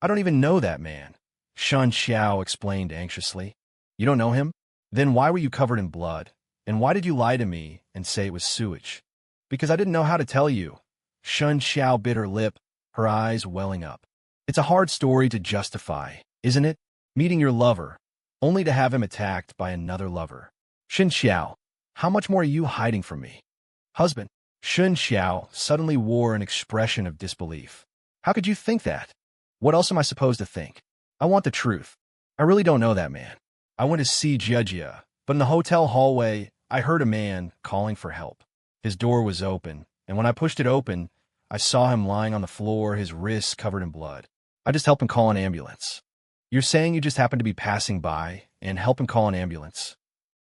I don't even know that man, Shen Qiao explained anxiously. You don't know him? Then why were you covered in blood? And why did you lie to me and say it was sewage? Because I didn't know how to tell you. Shen Qiao bit her lip, her eyes welling up. It's a hard story to justify, isn't it? Meeting your lover, only to have him attacked by another lover. Shen Qiao, how much more are you hiding from me? Husband. Shen Qiao suddenly wore an expression of disbelief. How could you think that? What else am I supposed to think? I want the truth. I really don't know that man. I went to see Jia, but in the hotel hallway, I heard a man calling for help. His door was open, and when I pushed it open, I saw him lying on the floor, his wrists covered in blood. I just helped him call an ambulance. You're saying you just happened to be passing by and help him call an ambulance?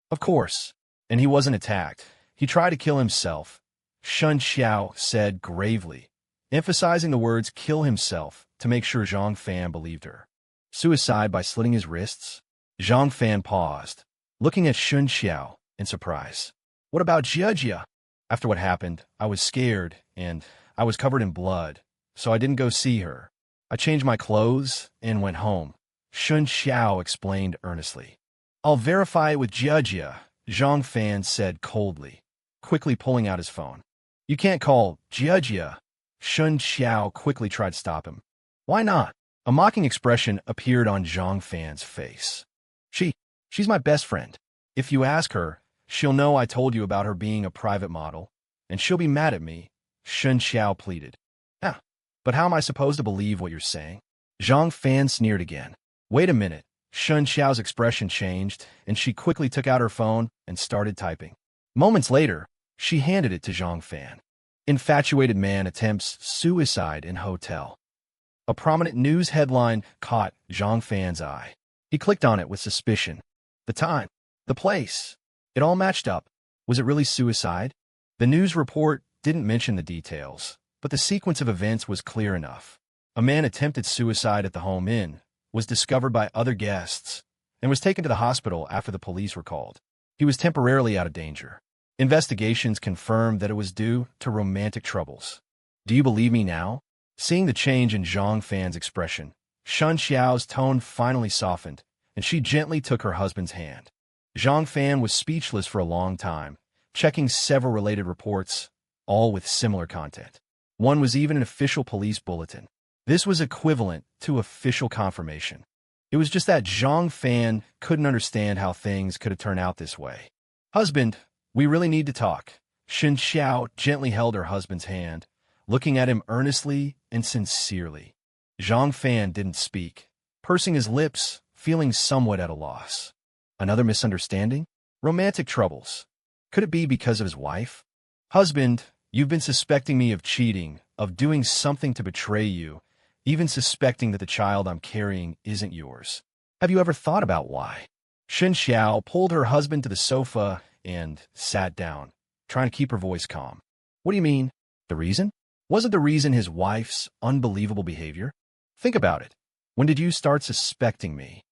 Of course. And he wasn't attacked. He tried to kill himself, Shen Qiao said gravely, emphasizing the words kill himself to make sure Zhang Fan believed her. Suicide by slitting his wrists? Zhang Fan paused, looking at Shen Qiao in surprise. What about Jia? After what happened, I was scared, and I was covered in blood, so I didn't go see her. I changed my clothes and went home, Shen Qiao explained earnestly. I'll verify it with Jia, Zhang Fan said coldly, quickly pulling out his phone. You can't call Jia. Shen Qiao quickly tried to stop him. Why not? A mocking expression appeared on Zhang Fan's face. She's my best friend. If you ask her, she'll know I told you about her being a private model, and she'll be mad at me, Shen Qiao pleaded. But how am I supposed to believe what you're saying? Zhang Fan sneered again. Wait a minute. Shen Qiao's expression changed, and she quickly took out her phone and started typing. Moments later, she handed it to Zhang Fan. Infatuated man attempts suicide in hotel. A prominent news headline caught Zhang Fan's eye. He clicked on it with suspicion. The time, the place, it all matched up. Was it really suicide? The news report didn't mention the details, but the sequence of events was clear enough. A man attempted suicide at the home inn, was discovered by other guests, and was taken to the hospital after the police were called. He was temporarily out of danger. Investigations confirmed that it was due to romantic troubles. Do you believe me now? Seeing the change in Zhang Fan's expression, Shen Qiao's tone finally softened, and she gently took her husband's hand. Zhang Fan was speechless for a long time, checking several related reports, all with similar content. One was even an official police bulletin. This was equivalent to official confirmation. It was just that Zhang Fan couldn't understand how things could have turned out this way. Husband, we really need to talk. Shen Qiao gently held her husband's hand, looking at him earnestly and sincerely. Zhang Fan didn't speak, pursing his lips, feeling somewhat at a loss. Another misunderstanding? Romantic troubles. Could it be because of his wife? Husband, you've been suspecting me of cheating, of doing something to betray you, even suspecting that the child I'm carrying isn't yours. Have you ever thought about why? Shen Qiao pulled her husband to the sofa and sat down, trying to keep her voice calm. What do you mean? The reason? Wasn't the reason his wife's unbelievable behavior? Think about it. When did you start suspecting me?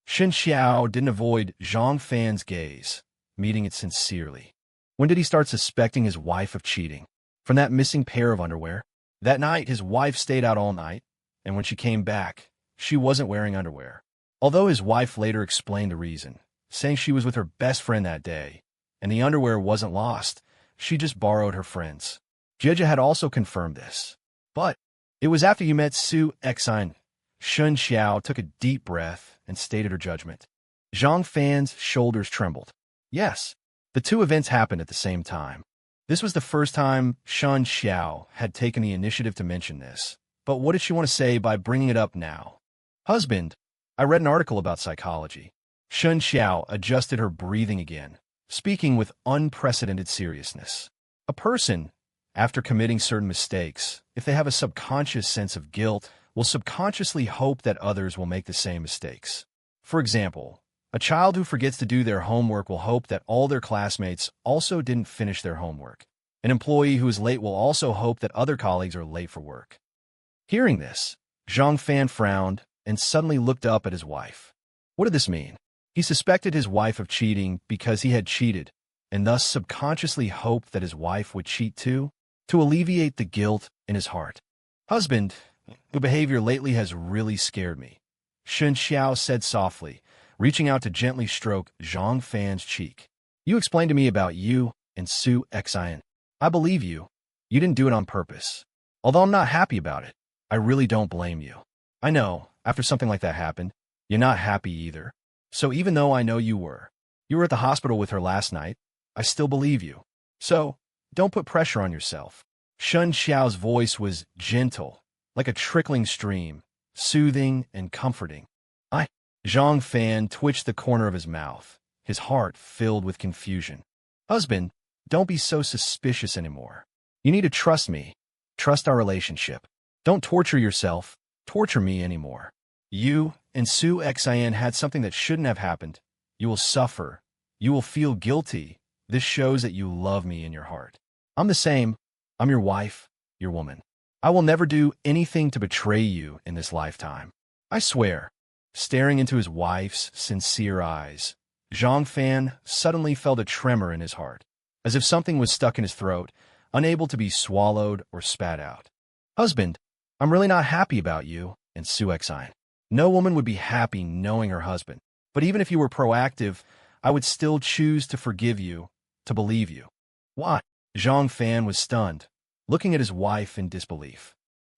Shen Qiao didn't avoid Zhang Fan's gaze, meeting it sincerely. When did he start suspecting his wife of cheating? From that missing pair of underwear? That night, his wife stayed out all night, and when she came back, she wasn't wearing underwear. Although his wife later explained the reason, saying she was with her best friend that day, and the underwear wasn't lost, she just borrowed her friend's. Jia had also confirmed this. But it was after you met Sue Xin. Shen Qiao took a deep breath and stated her judgment. Zhang Fan's shoulders trembled. Yes, the two events happened at the same time. This was the first time Shen Qiao had taken the initiative to mention this. But what did she want to say by bringing it up now? Husband, I read an article about psychology. Shen Qiao adjusted her breathing again, speaking with unprecedented seriousness. A person, after committing certain mistakes, if they have a subconscious sense of guilt, will subconsciously hope that others will make the same mistakes. For example, a child who forgets to do their homework will hope that all their classmates also didn't finish their homework. An employee who is late will also hope that other colleagues are late for work. Hearing this, Zhang Fan frowned and suddenly looked up at his wife. What did this mean? He suspected his wife of cheating because he had cheated, and thus subconsciously hoped that his wife would cheat too, to alleviate the guilt in his heart. Husband, The behavior lately has really scared me, Shen Qiao said softly, reaching out to gently stroke Zhang Fan's cheek. You explained to me about you and Sue Xin. I believe you. You didn't do it on purpose. Although I'm not happy about it, I really don't blame you. I know, after something like that happened, you're not happy either. So even though I know you were at the hospital with her last night, I still believe you. So, don't put pressure on yourself. Shen Qiao's voice was gentle, like a trickling stream, soothing and comforting. Zhang Fan twitched the corner of his mouth, his heart filled with confusion. Husband, don't be so suspicious anymore. You need to trust me. Trust our relationship. Don't torture yourself, torture me anymore. You and Sue Xin had something that shouldn't have happened. You will suffer. You will feel guilty. This shows that you love me in your heart. I'm the same. I'm your wife, your woman. I will never do anything to betray you in this lifetime. I swear. Staring into his wife's sincere eyes, Zhang Fan suddenly felt a tremor in his heart, as if something was stuck in his throat, unable to be swallowed or spat out. Husband, I'm really not happy about you and Sue Xin. No woman would be happy knowing her husband, but even if you were proactive, I would still choose to forgive you, to believe you. Why? Zhang Fan was stunned, looking at his wife in disbelief.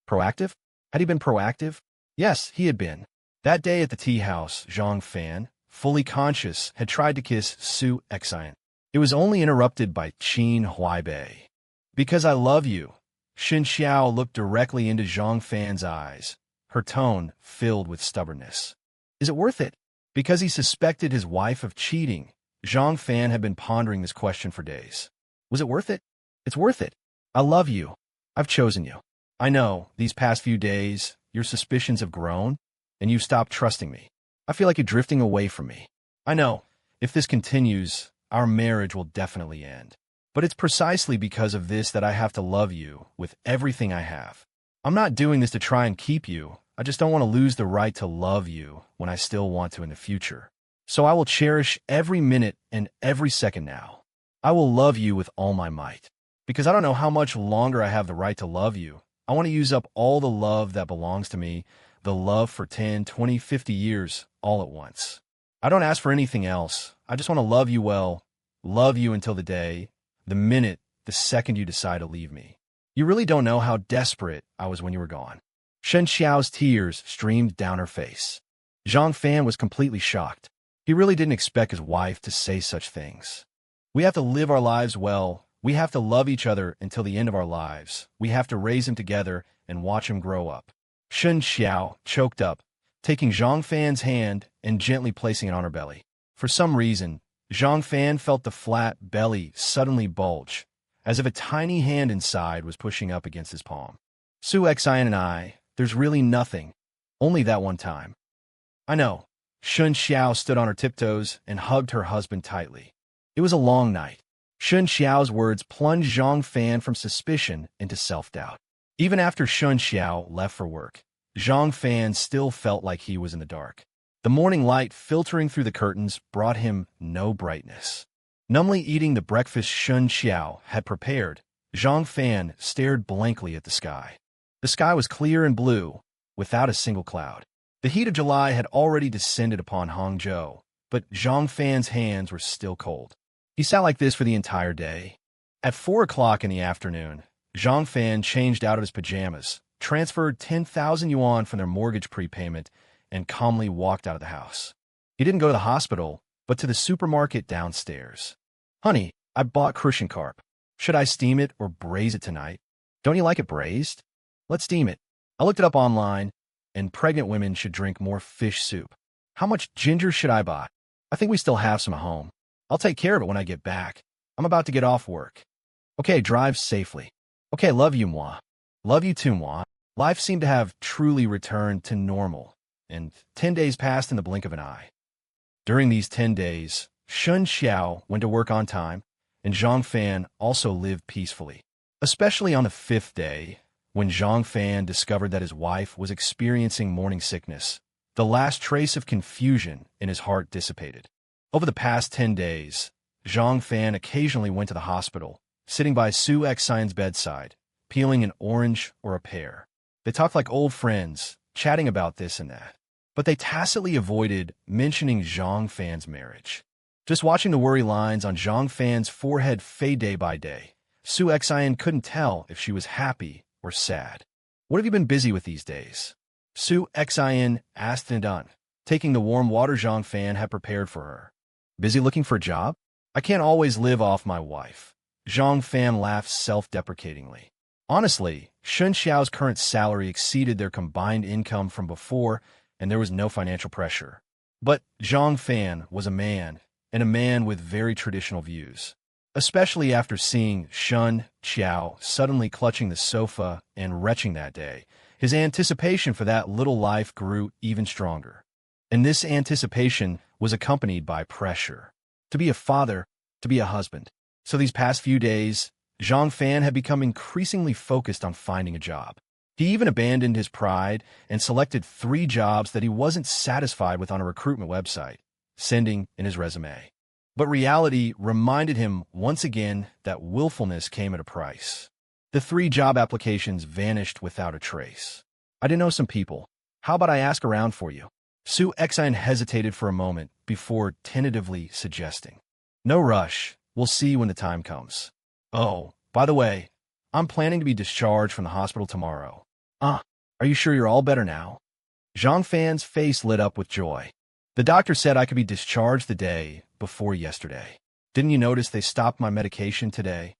Proactive? Had he been proactive? Yes, he had been. That day at the tea house, Zhang Fan, fully conscious, had tried to kiss Sue Xin. It was only interrupted by Qin Huaibei. Because I love you. Shen Qiao looked directly into Zhang Fan's eyes, her tone filled with stubbornness. Is it worth it? Because he suspected his wife of cheating, Zhang Fan had been pondering this question for days. Was it worth it? It's worth it. I love you. I've chosen you. I know, these past few days, your suspicions have grown, and you've stopped trusting me. I feel like you're drifting away from me. I know, if this continues, our marriage will definitely end. But it's precisely because of this that I have to love you with everything I have. I'm not doing this to try and keep you. I just don't want to lose the right to love you when I still want to in the future. So I will cherish every minute and every second now. I will love you with all my might. Because I don't know how much longer I have the right to love you. I want to use up all the love that belongs to me, the love for 10, 20, 50 years, all at once. I don't ask for anything else. I just want to love you well, love you until the day, the minute, the second you decide to leave me. You really don't know how desperate I was when you were gone. Shen Qiao's tears streamed down her face. Zhang Fan was completely shocked. He really didn't expect his wife to say such things. We have to live our lives well. We have to love each other until the end of our lives. We have to raise him together and watch him grow up. Shen Qiao choked up, taking Zhang Fan's hand and gently placing it on her belly. For some reason, Zhang Fan felt the flat belly suddenly bulge, as if a tiny hand inside was pushing up against his palm. Sue Xin and I, there's really nothing. Only that one time. I know. Shen Qiao stood on her tiptoes and hugged her husband tightly. It was a long night. Shen Qiao's words plunged Zhang Fan from suspicion into self-doubt. Even after Shen Qiao left for work, Zhang Fan still felt like he was in the dark. The morning light filtering through the curtains brought him no brightness. Numbly eating the breakfast Shen Qiao had prepared, Zhang Fan stared blankly at the sky. The sky was clear and blue, without a single cloud. The heat of July had already descended upon Hangzhou, but Zhang Fan's hands were still cold. He sat like this for the entire day. At 4 o'clock in the afternoon, Zhang Fan changed out of his pajamas, transferred 10,000 yuan from their mortgage prepayment, and calmly walked out of the house. He didn't go to the hospital, but to the supermarket downstairs. Honey, I bought crucian carp. Should I steam it or braise it tonight? Don't you like it braised? Let's steam it. I looked it up online, and pregnant women should drink more fish soup. How much ginger should I buy? I think we still have some at home. I'll take care of it when I get back. I'm about to get off work. Okay, drive safely. Okay, love you, moi. Love you too, moi. Life seemed to have truly returned to normal, and 10 days passed in the blink of an eye. During these 10 days, Shen Qiao went to work on time, and Zhang Fan also lived peacefully. Especially on the 5th day, when Zhang Fan discovered that his wife was experiencing morning sickness, the last trace of confusion in his heart dissipated. Over the past 10 days, Zhang Fan occasionally went to the hospital, sitting by Sue Xin's bedside, peeling an orange or a pear. They talked like old friends, chatting about this and that. But they tacitly avoided mentioning Zhang Fan's marriage. Just watching the worry lines on Zhang Fan's forehead fade day by day, Sue Xian couldn't tell if she was happy or sad. "What have you been busy with these days?" Sue Xian asked Nadan, taking the warm water Zhang Fan had prepared for her. "Busy looking for a job? I can't always live off my wife." Zhang Fan laughed self-deprecatingly. Honestly, Shen Qiao's current salary exceeded their combined income from before, and there was no financial pressure. But Zhang Fan was a man, and a man with very traditional views. Especially after seeing Shen Qiao suddenly clutching the sofa and retching that day, his anticipation for that little life grew even stronger. And this anticipation was accompanied by pressure. To be a father, to be a husband. So these past few days, Zhang Fan had become increasingly focused on finding a job. He even abandoned his pride and selected 3 jobs that he wasn't satisfied with on a recruitment website, sending in his resume. But reality reminded him once again that willfulness came at a price. The 3 job applications vanished without a trace. "I didn't know some people. How about I ask around for you?" Sue Xian hesitated for a moment before tentatively suggesting. "No rush. We'll see when the time comes. Oh, by the way, I'm planning to be discharged from the hospital tomorrow." Are you sure you're all better now?" Zhang Fan's face lit up with joy. "The doctor said I could be discharged the day before yesterday. Didn't you notice they stopped my medication today?"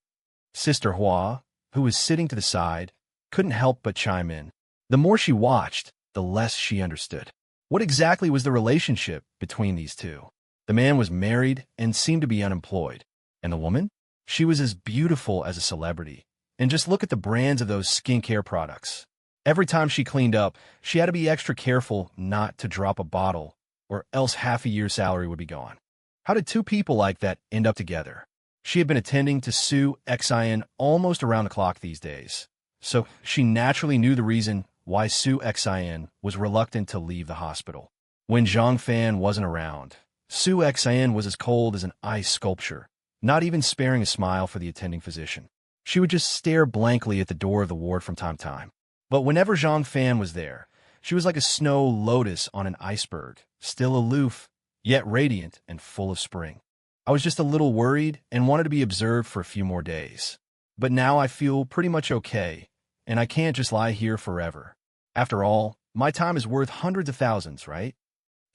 Sister Hua, who was sitting to the side, couldn't help but chime in. The more she watched, the less she understood. What exactly was the relationship between these two? The man was married and seemed to be unemployed. And the woman? She was as beautiful as a celebrity. And just look at the brands of those skincare products. Every time she cleaned up, she had to be extra careful not to drop a bottle, or else half a year's salary would be gone. How did 2 people like that end up together? She had been attending to Sue Xian almost around the clock these days, so she naturally knew the reason why Sue Xian was reluctant to leave the hospital. When Zhang Fan wasn't around, Sue Xian was as cold as an ice sculpture, not even sparing a smile for the attending physician. She would just stare blankly at the door of the ward from time to time. But whenever Zhang Fan was there, she was like a snow lotus on an iceberg, still aloof, yet radiant and full of spring. I was just a little worried and wanted to be observed for a few more days. But now I feel pretty much okay, and I can't just lie here forever. After all, my time is worth hundreds of thousands, right?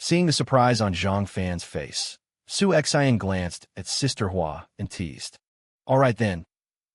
Seeing the surprise on Zhang Fan's face, Sue Xian glanced at Sister Hua and teased. "All right then.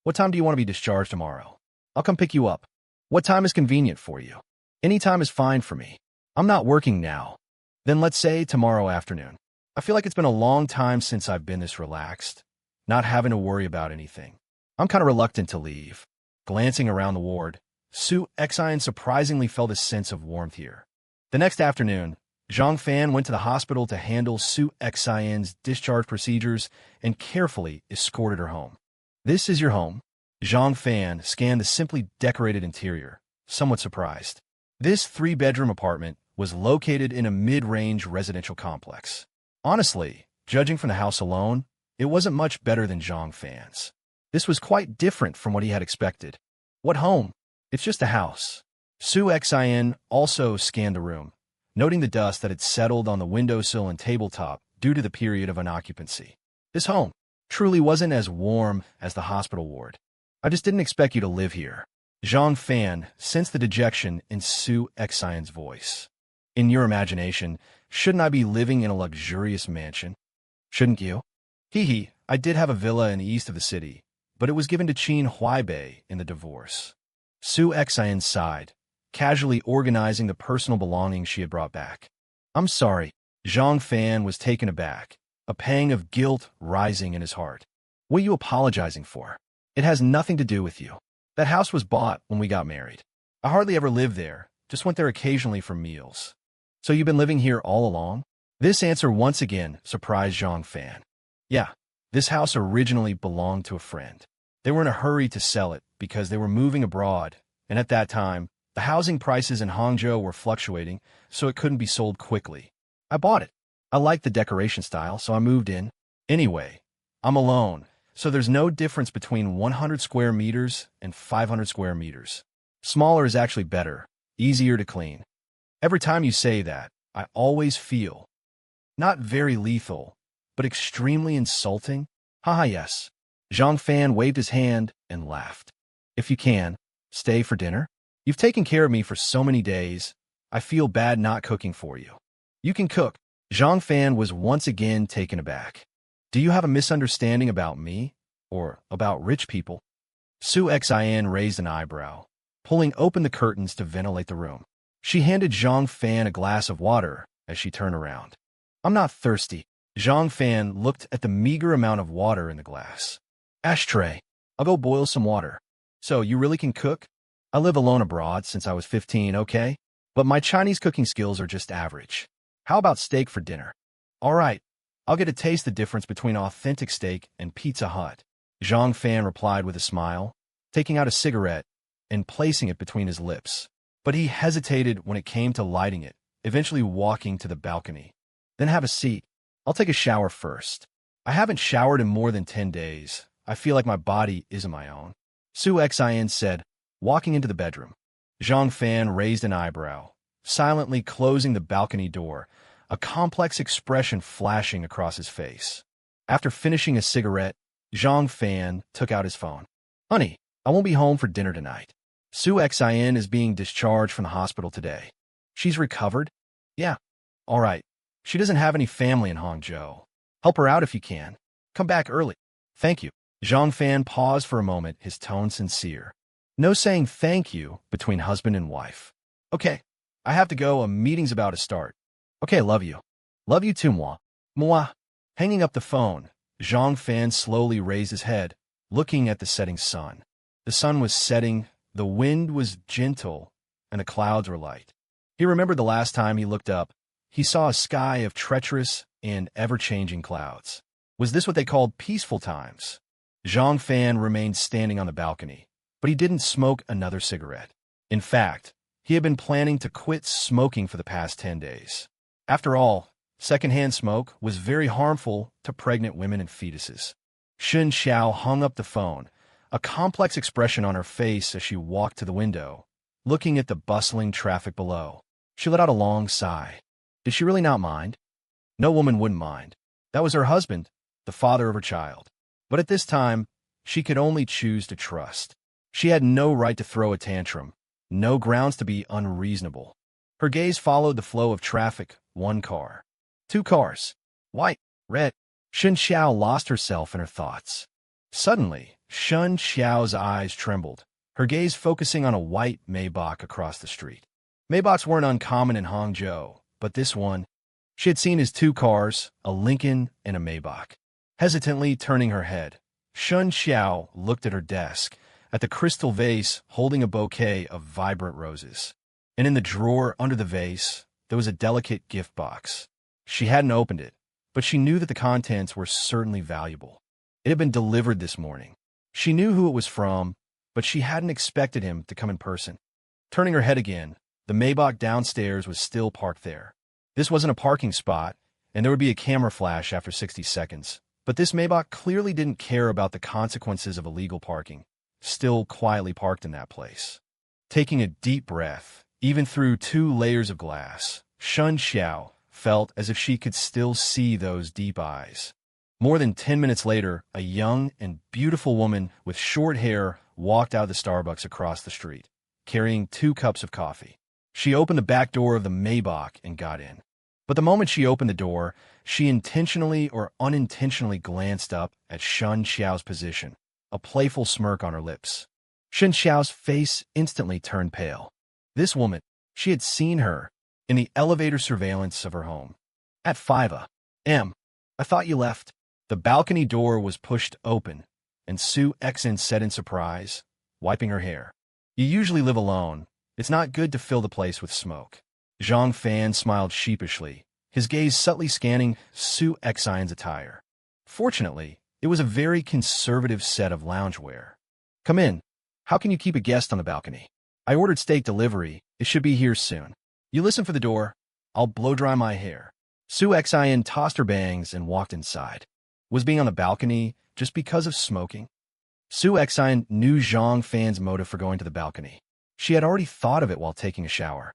What time do you want to be discharged tomorrow? I'll come pick you up. What time is convenient for you?" "Any time is fine for me. I'm not working now." "Then let's say tomorrow afternoon. I feel like it's been a long time since I've been this relaxed, not having to worry about anything. I'm kind of reluctant to leave." Glancing around the ward, Sue Xian surprisingly felt a sense of warmth here. The next afternoon, Zhang Fan went to the hospital to handle Sue Xian's discharge procedures and carefully escorted her home. "This is your home?" Zhang Fan scanned the simply decorated interior, somewhat surprised. This 3-bedroom apartment was located in a mid-range residential complex. Honestly, judging from the house alone, it wasn't much better than Zhang Fan's. This was quite different from what he had expected. "What home? It's just a house." Sue Xian also scanned the room, noting the dust that had settled on the windowsill and tabletop due to the period of unoccupancy. "This home truly wasn't as warm as the hospital ward. I just didn't expect you to live here." Zhang Fan sensed the dejection in Sue Xian's voice. "In your imagination, shouldn't I be living in a luxurious mansion? Shouldn't you?" "Hee, I did have a villa in the east of the city, but it was given to Qin Huaibei in the divorce." Sue Xian sighed, casually organizing the personal belongings she had brought back. "I'm sorry." Zhang Fan was taken aback, a pang of guilt rising in his heart. "What are you apologizing for? It has nothing to do with you. That house was bought when we got married. I hardly ever lived there, just went there occasionally for meals." "So you've been living here all along?" This answer once again surprised Zhang Fan. "Yeah, this house originally belonged to a friend. They were in a hurry to sell it because they were moving abroad, and at that time, the housing prices in Hangzhou were fluctuating, so it couldn't be sold quickly. I bought it. I liked the decoration style, so I moved in. Anyway, I'm alone, so there's no difference between 100 square meters and 500 square meters. Smaller is actually better, easier to clean. Every time you say that, I always feel not very lethal, but extremely insulting. Haha, yes. Zhang Fan waved his hand and laughed. If you can, stay for dinner. You've taken care of me for so many days. I feel bad not cooking for you. You can cook. Zhang Fan was once again taken aback. Do you have a misunderstanding about me? Or about rich people? Sue Xin raised an eyebrow, pulling open the curtains to ventilate the room. She handed Zhang Fan a glass of water as she turned around. I'm not thirsty. Zhang Fan looked at the meager amount of water in the glass. Ashtray. I'll go boil some water. So, you really can cook? I live alone abroad since I was 15, okay? But my Chinese cooking skills are just average. How about steak for dinner? All right. I'll get to taste the difference between authentic steak and Pizza Hut. Zhang Fan replied with a smile, taking out a cigarette and placing it between his lips. But he hesitated when it came to lighting it, eventually walking to the balcony. Then have a seat. I'll take a shower first. I haven't showered in more than 10 days. I feel like my body isn't my own. Sue Xin said, walking into the bedroom. Zhang Fan raised an eyebrow, silently closing the balcony door, a complex expression flashing across his face. After finishing a cigarette, Zhang Fan took out his phone. Honey, I won't be home for dinner tonight. Sue Xin is being discharged from the hospital today. She's recovered? Yeah. All right. She doesn't have any family in Hangzhou. Help her out if you can. Come back early. Thank you. Zhang Fan paused for a moment, his tone sincere. No saying thank you between husband and wife. Okay. I have to go. A meeting's about to start. Okay, love you. Love you too, moi. Moi. Hanging up the phone, Zhang Fan slowly raised his head, looking at the setting sun. The sun was setting, the wind was gentle, and the clouds were light. He remembered the last time he looked up. He saw a sky of treacherous and ever-changing clouds. Was this what they called peaceful times? Zhang Fan remained standing on the balcony, but he didn't smoke another cigarette. In fact, he had been planning to quit smoking for the past 10 days. After all, secondhand smoke was very harmful to pregnant women and fetuses. Shen Qiao hung up the phone, a complex expression on her face as she walked to the window, looking at the bustling traffic below. She let out a long sigh. Did she really not mind? No woman wouldn't mind. That was her husband, the father of her child. But at this time, she could only choose to trust. She had no right to throw a tantrum, no grounds to be unreasonable. Her gaze followed the flow of traffic, one car. Two cars. White, red. Shen Qiao lost herself in her thoughts. Suddenly, Shen Qiao's eyes trembled, her gaze focusing on a white Maybach across the street. Maybachs weren't uncommon in Hangzhou, but this one, she had seen his two cars, a Lincoln and a Maybach. Hesitantly turning her head, Shen Qiao looked at her desk, at the crystal vase holding a bouquet of vibrant roses. And in the drawer under the vase, there was a delicate gift box. She hadn't opened it, but she knew that the contents were certainly valuable. It had been delivered this morning. She knew who it was from, but she hadn't expected him to come in person. Turning her head again, the Maybach downstairs was still parked there. This wasn't a parking spot, and there would be a camera flash after 60 seconds. But this Maybach clearly didn't care about the consequences of illegal parking, still quietly parked in that place. Taking a deep breath, even through 2 layers of glass, Shen Qiao felt as if she could still see those deep eyes. More than 10 minutes later, a young and beautiful woman with short hair walked out of the Starbucks across the street, carrying 2 cups of coffee. She opened the back door of the Maybach and got in. But the moment she opened the door, she intentionally or unintentionally glanced up at Shen Qiao's position, a playful smirk on her lips. Shen Qiao's face instantly turned pale. This woman, she had seen her in the elevator surveillance of her home. At 5 a.m. I thought you left. The balcony door was pushed open, and Sue Xin said in surprise, wiping her hair. You usually live alone. It's not good to fill the place with smoke. Zhang Fan smiled sheepishly, his gaze subtly scanning Sue Xin's attire. Fortunately, it was a very conservative set of loungewear. Come in. How can you keep a guest on the balcony? I ordered steak delivery. It should be here soon. You listen for the door. I'll blow-dry my hair. Sue Xin tossed her bangs and walked inside. Was being on the balcony just because of smoking? Sue Xin knew Zhang Fan's motive for going to the balcony. She had already thought of it while taking a shower.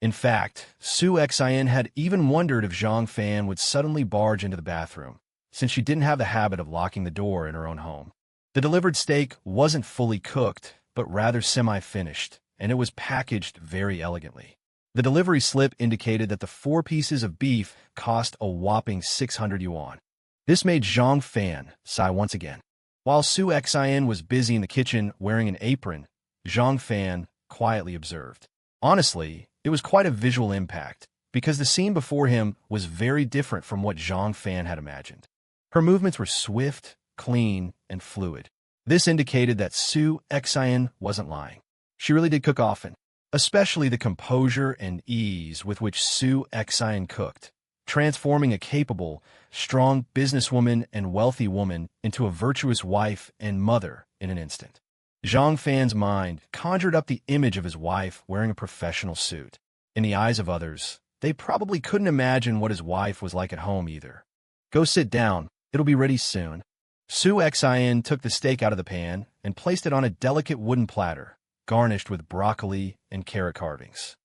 In fact, Sue Xin had even wondered if Zhang Fan would suddenly barge into the bathroom, since she didn't have the habit of locking the door in her own home. The delivered steak wasn't fully cooked, but rather semi-finished, and it was packaged very elegantly. The delivery slip indicated that the 4 pieces of beef cost a whopping 600 yuan. This made Zhang Fan sigh once again. While Sue Xin was busy in the kitchen wearing an apron, Zhang Fan quietly observed. Honestly, it was quite a visual impact, because the scene before him was very different from what Zhang Fan had imagined. Her movements were swift, clean, and fluid. This indicated that Sue Xin wasn't lying. She really did cook often, especially the composure and ease with which Sue Xin cooked, transforming a capable, strong businesswoman and wealthy woman into a virtuous wife and mother in an instant. Zhang Fan's mind conjured up the image of his wife wearing a professional suit. In the eyes of others, they probably couldn't imagine what his wife was like at home either. Go sit down, it'll be ready soon. Sue Xin took the steak out of the pan and placed it on a delicate wooden platter, garnished with broccoli and carrot carvings.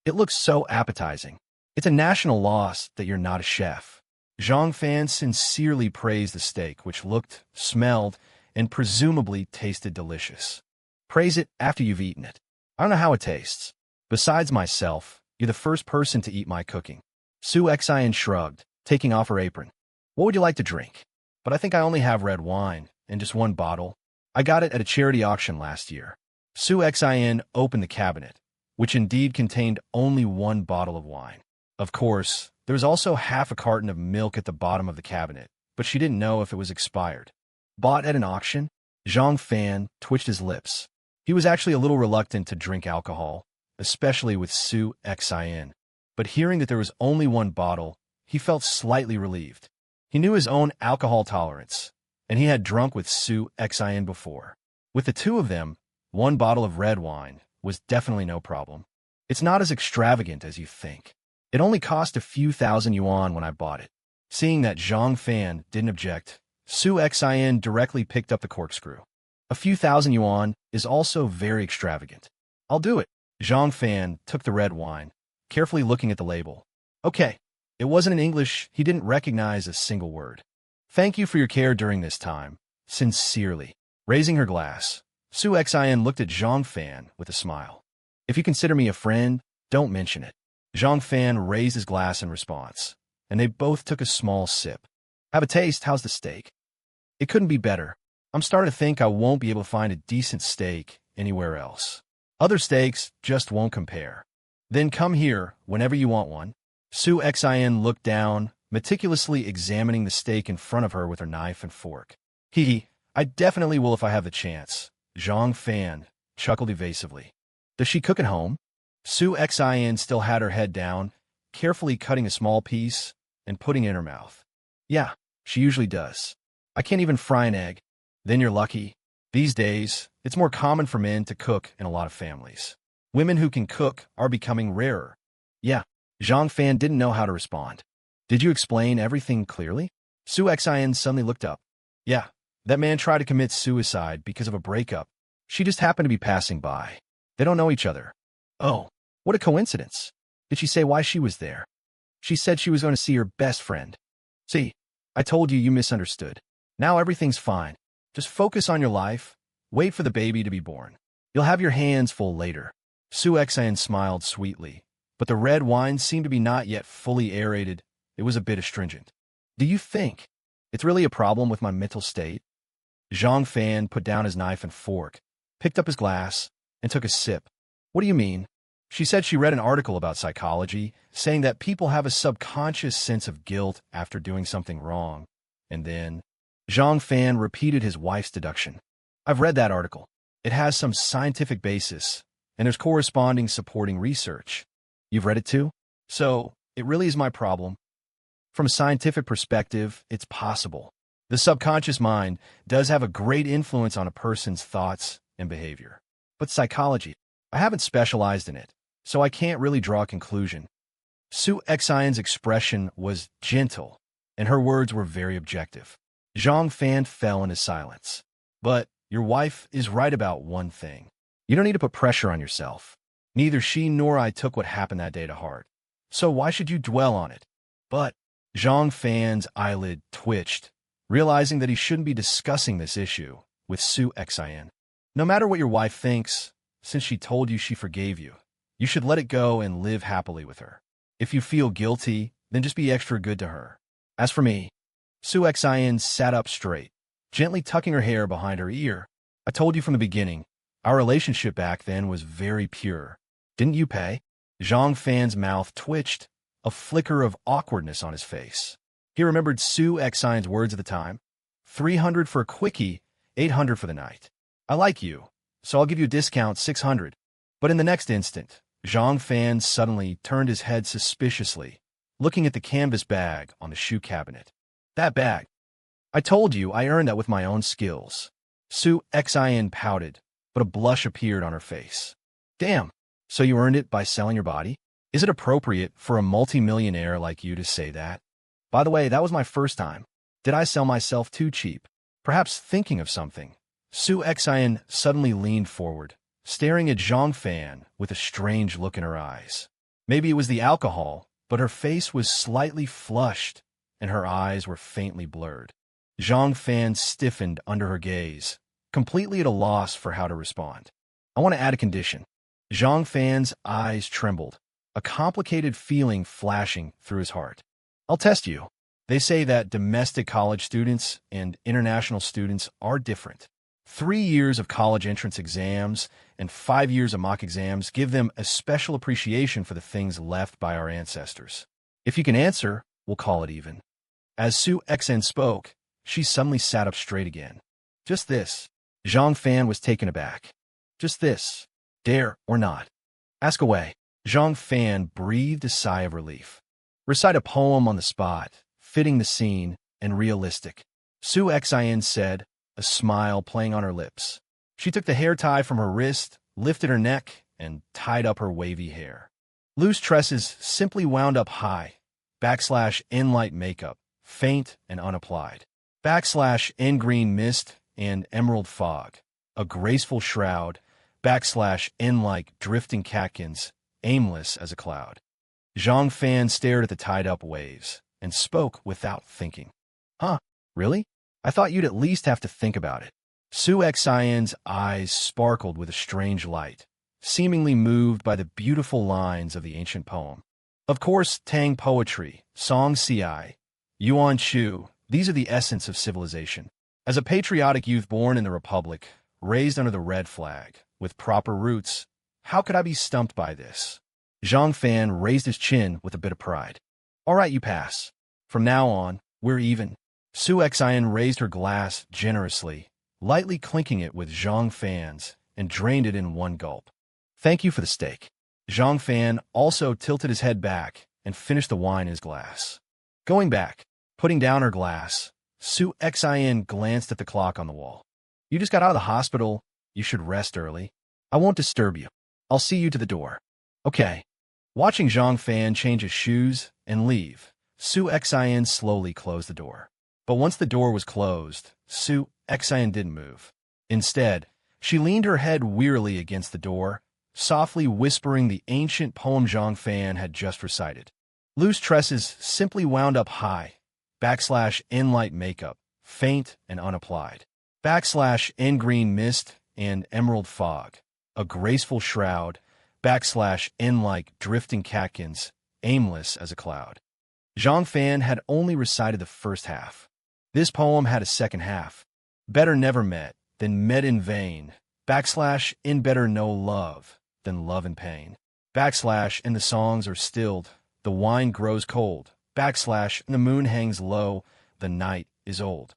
It looks so appetizing. It's a national loss that you're not a chef. Zhang Fan sincerely praised the steak, which looked, smelled, and presumably tasted delicious. Praise it after you've eaten it. I don't know how it tastes. Besides myself, you're the first person to eat my cooking. Sue Xin shrugged, taking off her apron. What would you like to drink? But I think I only have red wine, and just 1 bottle. I got it at a charity auction last year. Sue Xin opened the cabinet, which indeed contained only 1 bottle of wine. Of course, there was also half a carton of milk at the bottom of the cabinet, but she didn't know if it was expired. Bought at an auction? Zhang Fan twitched his lips. He was actually a little reluctant to drink alcohol, especially with Sue Xin. But hearing that there was only 1 bottle, he felt slightly relieved. He knew his own alcohol tolerance, and he had drunk with Sue Xin before. With the 2 of them, 1 bottle of red wine was definitely no problem. It's not as extravagant as you think. It only cost a few thousand yuan when I bought it. Seeing that Zhang Fan didn't object, Sue Xin directly picked up the corkscrew. A few thousand yuan is also very extravagant. I'll do it. Zhang Fan took the red wine, carefully looking at the label. Okay. It wasn't in English, he didn't recognize a single word. Thank you for your care during this time. Sincerely. Raising her glass, Sue Xin looked at Zhang Fan with a smile. If you consider me a friend, don't mention it. Zhang Fan raised his glass in response, and they both took a small sip. Have a taste, how's the steak? It couldn't be better. I'm starting to think I won't be able to find a decent steak anywhere else. Other steaks just won't compare. Then come here whenever you want one. Sue Xin looked down, meticulously examining the steak in front of her with her knife and fork. I definitely will if I have the chance. Zhang Fan chuckled evasively. Does she cook at home? Sue Xin still had her head down, carefully cutting a small piece and putting it in her mouth. Yeah, she usually does. I can't even fry an egg. Then you're lucky. These days, it's more common for men to cook in a lot of families. Women who can cook are becoming rarer. Yeah. Zhang Fan didn't know how to respond. Did you explain everything clearly? Sue Xin suddenly looked up. Yeah, that man tried to commit suicide because of a breakup. She just happened to be passing by. They don't know each other. Oh, what a coincidence. Did she say why she was there? She said she was going to see her best friend. See, I told you misunderstood. Now everything's fine. Just focus on your life. Wait for the baby to be born. You'll have your hands full later. Sue Xin smiled sweetly. But the red wine seemed to be not yet fully aerated. It was a bit astringent. Do you think it's really a problem with my mental state? Zhang Fan put down his knife and fork, picked up his glass, and took a sip. What do you mean? She said she read an article about psychology, saying that people have a subconscious sense of guilt after doing something wrong. And then, Zhang Fan repeated his wife's deduction. I've read that article. It has some scientific basis, and there's corresponding supporting research. You've read it too? So, it really is my problem. From a scientific perspective, it's possible. The subconscious mind does have a great influence on a person's thoughts and behavior. But psychology, I haven't specialized in it, so I can't really draw a conclusion. Sue Xion's expression was gentle, and her words were very objective. Zhang Fan fell into silence. But your wife is right about one thing. You don't need to put pressure on yourself. Neither she nor I took what happened that day to heart. So why should you dwell on it? But Zhang Fan's eyelid twitched, realizing that he shouldn't be discussing this issue with Sue Xin. No matter what your wife thinks, since she told you she forgave you, you should let it go and live happily with her. If you feel guilty, then just be extra good to her. As for me, Sue Xin sat up straight, gently tucking her hair behind her ear. I told you from the beginning, our relationship back then was very pure. Didn't you pay? Zhang Fan's mouth twitched, a flicker of awkwardness on his face. He remembered Sue Xin's words at the time. 300 for a quickie, 800 for the night. I like you, so I'll give you a discount, 600. But in the next instant, Zhang Fan suddenly turned his head suspiciously, looking at the canvas bag on the shoe cabinet. That bag. I told you I earned that with my own skills. Sue Xin pouted, but a blush appeared on her face. Damn, so you earned it by selling your body? Is it appropriate for a multimillionaire like you to say that? By the way, that was my first time. Did I sell myself too cheap? Perhaps thinking of something, Sue Xin suddenly leaned forward, staring at Zhang Fan with a strange look in her eyes. Maybe it was the alcohol, but her face was slightly flushed, and her eyes were faintly blurred. Zhang Fan stiffened under her gaze, completely at a loss for how to respond. I want to add a condition. Zhang Fan's eyes trembled, a complicated feeling flashing through his heart. I'll test you. They say that domestic college students and international students are different. 3 years of college entrance exams and 5 years of mock exams give them a special appreciation for the things left by our ancestors. If you can answer, we'll call it even. As Sue Xin spoke, she suddenly sat up straight again. Just this. Zhang Fan was taken aback. Just this. Dare or not. Ask away. Zhang Fan breathed a sigh of relief. Recite a poem on the spot, fitting the scene and realistic. Sue Xin said, a smile playing on her lips. She took the hair tie from her wrist, lifted her neck, and tied up her wavy hair. Loose tresses simply wound up high. /N light makeup, faint and unapplied. /N green mist and emerald fog. A graceful shroud. /N like drifting catkins, aimless as a cloud. Zhang Fan stared at the tied-up waves and spoke without thinking. Huh, really? I thought you'd at least have to think about it. Sue Xin's eyes sparkled with a strange light, seemingly moved by the beautiful lines of the ancient poem. Of course, Tang poetry, Song Ci, Yuan Chu, these are the essence of civilization. As a patriotic youth born in the Republic, raised under the red flag, with proper roots, how could I be stumped by this? Zhang Fan raised his chin with a bit of pride. All right, you pass. From now on, we're even. Sue Xin raised her glass generously, lightly clinking it with Zhang Fan's, and drained it in one gulp. Thank you for the steak. Zhang Fan also tilted his head back and finished the wine in his glass. Going back, putting down her glass, Sue Xin glanced at the clock on the wall. You just got out of the hospital. You should rest early. I won't disturb you. I'll see you to the door. Okay. Watching Zhang Fan change his shoes and leave, Sue Xin slowly closed the door. But once the door was closed, Sue Xin didn't move. Instead, she leaned her head wearily against the door, softly whispering the ancient poem Zhang Fan had just recited. Loose tresses simply wound up high. /N light makeup, faint and unapplied. /N green mist and emerald fog. A graceful shroud. /N like drifting catkins, aimless as a cloud. Zhang Fan had only recited the first half. This poem had a second half. Better never met than met in vain. /N better no love than love in pain. /N the songs are stilled, the wine grows cold. /N the moon hangs low, the night is old.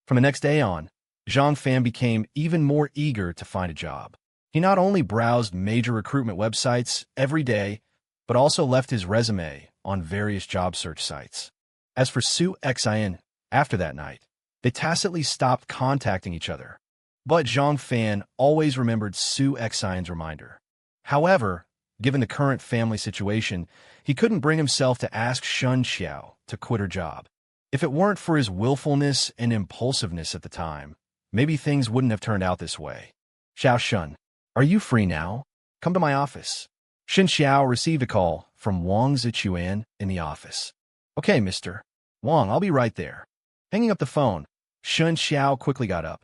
From the next day on, Zhang Fan became even more eager to find a job. He not only browsed major recruitment websites every day, but also left his resume on various job search sites. As for Sue Xin, after that night, they tacitly stopped contacting each other. But Zhang Fan always remembered Sue Xin's reminder. However, given the current family situation, he couldn't bring himself to ask Shen Qiao to quit her job. If it weren't for his willfulness and impulsiveness at the time, maybe things wouldn't have turned out this way. Xiao Shen. Are you free now? Come to my office. Shen Qiao received a call from Wang Zichuan in the office. Okay, Mr. Wang, I'll be right there. Hanging up the phone, Shen Qiao quickly got up.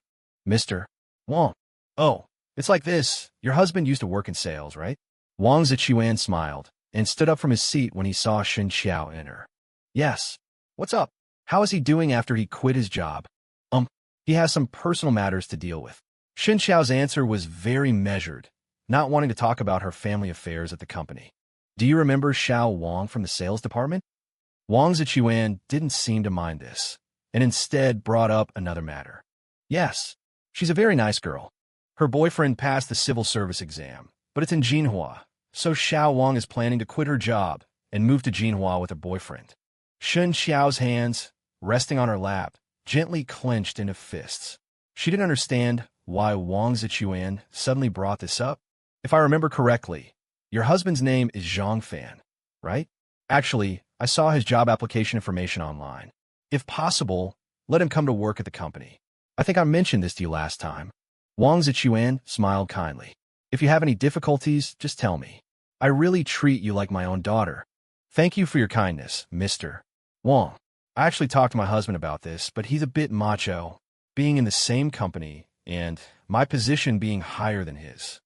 Mr. Wang. Oh, it's like this. Your husband used to work in sales, right? Wang Zichuan smiled and stood up from his seat when he saw Shen Qiao enter. Yes. What's up? How is he doing after he quit his job? He has some personal matters to deal with. Shen Qiao's answer was very measured, not wanting to talk about her family affairs at the company. Do you remember Xiao Wang from the sales department? Wang Zichuan didn't seem to mind this, and instead brought up another matter. Yes, she's a very nice girl. Her boyfriend passed the civil service exam, but it's in Jinhua, so Xiao Wang is planning to quit her job and move to Jinhua with her boyfriend. Shen Qiao's hands, resting on her lap, gently clenched into fists. She didn't understand why Wang Zichuan suddenly brought this up. If I remember correctly, your husband's name is Zhang Fan, right? Actually, I saw his job application information online. If possible, let him come to work at the company. I think I mentioned this to you last time. Wang Zichuan smiled kindly. If you have any difficulties, just tell me. I really treat you like my own daughter. Thank you for your kindness, Mr. Wang. I actually talked to my husband about this, but he's a bit macho, being in the same company and my position being higher than his.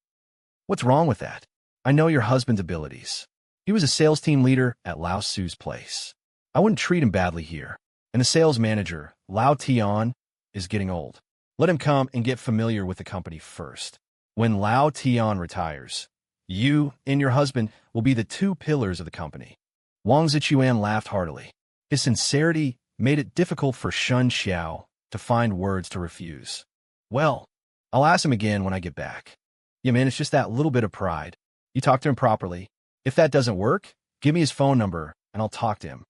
What's wrong with that? I know your husband's abilities. He was a sales team leader at Lao Su's place. I wouldn't treat him badly here. And the sales manager, Lao Tian, is getting old. Let him come and get familiar with the company first. When Lao Tian retires, you and your husband will be the two pillars of the company. Wang Zichuan laughed heartily. His sincerity made it difficult for Shen Qiao to find words to refuse. Well, I'll ask him again when I get back. Yeah, man, it's just that little bit of pride. You talk to him properly. If that doesn't work, give me his phone number and I'll talk to him.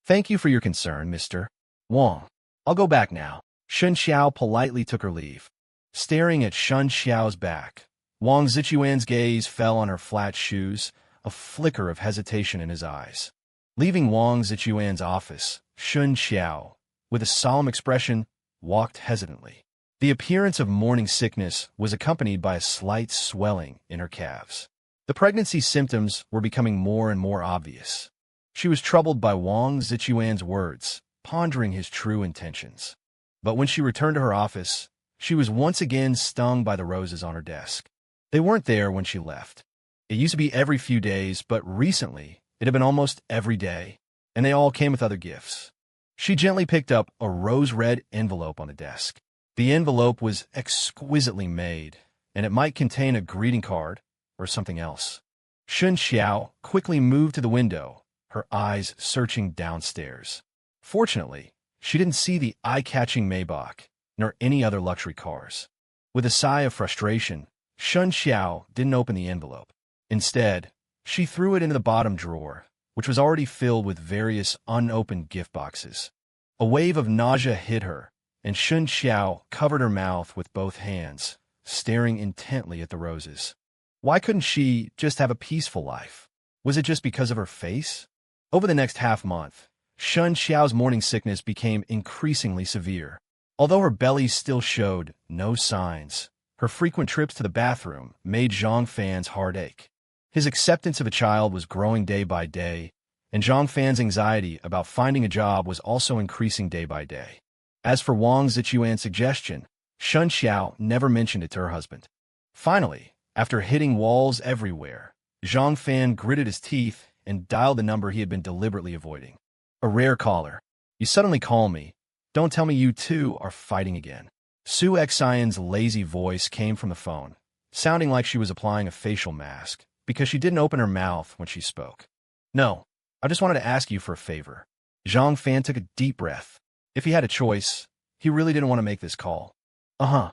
Thank you for your concern, Mr. Wang. I'll go back now. Shen Qiao politely took her leave. Staring at Shen Qiao's back, Wang Zichuan's gaze fell on her flat shoes, a flicker of hesitation in his eyes. Leaving Wang Zichuan's office, Shen Qiao, with a solemn expression, walked hesitantly. The appearance of morning sickness was accompanied by a slight swelling in her calves. The pregnancy symptoms were becoming more and more obvious. She was troubled by Wang Zichuan's words, pondering his true intentions. But when she returned to her office, she was once again stung by the roses on her desk. They weren't there when she left. It used to be every few days, but recently, it had been almost every day, and they all came with other gifts. She gently picked up a rose-red envelope on the desk. The envelope was exquisitely made, and it might contain a greeting card or something else. Shen Qiao quickly moved to the window, her eyes searching downstairs. Fortunately, she didn't see the eye-catching Maybach, nor any other luxury cars. With a sigh of frustration, Shen Qiao didn't open the envelope. Instead, she threw it into the bottom drawer, which was already filled with various unopened gift boxes. A wave of nausea hit her, and Shen Qiao covered her mouth with both hands, staring intently at the roses. Why couldn't she just have a peaceful life? Was it just because of her face? Over the next half-month, Shen Qiao's morning sickness became increasingly severe. Although her belly still showed no signs, her frequent trips to the bathroom made Zhang Fan's heart ache. His acceptance of a child was growing day by day, and Zhang Fan's anxiety about finding a job was also increasing day by day. As for Wang Zichuan's suggestion, Shen Qiao never mentioned it to her husband. Finally, after hitting walls everywhere, Zhang Fan gritted his teeth and dialed the number he had been deliberately avoiding. A rare caller. You suddenly call me. Don't tell me you two are fighting again. Sue Xian's lazy voice came from the phone, sounding like she was applying a facial mask, because she didn't open her mouth when she spoke. No, I just wanted to ask you for a favor. Zhang Fan took a deep breath. If he had a choice, he really didn't want to make this call. Uh-huh.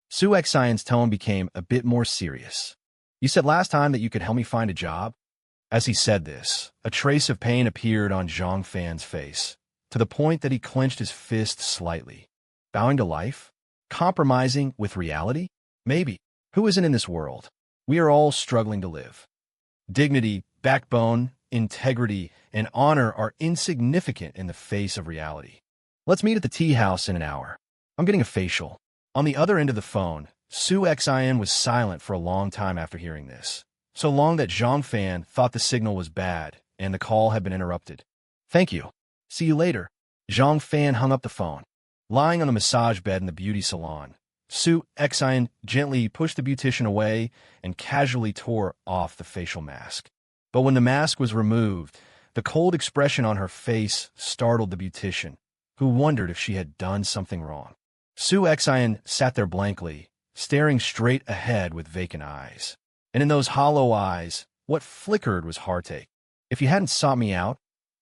Sue Xian's tone became a bit more serious. You said last time that you could help me find a job? As he said this, a trace of pain appeared on Zhang Fan's face, to the point that he clenched his fist slightly. Bowing to life? Compromising with reality? Maybe. Who isn't in this world? We are all struggling to live. Dignity, backbone, integrity, and honor are insignificant in the face of reality. Let's meet at the tea house in an hour. I'm getting a facial. On the other end of the phone, Sue Xin was silent for a long time after hearing this. So long that Zhang Fan thought the signal was bad and the call had been interrupted. Thank you. See you later. Zhang Fan hung up the phone. Lying on the massage bed in the beauty salon, Sue Xin gently pushed the beautician away and casually tore off the facial mask. But when the mask was removed, the cold expression on her face startled the beautician, who wondered if she had done something wrong. Sue Xin sat there blankly, staring straight ahead with vacant eyes. And in those hollow eyes, what flickered was heartache. If you hadn't sought me out,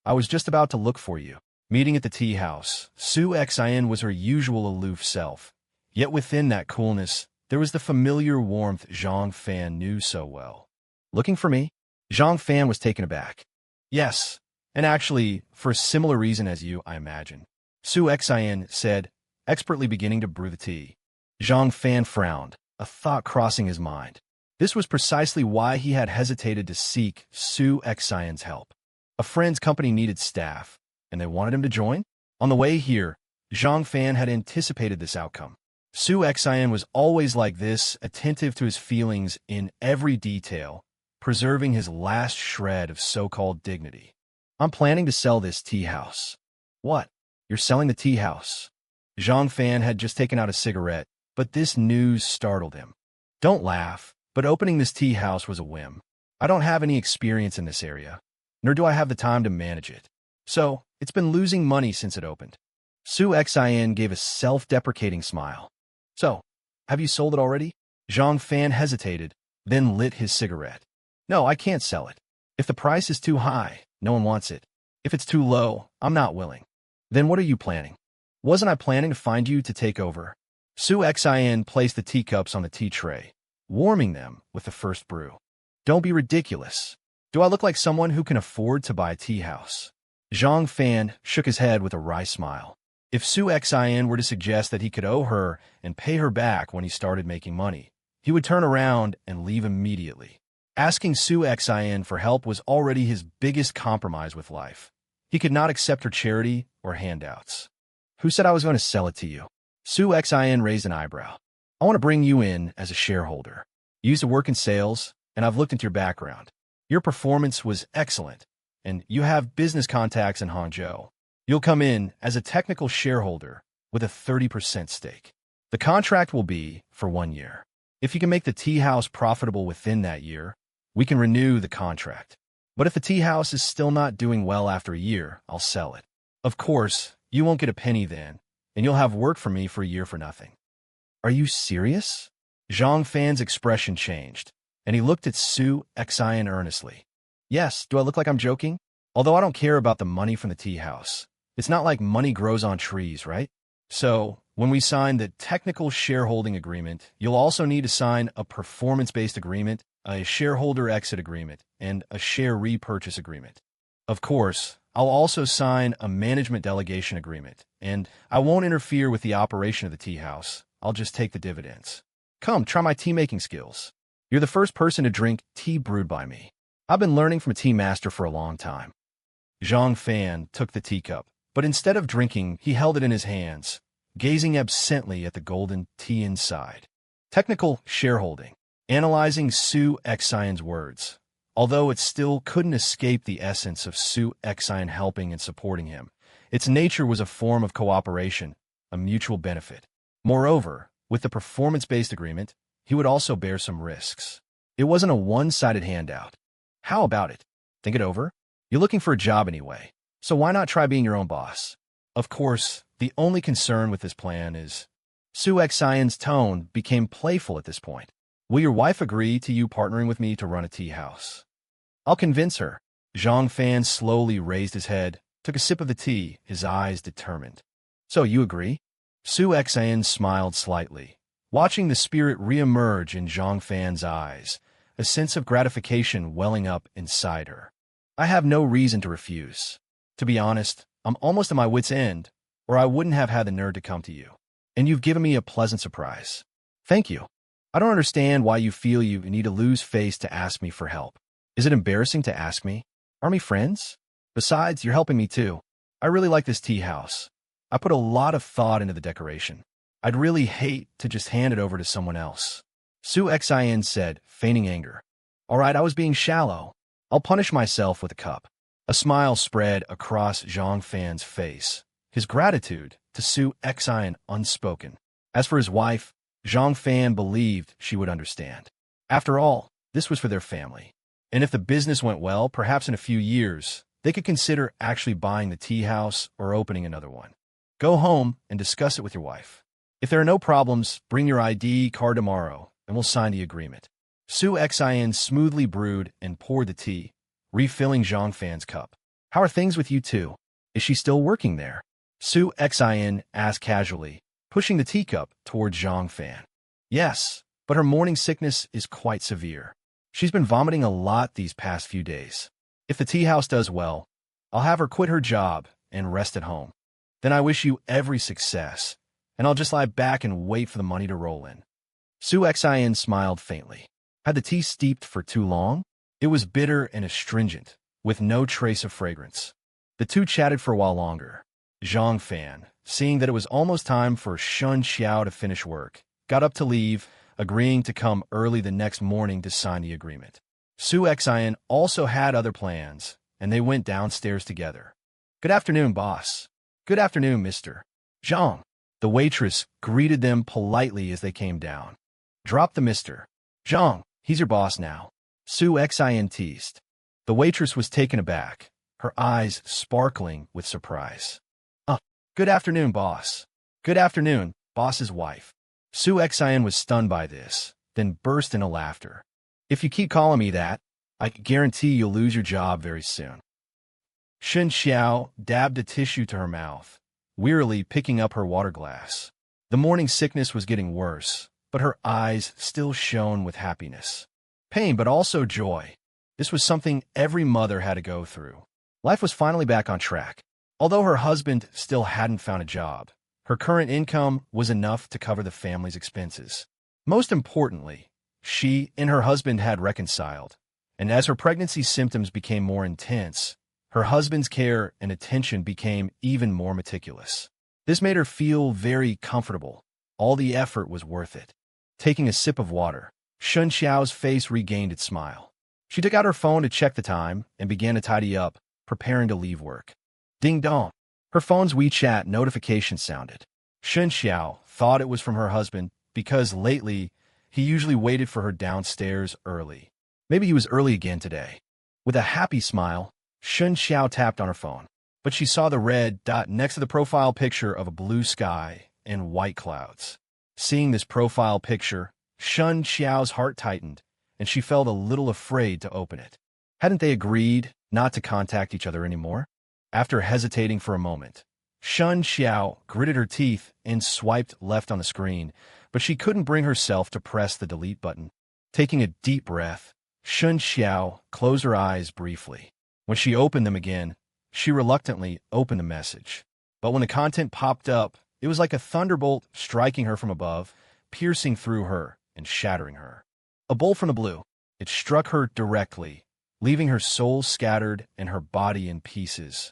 I was just about to look for you. Meeting at the tea house, Sue Xin was her usual aloof self. Yet within that coolness, there was the familiar warmth Zhang Fan knew so well. Looking for me? Zhang Fan was taken aback. Yes, and actually, for a similar reason as you, I imagine. Sue Xin said, expertly beginning to brew the tea. Zhang Fan frowned, a thought crossing his mind. This was precisely why he had hesitated to seek Sue Xin's help. A friend's company needed staff, and they wanted him to join? On the way here, Zhang Fan had anticipated this outcome. Sue Xin was always like this, attentive to his feelings in every detail, preserving his last shred of so-called dignity. I'm planning to sell this tea house. What? You're selling the tea house? Zhang Fan had just taken out a cigarette, but this news startled him. Don't laugh, but opening this tea house was a whim. I don't have any experience in this area, nor do I have the time to manage it. So, it's been losing money since it opened. Sue Xin gave a self-deprecating smile. So, have you sold it already? Zhang Fan hesitated, then lit his cigarette. No, I can't sell it. If the price is too high, no one wants it. If it's too low, I'm not willing. Then what are you planning? Wasn't I planning to find you to take over? Sue Xin placed the teacups on the tea tray, warming them with the first brew. Don't be ridiculous. Do I look like someone who can afford to buy a tea house? Zhang Fan shook his head with a wry smile. If Sue Xin were to suggest that he could owe her and pay her back when he started making money, he would turn around and leave immediately. Asking Sue Xin for help was already his biggest compromise with life. He could not accept her charity or handouts. Who said I was going to sell it to you? Sue Xin raised an eyebrow. I want to bring you in as a shareholder. You used to work in sales, and I've looked into your background. Your performance was excellent, and you have business contacts in Hangzhou. You'll come in as a technical shareholder with a 30% stake. The contract will be for 1 year. If you can make the tea house profitable within that year, we can renew the contract. But if the tea house is still not doing well after a year, I'll sell it. Of course, you won't get a penny then, and you'll have worked for me for a year for nothing. Are you serious? Zhang Fan's expression changed, and he looked at Sue Xin earnestly. Yes, do I look like I'm joking? Although I don't care about the money from the tea house. It's not like money grows on trees, right? So, when we sign the technical shareholding agreement, you'll also need to sign a performance-based agreement, a shareholder exit agreement, and a share repurchase agreement. Of course, I'll also sign a management delegation agreement, and I won't interfere with the operation of the tea house. I'll just take the dividends. Come, try my tea-making skills. You're the first person to drink tea brewed by me. I've been learning from a tea master for a long time. Zhang Fan took the teacup, but instead of drinking, he held it in his hands, gazing absently at the golden tea inside. Technical shareholding. Analyzing Sue Xin's words. Although it still couldn't escape the essence of Sue Xin helping and supporting him, its nature was a form of cooperation, a mutual benefit. Moreover, with the performance-based agreement, he would also bear some risks. It wasn't a one-sided handout. How about it? Think it over? You're looking for a job anyway, so why not try being your own boss? Of course, the only concern with this plan is... Sue Xin's tone became playful at this point. Will your wife agree to you partnering with me to run a tea house? I'll convince her. Zhang Fan slowly raised his head, took a sip of the tea, his eyes determined. So you agree? Sue Xin smiled slightly, watching the spirit reemerge in Zhang Fan's eyes, a sense of gratification welling up inside her. I have no reason to refuse. To be honest, I'm almost at my wit's end, or I wouldn't have had the nerve to come to you. And you've given me a pleasant surprise. Thank you. I don't understand why you feel you need to lose face to ask me for help. Is it embarrassing to ask me? Aren't we friends? Besides, you're helping me too. I really like this tea house. I put a lot of thought into the decoration. I'd really hate to just hand it over to someone else. Sue Xin said, feigning anger. All right, I was being shallow. I'll punish myself with a cup. A smile spread across Zhang Fan's face, his gratitude to Sue Xin unspoken. As for his wife, Zhang Fan believed she would understand. After all, this was for their family. And if the business went well, perhaps in a few years, they could consider actually buying the tea house or opening another one. Go home and discuss it with your wife. If there are no problems, bring your ID card tomorrow, and we'll sign the agreement. Sue Xin smoothly brewed and poured the tea, refilling Zhang Fan's cup. How are things with you two? Is she still working there? Sue Xin asked casually, pushing the teacup towards Zhang Fan. Yes, but her morning sickness is quite severe. She's been vomiting a lot these past few days. If the tea house does well, I'll have her quit her job and rest at home. Then I wish you every success, and I'll just lie back and wait for the money to roll in. Sue Xin smiled faintly. Had the tea steeped for too long? It was bitter and astringent, with no trace of fragrance. The two chatted for a while longer. Zhang Fan, seeing that it was almost time for Shen Qiao to finish work, got up to leave, agreeing to come early the next morning to sign the agreement. Sue Xin also had other plans, and they went downstairs together. Good afternoon, boss. Good afternoon, Mr. Zhang. The waitress greeted them politely as they came down. Drop the Mr. Zhang, he's your boss now. Sue Xin teased. The waitress was taken aback, her eyes sparkling with surprise. Good afternoon, boss. Good afternoon, boss's wife. Sue Xin was stunned by this, then burst into laughter. If you keep calling me that, I guarantee you'll lose your job very soon. Shen Qiao dabbed a tissue to her mouth, wearily picking up her water glass. The morning sickness was getting worse, but her eyes still shone with happiness. Pain, but also joy. This was something every mother had to go through. Life was finally back on track. Although her husband still hadn't found a job, her current income was enough to cover the family's expenses. Most importantly, she and her husband had reconciled, and as her pregnancy symptoms became more intense, her husband's care and attention became even more meticulous. This made her feel very comfortable. All the effort was worth it. Taking a sip of water, Shen Qiao's face regained its smile. She took out her phone to check the time and began to tidy up, preparing to leave work. Ding dong. Her phone's WeChat notification sounded. Shen Qiao thought it was from her husband because lately he usually waited for her downstairs early. Maybe he was early again today. With a happy smile, Shen Qiao tapped on her phone, but she saw the red dot next to the profile picture of a blue sky and white clouds. Seeing this profile picture, Shen Qiao's heart tightened, and she felt a little afraid to open it. Hadn't they agreed not to contact each other anymore? After hesitating for a moment, Shen Qiao gritted her teeth and swiped left on the screen, but she couldn't bring herself to press the delete button. Taking a deep breath, Shen Qiao closed her eyes briefly. When she opened them again, she reluctantly opened the message. But when the content popped up, it was like a thunderbolt striking her from above, piercing through her and shattering her. A bolt from the blue. It struck her directly, leaving her soul scattered and her body in pieces.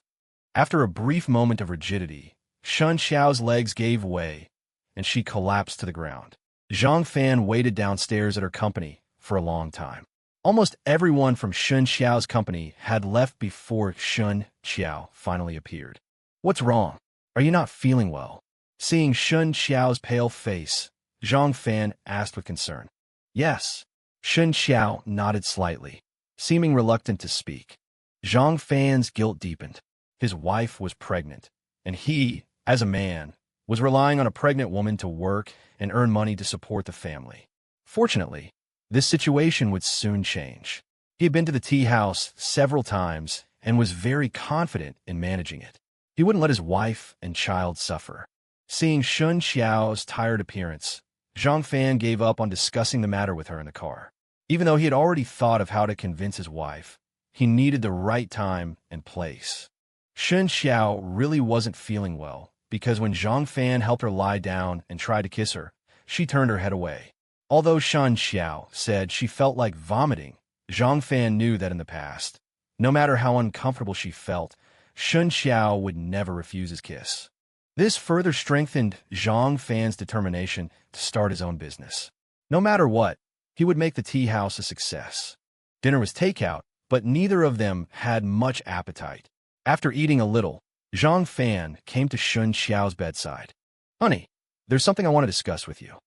After a brief moment of rigidity, Shen Qiao's legs gave way, and she collapsed to the ground. Zhang Fan waited downstairs at her company for a long time. Almost everyone from Shen Qiao's company had left before Shen Qiao finally appeared. What's wrong? Are you not feeling well? Seeing Shen Qiao's pale face, Zhang Fan asked with concern. Yes. Shen Qiao nodded slightly, seeming reluctant to speak. Zhang Fan's guilt deepened. His wife was pregnant, and he, as a man, was relying on a pregnant woman to work and earn money to support the family. Fortunately, this situation would soon change. He had been to the tea house several times and was very confident in managing it. He wouldn't let his wife and child suffer. Seeing Shen Qiao's tired appearance, Zhang Fan gave up on discussing the matter with her in the car. Even though he had already thought of how to convince his wife, he needed the right time and place. Shen Qiao really wasn't feeling well, because when Zhang Fan helped her lie down and tried to kiss her, she turned her head away. Although Shen Qiao said she felt like vomiting, Zhang Fan knew that in the past, no matter how uncomfortable she felt, Shen Qiao would never refuse his kiss. This further strengthened Zhang Fan's determination to start his own business. No matter what, he would make the tea house a success. Dinner was takeout, but neither of them had much appetite. After eating a little, Zhang Fan came to Shen Qiao's bedside. "Honey, there's something I want to discuss with you."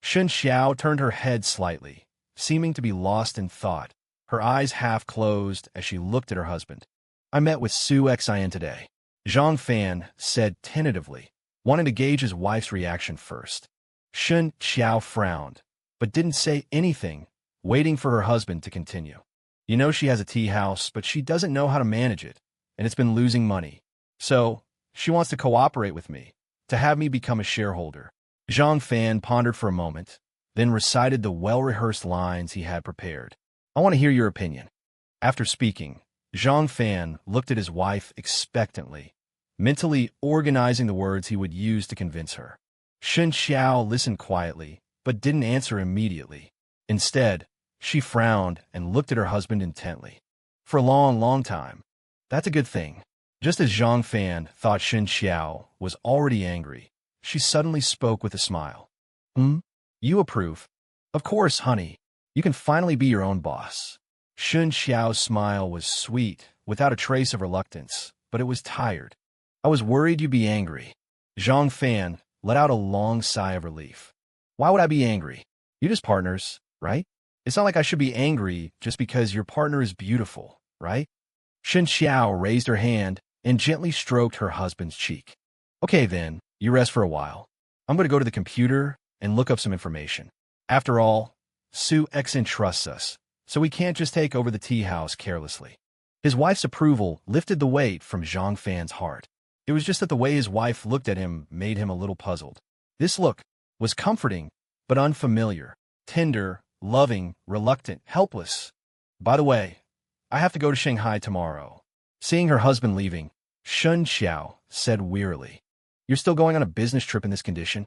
Shen Qiao turned her head slightly, seeming to be lost in thought, her eyes half closed as she looked at her husband. "I met with Sue Xin today," Zhang Fan said tentatively, wanting to gauge his wife's reaction first. Shen Qiao frowned, but didn't say anything, waiting for her husband to continue. "You know she has a tea house, but she doesn't know how to manage it, and it's been losing money. So, she wants to cooperate with me, to have me become a shareholder." Zhang Fan pondered for a moment, then recited the well-rehearsed lines he had prepared. "I want to hear your opinion." After speaking, Zhang Fan looked at his wife expectantly, mentally organizing the words he would use to convince her. Shen Qiao listened quietly, but didn't answer immediately. Instead, she frowned and looked at her husband intently. For a long, long time. "That's a good thing." Just as Zhang Fan thought Shen Qiao was already angry, she suddenly spoke with a smile. You approve?" "Of course, honey. You can finally be your own boss." Shen Qiao's smile was sweet, without a trace of reluctance, but it was tired. "I was worried you'd be angry." Zhang Fan let out a long sigh of relief. "Why would I be angry? You're just partners, right? It's not like I should be angry just because your partner is beautiful, right?" Shen Qiao raised her hand and gently stroked her husband's cheek. "Okay then, you rest for a while. I'm going to go to the computer and look up some information. After all, Sue Xin trusts us, so we can't just take over the tea house carelessly." His wife's approval lifted the weight from Zhang Fan's heart. It was just that the way his wife looked at him made him a little puzzled. This look was comforting, but unfamiliar, tender, loving, reluctant, helpless. "By the way, I have to go to Shanghai tomorrow." Seeing her husband leaving, Shen Qiao said wearily, "You're still going on a business trip in this condition?"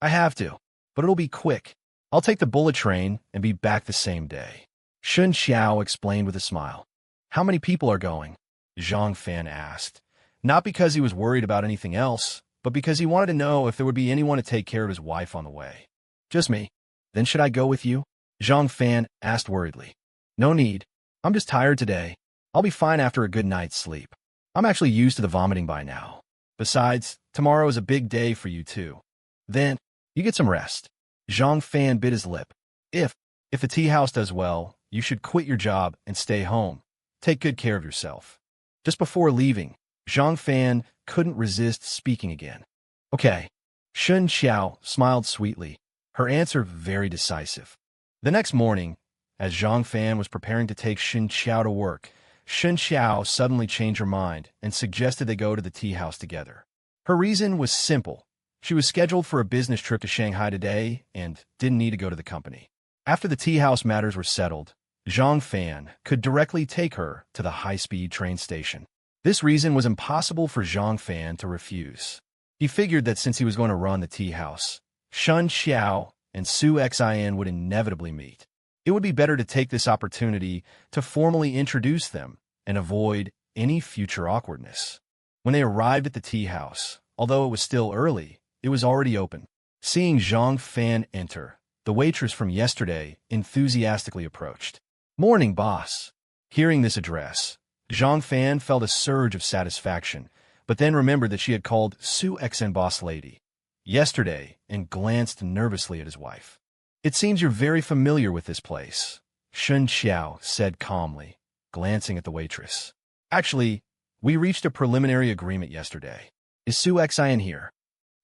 "I have to, but it'll be quick. I'll take the bullet train and be back the same day." Shen Qiao explained with a smile. "How many people are going?" Zhang Fan asked, not because he was worried about anything else, but because he wanted to know if there would be anyone to take care of his wife on the way. "Just me." "Then should I go with you?" Zhang Fan asked worriedly. "No need. I'm just tired today. I'll be fine after a good night's sleep. I'm actually used to the vomiting by now. Besides, tomorrow is a big day for you too. Then, you get some rest." Zhang Fan bit his lip. If the tea house does well, you should quit your job and stay home. Take good care of yourself." Just before leaving, Zhang Fan couldn't resist speaking again. "Okay." Shen Qiao smiled sweetly, her answer very decisive. The next morning, as Zhang Fan was preparing to take Shen Qiao to work, Shen Qiao suddenly changed her mind and suggested they go to the tea house together. Her reason was simple. She was scheduled for a business trip to Shanghai today and didn't need to go to the company. After the tea house matters were settled, Zhang Fan could directly take her to the high-speed train station. This reason was impossible for Zhang Fan to refuse. He figured that since he was going to run the tea house, Shen Qiao and Sue Xin would inevitably meet. It would be better to take this opportunity to formally introduce them and avoid any future awkwardness. When they arrived at the tea house, although it was still early, it was already open. Seeing Zhang Fan enter, the waitress from yesterday enthusiastically approached. "Morning, boss." Hearing this address, Zhang Fan felt a surge of satisfaction, but then remembered that she had called Sue Xin boss lady yesterday and glanced nervously at his wife. "It seems you're very familiar with this place," Shen Qiao said calmly, glancing at the waitress. "Actually, we reached a preliminary agreement yesterday. Is Sue Xin here?"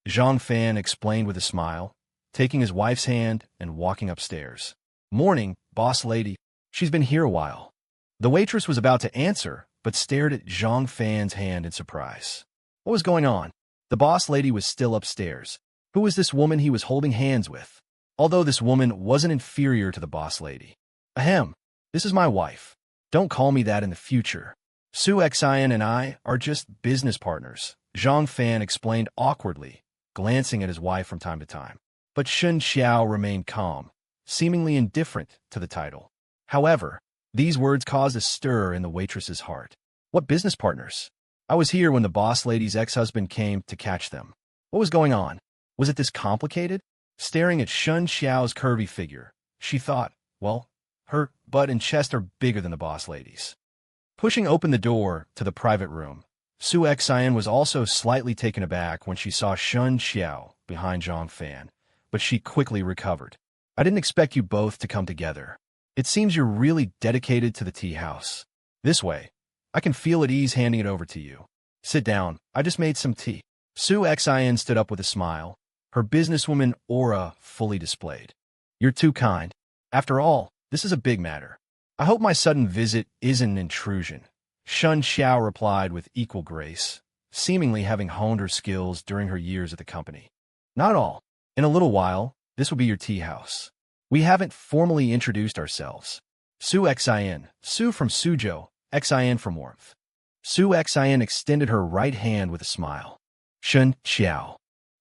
Zhang Fan explained with a smile, taking his wife's hand and walking upstairs. "Morning, boss lady. She's been here a while." The waitress was about to answer, but stared at Zhang Fan's hand in surprise. What was going on? The boss lady was still upstairs. Who was this woman he was holding hands with? Although this woman wasn't inferior to the boss lady. "Ahem, this is my wife. Don't call me that in the future. Sue Xin and I are just business partners," Zhang Fan explained awkwardly, glancing at his wife from time to time. But Shen Qiao remained calm, seemingly indifferent to the title. However, these words caused a stir in the waitress's heart. "What business partners?" I was here when the boss lady's ex-husband came to catch them. What was going on? Was it this complicated? Staring at Shen Qiao's curvy figure, she thought, well, her butt and chest are bigger than the boss lady's. Pushing open the door to the private room, Sue Xin was also slightly taken aback when she saw Shen Qiao behind Zhang Fan, but she quickly recovered. I didn't expect you both to come together. It seems you're really dedicated to the tea house. This way, I can feel at ease handing it over to you. Sit down, I just made some tea. Sue Xin stood up with a smile, her businesswoman aura fully displayed. You're too kind. After all, this is a big matter. I hope my sudden visit isn't an intrusion. Shen Qiao replied with equal grace, seemingly having honed her skills during her years at the company. Not all. In a little while, this will be your tea house. We haven't formally introduced ourselves. Sue Xin, Sue from Suzhou, Xin from Warmth. Sue Xin extended her right hand with a smile. Shen Qiao.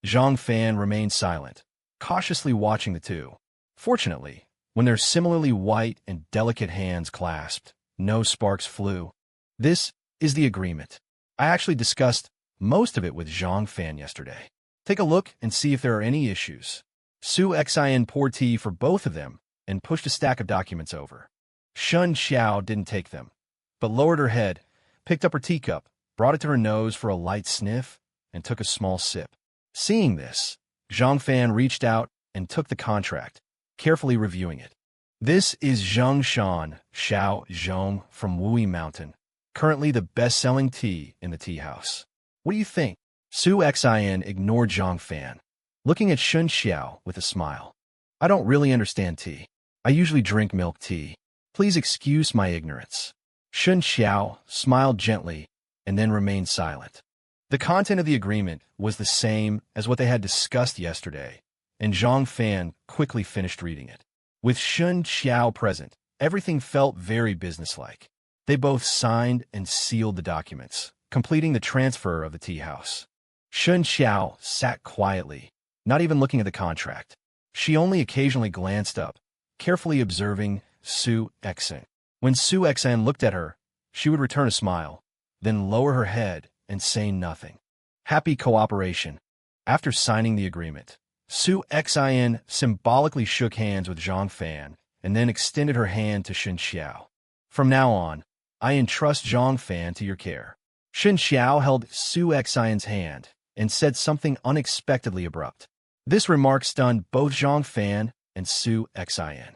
Zhang Fan remained silent, cautiously watching the two. Fortunately, when their similarly white and delicate hands clasped, no sparks flew. This is the agreement. I actually discussed most of it with Zhang Fan yesterday. Take a look and see if there are any issues. Sue Xin poured tea for both of them and pushed a stack of documents over. Shen Qiao didn't take them, but lowered her head, picked up her teacup, brought it to her nose for a light sniff, and took a small sip. Seeing this, Zhang Fan reached out and took the contract, carefully reviewing it. This is Zheng Shan Xiao Zhong from Wui Mountain, currently the best-selling tea in the tea house. What do you think? Sue Xin ignored Zhang Fan, looking at Shen Qiao with a smile. I don't really understand tea. I usually drink milk tea. Please excuse my ignorance. Shen Qiao smiled gently and then remained silent. The content of the agreement was the same as what they had discussed yesterday, and Zhang Fan quickly finished reading it. With Shen Qiao present, everything felt very businesslike. They both signed and sealed the documents, completing the transfer of the tea house. Shen Qiao sat quietly, not even looking at the contract. She only occasionally glanced up, carefully observing Sue Xin. When Sue Xin looked at her, she would return a smile, then lower her head and say nothing. Happy cooperation. After signing the agreement, Sue Xin symbolically shook hands with Zhang Fan and then extended her hand to Shen Qiao. From now on, I entrust Zhang Fan to your care. Shen Qiao held Sue Xin's hand and said something unexpectedly abrupt. This remark stunned both Zhang Fan and Sue Xin.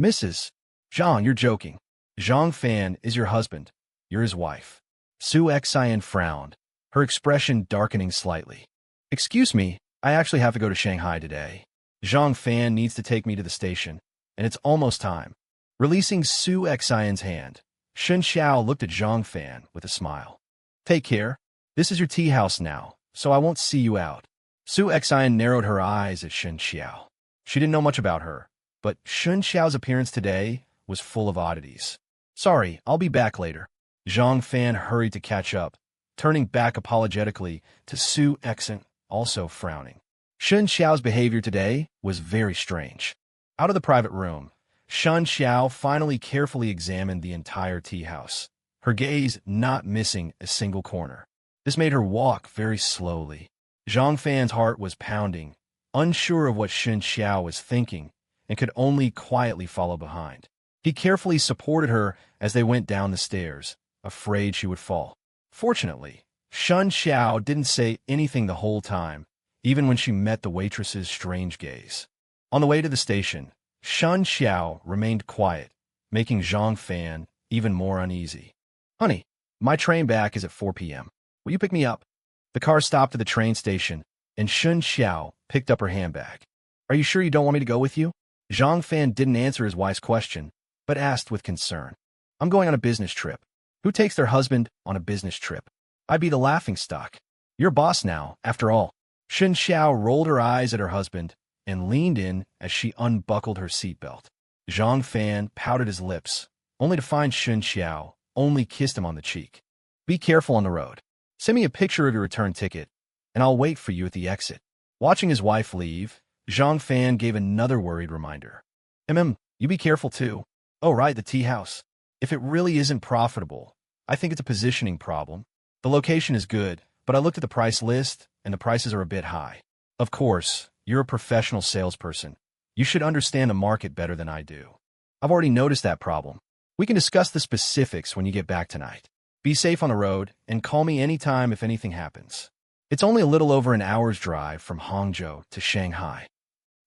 Mrs. Zhang, you're joking. Zhang Fan is your husband. You're his wife. Sue Xin frowned, her expression darkening slightly. Excuse me, I actually have to go to Shanghai today. Zhang Fan needs to take me to the station, and it's almost time. Releasing Sue Xin's hand, Shen Qiao looked at Zhang Fan with a smile. Take care. This is your tea house now, so I won't see you out. Sue Xin narrowed her eyes at Shen Qiao. She didn't know much about her, but Shen Qiao's appearance today was full of oddities. Sorry, I'll be back later. Zhang Fan hurried to catch up, turning back apologetically to Sue Xin, also frowning. Shen Qiao's behavior today was very strange. Out of the private room, Shen Qiao finally carefully examined the entire tea house, her gaze not missing a single corner. This made her walk very slowly. Zhang Fan's heart was pounding, unsure of what Shen Qiao was thinking, and could only quietly follow behind. He carefully supported her as they went down the stairs, afraid she would fall. Fortunately, Shen Qiao didn't say anything the whole time, even when she met the waitress's strange gaze. On the way to the station, Shen Qiao remained quiet, making Zhang Fan even more uneasy. Honey, my train back is at 4 p.m. Will you pick me up? The car stopped at the train station, and Shen Qiao picked up her handbag. Are you sure you don't want me to go with you? Zhang Fan didn't answer his wife's question, but asked with concern. I'm going on a business trip. Who takes their husband on a business trip? I'd be the laughingstock. You're boss now, after all. Shen Qiao rolled her eyes at her husband and leaned in as she unbuckled her seatbelt. Zhang Fan pouted his lips, only to find Shen Qiao only kissed him on the cheek. Be careful on the road. Send me a picture of your return ticket, and I'll wait for you at the exit. Watching his wife leave, Zhang Fan gave another worried reminder. You be careful too. Oh right, the tea house. If it really isn't profitable, I think it's a positioning problem. The location is good, but I looked at the price list, and the prices are a bit high. Of course, you're a professional salesperson. You should understand the market better than I do. I've already noticed that problem. We can discuss the specifics when you get back tonight. Be safe on the road, and call me anytime if anything happens. It's only a little over an hour's drive from Hangzhou to Shanghai.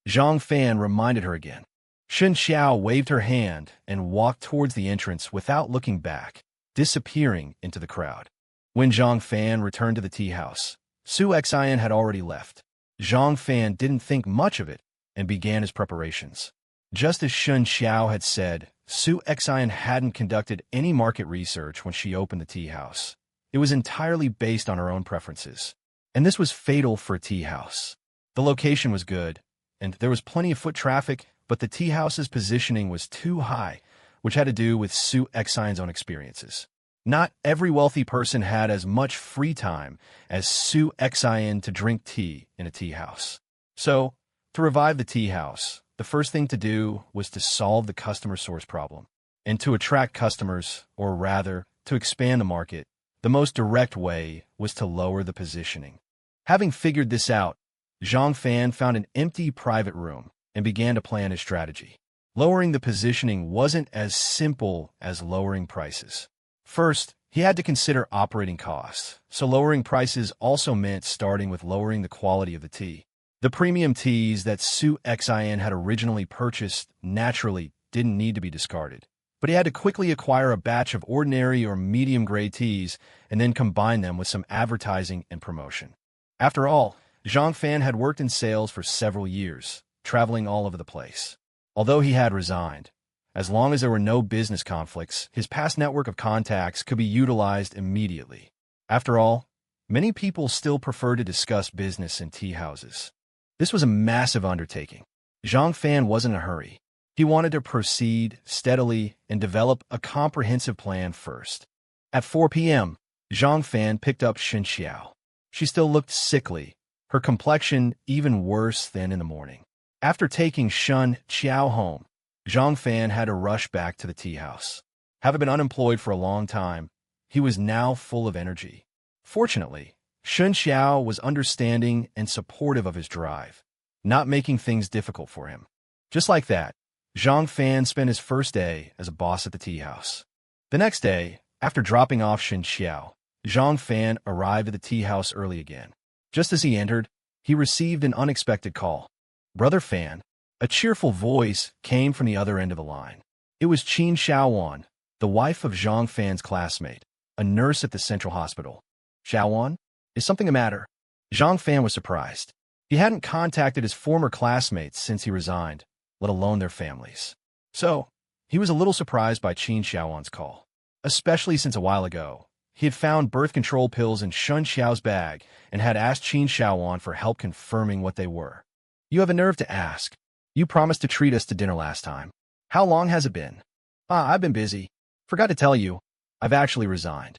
Zhang Fan reminded her again. Shen Qiao waved her hand and walked towards the entrance without looking back, disappearing into the crowd. When Zhang Fan returned to the tea house, Sue Xin had already left. Zhang Fan didn't think much of it and began his preparations. Just as Shen Qiao had said, Sue Xin hadn't conducted any market research when she opened the tea house. It was entirely based on her own preferences. And this was fatal for a tea house. The location was good, and there was plenty of foot traffic, but the tea house's positioning was too high, which had to do with Sue Xin's own experiences. Not every wealthy person had as much free time as Sue Xin to drink tea in a tea house. So, to revive the tea house, the first thing to do was to solve the customer source problem. And to attract customers, or rather, to expand the market, the most direct way was to lower the positioning. Having figured this out, Zhang Fan found an empty private room and began to plan his strategy. Lowering the positioning wasn't as simple as lowering prices. First, he had to consider operating costs, so lowering prices also meant starting with lowering the quality of the tea. The premium teas that Sue Xin had originally purchased naturally didn't need to be discarded, but he had to quickly acquire a batch of ordinary or medium-grade teas and then combine them with some advertising and promotion. After all, Zhang Fan had worked in sales for several years, traveling all over the place. Although he had resigned, as long as there were no business conflicts, his past network of contacts could be utilized immediately. After all, many people still prefer to discuss business in tea houses. This was a massive undertaking. Zhang Fan wasn't in a hurry. He wanted to proceed steadily and develop a comprehensive plan first. At 4 p.m., Zhang Fan picked up Shen Qiao. She still looked sickly, her complexion even worse than in the morning. After taking Shen Qiao home, Zhang Fan had to rush back to the tea house. Having been unemployed for a long time, he was now full of energy. Fortunately, Shen Qiao was understanding and supportive of his drive, not making things difficult for him. Just like that, Zhang Fan spent his first day as a boss at the tea house. The next day, after dropping off Shen Qiao, Zhang Fan arrived at the tea house early again. Just as he entered, he received an unexpected call. "Brother Fan." A cheerful voice came from the other end of the line. It was Qin Xiaowan, the wife of Zhang Fan's classmate, a nurse at the central hospital. "Xiaowan, is something the matter?" Zhang Fan was surprised. He hadn't contacted his former classmates since he resigned, let alone their families. So, he was a little surprised by Qin Xiaowan's call, especially since a while ago he had found birth control pills in Shen Qiao's bag and had asked Qin Xiaowan for help confirming what they were. "You have a nerve to ask. You promised to treat us to dinner last time. How long has it been?" I've been busy. Forgot to tell you. I've actually resigned."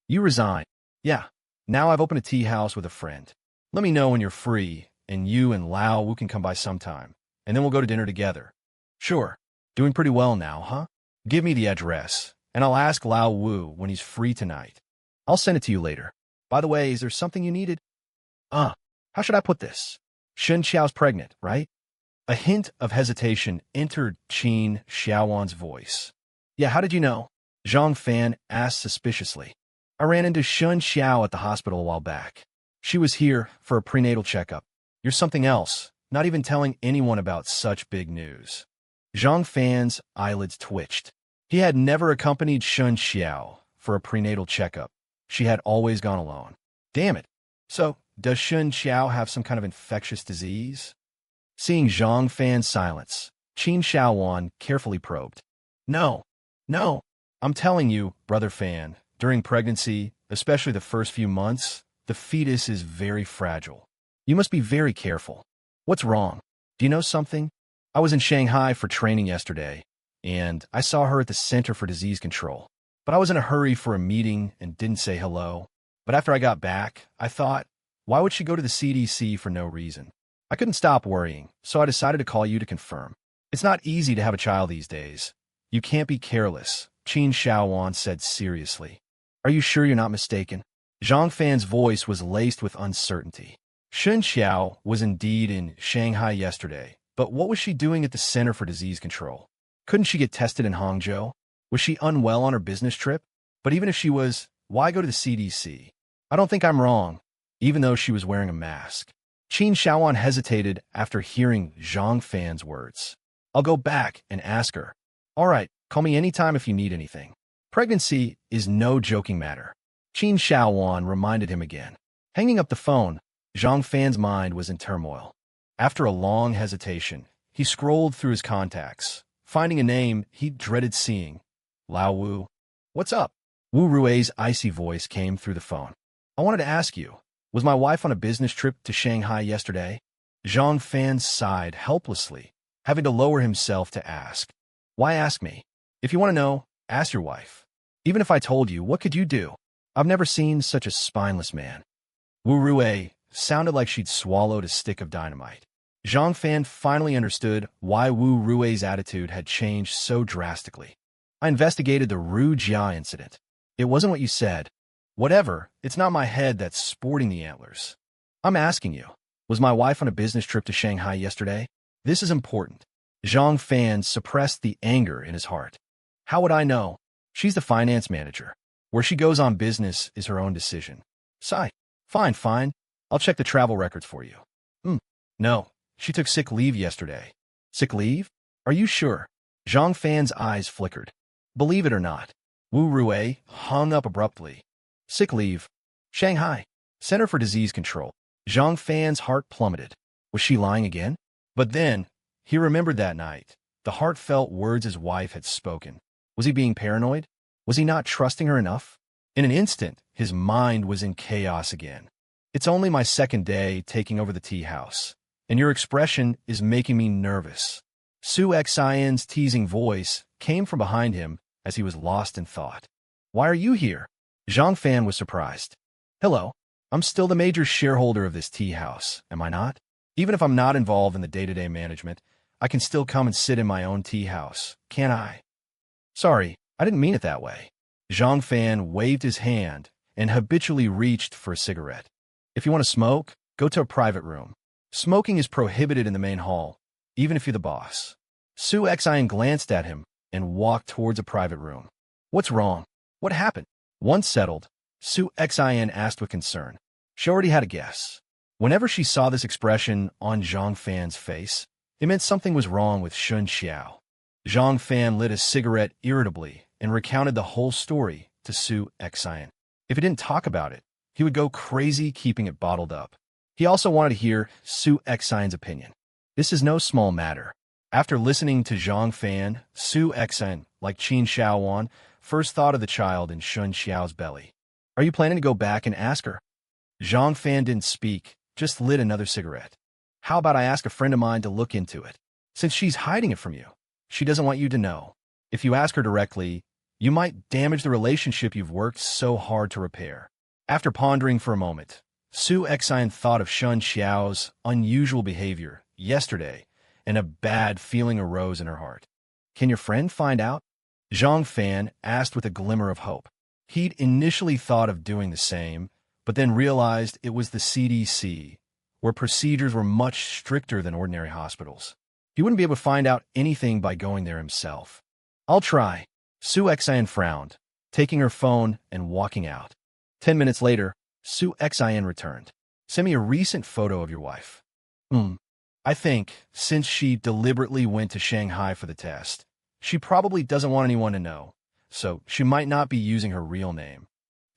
You resigned?" "Yeah. Now I've opened a tea house with a friend. Let me know when you're free, and you and Lao Wu can come by sometime, and then we'll go to dinner together." "Sure. Doing pretty well now, huh? Give me the address, and I'll ask Lao Wu when he's free tonight. I'll send it to you later. By the way, is there something you needed?" How should I put this? Shen Qiao's pregnant, right?" A hint of hesitation entered Qin Xiaowan's voice. "Yeah, how did you know?" Zhang Fan asked suspiciously. "I ran into Shen Qiao at the hospital a while back. She was here for a prenatal checkup. You're something else, not even telling anyone about such big news." Zhang Fan's eyelids twitched. He had never accompanied Shen Qiao for a prenatal checkup. She had always gone alone. Damn it. So, does Shen Qiao have some kind of infectious disease? Seeing Zhang Fan's silence, Qin Xiaowan carefully probed. No, I'm telling you, Brother Fan, during pregnancy, especially the first few months, the fetus is very fragile. You must be very careful. What's wrong? Do you know something? I was in Shanghai for training yesterday, and I saw her at the Center for Disease Control. But I was in a hurry for a meeting and didn't say hello. But after I got back, I thought, why would she go to the CDC for no reason? I couldn't stop worrying, so I decided to call you to confirm. It's not easy to have a child these days. You can't be careless, Qin Xiaowan said seriously. Are you sure you're not mistaken? Zhang Fan's voice was laced with uncertainty. Shen Qiao was indeed in Shanghai yesterday, but what was she doing at the Center for Disease Control? Couldn't she get tested in Hangzhou? Was she unwell on her business trip? But even if she was, why go to the CDC? I don't think I'm wrong, even though she was wearing a mask. Qin Shaoan hesitated after hearing Zhang Fan's words. I'll go back and ask her. All right, call me anytime if you need anything. Pregnancy is no joking matter. Qin Shaoan reminded him again. Hanging up the phone, Zhang Fan's mind was in turmoil. After a long hesitation, he scrolled through his contacts, finding a name he dreaded seeing. Lao Wu. What's up? Wu Rui's icy voice came through the phone. I wanted to ask you, was my wife on a business trip to Shanghai yesterday? Zhang Fan sighed helplessly, having to lower himself to ask. Why ask me? If you want to know, ask your wife. Even if I told you, what could you do? I've never seen such a spineless man. Wu Rui sounded like she'd swallowed a stick of dynamite. Zhang Fan finally understood why Wu Rui's attitude had changed so drastically. I investigated the Ru Jia incident. It wasn't what you said. Whatever, it's not my head that's sporting the antlers. I'm asking you, was my wife on a business trip to Shanghai yesterday? This is important. Zhang Fan suppressed the anger in his heart. How would I know? She's the finance manager. Where she goes on business is her own decision. Sigh. Fine. I'll check the travel records for you. No, she took sick leave yesterday. Sick leave? Are you sure? Zhang Fan's eyes flickered. Believe it or not. Wu Rui hung up abruptly. Sick leave. Shanghai. Center for Disease Control. Zhang Fan's heart plummeted. Was she lying again? But then, he remembered that night, the heartfelt words his wife had spoken. Was he being paranoid? Was he not trusting her enough? In an instant, his mind was in chaos again. It's only my second day taking over the tea house, and your expression is making me nervous. Sue Xian's teasing voice came from behind him as he was lost in thought. Why are you here? Zhang Fan was surprised. Hello, I'm still the major shareholder of this tea house, am I not? Even if I'm not involved in the day-to-day management, I can still come and sit in my own tea house, can't I? Sorry, I didn't mean it that way. Zhang Fan waved his hand and habitually reached for a cigarette. If you want to smoke, go to a private room. Smoking is prohibited in the main hall, even if you're the boss. Sue Xian glanced at him and walked towards a private room. What's wrong? What happened? Once settled, Sue Xian asked with concern. She already had a guess. Whenever she saw this expression on Zhang Fan's face, it meant something was wrong with Shen Qiao. Zhang Fan lit a cigarette irritably and recounted the whole story to Sue Xian. If he didn't talk about it, he would go crazy keeping it bottled up. He also wanted to hear Sue Xian's opinion. This is no small matter. After listening to Zhang Fan, Sue Xian, like Qin Shaoan, first thought of the child in Shen Qiao's belly. Are you planning to go back and ask her? Zhang Fan didn't speak, just lit another cigarette. How about I ask a friend of mine to look into it? Since she's hiding it from you, she doesn't want you to know. If you ask her directly, you might damage the relationship you've worked so hard to repair. After pondering for a moment, Sue Xian thought of Shen Qiao's unusual behavior yesterday, and a bad feeling arose in her heart. Can your friend find out? Zhang Fan asked with a glimmer of hope. He'd initially thought of doing the same, but then realized it was the CDC, where procedures were much stricter than ordinary hospitals. He wouldn't be able to find out anything by going there himself. I'll try. Sue Xian frowned, taking her phone and walking out. 10 minutes later, Sue Xian returned. Send me a recent photo of your wife. I think, since she deliberately went to Shanghai for the test, she probably doesn't want anyone to know, so she might not be using her real name.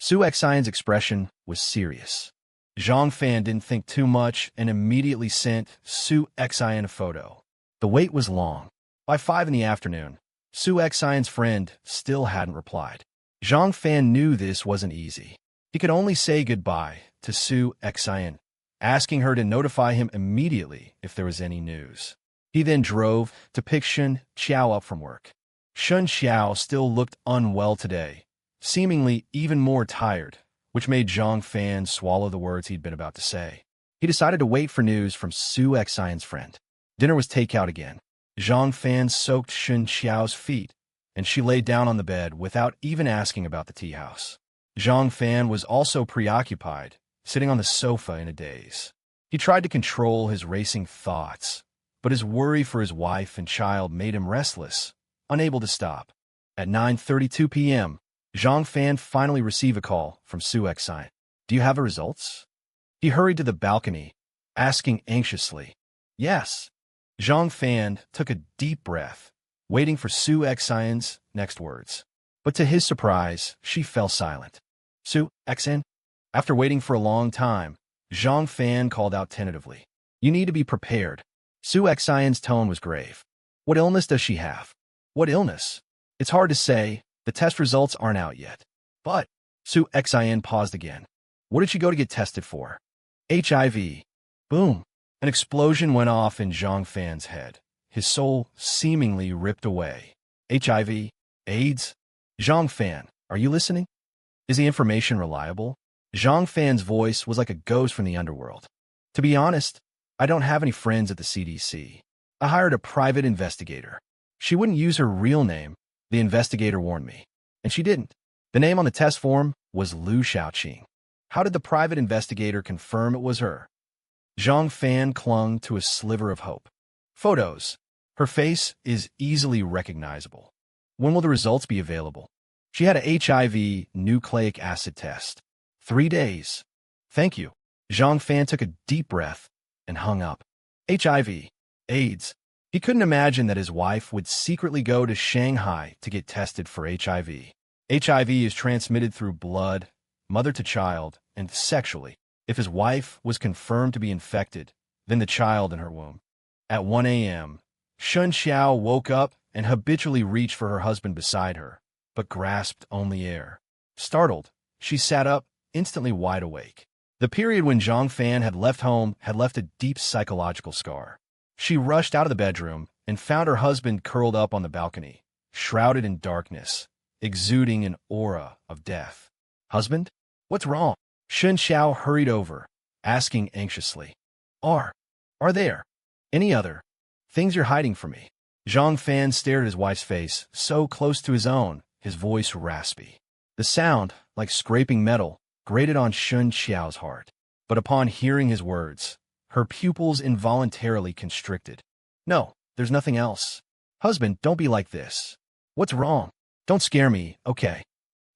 Sue Xian's expression was serious. Zhang Fan didn't think too much and immediately sent Sue Xian a photo. The wait was long. By 5 in the afternoon, Sue Xian's friend still hadn't replied. Zhang Fan knew this wasn't easy. He could only say goodbye to Sue Xian, asking her to notify him immediately if there was any news. He then drove to pick Shen Qiao up from work. Shen Qiao still looked unwell today, seemingly even more tired, which made Zhang Fan swallow the words he'd been about to say. He decided to wait for news from Sue Xian's friend. Dinner was takeout again. Zhang Fan soaked Shen Qiao's feet, and she lay down on the bed without even asking about the tea house. Zhang Fan was also preoccupied, sitting on the sofa in a daze. He tried to control his racing thoughts, but his worry for his wife and child made him restless, unable to stop. At 9:32 p.m., Zhang Fan finally received a call from Sue Xin. "Do you have the results?" He hurried to the balcony, asking anxiously. "Yes." Zhang Fan took a deep breath, waiting for Sue Xin's next words. But to his surprise, she fell silent. "Sue Xin?" After waiting for a long time, Zhang Fan called out tentatively. "You need to be prepared." Sue Xin's tone was grave. "What illness does she have?" "What illness?" "It's hard to say. The test results aren't out yet." "But—" Sue Xin paused again. "What did she go to get tested for?" "HIV." Boom. An explosion went off in Zhang Fan's head. His soul seemingly ripped away. "HIV? AIDS? Zhang Fan, are you listening? Is the information reliable?" Zhang Fan's voice was like a ghost from the underworld. "To be honest, I don't have any friends at the CDC. I hired a private investigator. She wouldn't use her real name, the investigator warned me. And she didn't. The name on the test form was Lu Xiaoqing. How did the private investigator confirm it was her?" Zhang Fan clung to a sliver of hope. "Photos. Her face is easily recognizable. When will the results be available?" "She had a HIV nucleic acid test. 3 days." "Thank you." Zhang Fan took a deep breath and hung up. HIV, AIDS. He couldn't imagine that his wife would secretly go to Shanghai to get tested for HIV. HIV is transmitted through blood, mother to child, and sexually. If his wife was confirmed to be infected, then the child in her womb. At 1 a.m., Shen Qiao woke up and habitually reached for her husband beside her, but grasped only air. Startled, she sat up, instantly wide awake. The period when Zhang Fan had left home had left a deep psychological scar. She rushed out of the bedroom and found her husband curled up on the balcony, shrouded in darkness, exuding an aura of death. "Husband? What's wrong?" Shen Qiao hurried over, asking anxiously. Are there any other things you're hiding from me?" Zhang Fan stared at his wife's face, so close to his own, his voice raspy. The sound, like scraping metal, grated on Shen Qiao's heart. But upon hearing his words, her pupils involuntarily constricted. "No, there's nothing else." "Husband, don't be like this. What's wrong? Don't scare me, okay?"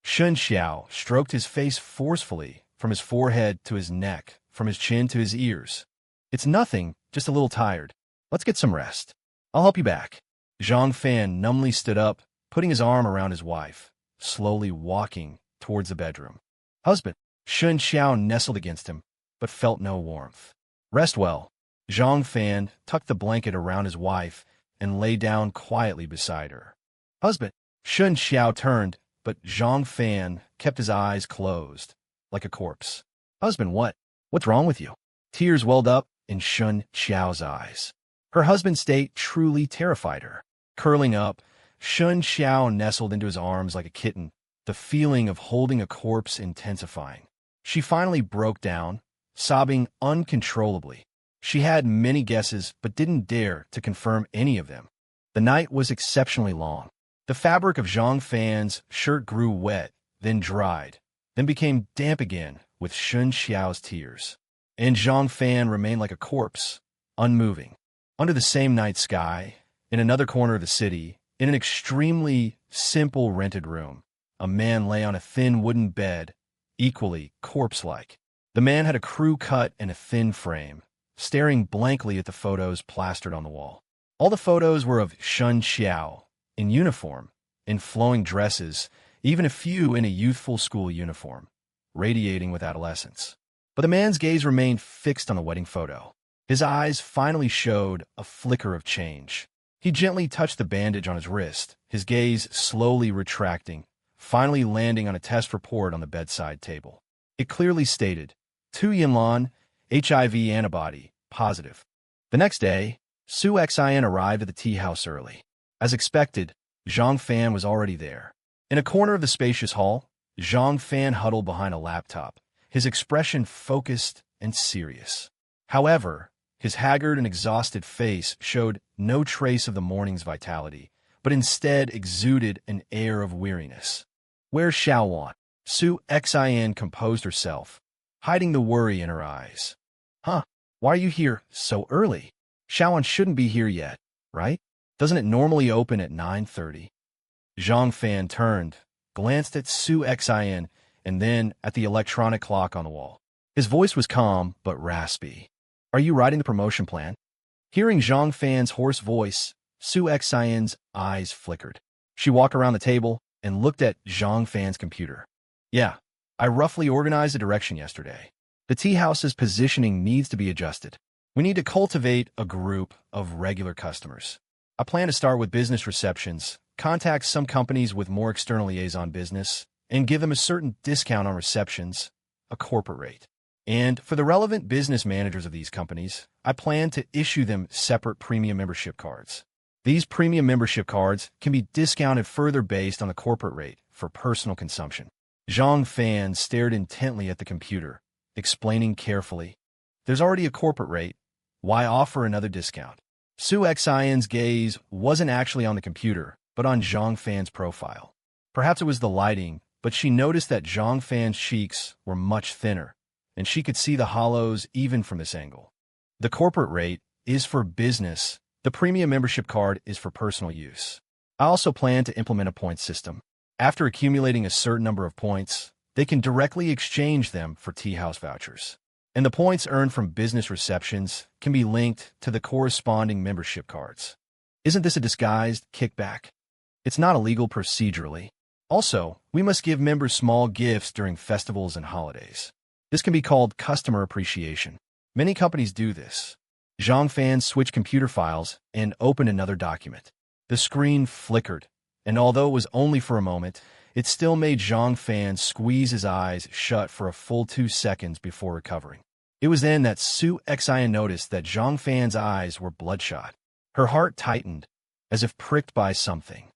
Shen Qiao stroked his face forcefully, from his forehead to his neck, from his chin to his ears. "It's nothing, just a little tired. Let's get some rest. I'll help you back." Zhang Fan numbly stood up, putting his arm around his wife, slowly walking towards the bedroom. "Husband." Shen Qiao nestled against him, but felt no warmth. "Rest well." Zhang Fan tucked the blanket around his wife and lay down quietly beside her. "Husband." Shen Qiao turned, but Zhang Fan kept his eyes closed, like a corpse. "Husband, what's wrong with you?" Tears welled up in Shen Qiao's eyes. Her husband's state truly terrified her. Curling up, Shen Qiao nestled into his arms like a kitten, the feeling of holding a corpse intensifying. She finally broke down, sobbing uncontrollably. She had many guesses, but didn't dare to confirm any of them. The night was exceptionally long. The fabric of Zhang Fan's shirt grew wet, then dried, then became damp again with Shen Qiao's tears. And Zhang Fan remained like a corpse, unmoving. Under the same night sky, in another corner of the city, in an extremely simple rented room, a man lay on a thin wooden bed, equally corpse-like. The man had a crew cut and a thin frame, staring blankly at the photos plastered on the wall. All the photos were of Shen Qiao, in uniform, in flowing dresses, even a few in a youthful school uniform, radiating with adolescence. But the man's gaze remained fixed on the wedding photo. His eyes finally showed a flicker of change. He gently touched the bandage on his wrist, his gaze slowly retracting, finally landing on a test report on the bedside table. It clearly stated, 2 Yinlan, HIV antibody, positive. The next day, Sue Xin arrived at the tea house early. As expected, Zhang Fan was already there. In a corner of the spacious hall, Zhang Fan huddled behind a laptop, his expression focused and serious. However, his haggard and exhausted face showed no trace of the morning's vitality, but instead exuded an air of weariness. "Where's Xiaowan?" Sue Xin composed herself, hiding the worry in her eyes. Huh? Why are you here so early? Shawan shouldn't be here yet, right? Doesn't it normally open at 9:30? Zhang Fan turned, glanced at Sue Xin, and then at the electronic clock on the wall. His voice was calm but raspy. Are you writing the promotion plan? Hearing Zhang Fan's hoarse voice, Sue Xin's eyes flickered. She walked around the table and looked at Zhang Fan's computer. Yeah, I roughly organized the direction yesterday. The tea house's positioning needs to be adjusted. We need to cultivate a group of regular customers. I plan to start with business receptions, contact some companies with more external liaison business, and give them a certain discount on receptions, a corporate rate. And for the relevant business managers of these companies, I plan to issue them separate premium membership cards. These premium membership cards can be discounted further based on the corporate rate for personal consumption. Zhang Fan stared intently at the computer, explaining carefully. There's already a corporate rate. Why offer another discount? Sue Xin's gaze wasn't actually on the computer, but on Zhang Fan's profile. Perhaps it was the lighting, but she noticed that Zhang Fan's cheeks were much thinner, and she could see the hollows even from this angle. The corporate rate is for business. The premium membership card is for personal use. I also plan to implement a point system. After accumulating a certain number of points, they can directly exchange them for tea house vouchers. And the points earned from business receptions can be linked to the corresponding membership cards. Isn't this a disguised kickback? It's not illegal procedurally. Also, we must give members small gifts during festivals and holidays. This can be called customer appreciation. Many companies do this. Zhang Fan switched computer files and opened another document. The screen flickered, and although it was only for a moment, it still made Zhang Fan squeeze his eyes shut for a full 2 seconds before recovering. It was then that Sue Xin noticed that Zhang Fan's eyes were bloodshot. Her heart tightened, as if pricked by something.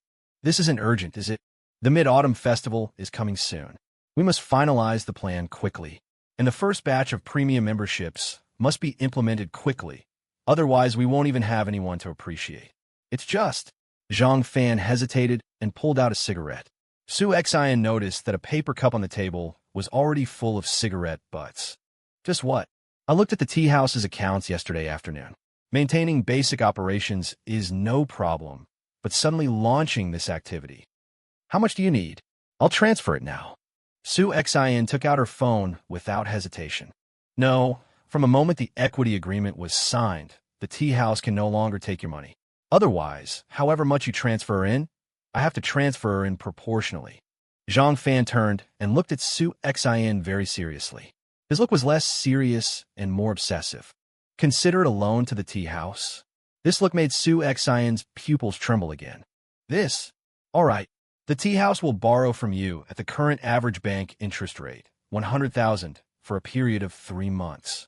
This isn't urgent, is it? The Mid-Autumn Festival is coming soon. We must finalize the plan quickly, and the first batch of premium memberships must be implemented quickly. Otherwise, we won't even have anyone to appreciate. It's just. Zhang Fan hesitated and pulled out a cigarette. Sue Xin noticed that a paper cup on the table was already full of cigarette butts. Just what? I looked at the tea house's accounts yesterday afternoon. Maintaining basic operations is no problem, but suddenly launching this activity. How much do you need? I'll transfer it now. Sue Xin took out her phone without hesitation. No, from the moment the equity agreement was signed, the tea house can no longer take your money. Otherwise, however much you transfer in, I have to transfer in proportionally. Zhang Fan turned and looked at Sue Xin very seriously. His look was less serious and more obsessive. Consider it a loan to the tea house. This look made Sue Xin's pupils tremble again. This? All right. The tea house will borrow from you at the current average bank interest rate, 100,000, for a period of 3 months.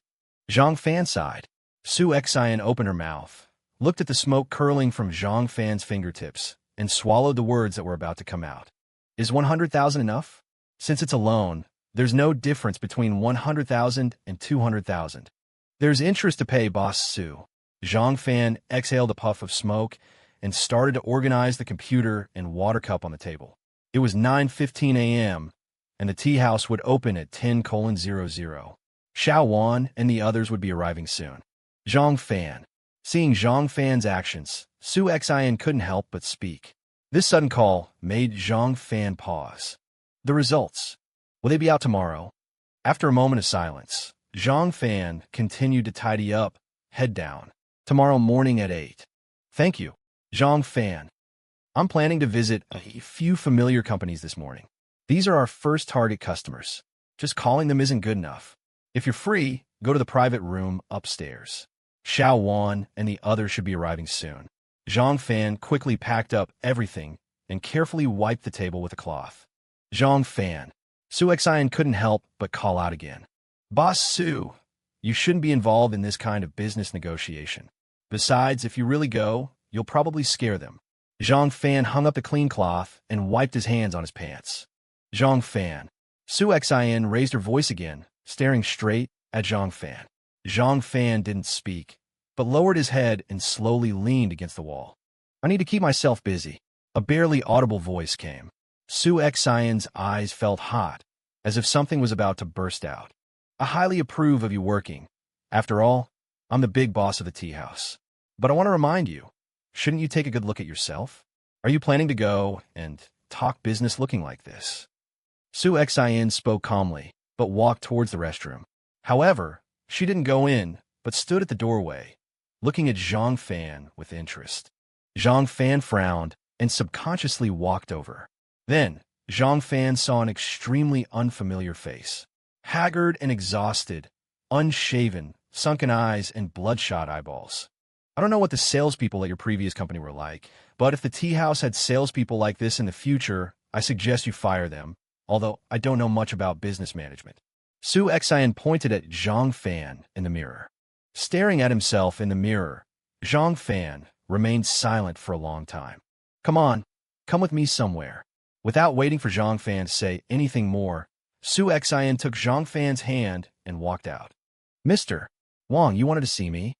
Zhang Fan sighed. Sue Xin opened her mouth, looked at the smoke curling from Zhang Fan's fingertips, and swallowed the words that were about to come out. Is 100,000 enough? Since it's a loan, there's no difference between 100,000 and 200,000. There's interest to pay, Boss Sue. Zhang Fan exhaled a puff of smoke and started to organize the computer and water cup on the table. It was 9:15 a.m., and the tea house would open at 10:00. Xiao Wan and the others would be arriving soon. Zhang Fan. Seeing Zhang Fan's actions, Sue Xin couldn't help but speak. This sudden call made Zhang Fan pause. The results. Will they be out tomorrow? After a moment of silence, Zhang Fan continued to tidy up, head down. Tomorrow morning at 8. Thank you, Zhang Fan. I'm planning to visit a few familiar companies this morning. These are our first target customers. Just calling them isn't good enough. If you're free, go to the private room upstairs. Xiao Wan and the others should be arriving soon. Zhang Fan quickly packed up everything and carefully wiped the table with a cloth. Zhang Fan. Sue Xin couldn't help but call out again. Boss Sue, you shouldn't be involved in this kind of business negotiation. Besides, if you really go, you'll probably scare them. Zhang Fan hung up the clean cloth and wiped his hands on his pants. Zhang Fan. Sue Xin raised her voice again, staring straight at Zhang Fan. Zhang Fan didn't speak, but lowered his head and slowly leaned against the wall. I need to keep myself busy. A barely audible voice came. Sue Xin's eyes felt hot, as if something was about to burst out. I highly approve of you working. After all, I'm the big boss of the tea house. But I want to remind you, shouldn't you take a good look at yourself? Are you planning to go and talk business looking like this? Sue Xin spoke calmly, but walked towards the restroom. However, she didn't go in, but stood at the doorway, looking at Zhang Fan with interest. Zhang Fan frowned and subconsciously walked over. Then, Zhang Fan saw an extremely unfamiliar face. Haggard and exhausted, unshaven, sunken eyes, and bloodshot eyeballs. I don't know what the salespeople at your previous company were like, but if the tea house had salespeople like this in the future, I suggest you fire them, although I don't know much about business management. Sue Xin pointed at Zhang Fan in the mirror. Staring at himself in the mirror, Zhang Fan remained silent for a long time. Come on, come with me somewhere. Without waiting for Zhang Fan to say anything more, Sue Xin took Zhang Fan's hand and walked out. Mr. Wang, you wanted to see me?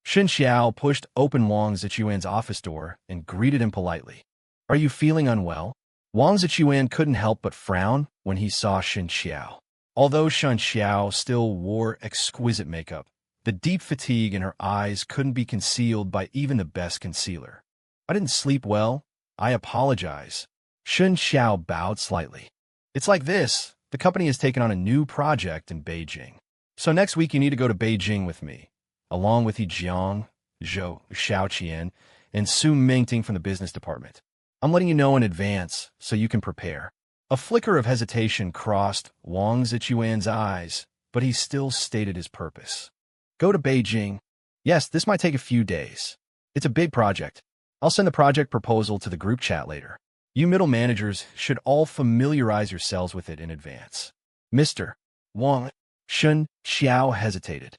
Shen Qiao pushed open Wang Ziyuan's office door and greeted him politely. Are you feeling unwell? Wang Ziyuan couldn't help but frown when he saw Shen Qiao. Although Shen Qiao still wore exquisite makeup, the deep fatigue in her eyes couldn't be concealed by even the best concealer. I didn't sleep well. I apologize. Shen Qiao bowed slightly. It's like this. The company has taken on a new project in Beijing. So next week you need to go to Beijing with me, along with Yi Jiang, Zhou Xiaoqian, and Su Mingting from the business department. I'm letting you know in advance so you can prepare. A flicker of hesitation crossed Wang Ziyuan's eyes, but he still stated his purpose. Go to Beijing. Yes, this might take a few days. It's a big project. I'll send the project proposal to the group chat later. You middle managers should all familiarize yourselves with it in advance. Mr. Wang, Shen Qiao hesitated.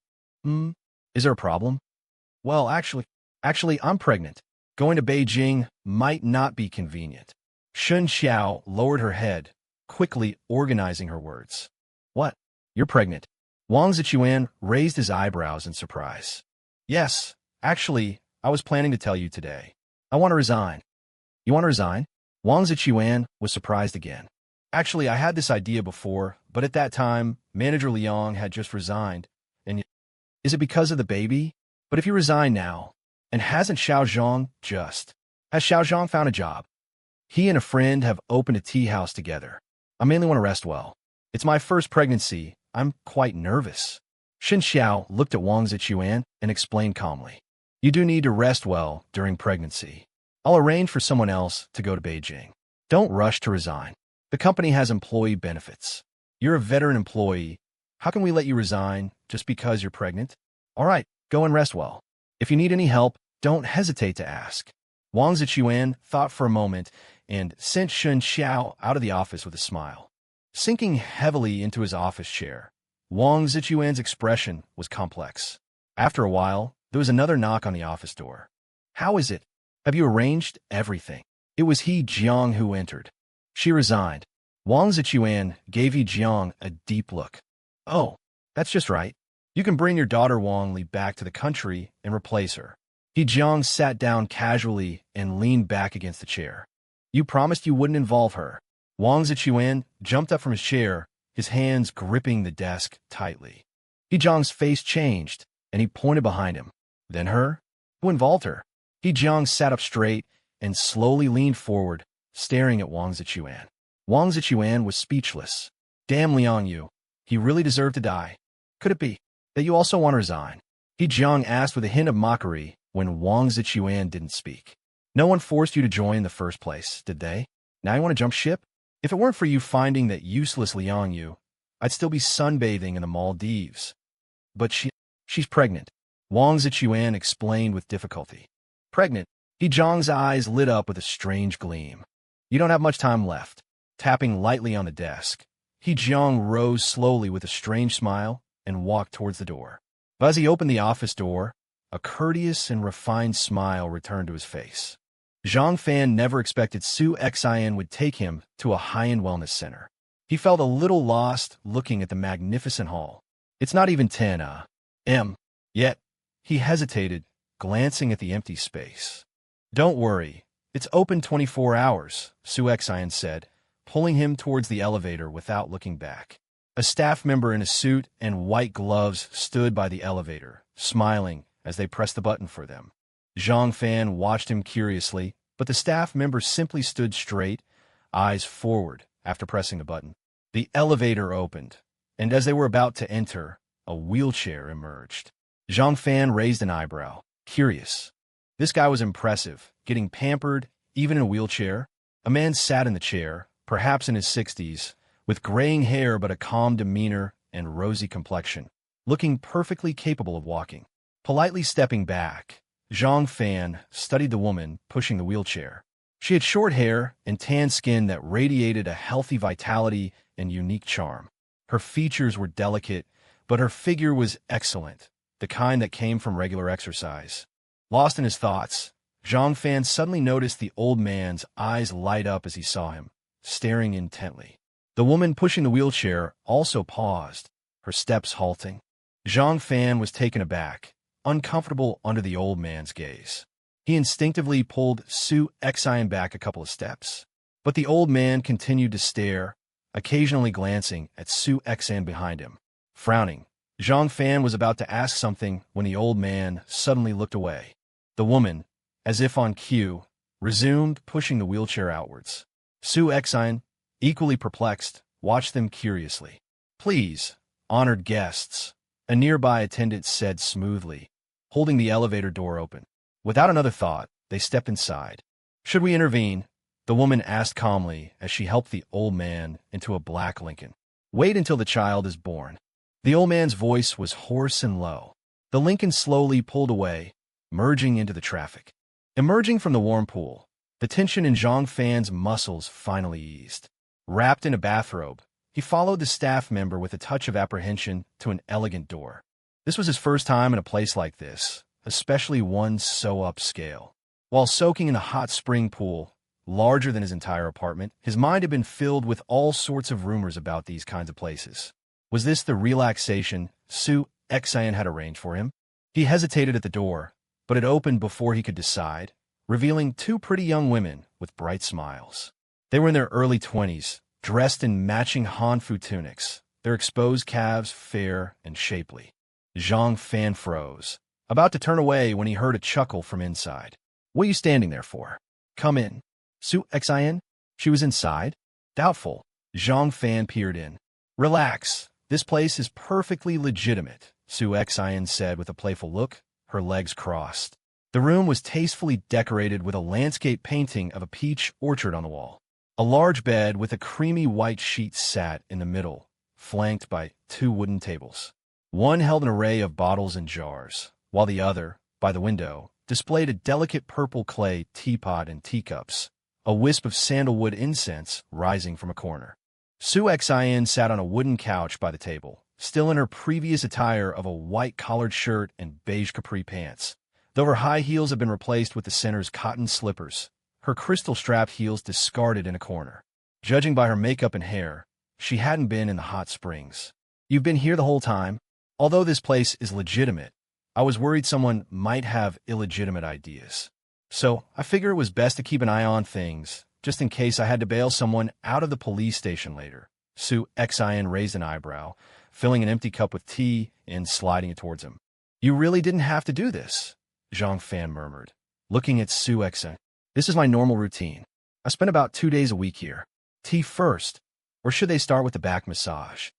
Is there a problem? Well, actually, I'm pregnant. Going to Beijing might not be convenient. Shen Qiao lowered her head, quickly organizing her words. What? You're pregnant? Wang Ziyuan raised his eyebrows in surprise. Yes, actually, I was planning to tell you today. I want to resign. You want to resign? Wang Ziyuan was surprised again. Actually, I had this idea before, but at that time, Manager Liang had just resigned. And is it because of the baby? But if you resign now, and hasn't Xiaozhong just? Has Xiaozhong found a job? He and a friend have opened a tea house together. I mainly want to rest well. It's my first pregnancy. I'm quite nervous. Shen Qiao looked at Wang Ziyuan and explained calmly. You do need to rest well during pregnancy. I'll arrange for someone else to go to Beijing. Don't rush to resign. The company has employee benefits. You're a veteran employee. How can we let you resign just because you're pregnant? All right, go and rest well. If you need any help, don't hesitate to ask. Wang Ziyuan thought for a moment and sent Shen Qiao out of the office with a smile. Sinking heavily into his office chair, Wang Ziyuan's expression was complex. After a while, there was another knock on the office door. How is it? Have you arranged everything? It was Yi Jiang who entered. She resigned. Wang Ziyuan gave Yi Jiang a deep look. Oh, that's just right. You can bring your daughter Wang Li back to the country and replace her. Yi Jiang sat down casually and leaned back against the chair. You promised you wouldn't involve her. Wang Ziyuan jumped up from his chair, his hands gripping the desk tightly. Yi Jiang's face changed, and he pointed behind him. Then her? Who involved her? Yi Jiang sat up straight and slowly leaned forward, staring at Wang Ziyuan. Wang Ziyuan was speechless. Damn Liang Yu, he really deserved to die. Could it be that you also want to resign? Yi Jiang asked with a hint of mockery when Wang Ziyuan didn't speak. No one forced you to join in the first place, did they? Now you want to jump ship? If it weren't for you finding that useless Liang Yu, I'd still be sunbathing in the Maldives. But she's pregnant, Wang Ziyuan explained with difficulty. Pregnant? Yi Jiang's eyes lit up with a strange gleam. You don't have much time left. Tapping lightly on the desk, Yi Jiang rose slowly with a strange smile and walked towards the door. But as he opened the office door, a courteous and refined smile returned to his face. Zhang Fan never expected Sue Xin would take him to a high-end wellness center. He felt a little lost looking at the magnificent hall. It's not even 10 a.m. yet. He hesitated, glancing at the empty space. Don't worry, it's open 24 hours, Sue Xin said, pulling him towards the elevator without looking back. A staff member in a suit and white gloves stood by the elevator, smiling as they pressed the button for them. Zhang Fan watched him curiously, but the staff member simply stood straight, eyes forward, after pressing the button. The elevator opened, and as they were about to enter, a wheelchair emerged. Zhang Fan raised an eyebrow, curious. This guy was impressive, getting pampered, even in a wheelchair. A man sat in the chair, perhaps in his 60s, with graying hair but a calm demeanor and rosy complexion, looking perfectly capable of walking. Politely stepping back, Zhang Fan studied the woman pushing the wheelchair. She had short hair and tan skin that radiated a healthy vitality and unique charm. Her features were delicate, but her figure was excellent, the kind that came from regular exercise. Lost in his thoughts, Zhang Fan suddenly noticed the old man's eyes light up as he saw him, staring intently. The woman pushing the wheelchair also paused, her steps halting. Zhang Fan was taken aback, uncomfortable under the old man's gaze. He instinctively pulled Sue Xin back a couple of steps. But the old man continued to stare, occasionally glancing at Sue Xin behind him. Frowning, Zhang Fan was about to ask something when the old man suddenly looked away. The woman, as if on cue, resumed pushing the wheelchair outwards. Sue Xin, equally perplexed, watched them curiously. "Please, honored guests," a nearby attendant said smoothly, holding the elevator door open. Without another thought, they stepped inside. "Should we intervene?" the woman asked calmly as she helped the old man into a black Lincoln. "Wait until the child is born." The old man's voice was hoarse and low. The Lincoln slowly pulled away, merging into the traffic. Emerging from the warm pool, the tension in Zhang Fan's muscles finally eased. Wrapped in a bathrobe, he followed the staff member with a touch of apprehension to an elegant door. This was his first time in a place like this, especially one so upscale. While soaking in a hot spring pool, larger than his entire apartment, his mind had been filled with all sorts of rumors about these kinds of places. Was this the relaxation Sue Xin had arranged for him? He hesitated at the door, but it opened before he could decide, revealing two pretty young women with bright smiles. They were in their early 20s, dressed in matching Hanfu tunics, their exposed calves fair and shapely. Zhang Fan froze, about to turn away when he heard a chuckle from inside. "What are you standing there for? Come in." Sue Xin? She was inside? Doubtful. Zhang Fan peered in. "Relax. This place is perfectly legitimate," Sue Xin said with a playful look, her legs crossed. The room was tastefully decorated with a landscape painting of a peach orchard on the wall. A large bed with a creamy white sheet sat in the middle, flanked by two wooden tables. One held an array of bottles and jars, while the other, by the window, displayed a delicate purple clay teapot and teacups, a wisp of sandalwood incense rising from a corner. Sue Xin sat on a wooden couch by the table, still in her previous attire of a white collared shirt and beige capri pants, though her high heels had been replaced with the center's cotton slippers, her crystal-strapped heels discarded in a corner. Judging by her makeup and hair, she hadn't been in the hot springs. "You've been here the whole time? Although this place is legitimate, I was worried someone might have illegitimate ideas. So I figure it was best to keep an eye on things, just in case I had to bail someone out of the police station later." Sue Xin raised an eyebrow, filling an empty cup with tea and sliding it towards him. "You really didn't have to do this," Zhang Fan murmured, looking at Sue Xin. "This is my normal routine. I spend about 2 days a week here. Tea first, or should they start with the back massage?"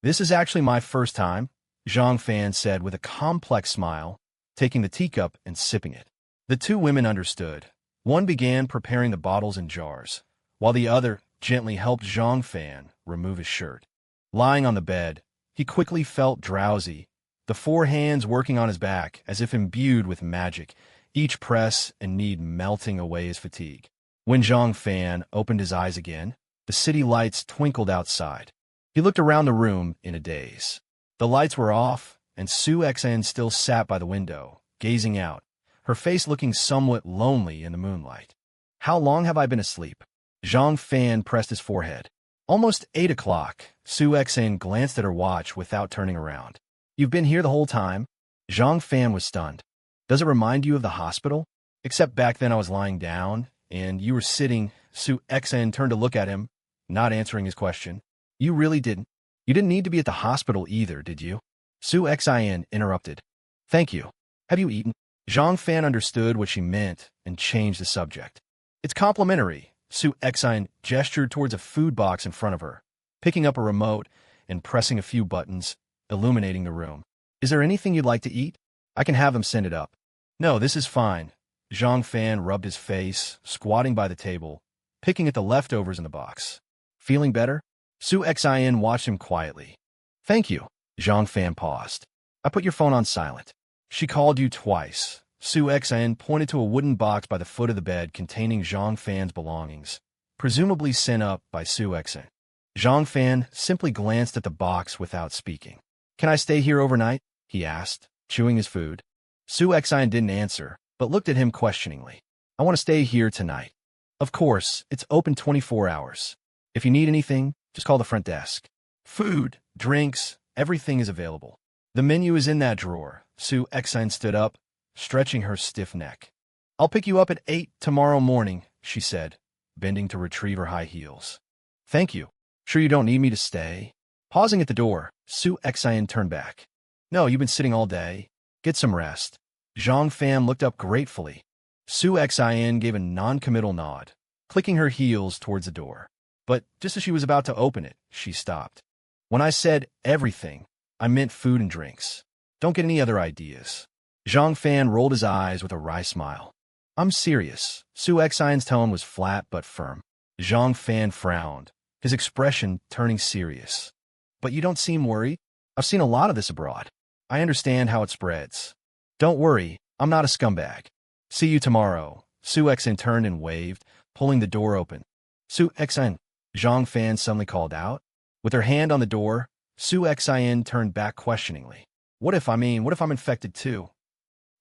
"This is actually my first time," Zhang Fan said with a complex smile, taking the teacup and sipping it. The two women understood. One began preparing the bottles and jars, while the other gently helped Zhang Fan remove his shirt. Lying on the bed, he quickly felt drowsy, the four hands working on his back as if imbued with magic, each press and need melting away his fatigue. When Zhang Fan opened his eyes again, the city lights twinkled outside. He looked around the room in a daze. The lights were off, and Sue Xin still sat by the window, gazing out, her face looking somewhat lonely in the moonlight. "How long have I been asleep?" Zhang Fan pressed his forehead. "Almost 8 o'clock." Sue Xin glanced at her watch without turning around. "You've been here the whole time?" Zhang Fan was stunned. "Does it remind you of the hospital? Except back then I was lying down, and you were sitting." Sue Xin turned to look at him, not answering his question. You really didn't? You didn't need to be at the hospital either, did you? Sue Xin interrupted. Thank you. Have you eaten? Zhang Fan understood what she meant and changed the subject. It's complimentary. Sue Xin gestured towards a food box in front of her, picking up a remote and pressing a few buttons, illuminating the room. Is there anything you'd like to eat? I can have them send it up. No, this is fine. Zhang Fan rubbed his face, squatting by the table, picking at the leftovers in the box. Feeling better? Sue Xin watched him quietly. Thank you. Zhang Fan paused. I put your phone on silent. She called you twice. Sue Xin pointed to a wooden box by the foot of the bed containing Zhang Fan's belongings, presumably sent up by Sue Xin. Zhang Fan simply glanced at the box without speaking. Can I stay here overnight? He asked, chewing his food. Sue Xin didn't answer, but looked at him questioningly. I want to stay here tonight. Of course, it's open 24 hours. If you need anything, just call the front desk. Food, drinks, everything is available. The menu is in that drawer. Sue Xin stood up, stretching her stiff neck. I'll pick you up at 8 tomorrow morning, she said, bending to retrieve her high heels. Thank you. Sure you don't need me to stay? Pausing at the door, Sue Xin turned back. No, you've been sitting all day. Get some rest. Zhang Fan looked up gratefully. Sue Xin gave a non-committal nod, clicking her heels towards the door. But just as she was about to open it, she stopped. When I said everything, I meant food and drinks. Don't get any other ideas. Zhang Fan rolled his eyes with a wry smile. I'm serious. Sue Xin's tone was flat but firm. Zhang Fan frowned, his expression turning serious. But you don't seem worried. I've seen a lot of this abroad. I understand how it spreads. Don't worry, I'm not a scumbag. See you tomorrow. Sue Xin turned and waved, pulling the door open. Sue Xin, Zhang Fan suddenly called out. With her hand on the door, Sue Xin turned back questioningly. What if I'm infected too?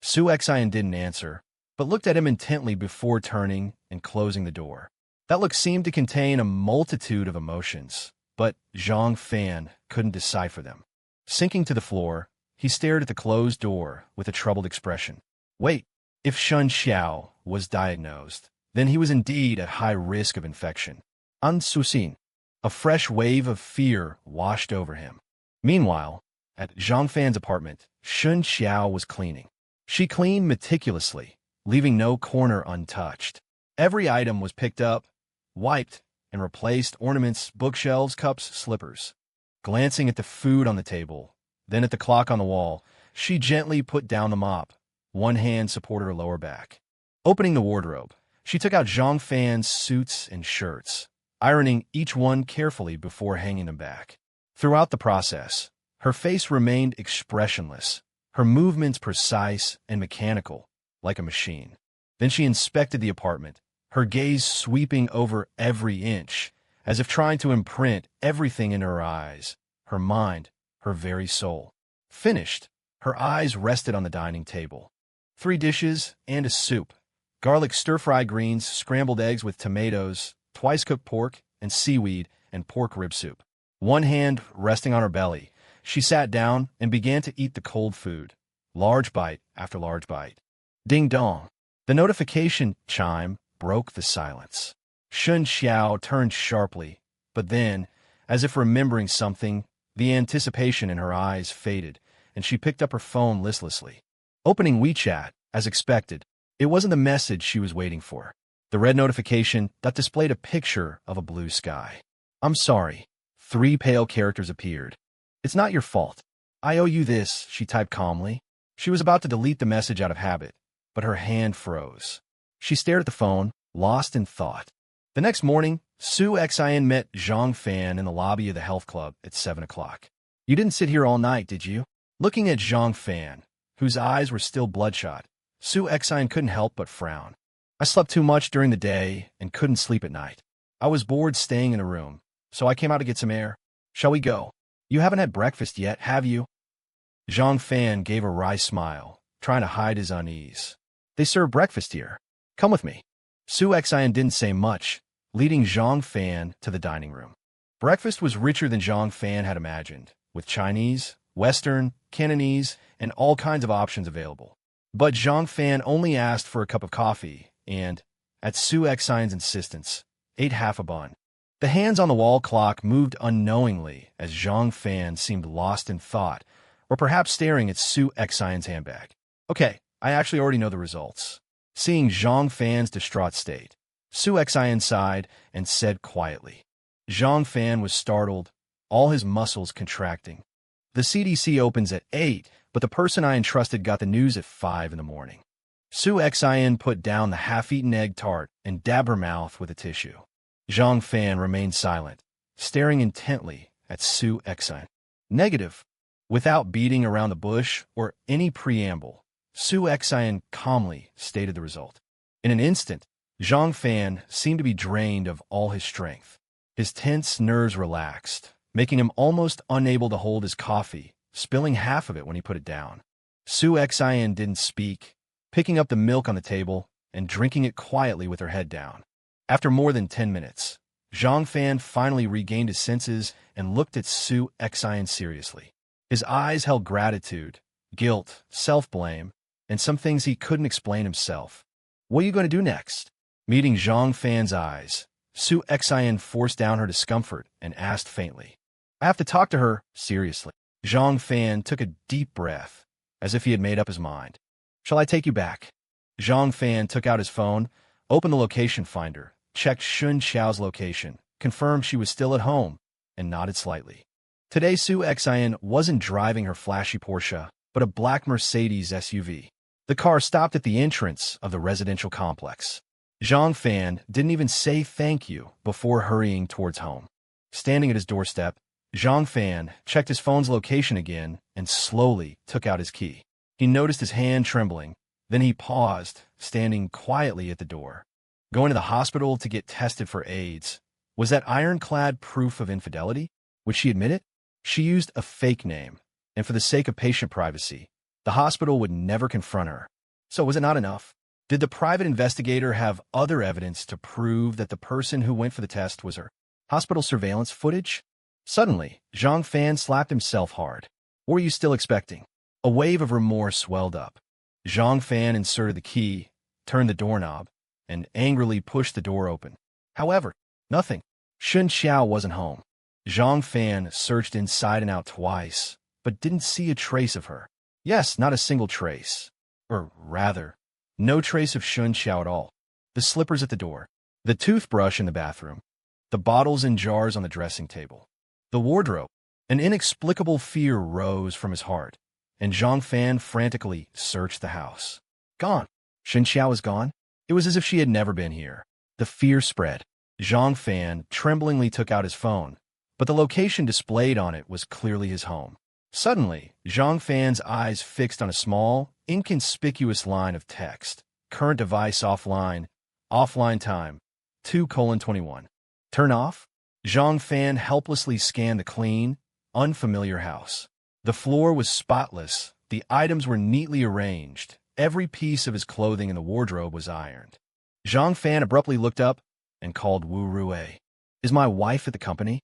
Sue Xin didn't answer, but looked at him intently before turning and closing the door. That look seemed to contain a multitude of emotions, but Zhang Fan couldn't decipher them. Sinking to the floor, he stared at the closed door with a troubled expression. Wait, if Shen Qiao was diagnosed, then he was indeed at high risk of infection. Unspoken. A fresh wave of fear washed over him. Meanwhile, at Zhang Fan's apartment, Shen Qiao was cleaning. She cleaned meticulously, leaving no corner untouched. Every item was picked up, wiped, and replaced: ornaments, bookshelves, cups, slippers. Glancing at the food on the table, then at the clock on the wall, she gently put down the mop. One hand supported her lower back. Opening the wardrobe, she took out Zhang Fan's suits and shirts, ironing each one carefully before hanging them back. Throughout the process, her face remained expressionless, her movements precise and mechanical, like a machine. Then she inspected the apartment, her gaze sweeping over every inch, as if trying to imprint everything in her eyes, her mind, her very soul. Finished, her eyes rested on the dining table. 3 dishes and a soup: garlic stir-fried greens, scrambled eggs with tomatoes, twice-cooked pork and seaweed, and pork rib soup. One hand resting on her belly, she sat down and began to eat the cold food, large bite after large bite. Ding dong. The notification chime broke the silence. Shen Qiao turned sharply, but then, as if remembering something, the anticipation in her eyes faded, and she picked up her phone listlessly. Opening WeChat, as expected, it wasn't the message she was waiting for. The red notification that displayed a picture of a blue sky. I'm sorry. 3 pale characters appeared. It's not your fault. I owe you this, she typed calmly. She was about to delete the message out of habit, but her hand froze. She stared at the phone, lost in thought. The next morning, Sue Xin met Zhang Fan in the lobby of the health club at 7 o'clock. You didn't sit here all night, did you? Looking at Zhang Fan, whose eyes were still bloodshot, Sue Xin couldn't help but frown. I slept too much during the day and couldn't sleep at night. I was bored staying in a room, so I came out to get some air. Shall we go? You haven't had breakfast yet, have you? Zhang Fan gave a wry smile, trying to hide his unease. They serve breakfast here. Come with me. Sue Xin didn't say much, leading Zhang Fan to the dining room. Breakfast was richer than Zhang Fan had imagined, with Chinese, Western, Cantonese, and all kinds of options available. But Zhang Fan only asked for a cup of coffee and, at Sue Xin's insistence, ate half a bun. The hands on the wall clock moved unknowingly as Zhang Fan seemed lost in thought, or perhaps staring at Sue Xion's handbag. Okay, I actually already know the results. Seeing Zhang Fan's distraught state, Sue Xion sighed and said quietly. Zhang Fan was startled, all his muscles contracting. The CDC opens at 8, but the person I entrusted got the news at 5 in the morning. Sue Xion put down the half-eaten egg tart and dabbed her mouth with a tissue. Zhang Fan remained silent, staring intently at Sue Xion. Negative. Without beating around the bush or any preamble, Sue Xion calmly stated the result. In an instant, Zhang Fan seemed to be drained of all his strength. His tense nerves relaxed, making him almost unable to hold his coffee, spilling half of it when he put it down. Sue Xion didn't speak, picking up the milk on the table and drinking it quietly with her head down. After more than 10 minutes, Zhang Fan finally regained his senses and looked at Sue Xion seriously. His eyes held gratitude, guilt, self-blame, and some things he couldn't explain himself. What are you going to do next? Meeting Zhang Fan's eyes, Sue Xion forced down her discomfort and asked faintly. I have to talk to her, seriously. Zhang Fan took a deep breath, as if he had made up his mind. Shall I take you back? Zhang Fan took out his phone, opened the location finder, checked Shen Qiao's location, confirmed she was still at home, and nodded slightly. Today, Sue Xion wasn't driving her flashy Porsche, but a black Mercedes SUV. The car stopped at the entrance of the residential complex. Zhang Fan didn't even say thank you before hurrying towards home. Standing at his doorstep, Zhang Fan checked his phone's location again and slowly took out his key. He noticed his hand trembling, then he paused, standing quietly at the door. Going to the hospital to get tested for AIDS. Was that ironclad proof of infidelity? Would she admit it? She used a fake name, and for the sake of patient privacy, the hospital would never confront her. So was it not enough? Did the private investigator have other evidence to prove that the person who went for the test was her? Hospital surveillance footage? Suddenly, Zhang Fan slapped himself hard. What were you still expecting? A wave of remorse welled up. Zhang Fan inserted the key, turned the doorknob, and angrily pushed the door open. However, nothing. Shen Qiao wasn't home. Zhang Fan searched inside and out twice, but didn't see a trace of her. Yes, not a single trace. Or rather, no trace of Shen Qiao at all. The slippers at the door, the toothbrush in the bathroom, the bottles and jars on the dressing table, the wardrobe. An inexplicable fear rose from his heart, and Zhang Fan frantically searched the house. Gone. Shen Qiao was gone? It was as if she had never been here. The fear spread. Zhang Fan tremblingly took out his phone, but the location displayed on it was clearly his home. Suddenly, Zhang Fan's eyes fixed on a small, inconspicuous line of text. Current device offline. Offline time. 2:21. Turn off? Zhang Fan helplessly scanned the clean, unfamiliar house. The floor was spotless. The items were neatly arranged. Every piece of his clothing in the wardrobe was ironed. Zhang Fan abruptly looked up and called Wu Rui. Is my wife at the company?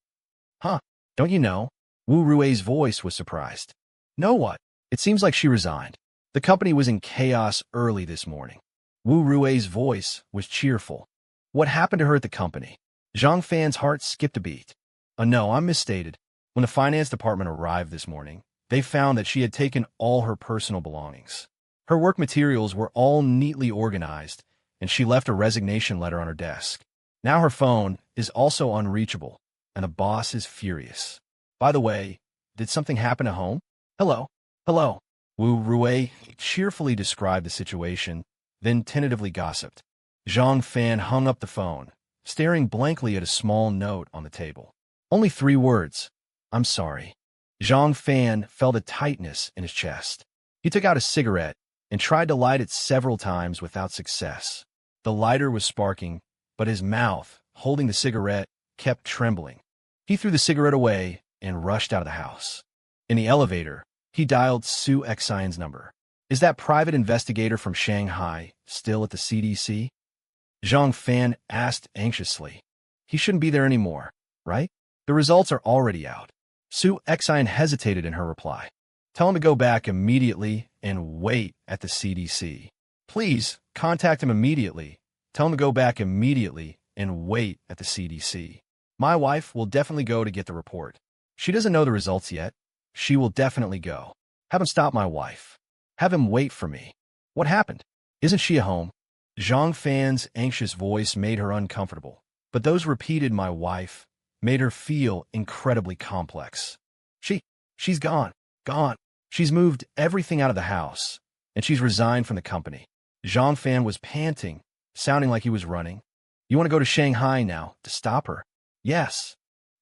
Huh, don't you know? Wu Rui's voice was surprised. Know what? It seems like she resigned. The company was in chaos early this morning. Wu Rui's voice was cheerful. What happened to her at the company? Zhang Fan's heart skipped a beat. Oh no, I'm misstated. When the finance department arrived this morning, they found that she had taken all her personal belongings. Her work materials were all neatly organized, and she left a resignation letter on her desk. Now her phone is also unreachable, and the boss is furious. By the way, did something happen at home? Hello. Hello. Wu Rui cheerfully described the situation, then tentatively gossiped. Zhang Fan hung up the phone, staring blankly at a small note on the table. Only 3 words. I'm sorry. Zhang Fan felt a tightness in his chest. He took out a cigarette and tried to light it several times without success. The lighter was sparking, but his mouth, holding the cigarette, kept trembling. He threw the cigarette away and rushed out of the house. In the elevator, he dialed Sue Xion's number. Is that private investigator from Shanghai still at the CDC? Zhang Fan asked anxiously. He shouldn't be there anymore, right? The results are already out. Sue Xion hesitated in her reply. Tell him to go back immediately and wait at the CDC. Please, contact him immediately. Tell him to go back immediately and wait at the CDC. My wife will definitely go to get the report. She doesn't know the results yet. She will definitely go. Have him stop my wife. Have him wait for me. What happened? Isn't she at home? Zhang Fan's anxious voice made her uncomfortable, but those repeated "my wife" made her feel incredibly complex. She's gone. Gone. She's moved everything out of the house, and she's resigned from the company. Zhang Fan was panting, sounding like he was running. You want to go to Shanghai now to stop her? Yes.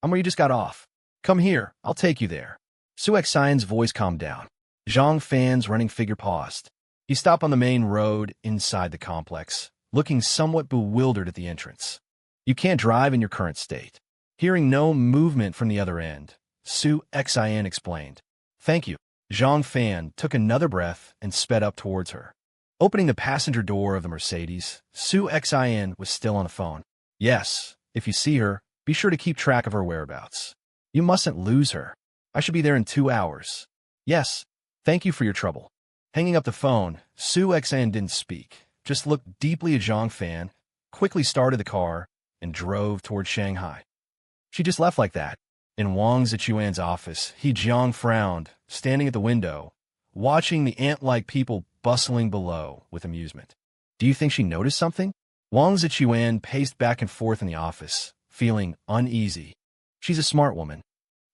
I'm where you just got off. Come here, I'll take you there. Sue Xian's voice calmed down. Zhang Fan's running figure paused. He stopped on the main road inside the complex, looking somewhat bewildered at the entrance. You can't drive in your current state. Hearing no movement from the other end, Sue Xian explained. Thank you. Zhang Fan took another breath and sped up towards her. Opening the passenger door of the Mercedes, Sue Xian was still on the phone. Yes, if you see her, be sure to keep track of her whereabouts. You mustn't lose her. I should be there in 2 hours. Yes, thank you for your trouble. Hanging up the phone, Sue Xian didn't speak, just looked deeply at Zhang Fan, quickly started the car, and drove toward Shanghai. She just left like that. In Wang Zichuan's office, He Jiang frowned, standing at the window, watching the ant-like people bustling below with amusement. Do you think she noticed something? Wang Zichuan paced back and forth in the office, feeling uneasy. She's a smart woman.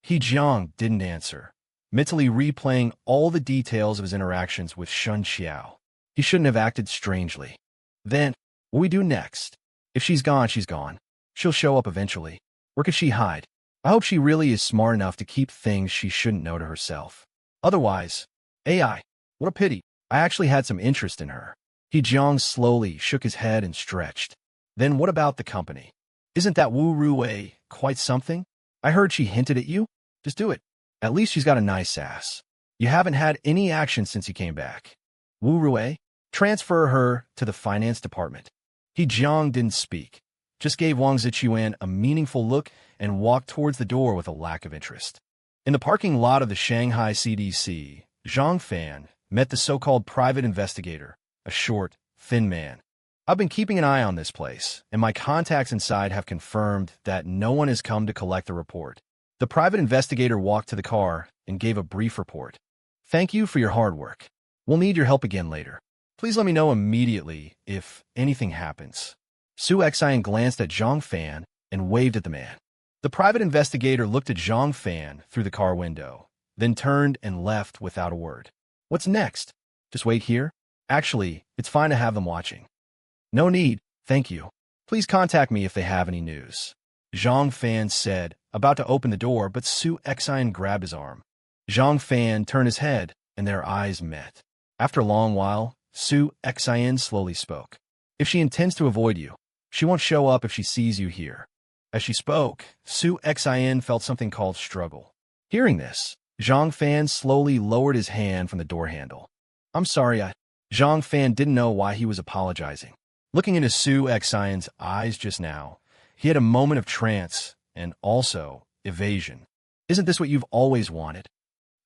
He Jiang didn't answer, mentally replaying all the details of his interactions with Shen Qiao. He shouldn't have acted strangely. Then, what we do next? If she's gone, she's gone. She'll show up eventually. Where could she hide? I hope she really is smart enough to keep things she shouldn't know to herself. Otherwise, AI, what a pity. I actually had some interest in her. He Jiang slowly shook his head and stretched. Then what about the company? Isn't that Wu Ruwei quite something? I heard she hinted at you. Just do it. At least she's got a nice ass. You haven't had any action since you came back. Wu Ruwei? Transfer her to the finance department. He Jiang didn't speak, just gave Wang Zichuan a meaningful look and walked towards the door with a lack of interest. In the parking lot of the Shanghai CDC, Zhang Fan met the so-called private investigator, a short, thin man. I've been keeping an eye on this place, and my contacts inside have confirmed that no one has come to collect the report. The private investigator walked to the car and gave a brief report. Thank you for your hard work. We'll need your help again later. Please let me know immediately if anything happens. Sue Xian glanced at Zhang Fan and waved at the man. The private investigator looked at Zhang Fan through the car window, then turned and left without a word. What's next? Just wait here? Actually, it's fine to have them watching. No need, thank you. Please contact me if they have any news. Zhang Fan said, about to open the door, but Sue Xian grabbed his arm. Zhang Fan turned his head, and their eyes met. After a long while, Sue Xian slowly spoke. If she intends to avoid you, she won't show up if she sees you here. As she spoke, Sue Xian felt something called struggle. Hearing this, Zhang Fan slowly lowered his hand from the door handle. I'm sorry, Zhang Fan didn't know why he was apologizing. Looking into Sue Xian's eyes just now, he had a moment of trance and also evasion. Isn't this what you've always wanted?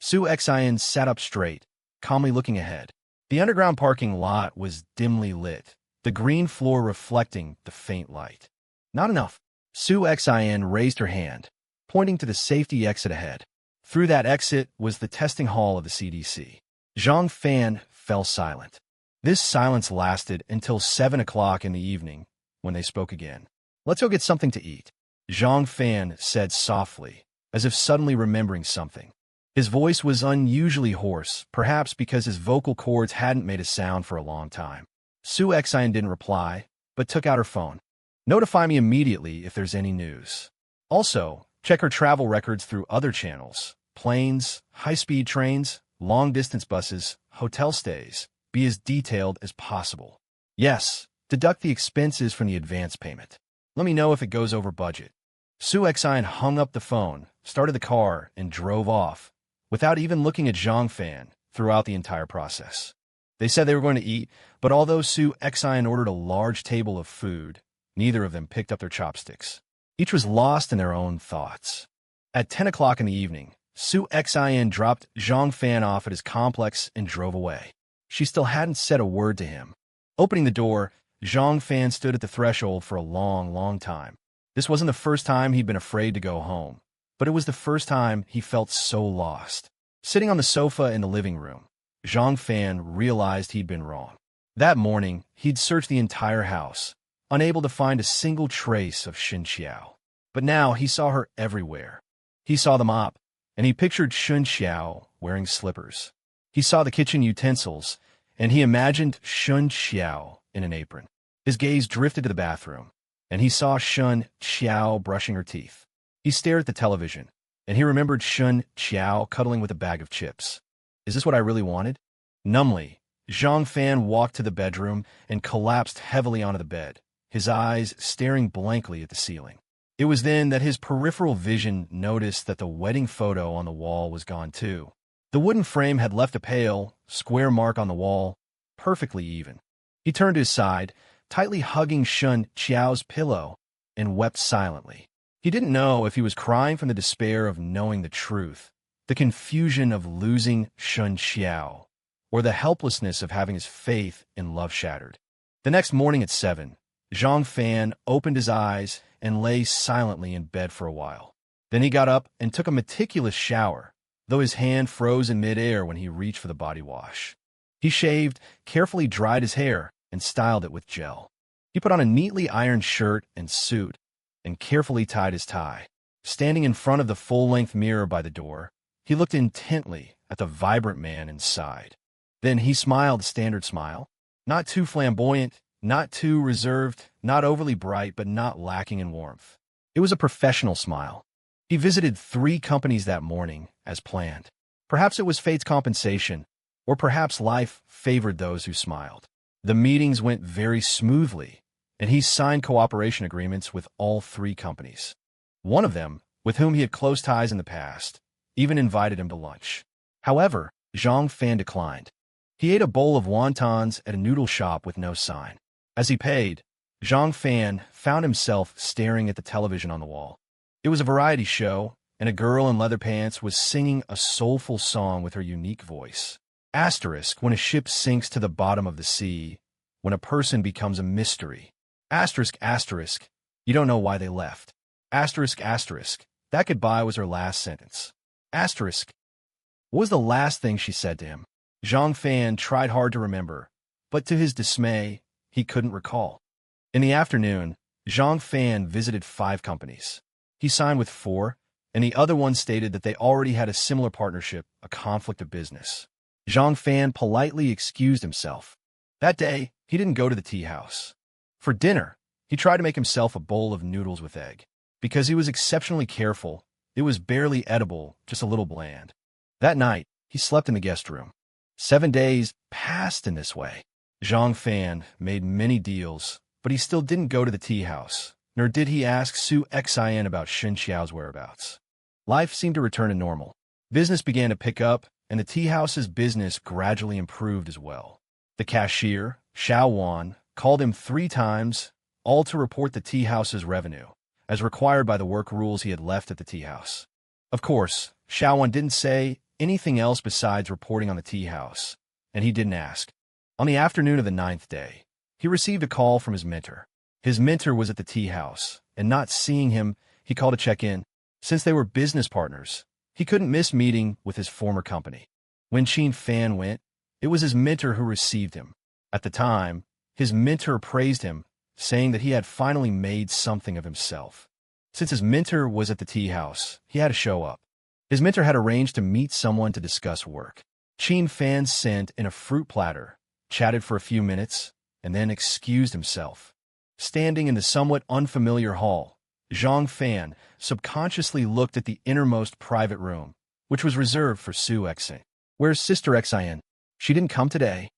Sue Xian sat up straight, calmly looking ahead. The underground parking lot was dimly lit, the green floor reflecting the faint light. Not enough. Sue Xian raised her hand, pointing to the safety exit ahead. Through that exit was the testing hall of the CDC. Zhang Fan fell silent. This silence lasted until 7 o'clock in the evening, when they spoke again. Let's go get something to eat, Zhang Fan said softly, as if suddenly remembering something. His voice was unusually hoarse, perhaps because his vocal cords hadn't made a sound for a long time. Sue Xian didn't reply, but took out her phone. Notify me immediately if there's any news. Also, check her travel records through other channels, planes, high-speed trains, long-distance buses, hotel stays. Be as detailed as possible. Yes, deduct the expenses from the advance payment. Let me know if it goes over budget. Sue Xian hung up the phone, started the car, and drove off, without even looking at Zhang Fan throughout the entire process. They said they were going to eat, but although Sue Xian ordered a large table of food, neither of them picked up their chopsticks. Each was lost in their own thoughts. At 10 o'clock in the evening, Sue Xian dropped Zhang Fan off at his complex and drove away. She still hadn't said a word to him. Opening the door, Zhang Fan stood at the threshold for a long, long time. This wasn't the first time he'd been afraid to go home, but it was the first time he felt so lost. Sitting on the sofa in the living room, Zhang Fan realized he'd been wrong. That morning, he'd searched the entire house, unable to find a single trace of Shen Qiao. But now he saw her everywhere. He saw the mop, and he pictured Shen Qiao wearing slippers. He saw the kitchen utensils, and he imagined Shen Qiao in an apron. His gaze drifted to the bathroom, and he saw Shen Qiao brushing her teeth. He stared at the television, and he remembered Shen Qiao cuddling with a bag of chips. Is this what I really wanted? Numbly, Zhang Fan walked to the bedroom and collapsed heavily onto the bed, his eyes staring blankly at the ceiling. It was then that his peripheral vision noticed that the wedding photo on the wall was gone too. The wooden frame had left a pale, square mark on the wall, perfectly even. He turned to his side, tightly hugging Shen Qiao's pillow, and wept silently. He didn't know if he was crying from the despair of knowing the truth, the confusion of losing Shen Qiao, or the helplessness of having his faith in love shattered. The next morning at 7, Zhang Fan opened his eyes and lay silently in bed for a while. Then he got up and took a meticulous shower, though his hand froze in midair when he reached for the body wash. He shaved, carefully dried his hair, and styled it with gel. He put on a neatly ironed shirt and suit, and carefully tied his tie. Standing in front of the full-length mirror by the door, he looked intently at the vibrant man inside. Then he smiled a standard smile, not too flamboyant, not too reserved, not overly bright, but not lacking in warmth. It was a professional smile. He visited 3 companies that morning, as planned. Perhaps it was fate's compensation, or perhaps life favored those who smiled. The meetings went very smoothly, and he signed cooperation agreements with all 3 companies. One of them, with whom he had close ties in the past, even invited him to lunch. However, Zhang Fan declined. He ate a bowl of wontons at a noodle shop with no sign. As he paid, Zhang Fan found himself staring at the television on the wall. It was a variety show, and a girl in leather pants was singing a soulful song with her unique voice. Asterisk, when a ship sinks to the bottom of the sea, when a person becomes a mystery. Asterisk, asterisk, you don't know why they left. Asterisk, asterisk, that goodbye was her last sentence. Asterisk, what was the last thing she said to him? Zhang Fan tried hard to remember, but to his dismay, he couldn't recall. In the afternoon, Zhang Fan visited 5 companies. He signed with 4, and the other one stated that they already had a similar partnership, a conflict of business. Zhang Fan politely excused himself. That day, he didn't go to the tea house. For dinner, he tried to make himself a bowl of noodles with egg. Because he was exceptionally careful, it was barely edible, just a little bland. That night, he slept in the guest room. 7 days passed in this way. Zhang Fan made many deals, but he still didn't go to the tea house, nor did he ask Sue Xin about Shen Qiao's whereabouts. Life seemed to return to normal. Business began to pick up, and the tea house's business gradually improved as well. The cashier, Xiao Wan, called him 3 times, all to report the tea house's revenue, as required by the work rules he had left at the tea house. Of course, Xiao Wan didn't say anything else besides reporting on the tea house, and he didn't ask. On the afternoon of the 9th day, he received a call from his mentor. His mentor was at the tea house, and not seeing him, he called to check in. Since they were business partners, he couldn't miss meeting with his former company. When Qin Fan went, it was his mentor who received him. At the time, his mentor praised him, saying that he had finally made something of himself. Since his mentor was at the tea house, he had to show up. His mentor had arranged to meet someone to discuss work. Qin Fan sent in a fruit platter, chatted for a few minutes, and then excused himself. Standing in the somewhat unfamiliar hall, Zhang Fan subconsciously looked at the innermost private room, which was reserved for Sue Xin. Where's Sister Xin? She didn't come today.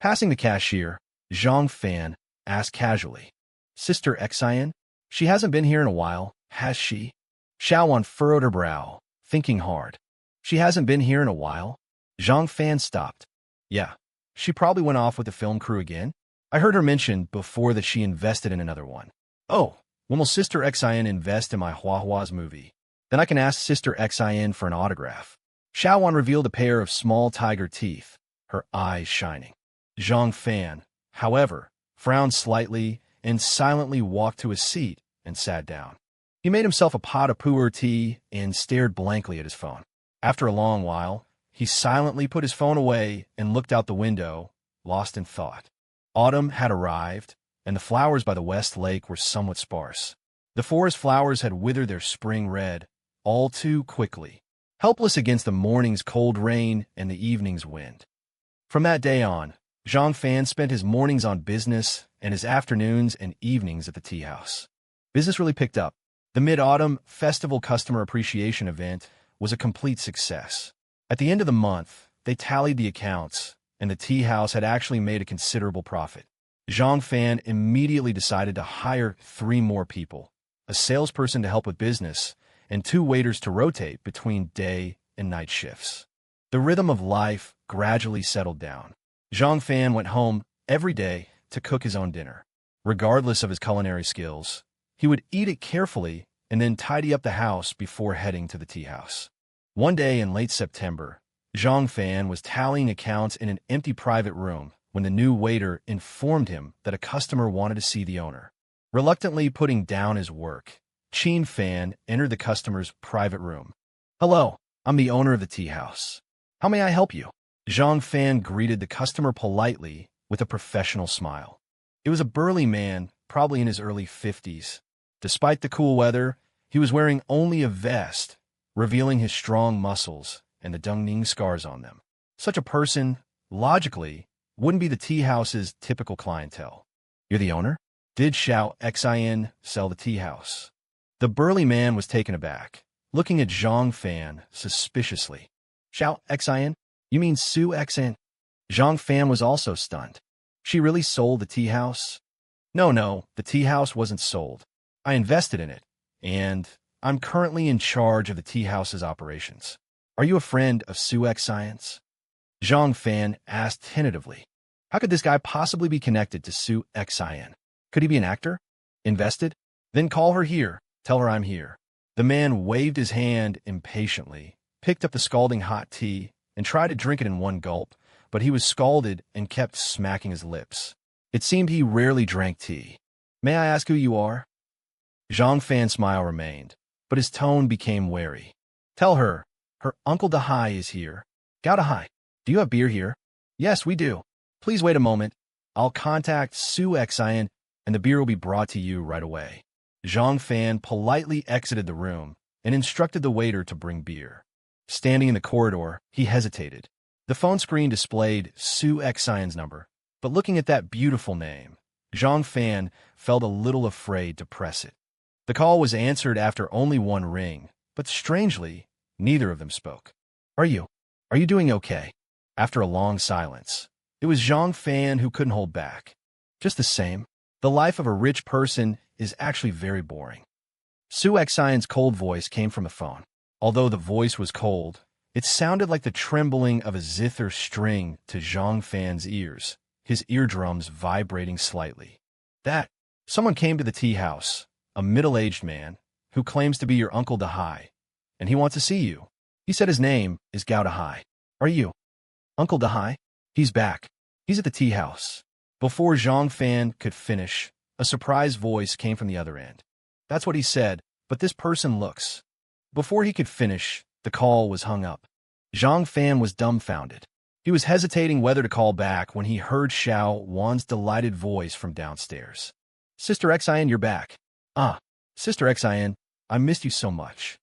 Passing the cashier, Zhang Fan asked casually. Sister Xin? She hasn't been here in a while, has she? Xiao Wan furrowed her brow, thinking hard. She hasn't been here in a while? Zhang Fan stopped. Yeah, she probably went off with the film crew again. I heard her mention before that she invested in another one. Oh, when will Sister Xin invest in my Huahua's movie? Then I can ask Sister Xin for an autograph. Xiao Wan revealed a pair of small tiger teeth, her eyes shining. Zhang Fan, however, frowned slightly and silently walked to his seat and sat down. He made himself a pot of pu'er tea and stared blankly at his phone. After a long while, he silently put his phone away and looked out the window, lost in thought. Autumn had arrived, and the flowers by the West Lake were somewhat sparse. The forest flowers had withered their spring red, all too quickly, helpless against the morning's cold rain and the evening's wind. From that day on, Zhang Fan spent his mornings on business and his afternoons and evenings at the tea house. Business really picked up. The Mid-Autumn Festival Customer Appreciation event was a complete success. At the end of the month, they tallied the accounts, and the tea house had actually made a considerable profit. Zhang Fan immediately decided to hire 3 more people, a salesperson to help with business, and 2 waiters to rotate between day and night shifts. The rhythm of life gradually settled down. Zhang Fan went home every day to cook his own dinner. Regardless of his culinary skills, he would eat it carefully and then tidy up the house before heading to the tea house. One day in late September, Zhang Fan was tallying accounts in an empty private room when the new waiter informed him that a customer wanted to see the owner. Reluctantly putting down his work, Qin Fan entered the customer's private room. "Hello, I'm the owner of the tea house. How may I help you?" Zhang Fan greeted the customer politely with a professional smile. It was a burly man, probably in his early 50s. Despite the cool weather, he was wearing only a vest, revealing his strong muscles and the Dongning scars on them. Such a person, logically, wouldn't be the tea house's typical clientele. "You're the owner? Did Xiao Xin sell the tea house?" The burly man was taken aback, looking at Zhang Fan suspiciously. "Xiao Xin? You mean Sue Xin?" Zhang Fan was also stunned. "She really sold the tea house?" No, the tea house wasn't sold. I invested in it, and I'm currently in charge of the tea house's operations. Are you a friend of Sue Xin's?" Zhang Fan asked tentatively. How could this guy possibly be connected to Sue Xin? Could he be an actor? Invested? Then call her here. Tell her I'm here. The man waved his hand impatiently, picked up the scalding hot tea, and tried to drink it in one gulp, but he was scalded and kept smacking his lips. It seemed he rarely drank tea. "May I ask who you are?" Zhang Fan's smile remained, but his tone became wary. "Tell her, her Uncle Dahai is here." "Gao Dahai, do you have beer here?" "Yes, we do. Please wait a moment. I'll contact Sue Xin, and the beer will be brought to you right away." Zhang Fan politely exited the room and instructed the waiter to bring beer. Standing in the corridor, he hesitated. The phone screen displayed Sue Xin's number, but looking at that beautiful name, Zhang Fan felt a little afraid to press it. The call was answered after only one ring, but strangely, neither of them spoke. Are you doing okay?" After a long silence, it was Zhang Fan who couldn't hold back. "Just the same, the life of a rich person is actually very boring." Sue Xin's cold voice came from the phone. Although the voice was cold, it sounded like the trembling of a zither string to Zhang Fan's ears, his eardrums vibrating slightly. Someone came to the tea house, a middle-aged man, who claims to be your Uncle Dahai, and he wants to see you. He said his name is Gao Dahai. Are you Uncle Dahai? He's back. He's at the tea house." Before Zhang Fan could finish, a surprised voice came from the other end. "That's what he said, but this person looks..." Before he could finish, the call was hung up. Zhang Fan was dumbfounded. He was hesitating whether to call back when he heard Xiao Wan's delighted voice from downstairs. "Sister Xin, you're back." "Ah, Sister Xin, I missed you so much."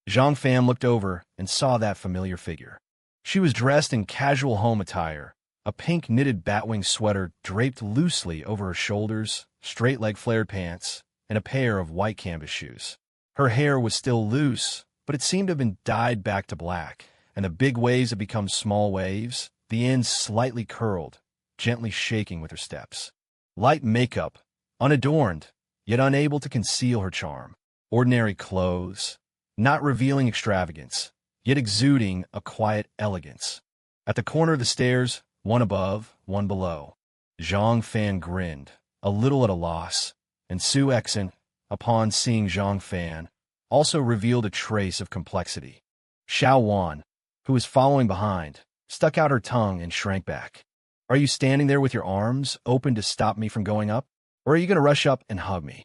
Zhang Fan looked over and saw that familiar figure. She was dressed in casual home attire, a pink knitted batwing sweater draped loosely over her shoulders, straight-leg flared pants, and a pair of white canvas shoes. Her hair was still loose, but it seemed to have been dyed back to black, and the big waves had become small waves, the ends slightly curled, gently shaking with her steps. Light makeup, unadorned, yet unable to conceal her charm. Ordinary clothes, not revealing extravagance, yet exuding a quiet elegance. At the corner of the stairs, one above, one below, Zhang Fan grinned, a little at a loss, and Sue Xin, upon seeing Zhang Fan, also revealed a trace of complexity. Xiao Wan, who was following behind, stuck out her tongue and shrank back. "Are you standing there with your arms open to stop me from going up? Or are you going to rush up and hug me?"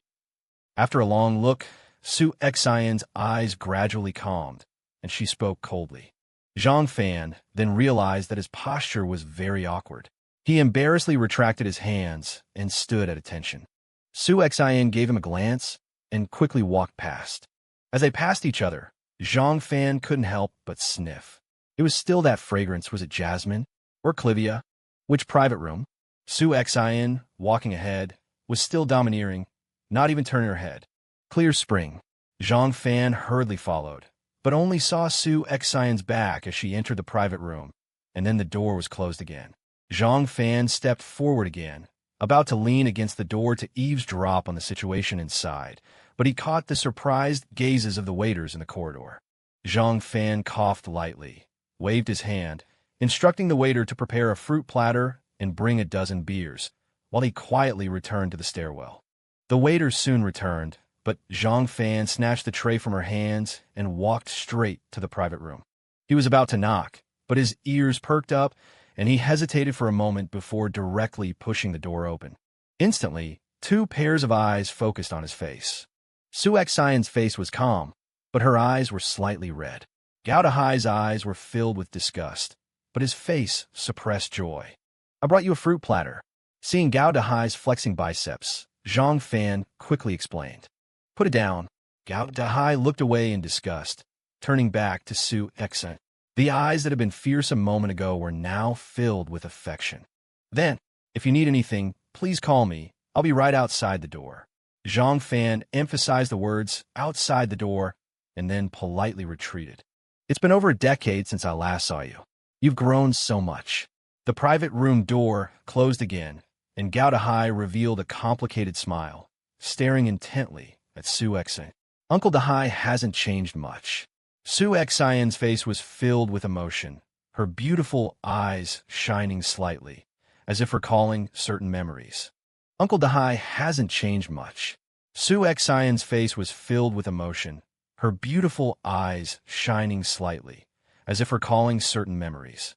After a long look, Sue Xian's eyes gradually calmed, and she spoke coldly. Zhang Fan then realized that his posture was very awkward. He embarrassedly retracted his hands and stood at attention. Sue Xian gave him a glance and quickly walked past. As they passed each other, Zhang Fan couldn't help but sniff. It was still that fragrance. Was it jasmine or clivia? Which private room? Sue Xian, walking ahead, was still domineering, not even turning her head. Clear Spring. Zhang Fan hurriedly followed, but only saw Sue Xian's back as she entered the private room, and then the door was closed again. Zhang Fan stepped forward again, about to lean against the door to eavesdrop on the situation inside, but he caught the surprised gazes of the waiters in the corridor. Zhang Fan coughed lightly, waved his hand, instructing the waiter to prepare a fruit platter and bring a dozen beers, while he quietly returned to the stairwell. The waiter soon returned, but Zhang Fan snatched the tray from her hands and walked straight to the private room. He was about to knock, but his ears perked up, and he hesitated for a moment before directly pushing the door open. Instantly, two pairs of eyes focused on his face. Sue Xian's face was calm, but her eyes were slightly red. Gao Dahai's eyes were filled with disgust, but his face suppressed joy. "I brought you a fruit platter." Seeing Gao Dahai's flexing biceps, Zhang Fan quickly explained. "Put it down." Gao Dahai looked away in disgust, turning back to Sue Xian. The eyes that had been fierce a moment ago were now filled with affection. "Then, if you need anything, please call me. I'll be right outside the door." Zhang Fan emphasized the words "outside the door" and then politely retreated. "It's been over a decade since I last saw you. You've grown so much." The private room door closed again, and Gao Dahai revealed a complicated smile, staring intently at Sue Xian. "Uncle Dahai hasn't changed much." Sue Xian's face was filled with emotion, her beautiful eyes shining slightly, as if recalling certain memories. "Uncle Dahai hasn't changed much." Sue Xian's face was filled with emotion, her beautiful eyes shining slightly, as if recalling certain memories.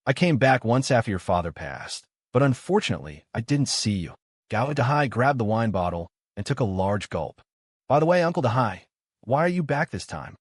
"I came back once after your father passed, but unfortunately, I didn't see you." Gao Dahai grabbed the wine bottle and took a large gulp. "By the way, Uncle Dahai, why are you back this time?"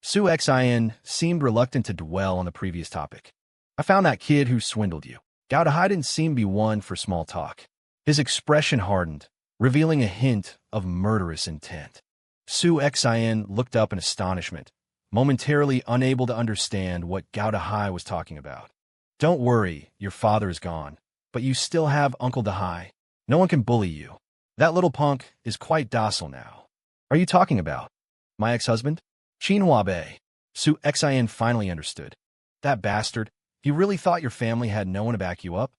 Sue Xian seemed reluctant to dwell on the previous topic. "I found that kid who swindled you." Gao Dahai didn't seem to be one for small talk. His expression hardened, revealing a hint of murderous intent. Sue Xian looked up in astonishment, momentarily unable to understand what Gao Dahai was talking about. "Don't worry, your father is gone, but you still have Uncle Dahai. No one can bully you. That little punk is quite docile now." "Are you talking about my ex-husband?" "Qinhua Bei." Sue Xian finally understood. "That bastard, he really thought your family had no one to back you up?"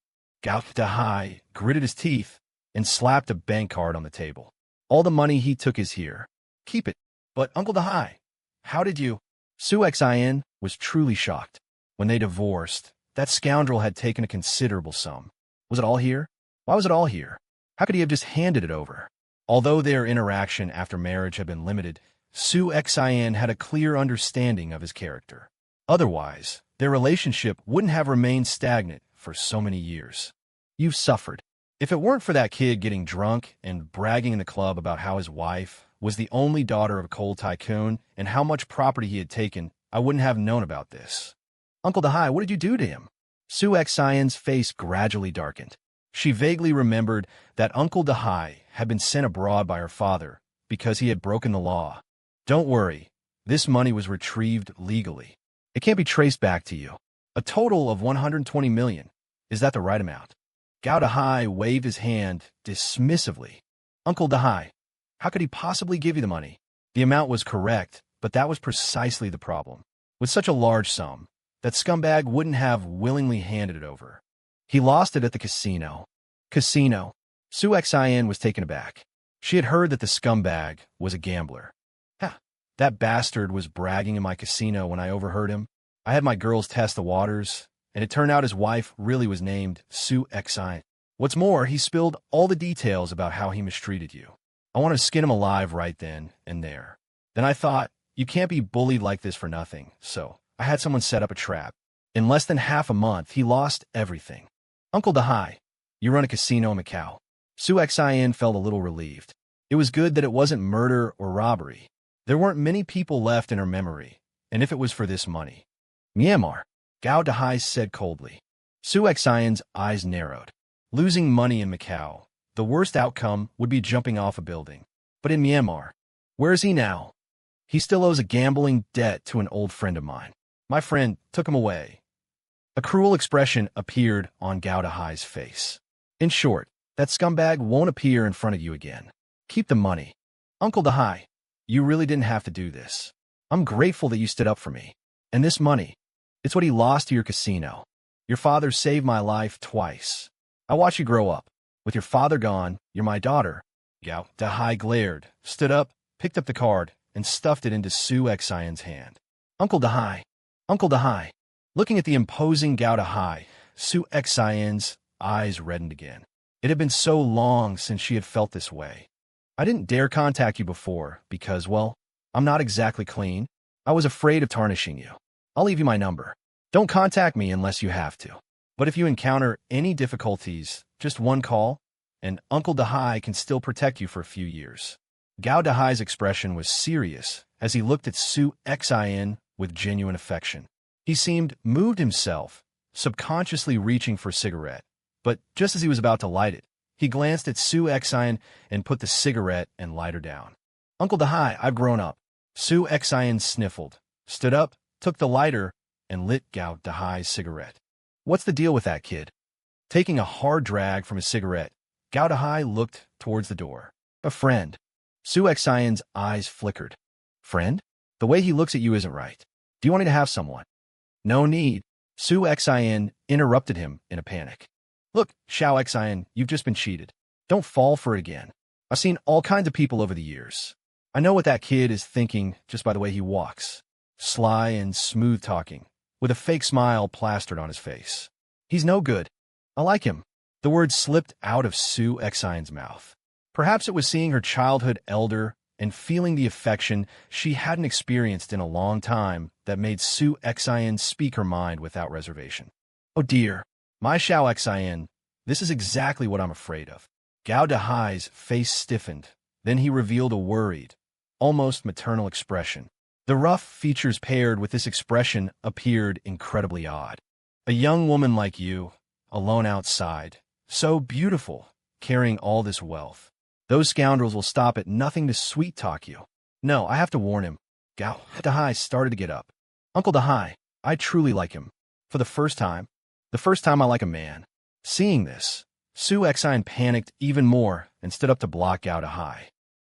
Gao Dahai gritted his teeth and slapped a bank card on the table. "All the money he took is here. Keep it." "But Uncle Dahai, how did you—" Sue Xian was truly shocked. When they divorced, that scoundrel had taken a considerable sum. Was it all here? Why was it all here? How could he have just handed it over? Although their interaction after marriage had been limited, Sue Xian had a clear understanding of his character. Otherwise, their relationship wouldn't have remained stagnant for so many years. "You've suffered. If it weren't for that kid getting drunk and bragging in the club about how his wife was the only daughter of a coal tycoon and how much property he had taken, I wouldn't have known about this." "Uncle Dahai, what did you do to him?" Sue Xian's face gradually darkened. She vaguely remembered that Uncle Dahai had been sent abroad by her father because he had broken the law. "Don't worry, this money was retrieved legally. It can't be traced back to you. A total of 120 million. Is that the right amount?" Gao Dahai waved his hand dismissively. "Uncle Dahai, how could he possibly give you the money?" The amount was correct, but that was precisely the problem. With such a large sum, that scumbag wouldn't have willingly handed it over. "He lost it at the casino." "Casino?" Sue Xian was taken aback. She had heard that the scumbag was a gambler. "Ha! That bastard was bragging in my casino when I overheard him. I had my girls test the waters, and it turned out his wife really was named Sue Xian. What's more, he spilled all the details about how he mistreated you. I wanted to skin him alive right then and there. Then I thought, you can't be bullied like this for nothing, so I had someone set up a trap. In less than half a month, he lost everything." "Uncle Dahai, you run a casino in Macau." Sue Xian felt a little relieved. It was good that it wasn't murder or robbery. There weren't many people left in her memory, and if it was for this money. Myanmar, Gao Dahai said coldly. Sue Xian's eyes narrowed. Losing money in Macau, the worst outcome would be jumping off a building. But in Myanmar, where is he now? He still owes a gambling debt to an old friend of mine. My friend took him away. A cruel expression appeared on Gao Dahai's face. In short, that scumbag won't appear in front of you again. Keep the money. Uncle Dahai, you really didn't have to do this. I'm grateful that you stood up for me. And this money, it's what he lost to your casino. Your father saved my life twice. I watched you grow up. With your father gone, you're my daughter. Gao Dahai glared, stood up, picked up the card, and stuffed it into Sue Xian's hand. Uncle Dahai, Uncle Dahai. Looking at the imposing Gao Dahai, Sue Xian's eyes reddened again. It had been so long since she had felt this way. I didn't dare contact you before because, well, I'm not exactly clean. I was afraid of tarnishing you. I'll leave you my number. Don't contact me unless you have to. But if you encounter any difficulties, just one call, and Uncle Dahai can still protect you for a few years. Gao Dahai's expression was serious as he looked at Sue Xian with genuine affection. He seemed moved himself, subconsciously reaching for a cigarette. But just as he was about to light it, he glanced at Sue Xian and put the cigarette and lighter down. Uncle Dahai, I've grown up. Sue Xian sniffled, stood up, took the lighter, and lit Gao Dahai's cigarette. What's the deal with that kid? Taking a hard drag from his cigarette, Gao Dahai looked towards the door. A friend. Sue Xian's eyes flickered. Friend? The way he looks at you isn't right. Do you want me to have someone? No need. Sue Xian interrupted him in a panic. Look, Xiao Xian, you've just been cheated. Don't fall for it again. I've seen all kinds of people over the years. I know what that kid is thinking just by the way he walks. Sly and smooth-talking, with a fake smile plastered on his face. He's no good. I like him. The words slipped out of Sue Xian's mouth. Perhaps it was seeing her childhood elder and feeling the affection she hadn't experienced in a long time that made Sue Xian speak her mind without reservation. Oh dear, my Xiao Xian, this is exactly what I'm afraid of. Gao Dahai's face stiffened, then he revealed a worried, almost maternal expression. The rough features paired with this expression appeared incredibly odd. A young woman like you, alone outside, so beautiful, carrying all this wealth. Those scoundrels will stop at nothing to sweet-talk you. No, I have to warn him. Gao Dahai started to get up. Uncle Dahai, I truly like him. For the first time I like a man. Seeing this, Sue Xian panicked even more and stood up to block Gao Dahai.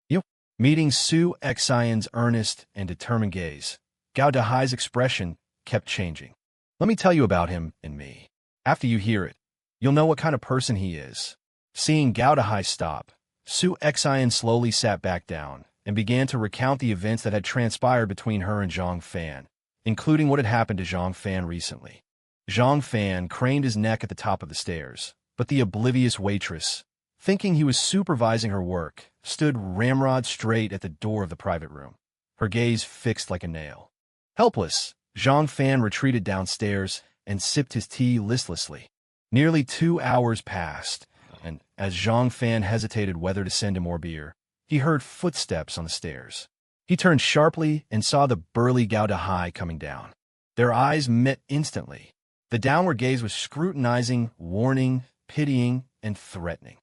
You? Meeting Sue Xian's earnest and determined gaze, Gao Dahai's expression kept changing. Let me tell you about him and me. After you hear it, you'll know what kind of person he is. Seeing Gao Dahai stop, Sue Xian slowly sat back down and began to recount the events that had transpired between her and Zhang Fan, including what had happened to Zhang Fan recently. Zhang Fan craned his neck at the top of the stairs, but the oblivious waitress, thinking he was supervising her work, stood ramrod straight at the door of the private room, her gaze fixed like a nail. Helpless, Zhang Fan retreated downstairs and sipped his tea listlessly. Nearly 2 hours passed, and as Zhang Fan hesitated whether to send him more beer, he heard footsteps on the stairs. He turned sharply and saw the burly Gao Dahai coming down. Their eyes met instantly. The downward gaze was scrutinizing, warning, pitying, and threatening.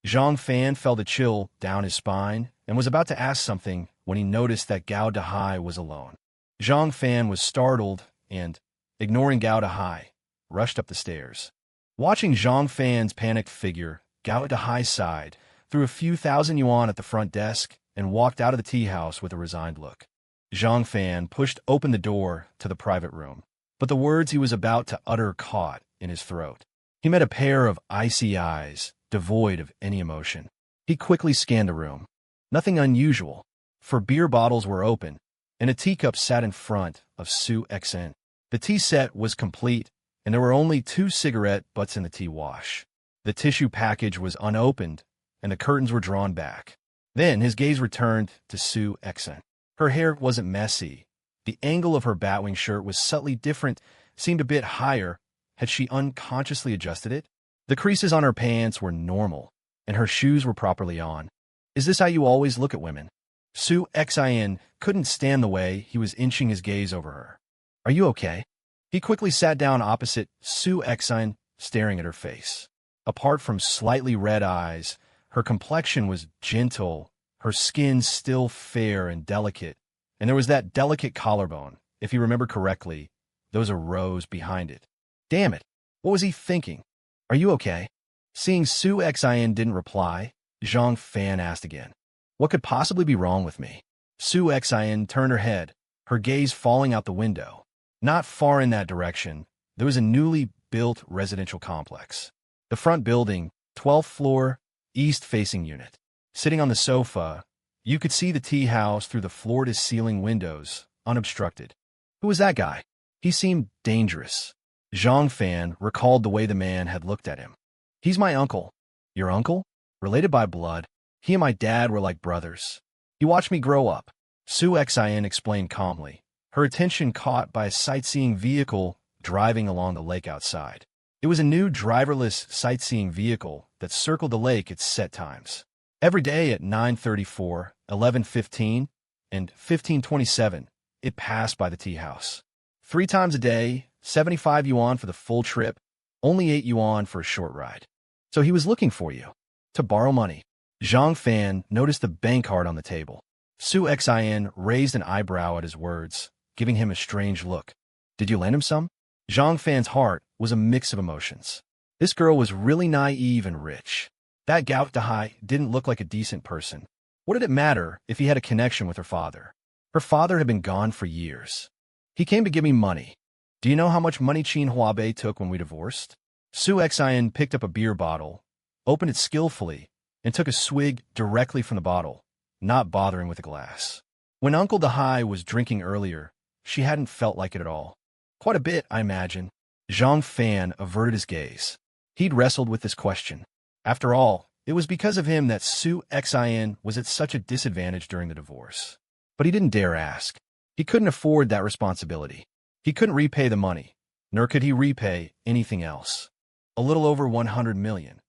Zhang Fan felt a chill down his spine and was about to ask something when he noticed that Gao Dahai was alone. Zhang Fan was startled and, ignoring Gao Dahai, rushed up the stairs. Watching Zhang Fan's panicked figure, Gao Dahai sighed, threw a few thousand yuan at the front desk, and walked out of the tea house with a resigned look. Zhang Fan pushed open the door to the private room, but the words he was about to utter caught in his throat. He met a pair of icy eyes, devoid of any emotion. He quickly scanned the room. Nothing unusual, for beer bottles were open, and a teacup sat in front of Sue Xian. The tea set was complete, and there were only 2 cigarette butts in the tea wash. The tissue package was unopened, and the curtains were drawn back. Then his gaze returned to Sue Xian. Her hair wasn't messy. The angle of her batwing shirt was subtly different, seemed a bit higher. Had she unconsciously adjusted it? The creases on her pants were normal, and her shoes were properly on. Is this how you always look at women? Sue Xin couldn't stand the way he was inching his gaze over her. Are you okay? He quickly sat down opposite Sue Xin, staring at her face. Apart from slightly red eyes, her complexion was gentle, her skin still fair and delicate, and there was that delicate collarbone, if you remember correctly, those are rows behind it. Damn it, what was he thinking? Are you okay? Seeing Sue Xin didn't reply, Zhang Fan asked again. What could possibly be wrong with me? Sue Xin turned her head, her gaze falling out the window. Not far in that direction, there was a newly built residential complex. The front building, 12th floor, east-facing unit. Sitting on the sofa, you could see the tea house through the floor-to-ceiling windows, unobstructed. Who was that guy? He seemed dangerous. Zhang Fan recalled the way the man had looked at him. He's my uncle. Your uncle? Related by blood. He and my dad were like brothers. He watched me grow up. Sue Xin explained calmly, her attention caught by a sightseeing vehicle driving along the lake outside. It was a new driverless sightseeing vehicle that circled the lake at set times. Every day at 9:34, 11:15, and 15:27, it passed by the tea house. 3 times a day, 75 yuan for the full trip, only 8 yuan for a short ride. So he was looking for you. To borrow money. Zhang Fan noticed the bank card on the table. Sue Xin raised an eyebrow at his words, giving him a strange look. Did you lend him some? Zhang Fan's heart was a mix of emotions. This girl was really naive and rich. That Gao Dahai didn't look like a decent person. What did it matter if he had a connection with her father? Her father had been gone for years. He came to give me money. Do you know how much money Qin Huabei took when we divorced? Sue Xin picked up a beer bottle, opened it skillfully, and took a swig directly from the bottle, not bothering with the glass. When Uncle Dahai was drinking earlier, she hadn't felt like it at all. Quite a bit, I imagine. Zhang Fan averted his gaze. He'd wrestled with this question. After all, it was because of him that Sue Xin was at such a disadvantage during the divorce. But he didn't dare ask. He couldn't afford that responsibility. He couldn't repay the money, nor could he repay anything else. A little over 100 million.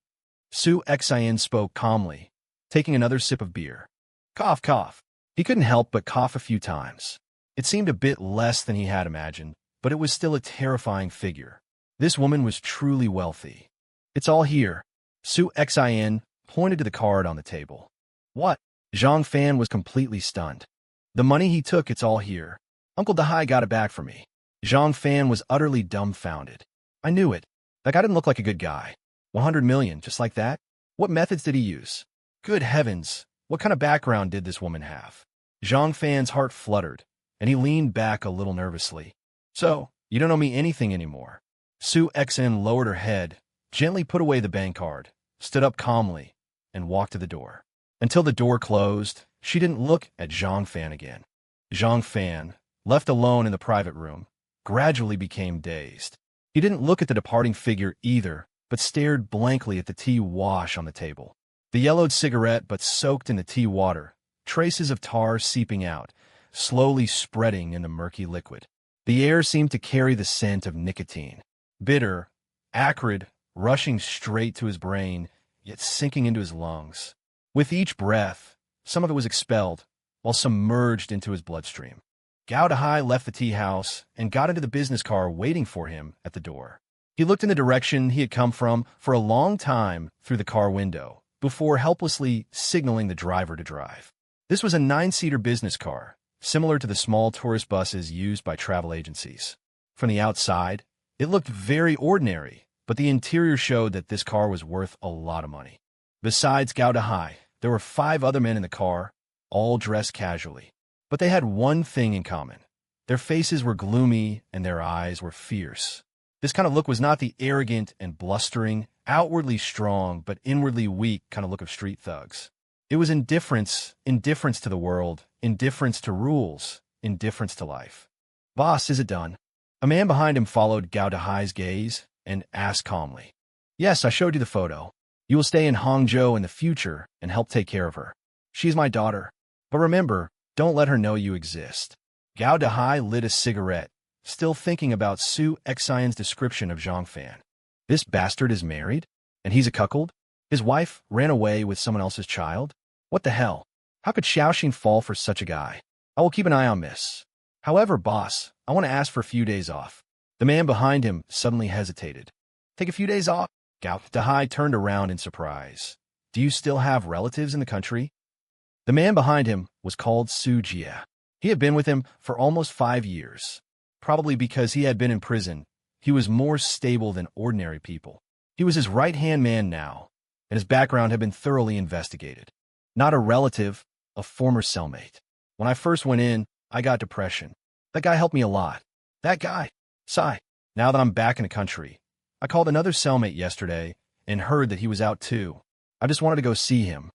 Sue Xin spoke calmly, taking another sip of beer. Cough, cough. He couldn't help but cough a few times. It seemed a bit less than he had imagined, but it was still a terrifying figure. This woman was truly wealthy. It's all here. Sue Xin pointed to the card on the table. What? Zhang Fan was completely stunned. The money he took, it's all here. Uncle Dahai got it back for me. Zhang Fan was utterly dumbfounded. I knew it. That guy didn't look like a good guy. 100 million, just like that? What methods did he use? Good heavens, what kind of background did this woman have? Zhang Fan's heart fluttered, and he leaned back a little nervously. So, you don't owe me anything anymore. Sue Xin lowered her head, gently put away the bank card, stood up calmly, and walked to the door. Until the door closed, she didn't look at Zhang Fan again. Zhang Fan, left alone in the private room, gradually became dazed. He didn't look at the departing figure either, but stared blankly at the tea wash on the table. The yellowed cigarette but soaked in the tea water, traces of tar seeping out, slowly spreading in the murky liquid. The air seemed to carry the scent of nicotine. Bitter, acrid, rushing straight to his brain, yet sinking into his lungs. With each breath, some of it was expelled, while some merged into his bloodstream. Gao Dahai left the tea house and got into the business car waiting for him at the door. He looked in the direction he had come from for a long time through the car window, before helplessly signaling the driver to drive. This was a 9-seater business car, similar to the small tourist buses used by travel agencies. From the outside, it looked very ordinary, but the interior showed that this car was worth a lot of money. Besides Gao Dahai, there were 5 other men in the car, all dressed casually. But they had one thing in common. Their faces were gloomy and their eyes were fierce. This kind of look was not the arrogant and blustering, outwardly strong but inwardly weak kind of look of street thugs. It was indifference to the world, indifference to rules, indifference to life. Boss, is it done? A man behind him followed Gao Dahai's gaze and asked calmly. Yes, I showed you the photo. You will stay in Hangzhou in the future and help take care of her. She's my daughter. But remember, don't let her know you exist. Gao Dahai lit a cigarette, still thinking about Sue Xion's description of Zhang Fan. This bastard is married? And he's a cuckold? His wife ran away with someone else's child? What the hell? How could Xiaoxin fall for such a guy? I will keep an eye on this. However, boss, I want to ask for a few days off. The man behind him suddenly hesitated. Take a few days off? Gao Dahai turned around in surprise. Do you still have relatives in the country? The man behind him was called Su Jie. He had been with him for almost 5 years. Probably because he had been in prison, he was more stable than ordinary people. He was his right-hand man now, and his background had been thoroughly investigated. Not a relative, a former cellmate. When I first went in, I got depression. That guy helped me a lot. That guy. Sigh. Now that I'm back in the country, I called another cellmate yesterday and heard that he was out too. I just wanted to go see him.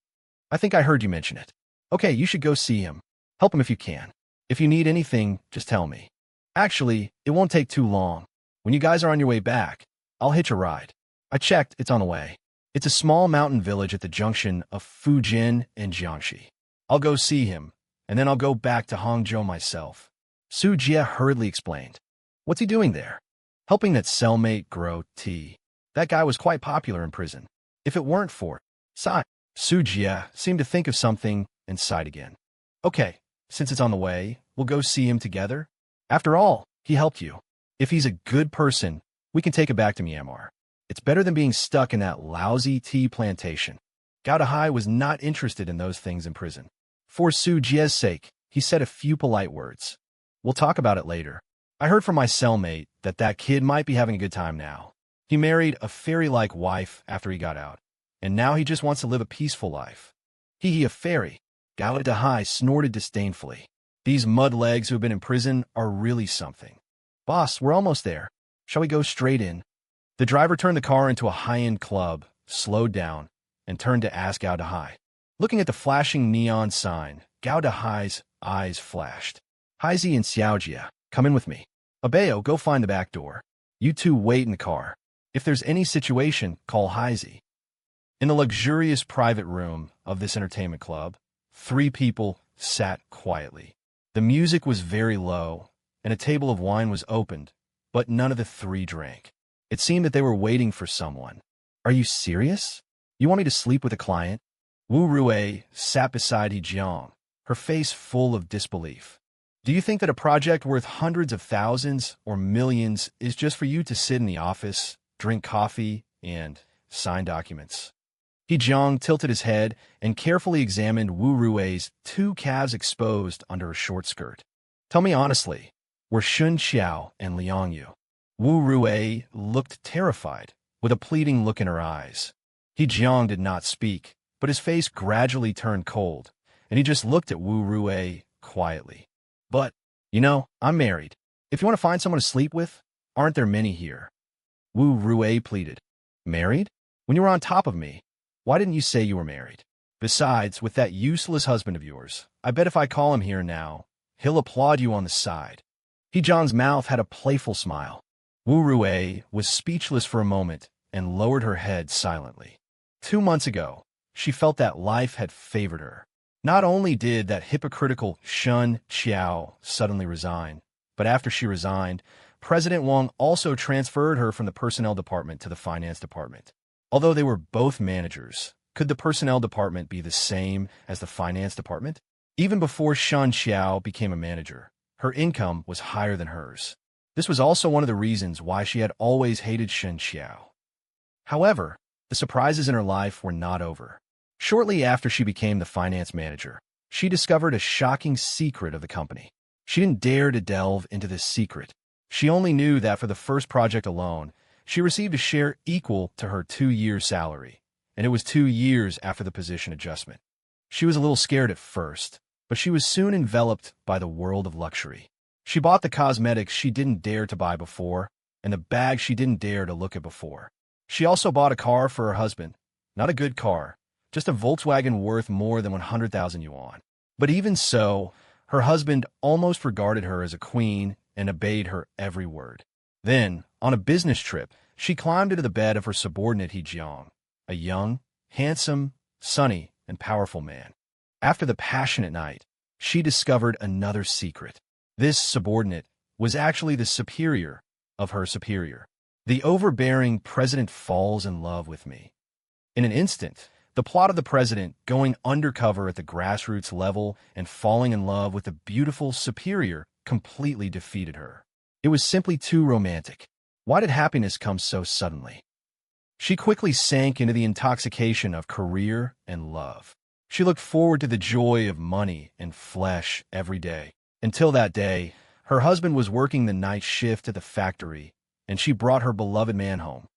I think I heard you mention it. Okay, you should go see him. Help him if you can. If you need anything, just tell me. Actually, it won't take too long. When you guys are on your way back, I'll hitch a ride. I checked, it's on the way. It's a small mountain village at the junction of Fujin and Jiangxi. I'll go see him, and then I'll go back to Hangzhou myself. Su Jie hurriedly explained. What's he doing there? Helping that cellmate grow tea. That guy was quite popular in prison. If it weren't for sigh. Su Jie seemed to think of something and sighed again. Okay, since it's on the way, we'll go see him together. After all, he helped you. If he's a good person, we can take it back to Myanmar. It's better than being stuck in that lousy tea plantation. Gao Dahai was not interested in those things in prison. For Su Jie's sake, he said a few polite words. We'll talk about it later. I heard from my cellmate that kid might be having a good time now. He married a fairy-like wife after he got out, and now he just wants to live a peaceful life. He a fairy. Gao Dahai snorted disdainfully. These mud legs who have been in prison are really something. Boss, we're almost there. Shall we go straight in? The driver turned the car into a high-end club, slowed down, and turned to ask Gao Dahai. Looking at the flashing neon sign, Gao Dahai's eyes flashed. Haizi and Xiaojia, come in with me. Abeo, go find the back door. You two wait in the car. If there's any situation, call Haizi. In the luxurious private room of this entertainment club, 3 people sat quietly. The music was very low, and a table of wine was opened, but none of the 3 drank. It seemed that they were waiting for someone. Are you serious? You want me to sleep with a client? Wu Rui sat beside He Jiang, her face full of disbelief. Do you think that a project worth hundreds of thousands or millions is just for you to sit in the office, drink coffee, and sign documents? He Jiang tilted his head and carefully examined Wu Rui's 2 calves exposed under her short skirt. Tell me honestly, were Shen Qiao and Liang Yu? Wu Rui looked terrified, with a pleading look in her eyes. He Jiang did not speak, but his face gradually turned cold, and he just looked at Wu Rui quietly. But, you know, I'm married. If you want to find someone to sleep with, aren't there many here? Wu Rui pleaded. Married? When you were on top of me, why didn't you say you were married? Besides, with that useless husband of yours, I bet if I call him here now, he'll applaud you on the side. He Jiang's mouth had a playful smile. Wu Rui was speechless for a moment and lowered her head silently. 2 months ago, she felt that life had favored her. Not only did that hypocritical Shen Qiao suddenly resign, but after she resigned, President Wang also transferred her from the personnel department to the finance department. Although they were both managers, could the personnel department be the same as the finance department? Even before Shen Qiao became a manager, her income was higher than hers. This was also one of the reasons why she had always hated Shen Qiao. However, the surprises in her life were not over. Shortly after she became the finance manager, she discovered a shocking secret of the company. She didn't dare to delve into this secret. She only knew that for the first project alone, she received a share equal to her 2-year salary, and it was 2 years after the position adjustment. She was a little scared at first, but she was soon enveloped by the world of luxury. She bought the cosmetics she didn't dare to buy before, and the bag she didn't dare to look at before. She also bought a car for her husband. Not a good car, just a Volkswagen worth more than 100,000 yuan. But even so, her husband almost regarded her as a queen and obeyed her every word. Then, on a business trip, she climbed into the bed of her subordinate He Jiang, a young, handsome, sunny, and powerful man. After the passionate night, she discovered another secret. This subordinate was actually the superior of her superior. The overbearing president falls in love with me. In an instant, The plot of the president going undercover at the grassroots level and falling in love with a beautiful superior completely defeated her. It was simply too romantic. Why did happiness come so suddenly? She quickly sank into the intoxication of career and love. She looked forward to the joy of money and flesh every day. Until that day, her husband was working the night shift at the factory, and she brought her beloved man home.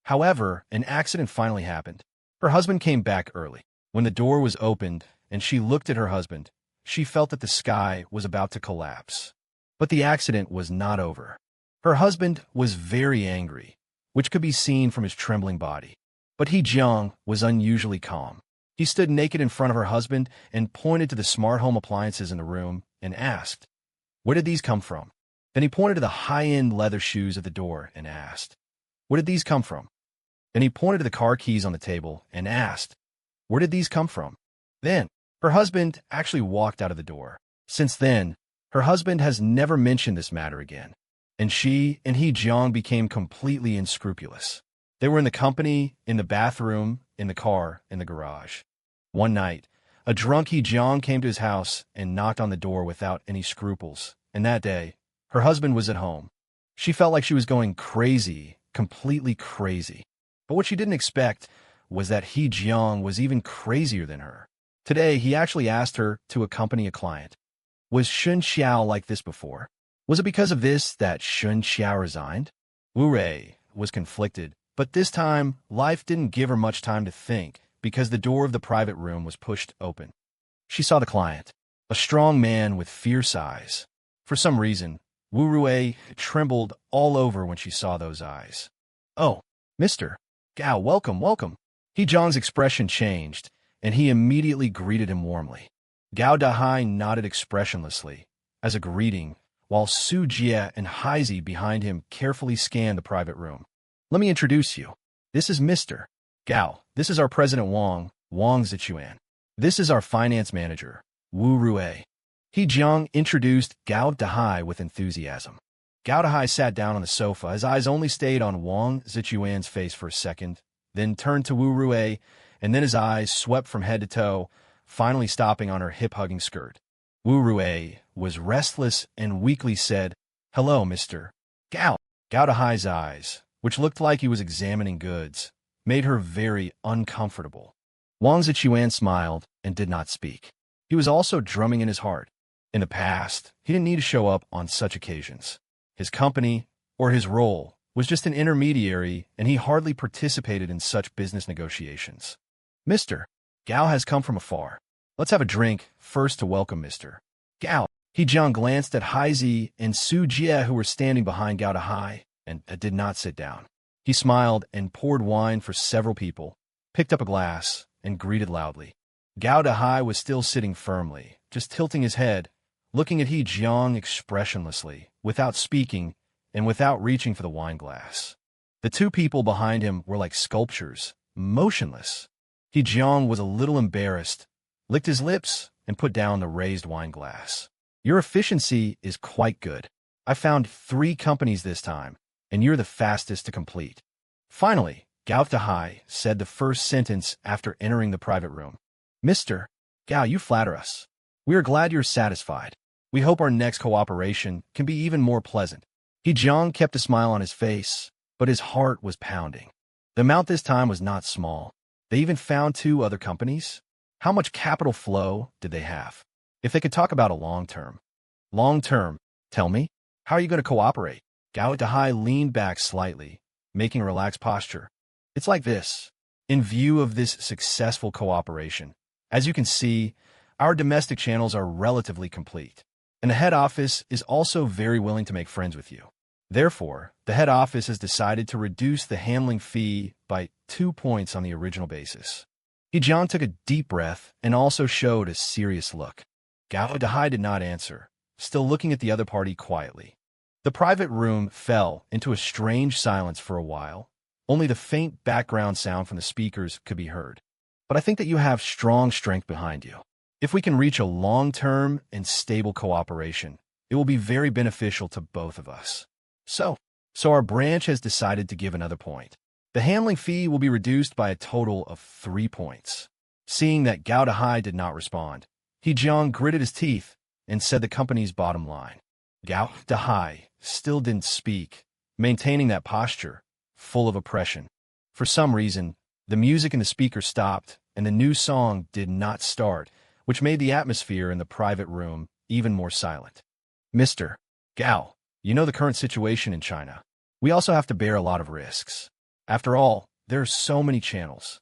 However, an accident finally happened. Her husband came back early. When the door was opened and she looked at her husband, she felt that the sky was about to collapse. But the accident was not over. Her husband was very angry, which could be seen from his trembling body. But He Jiang was unusually calm. He stood naked in front of her husband and pointed to the smart home appliances in the room and asked, "Where did these come from?" Then he pointed to the high-end leather shoes at the door and asked, "Where did these come from?" Then he pointed to the car keys on the table and asked, "Where did these come from?" Then her husband actually walked out of the door. Since then, her husband has never mentioned this matter again, and she and He Jiang became completely unscrupulous. They were in the company, in the bathroom, in the car, in the garage. One night, a drunk He Jiang came to his house and knocked on the door without any scruples, and that day, her husband was at home. She felt like she was going crazy, completely crazy. But what she didn't expect was that He Jiang was even crazier than her. Today, he actually asked her to accompany a client. Was Shen Qiao like this before? Was it because of this that Shen Qiao resigned? Wu Rui was conflicted, but this time, life didn't give her much time to think because the door of the private room was pushed open. She saw the client, a strong man with fierce eyes. For some reason, Wu Rui trembled all over when she saw those eyes. "Oh, Mr. Gao, welcome, welcome." He Jiang's expression changed, and he immediately greeted him warmly. Gao Dahai nodded expressionlessly as a greeting, while Su Jie and Haizi behind him carefully scanned the private room. "Let me introduce you. This is Mr. Gao. This is our president Wang Zichuan. This is our finance manager, Wu Rui." He Jiang introduced Gao Dahai with enthusiasm. Gao Dahai sat down on the sofa. His eyes only stayed on Wang Zichuan's face for a second, then turned to Wu Rui, and then his eyes swept from head to toe, finally stopping on her hip-hugging skirt. Wu Rui was restless and weakly said, "Hello, Mr. Gao." Gao Dahai's eyes, which looked like he was examining goods, made her very uncomfortable. Wang Zichuan smiled and did not speak. He was also drumming in his heart. In the past, he didn't need to show up on such occasions. His company, or his role, was just an intermediary, and he hardly participated in such business negotiations. "Mr. Gao has come from afar. Let's have a drink first to welcome Mr. Gao." He Jiang glanced at Haizi and Su Jie, who were standing behind Gao Dahai, and did not sit down. He smiled and poured wine for several people, picked up a glass, and greeted loudly. Gao Dahai was still sitting firmly, just tilting his head, looking at He Jiang expressionlessly, without speaking, and without reaching for the wine glass. The two people behind him were like sculptures, motionless. He Jiang was a little embarrassed, licked his lips, and put down the raised wine glass. "Your efficiency is quite good. I found 3 companies this time, and you're the fastest to complete." Finally, Gao Dahai said the first sentence after entering the private room. "Mr. Gao, you flatter us. We are glad you're satisfied. We hope our next cooperation can be even more pleasant." He Jiang kept a smile on his face, but his heart was pounding. The amount this time was not small. They even found 2 other companies. How much capital flow did they have? If they could talk about a long-term. Long-term, tell me, how are you going to cooperate? Gao Dahai leaned back slightly, making a relaxed posture. "It's like this. In view of this successful cooperation, as you can see, our domestic channels are relatively complete, and the head office is also very willing to make friends with you. Therefore, the head office has decided to reduce the handling fee by 2 points on the original basis." He Jiang took a deep breath and also showed a serious look. Gao Dahai did not answer, still looking at the other party quietly. The private room fell into a strange silence for a while. Only the faint background sound from the speakers could be heard. "But I think that you have strong strength behind you. If we can reach a long-term and stable cooperation, it will be very beneficial to both of us. So our branch has decided to give another point. The handling fee will be reduced by a total of 3 points. Seeing that Gao Dehai did not respond, He Jiang gritted his teeth and said the company's bottom line. Gao Dehai still didn't speak, maintaining that posture, full of oppression. For some reason, the music in the speaker stopped, and the new song did not start, which made the atmosphere in the private room even more silent. Mr. Gao, you know the current situation in China. We also have to bear a lot of risks. After all, there are so many channels.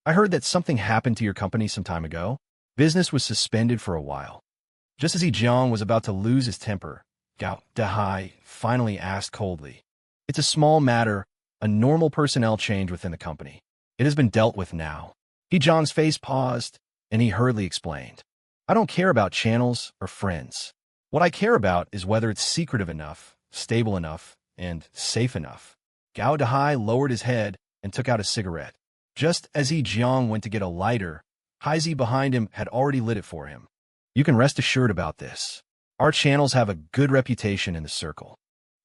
I heard that something happened to your company some time ago. Business was suspended for a while. Just as He Jiang was about to lose his temper, Gao Dehai finally asked coldly. It's a small matter, a normal personnel change within the company. It has been dealt with now. He Jiang's face paused, and he hurriedly explained. I don't care about channels or friends. What I care about is whether it's secretive enough, stable enough, and safe enough. Gao Dehai lowered his head and took out a cigarette. Just as He Jiang went to get a lighter, Haizi behind him had already lit it for him. You can rest assured about this. Our channels have a good reputation in the circle.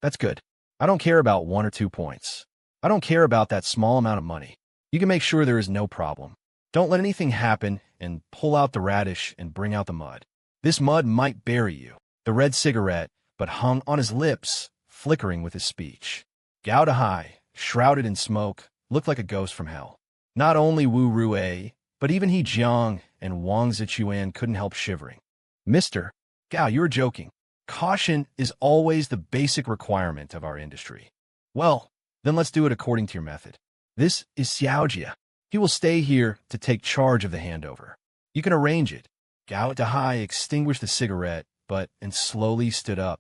That's good. I don't care about 1 or 2 points. I don't care about that small amount of money. You can make sure there is no problem. Don't let anything happen and pull out the radish and bring out the mud. This mud might bury you. The red cigarette, but hung on his lips, flickering with his speech. Gao Dehai, shrouded in smoke, looked like a ghost from hell. Not only Wu Rui, but even He Jiang and Wang Zichuan couldn't help shivering. Mr. Gao, you're joking. Caution is always the basic requirement of our industry. Well, then let's do it according to your method. This is Xiaojia. He will stay here to take charge of the handover. You can arrange it. Gao Dehai extinguished the cigarette, and slowly stood up.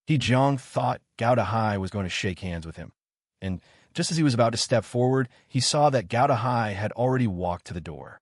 He Jiang thought Gao Dehai was going to shake hands with him. And just as he was about to step forward, he saw that Gao Dehai had already walked to the door.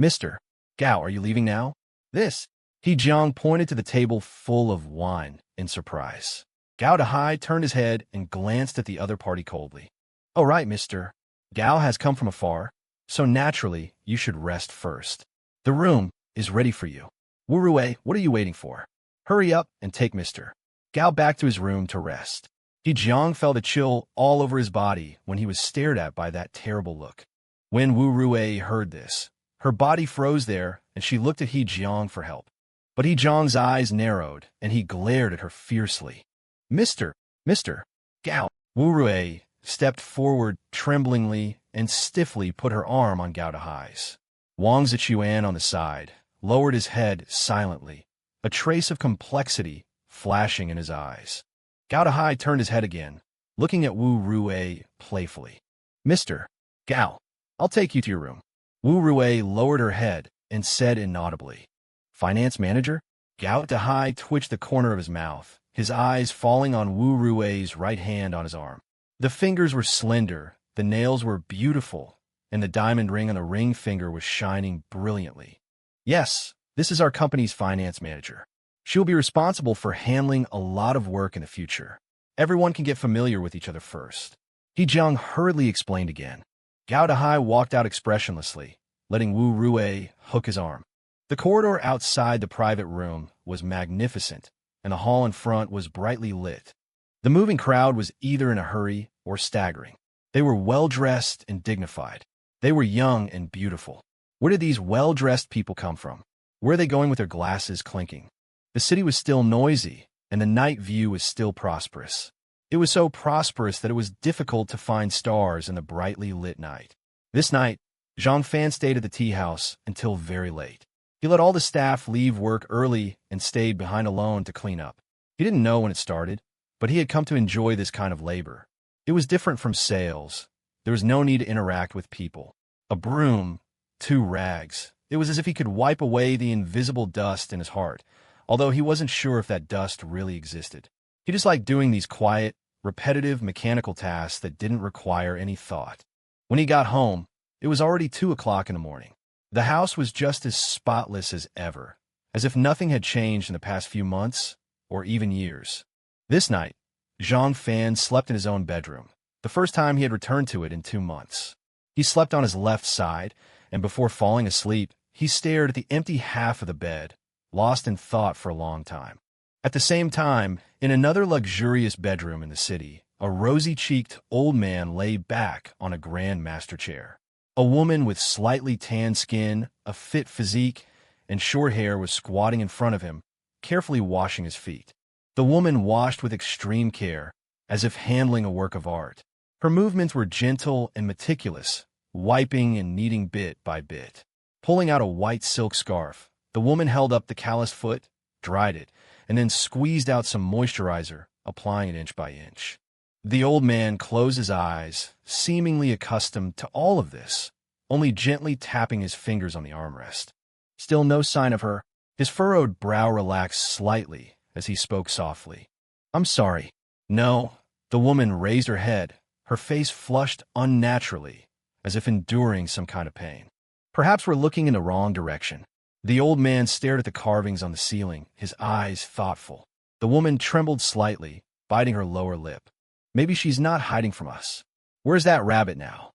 Mr. Gao, are you leaving now? This. He Jiang pointed to the table full of wine in surprise. Gao Dehai turned his head and glanced at the other party coldly. Oh, right, Mr. Gao has come from afar, so naturally you should rest first. The room is ready for you. Wu Rui, what are you waiting for? Hurry up and take Mr. Gao back to his room to rest. He Jiang felt a chill all over his body when he was stared at by that terrible look. When Wu Rui heard this, her body froze there and she looked at He Jiang for help. But He Jiang's eyes narrowed and he glared at her fiercely. Mr. Gao. Wu Rui stepped forward tremblingly and stiffly put her arm on Gao Dehai's. Wang Zichuan on the side lowered his head silently, a trace of complexity flashing in his eyes. Gao Dehai turned his head again, looking at Wu Rui playfully. Mr. Gao, I'll take you to your room. Wu Rui lowered her head and said inaudibly. Finance manager? Gao Dehai twitched the corner of his mouth, his eyes falling on Wu Rui's right hand on his arm. The fingers were slender, the nails were beautiful, and the diamond ring on the ring finger was shining brilliantly. Yes, this is our company's finance manager. She will be responsible for handling a lot of work in the future. Everyone can get familiar with each other first. He Jiang hurriedly explained again. Gao Dehai walked out expressionlessly, letting Wu Rui hook his arm. The corridor outside the private room was magnificent, and the hall in front was brightly lit. The moving crowd was either in a hurry or staggering. They were well-dressed and dignified. They were young and beautiful. Where did these well-dressed people come from? Where are they going with their glasses clinking? The city was still noisy, and the night view was still prosperous. It was so prosperous that it was difficult to find stars in the brightly lit night. This night, Zhang Fan stayed at the tea house until very late. He let all the staff leave work early and stayed behind alone to clean up. He didn't know when it started, but he had come to enjoy this kind of labor. It was different from sales. There was no need to interact with people. A broom, 2 rags. It was as if he could wipe away the invisible dust in his heart, although he wasn't sure if that dust really existed. He just liked doing these quiet, repetitive mechanical tasks that didn't require any thought. When he got home, it was already 2 o'clock in the morning. The house was just as spotless as ever, as if nothing had changed in the past few months or even years. This night, Zhang Fan slept in his own bedroom, the first time he had returned to it in 2 months. He slept on his left side, and before falling asleep, he stared at the empty half of the bed, lost in thought for a long time. At the same time, in another luxurious bedroom in the city, a rosy-cheeked old man lay back on a grand master chair. A woman with slightly tanned skin, a fit physique, and short hair was squatting in front of him, carefully washing his feet. The woman washed with extreme care, as if handling a work of art. Her movements were gentle and meticulous, wiping and kneading bit by bit. Pulling out a white silk scarf, the woman held up the calloused foot, dried it, and then squeezed out some moisturizer, applying it inch by inch. The old man closed his eyes, seemingly accustomed to all of this, only gently tapping his fingers on the armrest. Still no sign of her. His furrowed brow relaxed slightly as he spoke softly. "I'm sorry." "No." The woman raised her head, her face flushed unnaturally, as if enduring some kind of pain. "Perhaps we're looking in the wrong direction." The old man stared at the carvings on the ceiling, his eyes thoughtful. The woman trembled slightly, biting her lower lip. "Maybe she's not hiding from us. Where's that rabbit now?"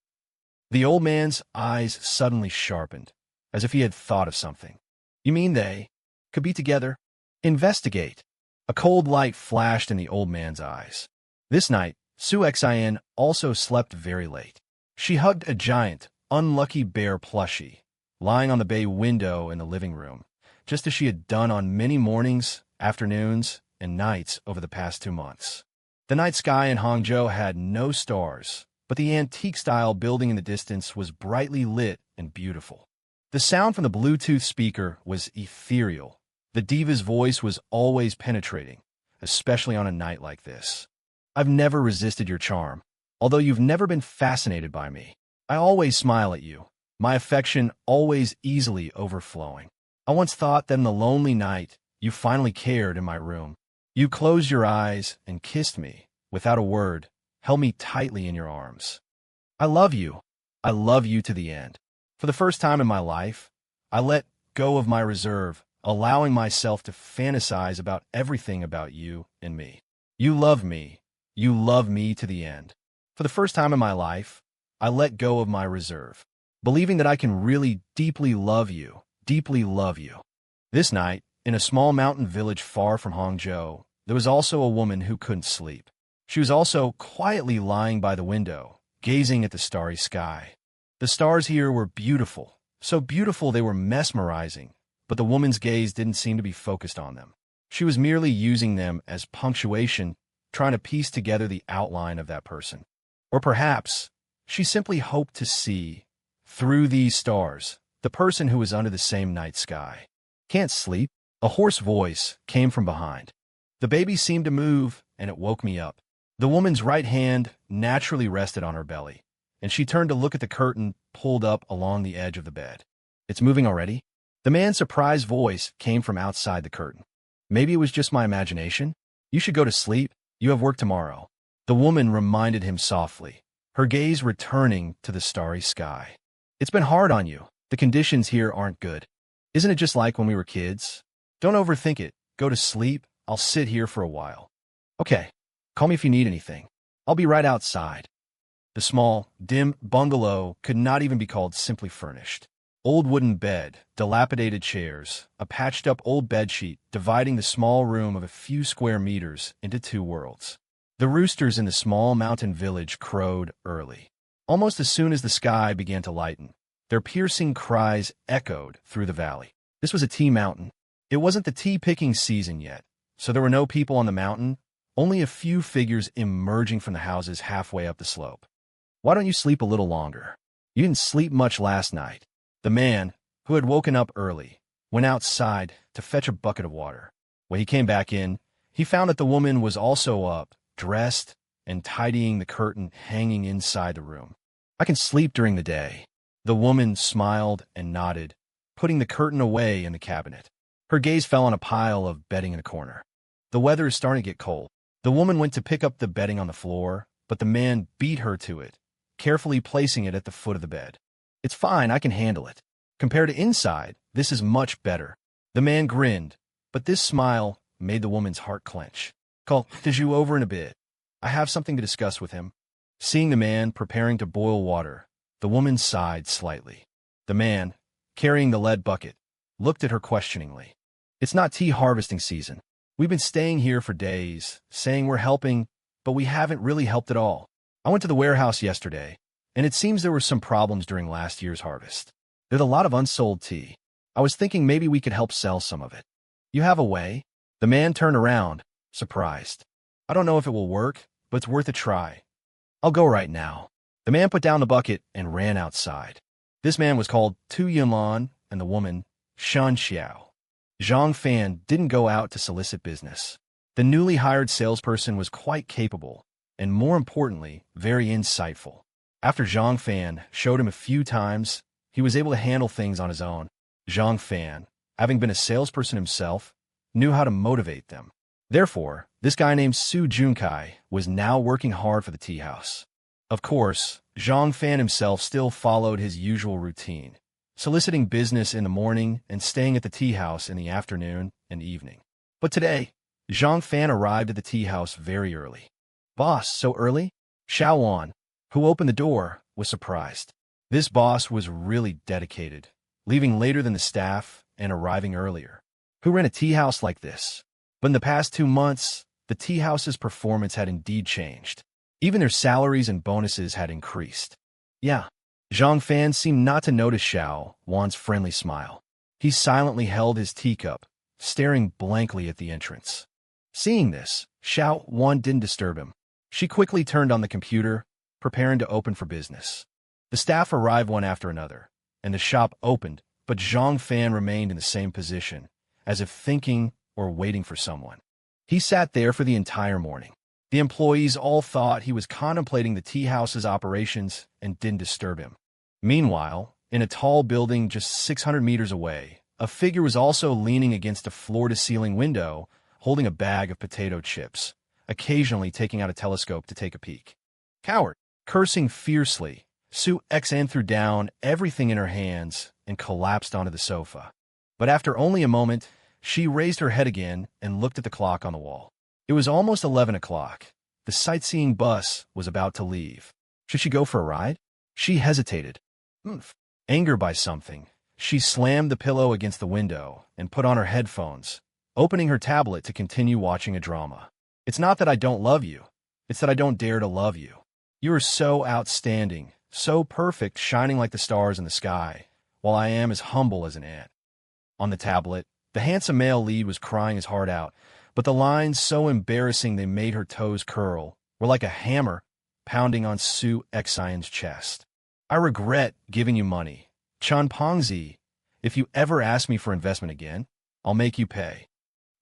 The old man's eyes suddenly sharpened, as if he had thought of something. "You mean they could be together?" "Investigate." A cold light flashed in the old man's eyes. This night, Sue Xin also slept very late. She hugged a giant, unlucky bear plushie, lying on the bay window in the living room, just as she had done on many mornings, afternoons, and nights over the past 2 months. The night sky in Hangzhou had no stars, but the antique-style building in the distance was brightly lit and beautiful. The sound from the Bluetooth speaker was ethereal. The diva's voice was always penetrating, especially on a night like this. "I've never resisted your charm. Although you've never been fascinated by me, I always smile at you, my affection always easily overflowing. I once thought that in the lonely night, you finally cared in my room. You closed your eyes and kissed me, without a word, held me tightly in your arms. I love you. I love you to the end. For the first time in my life, I let go of my reserve, allowing myself to fantasize about everything about you and me. You love me. You love me to the end. For the first time in my life, I let go of my reserve, believing that I can really deeply love you, deeply love you." This night, in a small mountain village far from Hangzhou, there was also a woman who couldn't sleep. She was also quietly lying by the window, gazing at the starry sky. The stars here were beautiful, so beautiful they were mesmerizing, but the woman's gaze didn't seem to be focused on them. She was merely using them as punctuation, trying to piece together the outline of that person. Or perhaps she simply hoped to see, through these stars, the person who was under the same night sky. "Can't sleep?" A hoarse voice came from behind. The baby seemed to move, and it woke me up. The woman's right hand naturally rested on her belly, and she turned to look at the curtain pulled up along the edge of the bed. "It's moving already?" The man's surprised voice came from outside the curtain. "Maybe it was just my imagination. You should go to sleep. You have work tomorrow." The woman reminded him softly, her gaze returning to the starry sky. "It's been hard on you. The conditions here aren't good. Isn't it just like when we were kids? Don't overthink it. Go to sleep. I'll sit here for a while." "Okay. Call me if you need anything. I'll be right outside." The small, dim bungalow could not even be called simply furnished. Old wooden bed, dilapidated chairs, a patched-up old bedsheet dividing the small room of a few square meters into 2 worlds. The roosters in the small mountain village crowed early. Almost as soon as the sky began to lighten, their piercing cries echoed through the valley. This was a tea mountain. It wasn't the tea-picking season yet, so there were no people on the mountain, only a few figures emerging from the houses halfway up the slope. "Why don't you sleep a little longer? You didn't sleep much last night." The man, who had woken up early, went outside to fetch a bucket of water. When he came back in, he found that the woman was also up, dressed, and tidying the curtain hanging inside the room. "I can sleep during the day." The woman smiled and nodded, putting the curtain away in the cabinet. Her gaze fell on a pile of bedding in a corner. "The weather is starting to get cold." The woman went to pick up the bedding on the floor, but the man beat her to it, carefully placing it at the foot of the bed. "It's fine, I can handle it. Compared to inside, this is much better." The man grinned, but this smile made the woman's heart clench. "Call Tiju over in a bit. I have something to discuss with him." Seeing the man preparing to boil water, the woman sighed slightly. The man, carrying the lead bucket, looked at her questioningly. "It's not tea harvesting season. We've been staying here for days, saying we're helping, but we haven't really helped at all. I went to the warehouse yesterday, and it seems there were some problems during last year's harvest. There's a lot of unsold tea. I was thinking maybe we could help sell some of it. You have a way?" The man turned around, surprised. "I don't know if it will work, but it's worth a try. I'll go right now." The man put down the bucket and ran outside. This man was called Tu Yunlan, and the woman, Shen Qiao. Zhang Fan didn't go out to solicit business. The newly hired salesperson was quite capable, and more importantly, very insightful. After Zhang Fan showed him a few times, he was able to handle things on his own. Zhang Fan, having been a salesperson himself, knew how to motivate them. Therefore, this guy named Su Junkai was now working hard for the tea house. Of course, Zhang Fan himself still followed his usual routine, soliciting business in the morning and staying at the tea house in the afternoon and evening. But today, Zhang Fan arrived at the tea house very early. "Boss, so early?" Xiao Wan, who opened the door, was surprised. This boss was really dedicated, leaving later than the staff and arriving earlier. Who ran a tea house like this? But in the past 2 months, the tea house's performance had indeed changed. Even their salaries and bonuses had increased. Yeah. Zhang Fan seemed not to notice Xiao Wan's friendly smile. He silently held his teacup, staring blankly at the entrance. Seeing this, Xiao Wan didn't disturb him. She quickly turned on the computer, preparing to open for business. The staff arrived one after another, and the shop opened, but Zhang Fan remained in the same position, as if thinking or waiting for someone. He sat there for the entire morning. The employees all thought he was contemplating the tea house's operations and didn't disturb him. Meanwhile, in a tall building just 600 meters away, a figure was also leaning against a floor-to-ceiling window, holding a bag of potato chips, occasionally taking out a telescope to take a peek. "Coward!" Cursing fiercely, Sue Xin threw down everything in her hands and collapsed onto the sofa. But after only a moment, she raised her head again and looked at the clock on the wall. It was almost 11 o'clock. The sightseeing bus was about to leave. Should she go for a ride? She hesitated. Angered by something, she slammed the pillow against the window and put on her headphones, opening her tablet to continue watching a drama. "It's not that I don't love you. It's that I don't dare to love you. You are so outstanding, so perfect, shining like the stars in the sky, while I am as humble as an ant." On the tablet, the handsome male lead was crying his heart out, but the lines, so embarrassing they made her toes curl, were like a hammer pounding on Sue Xian's chest. "I regret giving you money. Chan Pongzi, if you ever ask me for investment again, I'll make you pay."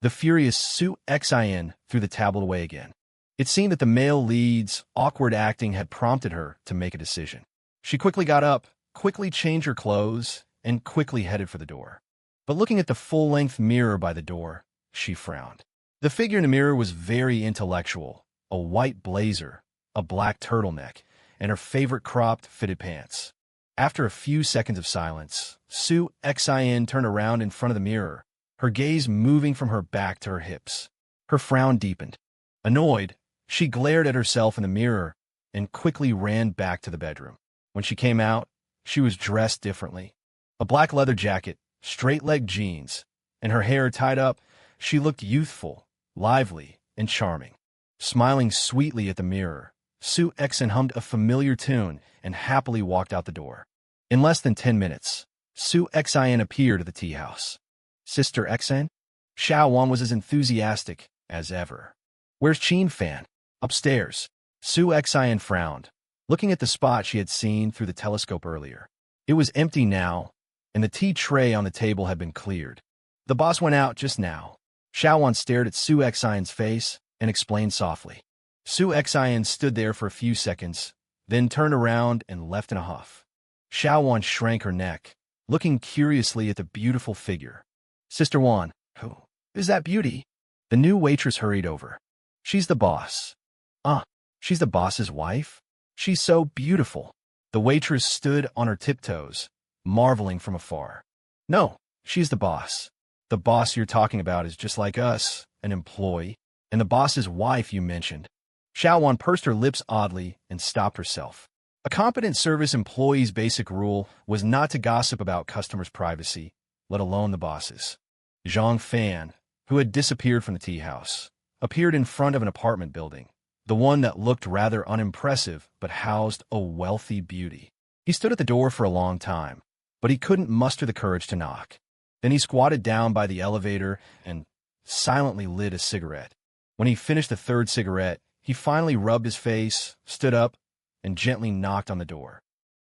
The furious Sue Xian threw the tablet away again. It seemed that the male lead's awkward acting had prompted her to make a decision. She quickly got up, quickly changed her clothes, and quickly headed for the door. But looking at the full-length mirror by the door, she frowned. The figure in the mirror was very intellectual, a white blazer, a black turtleneck, and her favorite cropped, fitted pants. After a few seconds of silence, Sue Xian turned around in front of the mirror, her gaze moving from her back to her hips. Her frown deepened. Annoyed, she glared at herself in the mirror and quickly ran back to the bedroom. When she came out, she was dressed differently. A black leather jacket, straight-leg jeans, and her hair tied up, she looked youthful, lively, and charming. Smiling sweetly at the mirror, Sue Xian hummed a familiar tune and happily walked out the door. In less than 10 minutes, Sue Xian appeared at the tea house. "Sister Xian?" Xiao Wan was as enthusiastic as ever. "Where's Qin Fan?" "Upstairs." Sue Xian frowned, looking at the spot she had seen through the telescope earlier. It was empty now, and the tea tray on the table had been cleared. "The boss went out just now." Xiao Wan stared at Sue Xian's face and explained softly. Sue Xian stood there for a few seconds, then turned around and left in a huff. Xiao Wan shrank her neck, looking curiously at the beautiful figure. "Sister Wan, who is that beauty?" The new waitress hurried over. "She's the boss." She's the boss's wife? She's so beautiful." The waitress stood on her tiptoes, marveling from afar. "No, she's the boss. The boss you're talking about is just like us, an employee, and the boss's wife you mentioned." Xiao Wan pursed her lips oddly and stopped herself. A competent service employee's basic rule was not to gossip about customers' privacy, let alone the boss's. Zhang Fan, who had disappeared from the tea house, appeared in front of an apartment building, the one that looked rather unimpressive but housed a wealthy beauty. He stood at the door for a long time, but he couldn't muster the courage to knock. Then he squatted down by the elevator and silently lit a cigarette. When he finished the third cigarette, he finally rubbed his face, stood up, and gently knocked on the door.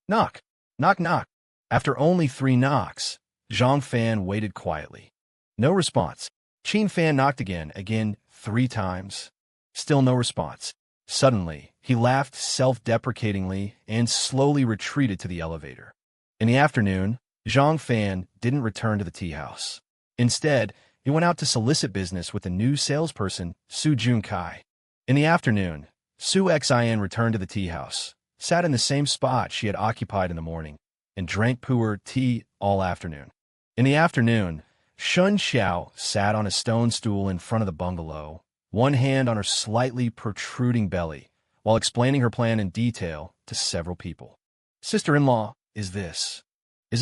Knock! Knock, knock! After only 3 knocks, Zhang Fan waited quietly. No response. Qin Fan knocked again 3 times. Still no response. Suddenly, he laughed self-deprecatingly and slowly retreated to the elevator. In the afternoon, Zhang Fan didn't return to the tea house. Instead, he went out to solicit business with a new salesperson, Su Junkai. In the afternoon, Su Xin returned to the tea house, sat in the same spot she had occupied in the morning, and drank pu'er tea all afternoon. In the afternoon, Shen Qiao sat on a stone stool in front of the bungalow, one hand on her slightly protruding belly, while explaining her plan in detail to several people. Sister-in-law, is this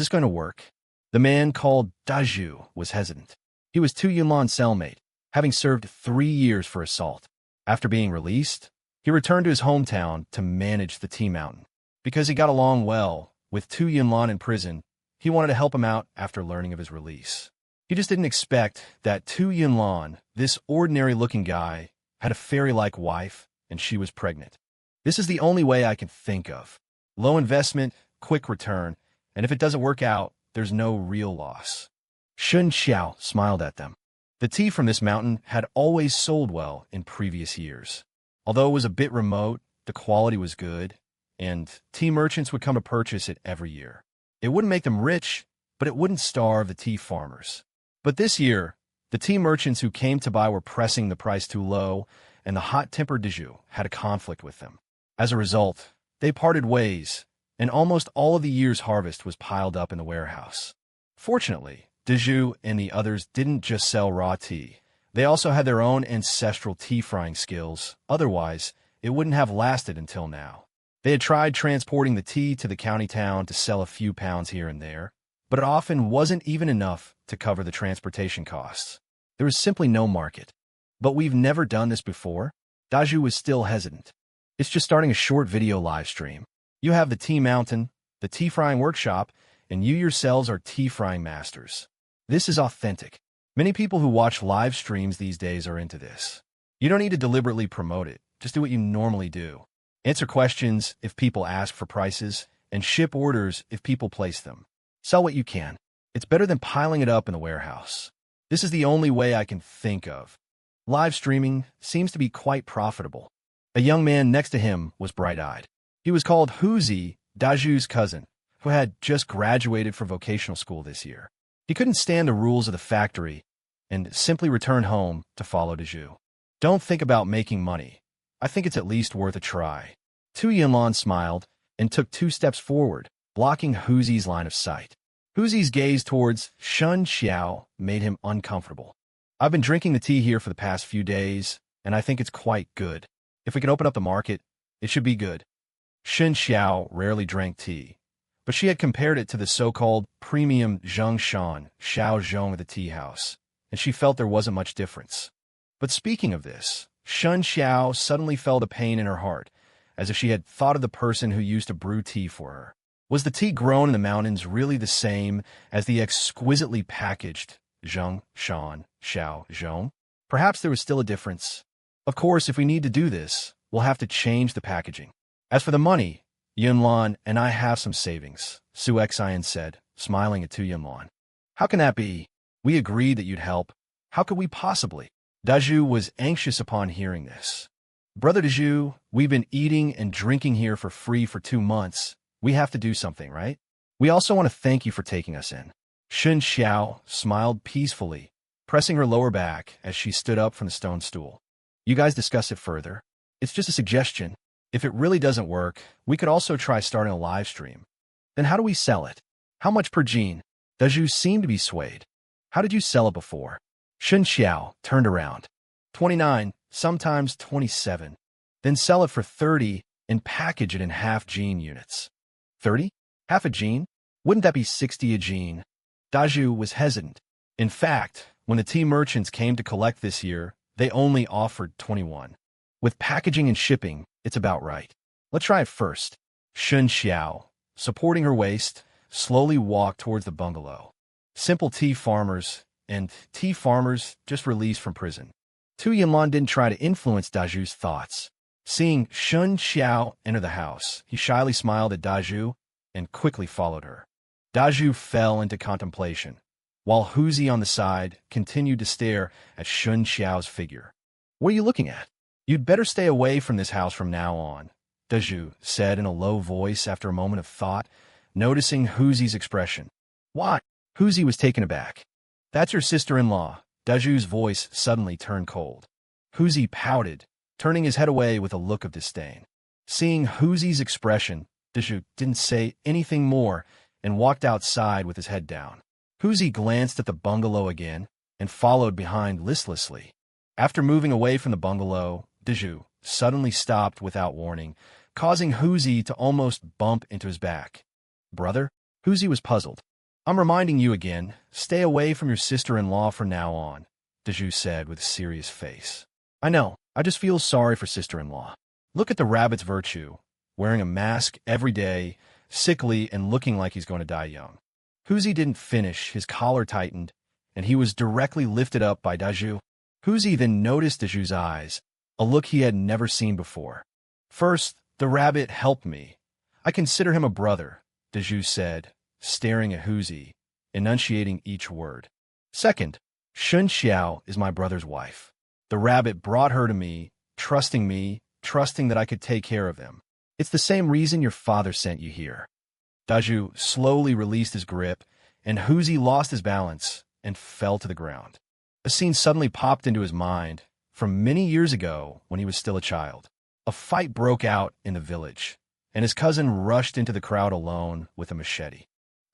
going to work? The man called Daju was hesitant. He was Tu Yunlan's cellmate, having served 3 years for assault. After being released, he returned to his hometown to manage the tea mountain. Because he got along well with Tu Yunlan in prison, he wanted to help him out after learning of his release. He just didn't expect that Tu Yunlan, this ordinary-looking guy, had a fairy-like wife, and she was pregnant. This is the only way I can think of. Low investment, quick return, and if it doesn't work out, there's no real loss. Shen Qiao smiled at them. The tea from this mountain had always sold well in previous years. Although it was a bit remote, the quality was good, and tea merchants would come to purchase it every year. It wouldn't make them rich, but it wouldn't starve the tea farmers. But this year, the tea merchants who came to buy were pressing the price too low, and the hot-tempered Daju had a conflict with them. As a result, they parted ways, and almost all of the year's harvest was piled up in the warehouse. Fortunately, Daju and the others didn't just sell raw tea. They also had their own ancestral tea frying skills, otherwise it wouldn't have lasted until now. They had tried transporting the tea to the county town to sell a few pounds here and there, but it often wasn't even enough to cover the transportation costs. There was simply no market. But we've never done this before? Daju was still hesitant. It's just starting a short video live stream. You have the tea mountain, the tea frying workshop, and you yourselves are tea frying masters. This is authentic. Many people who watch live streams these days are into this. You don't need to deliberately promote it. Just do what you normally do. Answer questions if people ask for prices, and ship orders if people place them. Sell what you can. It's better than piling it up in the warehouse. This is the only way I can think of. Live streaming seems to be quite profitable. A young man next to him was bright-eyed. He was called Huzi, Daju's cousin, who had just graduated from vocational school this year. He couldn't stand the rules of the factory and simply returned home to follow Daju. Don't think about making money. I think it's at least worth a try. Tu Yunlan smiled and took 2 steps forward, blocking Huzi's line of sight. Huzi's gaze towards Shen Qiao made him uncomfortable. I've been drinking the tea here for the past few days, and I think it's quite good. If we can open up the market, it should be good. Shen Qiao rarely drank tea, but she had compared it to the so-called premium Zhengshan Xiaozhong of the tea house, and she felt there wasn't much difference. But speaking of this, Shen Qiao suddenly felt a pain in her heart, as if she had thought of the person who used to brew tea for her. Was the tea grown in the mountains really the same as the exquisitely packaged Zhengshan Xiaozhong? Perhaps there was still a difference. Of course, if we need to do this, we'll have to change the packaging. As for the money, Yunlan and I have some savings, Su Xin said, smiling at Tu Yunlan. How can that be? We agreed that you'd help. How could we possibly? Daju was anxious upon hearing this. Brother Daju, we've been eating and drinking here for free for 2 months. We have to do something, right? We also want to thank you for taking us in. Shen Qiao smiled peacefully, pressing her lower back as she stood up from the stone stool. You guys discuss it further. It's just a suggestion. If it really doesn't work, we could also try starting a live stream. Then how do we sell it? How much per gene? Daju seemed to be swayed. How did you sell it before? Shen Qiao turned around. 29, sometimes 27. Then sell it for 30 and package it in half gene units. 30? Half a gene? Wouldn't that be 60 a gene? Daju was hesitant. In fact, when the tea merchants came to collect this year, they only offered 21. With packaging and shipping, it's about right. Let's try it first. Shen Qiao, supporting her waist, slowly walked towards the bungalow. Simple tea farmers, and tea farmers just released from prison. Tu Yinlan didn't try to influence Daju's thoughts. Seeing Shen Qiao enter the house, he shyly smiled at Daju and quickly followed her. Daju fell into contemplation, while Huzi on the side continued to stare at Shen Qiao's figure. What are you looking at? You'd better stay away from this house from now on, Daju said in a low voice after a moment of thought, noticing Huzi's expression. Why? Huzi was taken aback. That's your sister-in-law. Daju's voice suddenly turned cold. Huzi pouted, turning his head away with a look of disdain. Seeing Huzi's expression, Daju didn't say anything more and walked outside with his head down. Huzi glanced at the bungalow again and followed behind listlessly. After moving away from the bungalow, Daju suddenly stopped without warning, causing Huzi to almost bump into his back. Brother? Huzi was puzzled. I'm reminding you again, stay away from your sister-in-law from now on, Daju said with a serious face. I know, I just feel sorry for sister-in-law. Look at the rabbit's virtue, wearing a mask every day, sickly and looking like he's going to die young. Huzi didn't finish, his collar tightened, and he was directly lifted up by Daju. Huzi then noticed Daju's eyes, a look he had never seen before. First, the rabbit helped me. I consider him a brother, Daju said, staring at Huzi, enunciating each word. Second, Shen Qiao is my brother's wife. The rabbit brought her to me, trusting that I could take care of them. It's the same reason your father sent you here. Daju slowly released his grip, and Huzi lost his balance and fell to the ground. A scene suddenly popped into his mind from many years ago when he was still a child. A fight broke out in the village, and his cousin rushed into the crowd alone with a machete.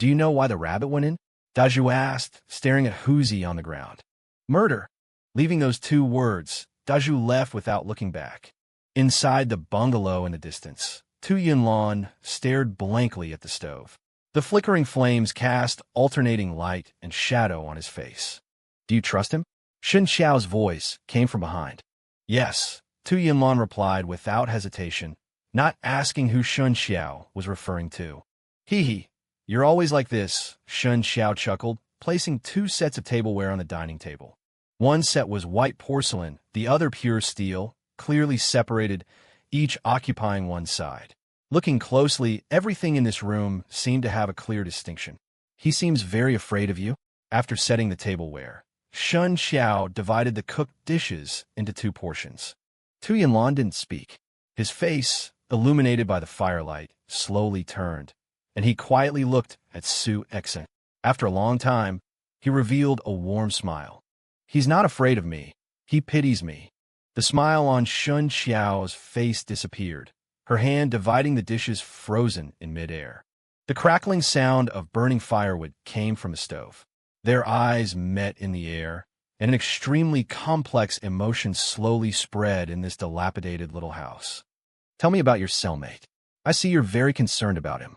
Do you know why the rabbit went in? Daju asked, staring at Huzi on the ground. Murder. Leaving those two words, Daju left without looking back. Inside the bungalow in the distance, Tu Yinlan stared blankly at the stove. The flickering flames cast alternating light and shadow on his face. Do you trust him? Shen Qiao's voice came from behind. Yes, Tu Yinlan replied without hesitation, not asking who Shen Qiao was referring to. Hee, you're always like this, Shen Qiao chuckled, placing two sets of tableware on the dining table. One set was white porcelain, the other pure steel, clearly separated, each occupying one side. Looking closely, everything in this room seemed to have a clear distinction. He seems very afraid of you. After setting the tableware, Shen Qiao divided the cooked dishes into two portions. Tu Yinlan didn't speak. His face, illuminated by the firelight, slowly turned, and he quietly looked at Sue Xin. After a long time, he revealed a warm smile. He's not afraid of me. He pities me. The smile on Shen Qiao's face disappeared, her hand dividing the dishes frozen in midair. The crackling sound of burning firewood came from the stove. Their eyes met in the air, and an extremely complex emotion slowly spread in this dilapidated little house. Tell me about your cellmate. I see you're very concerned about him.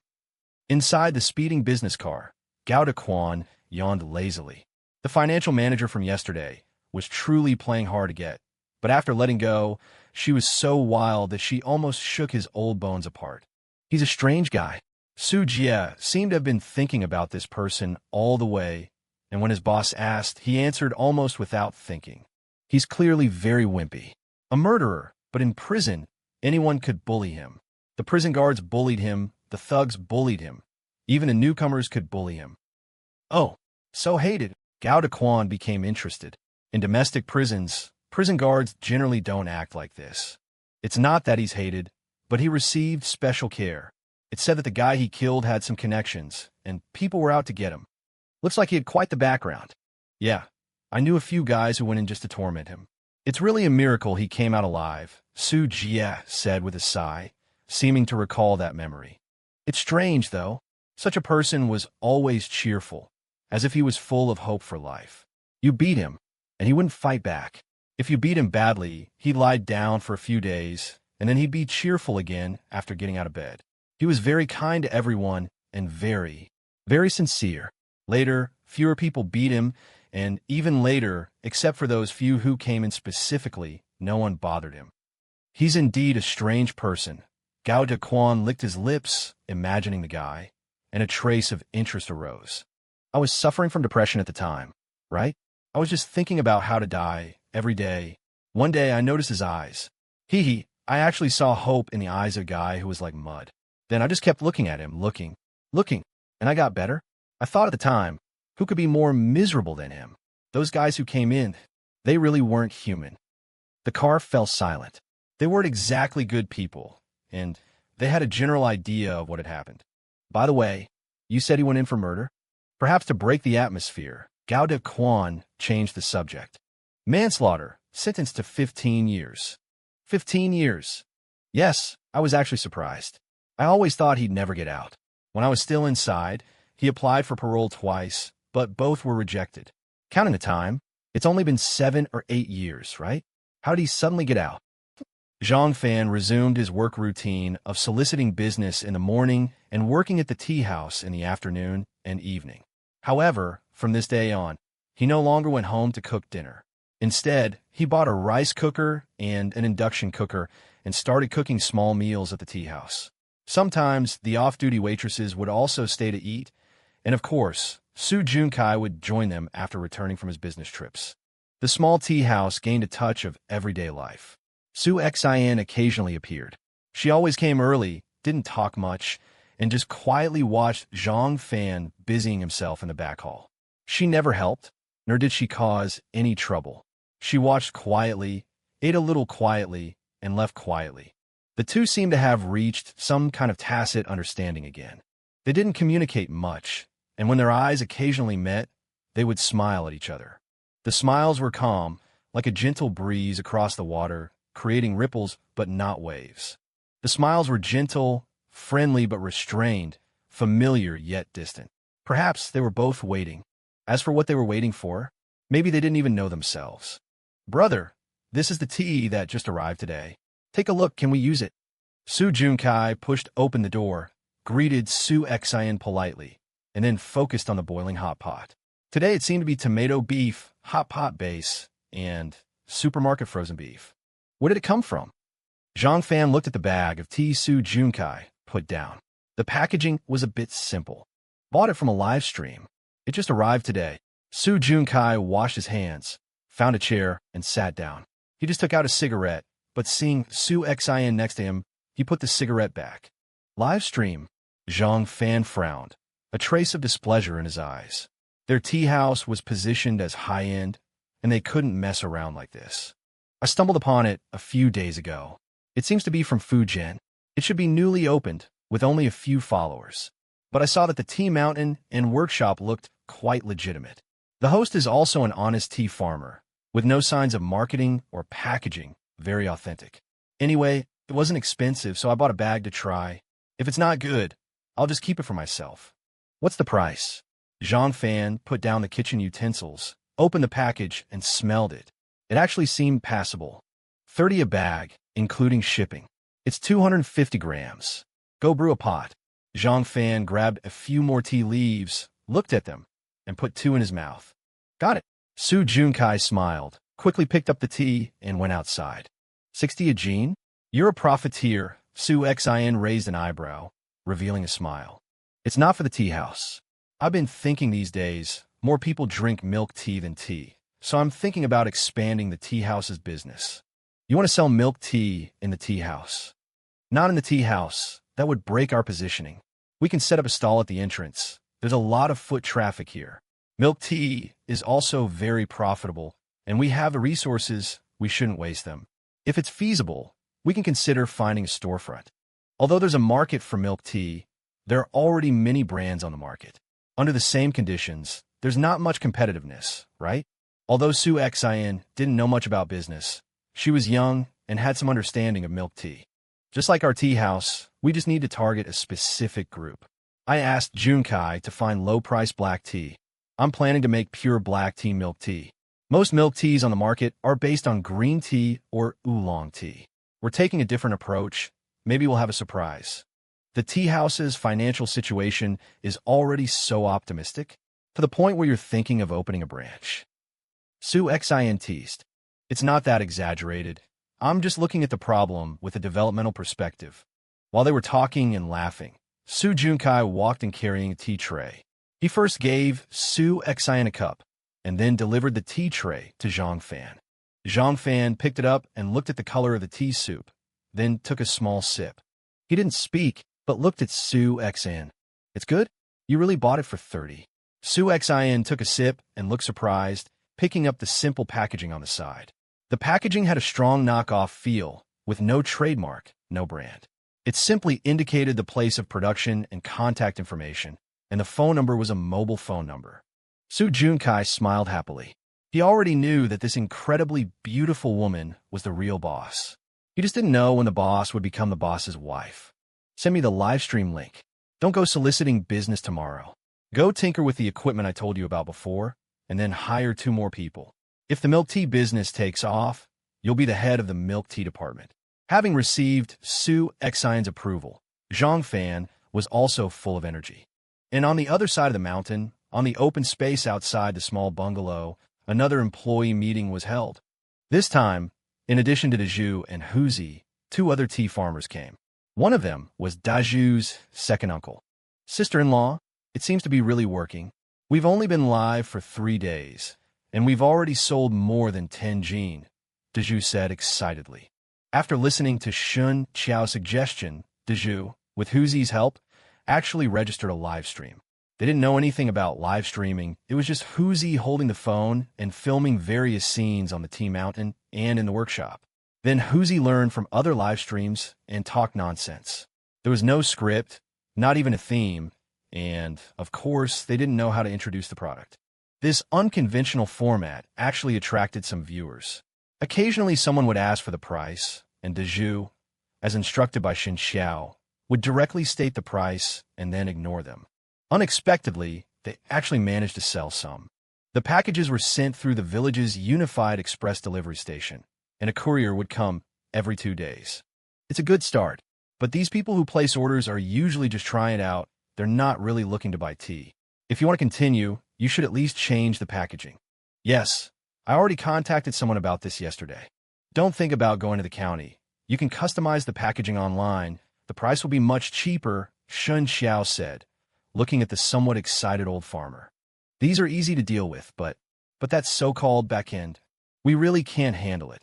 Inside the speeding business car, Gao Dequan yawned lazily. The financial manager from yesterday was truly playing hard to get, but after letting go, she was so wild that she almost shook his old bones apart. He's a strange guy. Su Jie seemed to have been thinking about this person all the way, and when his boss asked, he answered almost without thinking. He's clearly very wimpy. A murderer, but in prison, anyone could bully him. The prison guards bullied him, the thugs bullied him. Even the newcomers could bully him. Oh, so hated. Gao Dequan became interested. In domestic prisons, prison guards generally don't act like this. It's not that he's hated, but he received special care. It said that the guy he killed had some connections, and people were out to get him. Looks like he had quite the background. Yeah, I knew a few guys who went in just to torment him. It's really a miracle he came out alive, Su Jie said with a sigh, seeming to recall that memory. It's strange, though. Such a person was always cheerful, as if he was full of hope for life. You beat him, and he wouldn't fight back. If you beat him badly, he'd lie down for a few days, and then he'd be cheerful again after getting out of bed. He was very kind to everyone and very, very sincere. Later, fewer people beat him, and even later, except for those few who came in specifically, no one bothered him. He's indeed a strange person. Gao De Quan licked his lips, imagining the guy, and a trace of interest arose. I was suffering from depression at the time, right? I was just thinking about how to die every day. One day I noticed his eyes. I actually saw hope in the eyes of a guy who was like mud. Then I just kept looking at him, looking, and I got better. I thought at the time, who could be more miserable than him? Those guys who came in, they really weren't human. The car fell silent. They weren't exactly good people, and they had a general idea of what had happened. By the way, you said he went in for murder? Perhaps to break the atmosphere, Gao De Quan changed the subject. Manslaughter, sentenced to 15 years. 15 years. Yes, I was actually surprised. I always thought he'd never get out. When I was still inside, he applied for parole twice, but both were rejected. Counting the time, it's only been 7 or 8 years, right? How did he suddenly get out? Zhang Fan resumed his work routine of soliciting business in the morning and working at the tea house in the afternoon and evening. However, from this day on, he no longer went home to cook dinner. Instead, he bought a rice cooker and an induction cooker and started cooking small meals at the tea house. Sometimes, the off-duty waitresses would also stay to eat, and of course, Su Junkai would join them after returning from his business trips. The small tea house gained a touch of everyday life. Su Xian occasionally appeared. She always came early, didn't talk much, and just quietly watched Zhang Fan busying himself in the back hall. She never helped, nor did she cause any trouble. She watched quietly, ate a little quietly, and left quietly. The two seemed to have reached some kind of tacit understanding again. They didn't communicate much, and when their eyes occasionally met, they would smile at each other. The smiles were calm, like a gentle breeze across the water, creating ripples but not waves. The smiles were gentle, friendly but restrained, familiar yet distant. Perhaps they were both waiting. As for what they were waiting for, maybe they didn't even know themselves. "Brother, this is the tea that just arrived today. Take a look, can we use it?" Su Junkai pushed open the door, greeted Su Xian politely, and then focused on the boiling hot pot. Today it seemed to be tomato beef, hot pot base, and supermarket frozen beef. Where did it come from? Zhang Fan looked at the bag of tea Su Junkai put down. The packaging was a bit simple. Bought it from a live stream. It just arrived today. Su Junkai washed his hands, found a chair, and sat down. He just took out a cigarette, but seeing Su Xian next to him, he put the cigarette back. Live stream? Zhang Fan frowned, a trace of displeasure in his eyes. Their tea house was positioned as high-end, and they couldn't mess around like this. I stumbled upon it a few days ago. It seems to be from Fujian. It should be newly opened, with only a few followers. But I saw that the tea mountain and workshop looked quite legitimate. The host is also an honest tea farmer, with no signs of marketing or packaging, very authentic. Anyway, it wasn't expensive, so I bought a bag to try. If it's not good, I'll just keep it for myself. What's the price? Zhang Fan put down the kitchen utensils, opened the package, and smelled it. It actually seemed passable. 30 a bag, including shipping. It's 250 grams. Go brew a pot. Zhang Fan grabbed a few more tea leaves, looked at them, and put 2 in his mouth. Got it. Su Junkai smiled, quickly picked up the tea, and went outside. 60 a jean? You're a profiteer. Su Xian raised an eyebrow, revealing a smile. It's not for the tea house. I've been thinking these days, more people drink milk tea than tea, so I'm thinking about expanding the tea house's business. You want to sell milk tea in the tea house? Not in the tea house. That would break our positioning. We can set up a stall at the entrance. There's a lot of foot traffic here. Milk tea is also very profitable, and we have the resources, we shouldn't waste them. If it's feasible, we can consider finding a storefront. Although there's a market for milk tea, there are already many brands on the market. Under the same conditions, there's not much competitiveness, right? Although Su Xian didn't know much about business, she was young and had some understanding of milk tea. Just like our tea house, we just need to target a specific group. I asked Junkai to find low-priced black tea. I'm planning to make pure black tea milk tea. Most milk teas on the market are based on green tea or oolong tea. We're taking a different approach. Maybe we'll have a surprise. The tea house's financial situation is already so optimistic, to the point where you're thinking of opening a branch. Su Xian teased. It's not that exaggerated. I'm just looking at the problem with a developmental perspective. While they were talking and laughing, Su Junkai walked in carrying a tea tray. He first gave Su Xian a cup, and then delivered the tea tray to Zhang Fan. Zhang Fan picked it up and looked at the color of the tea soup, then took a small sip. He didn't speak, but looked at Su Xian. It's good? You really bought it for 30. Su Xian took a sip and looked surprised, picking up the simple packaging on the side. The packaging had a strong knockoff feel, with no trademark, no brand. It simply indicated the place of production and contact information, and the phone number was a mobile phone number. Su Junkai smiled happily. He already knew that this incredibly beautiful woman was the real boss. He just didn't know when the boss would become the boss's wife. Send me the live stream link. Don't go soliciting business tomorrow. Go tinker with the equipment I told you about before, and then hire 2 more people. If the milk tea business takes off, you'll be the head of the milk tea department. Having received Su Xian's approval, Zhang Fan was also full of energy. And on the other side of the mountain, on the open space outside the small bungalow, another employee meeting was held. This time, in addition to Dazhu and Huzi, 2 other tea farmers came. One of them was Dazhu's second uncle. Sister-in-law, it seems to be really working. We've only been live for 3 days, and we've already sold more than 10 gene, Dazhu said excitedly. After listening to Shen Qiao's suggestion, Dazhu, with Huzi's help, actually registered a live stream. They didn't know anything about live streaming. It was just Huzi holding the phone and filming various scenes on the tea mountain and in the workshop. Then Huzi learned from other live streams and talked nonsense. There was no script, not even a theme, and, of course, they didn't know how to introduce the product. This unconventional format actually attracted some viewers. Occasionally someone would ask for the price, and Dazhu, as instructed by Shen Qiao, would directly state the price and then ignore them. Unexpectedly, they actually managed to sell some. The packages were sent through the village's unified express delivery station, and a courier would come every 2 days. It's a good start, but these people who place orders are usually just trying it out. They're not really looking to buy tea. If you want to continue, you should at least change the packaging. Yes, I already contacted someone about this yesterday. Don't think about going to the county. You can customize the packaging online. The price will be much cheaper, Shen Qiao said, looking at the somewhat excited old farmer. These are easy to deal with, but that so-called back-end, we really can't handle it.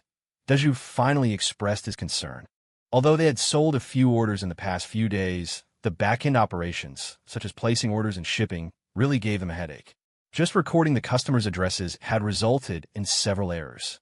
Dazhu finally expressed his concern. Although they had sold a few orders in the past few days, the back-end operations, such as placing orders and shipping, really gave them a headache. Just recording the customers' addresses had resulted in several errors.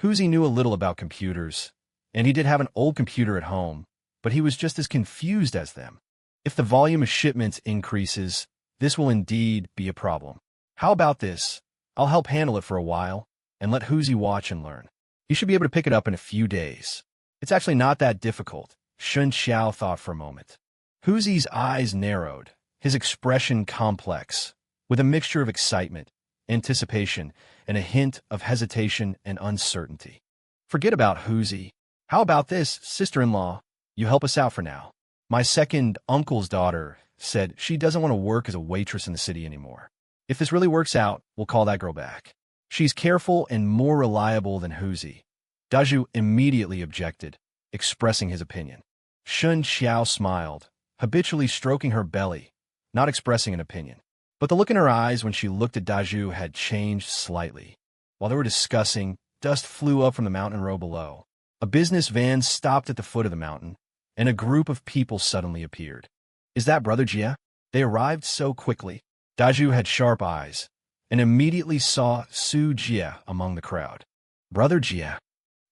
Huzi knew a little about computers, and he did have an old computer at home, but he was just as confused as them. If the volume of shipments increases, this will indeed be a problem. How about this? I'll help handle it for a while, and let Huzi watch and learn. He should be able to pick it up in a few days. It's actually not that difficult, Shen Qiao thought for a moment. Huzi's eyes narrowed, his expression complex, with a mixture of excitement, anticipation, and a hint of hesitation and uncertainty. Forget about Huzi. How about this, sister-in-law? You help us out for now. My second uncle's daughter said she doesn't want to work as a waitress in the city anymore. If this really works out, we'll call that girl back. She's careful and more reliable than Huzi. Dazhu immediately objected, expressing his opinion. Shen Qiao smiled, habitually stroking her belly, not expressing an opinion. But the look in her eyes when she looked at Dazhu had changed slightly. While they were discussing, dust flew up from the mountain row below. A business van stopped at the foot of the mountain, and a group of people suddenly appeared. Is that Brother Jia? They arrived so quickly. Dazhu had sharp eyes, and immediately saw Su Jia among the crowd. Brother Jia.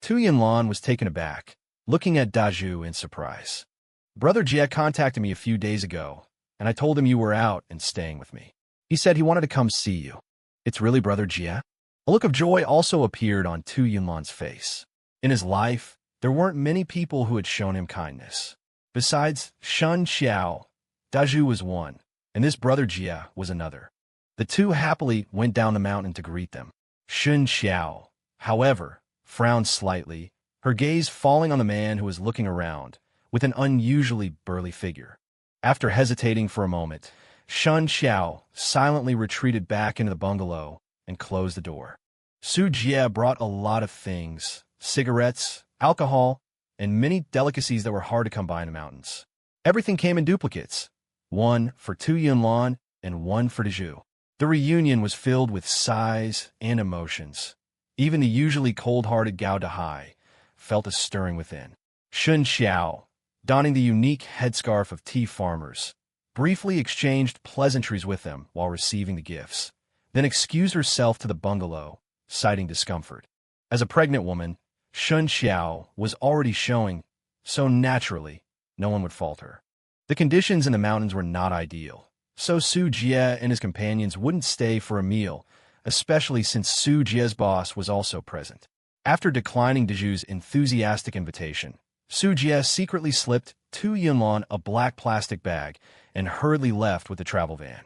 Tu Yinlan was taken aback, looking at Dazhu in surprise. Brother Jia contacted me a few days ago, and I told him you were out and staying with me. He said he wanted to come see you. It's really Brother Jia? A look of joy also appeared on Tu Yinlan's face. In his life, there weren't many people who had shown him kindness. Besides Shen Qiao, Dazhu was one, and this Brother Jia was another. The two happily went down the mountain to greet them. Shen Qiao, however, frowned slightly, her gaze falling on the man who was looking around, with an unusually burly figure. After hesitating for a moment, Shen Qiao silently retreated back into the bungalow and closed the door. Su Jia brought a lot of things, cigarettes, alcohol, and many delicacies that were hard to come by in the mountains. Everything came in duplicates, one for Tu Yunlan and one for Dezhu. The reunion was filled with sighs and emotions. Even the usually cold-hearted Gao Dehai felt a stirring within. Shen Qiao, donning the unique headscarf of tea farmers, briefly exchanged pleasantries with them while receiving the gifts, then excused herself to the bungalow, citing discomfort. As a pregnant woman, Shen Qiao was already showing, so naturally, no one would fault her. The conditions in the mountains were not ideal, so Su Jie and his companions wouldn't stay for a meal, especially since Su Jie's boss was also present. After declining Dezhu's enthusiastic invitation, Su Jie secretly slipped Tu Yunlan a black plastic bag and hurriedly left with the travel van.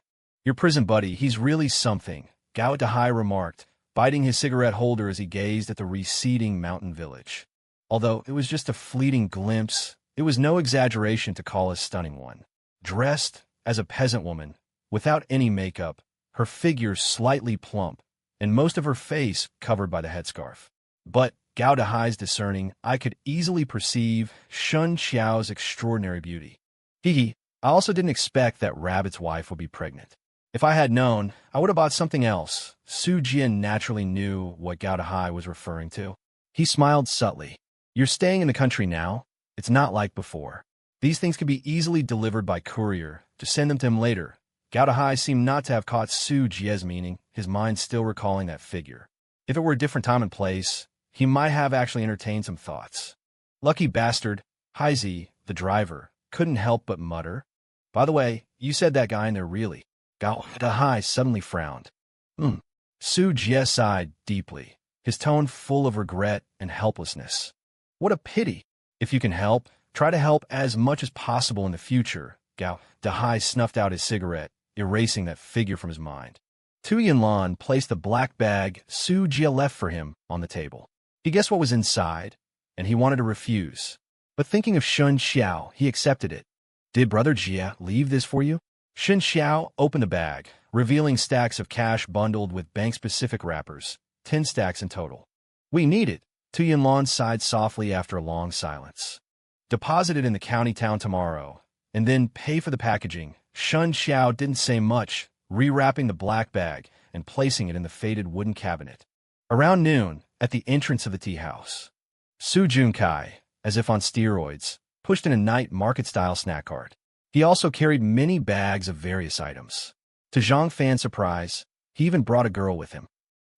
Your prison buddy, he's really something, Gao Dehai remarked, biting his cigarette holder as he gazed at the receding mountain village. Although it was just a fleeting glimpse, it was no exaggeration to call a stunning one. Dressed as a peasant woman, without any makeup, her figure slightly plump, and most of her face covered by the headscarf. But Gao Dehai's discerning eye could easily perceive Shen Qiao's extraordinary beauty. I also didn't expect that Rabbit's wife would be pregnant. If I had known, I would have bought something else. Su Jie naturally knew what Gao Dehai was referring to. He smiled subtly. You're staying in the country now? It's not like before. These things can be easily delivered by courier. Just send them to him later. Gao Dehai seemed not to have caught Su Jie's meaning, his mind still recalling that figure. If it were a different time and place, he might have actually entertained some thoughts. Lucky bastard, Haizi, the driver, couldn't help but mutter. By the way, you said that guy in there really. Gao Dehai suddenly frowned. Su Jie sighed deeply, his tone full of regret and helplessness. What a pity. If you can help, try to help as much as possible in the future. Gao Dehai snuffed out his cigarette, erasing that figure from his mind. Tu Yunlan placed the black bag Su Jie left for him on the table. He guessed what was inside, and he wanted to refuse. But thinking of Shen Qiao, he accepted it. Did Brother Jie leave this for you? Shen Qiao opened the bag, revealing stacks of cash bundled with bank-specific wrappers, 10 stacks in total. We need it, Tu Yunlan sighed softly after a long silence. Deposit it in the county town tomorrow, and then pay for the packaging. Shen Qiao didn't say much, rewrapping the black bag and placing it in the faded wooden cabinet. Around noon, at the entrance of the tea house, Su Junkai, as if on steroids, pushed in a night market-style snack cart. He also carried many bags of various items. To Zhang Fan's surprise, he even brought a girl with him.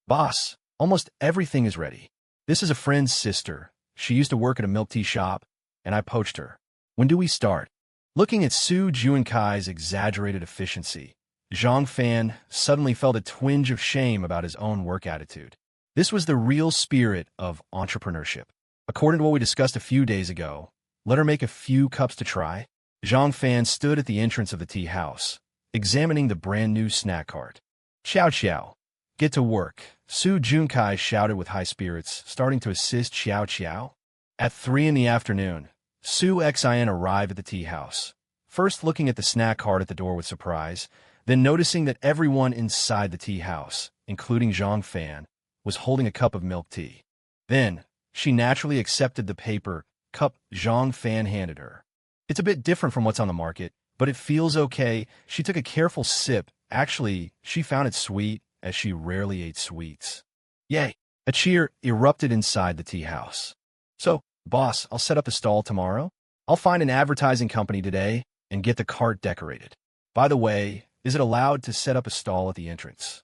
Boss, almost everything is ready. This is a friend's sister. She used to work at a milk tea shop, and I poached her. When do we start? Looking at Su Junkai's exaggerated efficiency, Zhang Fan suddenly felt a twinge of shame about his own work attitude. This was the real spirit of entrepreneurship. According to what we discussed a few days ago, let her make a few cups to try. Zhang Fan stood at the entrance of the tea house, examining the brand-new snack cart. Qiao, get to work, Su Junkai shouted with high spirits, starting to assist Qiao. At 3 in the afternoon, Su Xin arrived at the tea house, first looking at the snack cart at the door with surprise, then noticing that everyone inside the tea house, including Zhang Fan, was holding a cup of milk tea. Then, she naturally accepted the paper cup Zhang Fan handed her. It's a bit different from what's on the market, but it feels okay. She took a careful sip. Actually, she found it sweet, as she rarely ate sweets. Yay! A cheer erupted inside the tea house. So, boss, I'll set up the stall tomorrow. I'll find an advertising company today and get the cart decorated. By the way, is it allowed to set up a stall at the entrance?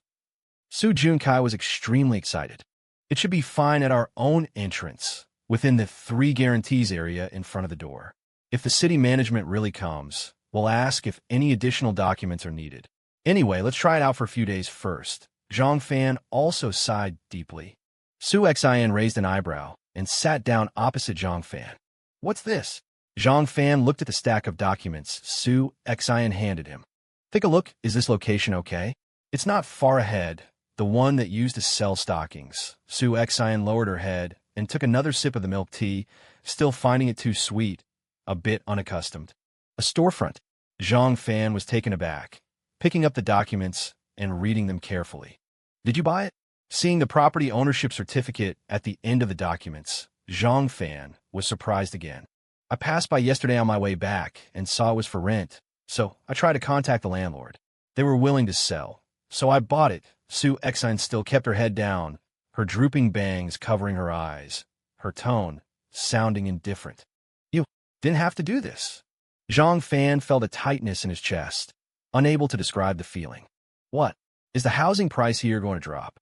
Su Junkai was extremely excited. It should be fine at our own entrance, within the 3 guarantees area in front of the door. If the city management really comes, we'll ask if any additional documents are needed. Anyway, let's try it out for a few days first. Zhang Fan also sighed deeply. Su Xin raised an eyebrow and sat down opposite Zhang Fan. What's this? Zhang Fan looked at the stack of documents Su Xin handed him. Take a look. Is this location okay? It's not far ahead, the one that used to sell stockings. Su Xin lowered her head and took another sip of the milk tea, still finding it too sweet, a bit unaccustomed. A storefront. Zhang Fan was taken aback, picking up the documents and reading them carefully. Did you buy it? Seeing the property ownership certificate at the end of the documents, Zhang Fan was surprised again. I passed by yesterday on my way back and saw it was for rent, so I tried to contact the landlord. They were willing to sell, so I bought it. Sue Xin still kept her head down, her drooping bangs covering her eyes, her tone sounding indifferent. You didn't have to do this. Zhang Fan felt a tightness in his chest, unable to describe the feeling. What? Is the housing price here going to drop?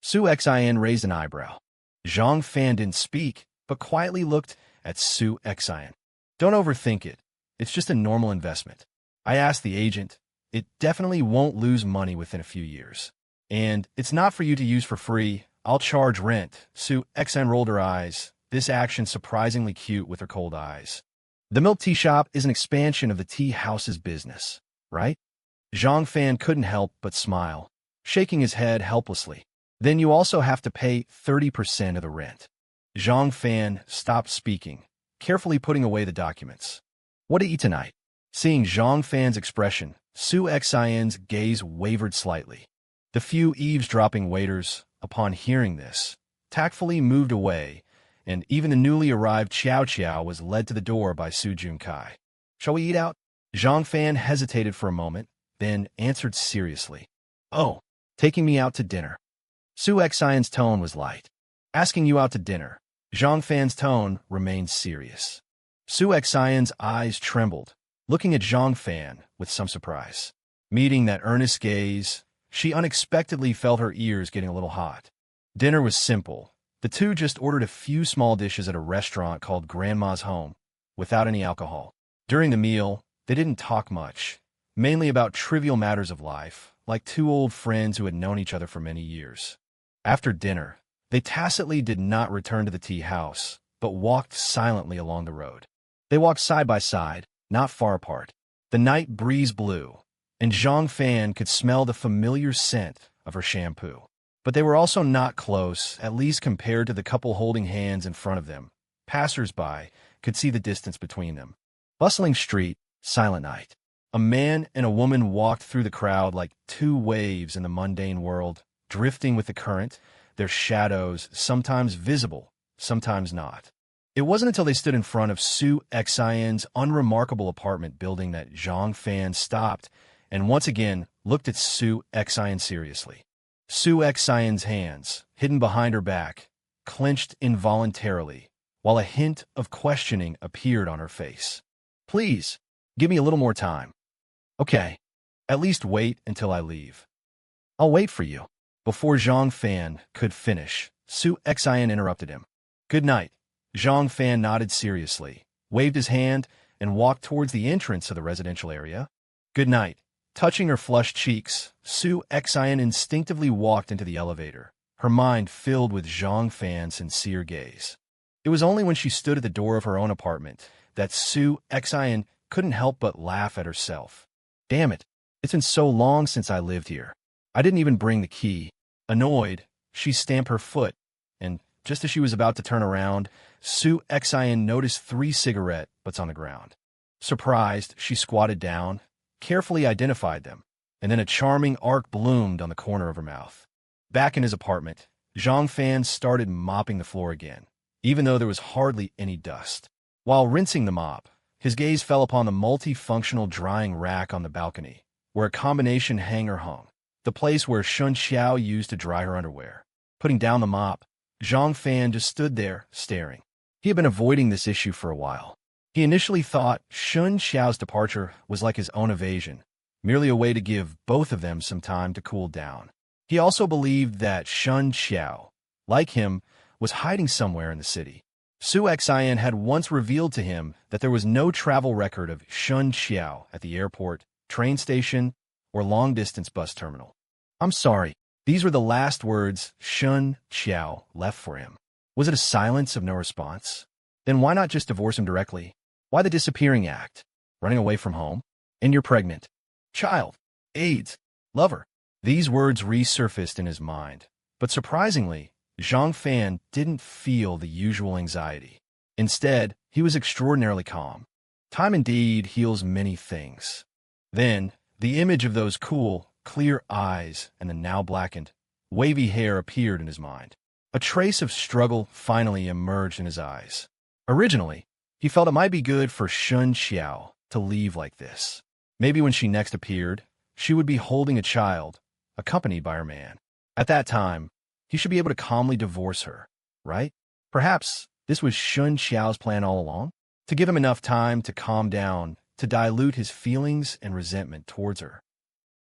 Sue Xin raised an eyebrow. Zhang Fan didn't speak, but quietly looked at Sue Xin. Don't overthink it. It's just a normal investment. I asked the agent. It definitely won't lose money within a few years. And it's not for you to use for free. I'll charge rent. Sue Xin rolled her eyes, this action surprisingly cute with her cold eyes. The milk tea shop is an expansion of the tea house's business, right? Zhang Fan couldn't help but smile, shaking his head helplessly. Then you also have to pay 30% of the rent. Zhang Fan stopped speaking, carefully putting away the documents. What to eat tonight? Seeing Zhang Fan's expression, Sue Xin's gaze wavered slightly. The few eavesdropping waiters, upon hearing this, tactfully moved away, and even the newly arrived Qiao Qiao was led to the door by Su Junkai. Shall we eat out? Zhang Fan hesitated for a moment, then answered seriously. Oh, taking me out to dinner. Sue Xin's tone was light. Asking you out to dinner. Zhang Fan's tone remained serious. Sue Xin's eyes trembled, looking at Zhang Fan with some surprise. Meeting that earnest gaze, she unexpectedly felt her ears getting a little hot. Dinner was simple. The two just ordered a few small dishes at a restaurant called Grandma's Home, without any alcohol. During the meal, they didn't talk much, mainly about trivial matters of life, like two old friends who had known each other for many years. After dinner, they tacitly did not return to the tea house, but walked silently along the road. They walked side by side, not far apart. The night breeze blew, and Zhang Fan could smell the familiar scent of her shampoo. But they were also not close, at least compared to the couple holding hands in front of them. Passers-by could see the distance between them. Bustling street, silent night. A man and a woman walked through the crowd like two waves in the mundane world, drifting with the current, their shadows sometimes visible, sometimes not. It wasn't until they stood in front of Sue Xin's unremarkable apartment building that Zhang Fan stopped and once again looked at Sue Xin seriously. Sue Xin's hands, hidden behind her back, clenched involuntarily, while a hint of questioning appeared on her face. Please, give me a little more time. Okay, at least wait until I leave. I'll wait for you. Before Zhang Fan could finish, Sue Xin interrupted him. Good night. Zhang Fan nodded seriously, waved his hand, and walked towards the entrance of the residential area. Good night. Touching her flushed cheeks, Sue Xin instinctively walked into the elevator, her mind filled with Zhang Fan's sincere gaze. It was only when she stood at the door of her own apartment that Sue Xin couldn't help but laugh at herself. Damn it, it's been so long since I lived here. I didn't even bring the key. Annoyed, she stamped her foot, and just as she was about to turn around, Sue Xin noticed 3 cigarette butts on the ground. Surprised, she squatted down, carefully identified them, and then a charming arc bloomed on the corner of her mouth. Back in his apartment, Zhang Fan started mopping the floor again, even though there was hardly any dust. While rinsing the mop, his gaze fell upon the multifunctional drying rack on the balcony, where a combination hanger hung, the place where Shen Qiao used to dry her underwear. Putting down the mop, Zhang Fan just stood there, staring. He had been avoiding this issue for a while. He initially thought Shen Qiao's departure was like his own evasion, merely a way to give both of them some time to cool down. He also believed that Shen Qiao, like him, was hiding somewhere in the city. Sue Xin had once revealed to him that there was no travel record of Shen Qiao at the airport, train station, or long-distance bus terminal. I'm sorry, these were the last words Shen Qiao left for him. Was it a silence of no response? Then why not just divorce him directly? Why the disappearing act? Running away from home? And you're pregnant. Child. AIDS. Lover. These words resurfaced in his mind. But surprisingly, Zhang Fan didn't feel the usual anxiety. Instead, he was extraordinarily calm. Time indeed heals many things. Then, the image of those cool, clear eyes and the now blackened, wavy hair appeared in his mind. A trace of struggle finally emerged in his eyes. Originally, he felt it might be good for Shen Qiao to leave like this. Maybe when she next appeared, she would be holding a child, accompanied by her man. At that time, he should be able to calmly divorce her, right? Perhaps this was Shen Qiao's plan all along? To give him enough time to calm down, to dilute his feelings and resentment towards her.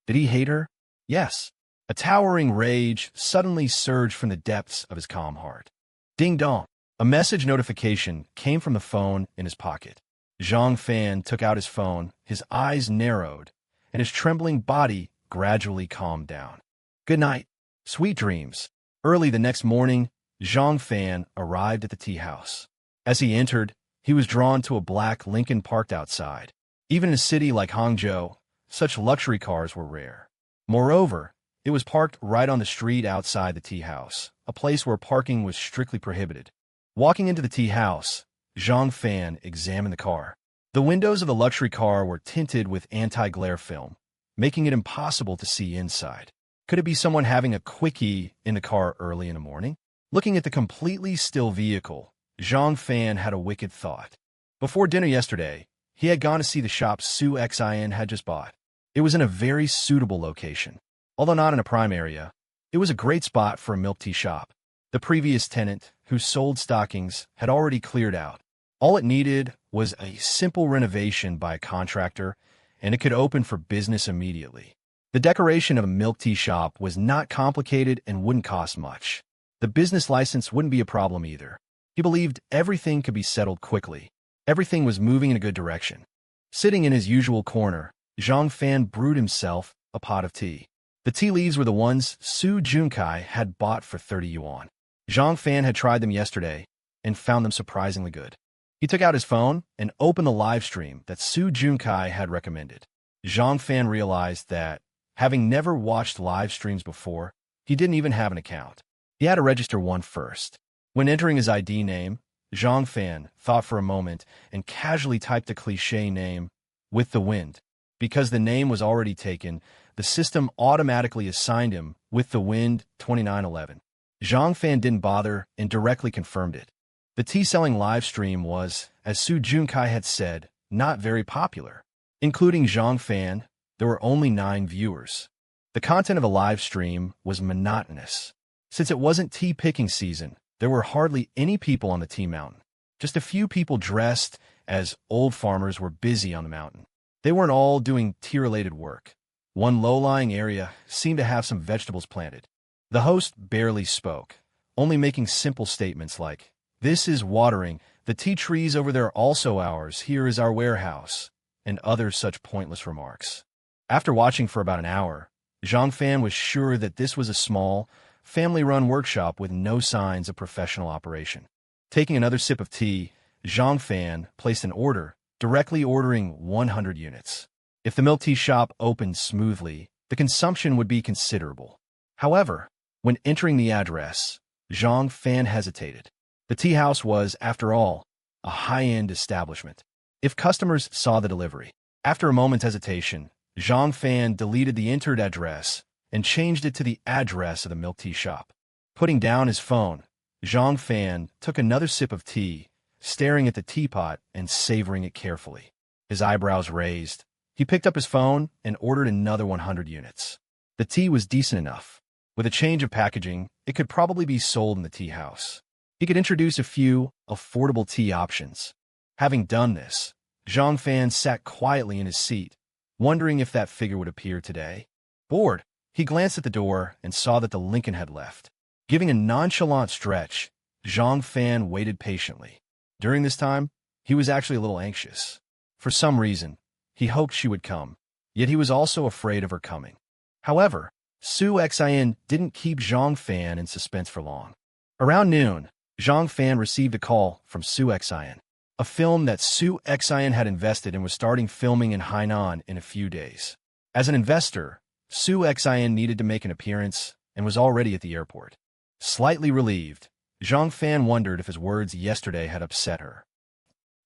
Did he hate her? Yes. A towering rage suddenly surged from the depths of his calm heart. Ding dong. A message notification came from the phone in his pocket. Zhang Fan took out his phone, his eyes narrowed, and his trembling body gradually calmed down. Good night. Sweet dreams. Early the next morning, Zhang Fan arrived at the tea house. As he entered, he was drawn to a black Lincoln parked outside. Even in a city like Hangzhou, such luxury cars were rare. Moreover, it was parked right on the street outside the tea house, a place where parking was strictly prohibited. Walking into the tea house, Zhang Fan examined the car. The windows of the luxury car were tinted with anti-glare film, making it impossible to see inside. Could it be someone having a quickie in the car early in the morning? Looking at the completely still vehicle, Zhang Fan had a wicked thought. Before dinner yesterday, he had gone to see the shop Sue Xin had just bought. It was in a very suitable location. Although not in a prime area, it was a great spot for a milk tea shop. The previous tenant, who sold stockings, had already cleared out. All it needed was a simple renovation by a contractor, and it could open for business immediately. The decoration of a milk tea shop was not complicated and wouldn't cost much. The business license wouldn't be a problem either. He believed everything could be settled quickly. Everything was moving in a good direction. Sitting in his usual corner, Zhang Fan brewed himself a pot of tea. The tea leaves were the ones Su Junkai had bought for 30 yuan. Zhang Fan had tried them yesterday and found them surprisingly good. He took out his phone and opened the live stream that Su Junkai had recommended. Zhang Fan realized that, having never watched live streams before, he didn't even have an account. He had to register one first. When entering his ID name, Zhang Fan thought for a moment and casually typed a cliché name, With the Wind. Because the name was already taken, the system automatically assigned him With the Wind 2911. Zhang Fan didn't bother and directly confirmed it. The tea-selling live stream was, as Su Junkai had said, not very popular. Including Zhang Fan, there were only 9 viewers. The content of the live stream was monotonous. Since it wasn't tea-picking season, there were hardly any people on the tea mountain. Just a few people dressed as old farmers were busy on the mountain. They weren't all doing tea-related work. One low-lying area seemed to have some vegetables planted. The host barely spoke, only making simple statements like, "This is watering, the tea trees over there are also ours, here is our warehouse," and other such pointless remarks. After watching for about an hour, Zhang Fan was sure that this was a small, family-run workshop with no signs of professional operation. Taking another sip of tea, Zhang Fan placed an order, directly ordering 100 units. If the milk tea shop opened smoothly, the consumption would be considerable. However, when entering the address, Zhang Fan hesitated. The tea house was, after all, a high-end establishment. If customers saw the delivery, after a moment's hesitation, Zhang Fan deleted the entered address and changed it to the address of the milk tea shop. Putting down his phone, Zhang Fan took another sip of tea, staring at the teapot and savoring it carefully. His eyebrows raised, he picked up his phone and ordered another 100 units. The tea was decent enough. With a change of packaging, it could probably be sold in the tea house. He could introduce a few affordable tea options. Having done this, Zhang Fan sat quietly in his seat, wondering if that figure would appear today. Bored, he glanced at the door and saw that the Lincoln had left. Giving a nonchalant stretch, Zhang Fan waited patiently. During this time, he was actually a little anxious. For some reason, he hoped she would come, yet he was also afraid of her coming. However, Su Xin didn't keep Zhang Fan in suspense for long. Around noon, Zhang Fan received a call from Su Xin, a film that Su Xin had invested and was starting filming in Hainan in a few days. As an investor, Su Xin needed to make an appearance and was already at the airport. Slightly relieved, Zhang Fan wondered if his words yesterday had upset her.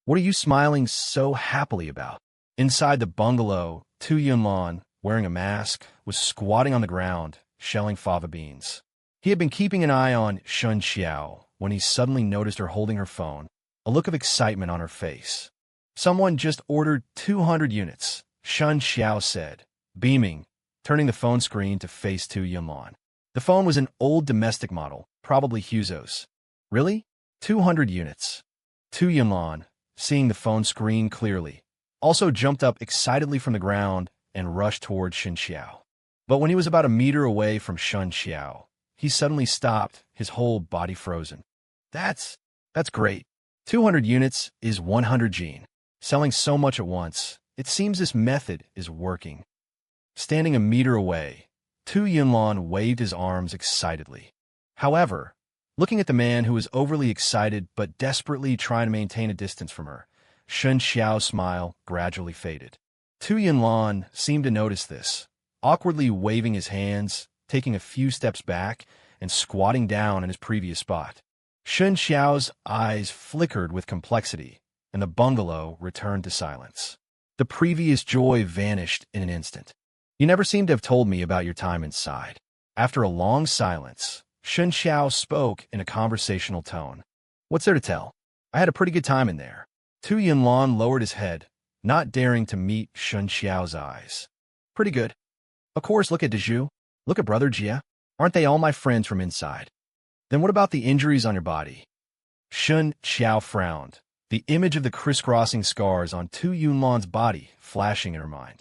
"What are you smiling so happily about?" Inside the bungalow, Tu Yunlan, wearing a mask, was squatting on the ground, shelling fava beans. He had been keeping an eye on Shen Qiao when he suddenly noticed her holding her phone, a look of excitement on her face. Someone just ordered 200 units, Shen Qiao said, beaming, turning the phone screen to face Tu Yunlan. The phone was an old domestic model, probably Huzo's. Really? 200 units. Tu Yunlan, seeing the phone screen clearly, also jumped up excitedly from the ground and rushed toward Shen Qiao. But when he was about a meter away from Shen Qiao, he suddenly stopped, his whole body frozen. That's great. 200 units is 100 gene. Selling so much at once, it seems this method is working. Standing a meter away, Tu Yunlan waved his arms excitedly. However, looking at the man who was overly excited but desperately trying to maintain a distance from her, Shen Qiao's smile gradually faded. Tu Yunlan seemed to notice this, awkwardly waving his hands, taking a few steps back, and squatting down in his previous spot. Shen Qiao's eyes flickered with complexity, and the bungalow returned to silence. The previous joy vanished in an instant. You never seem to have told me about your time inside. After a long silence, Shen Qiao spoke in a conversational tone. What's there to tell? I had a pretty good time in there. Tu Yunlan lowered his head, not daring to meet Shen Qiao's eyes. Pretty good. Of course, look at Dezhu. Look at Brother Jia. Aren't they all my friends from inside? Then what about the injuries on your body? Shen Qiao frowned, the image of the crisscrossing scars on Tu Yunlan's body flashing in her mind.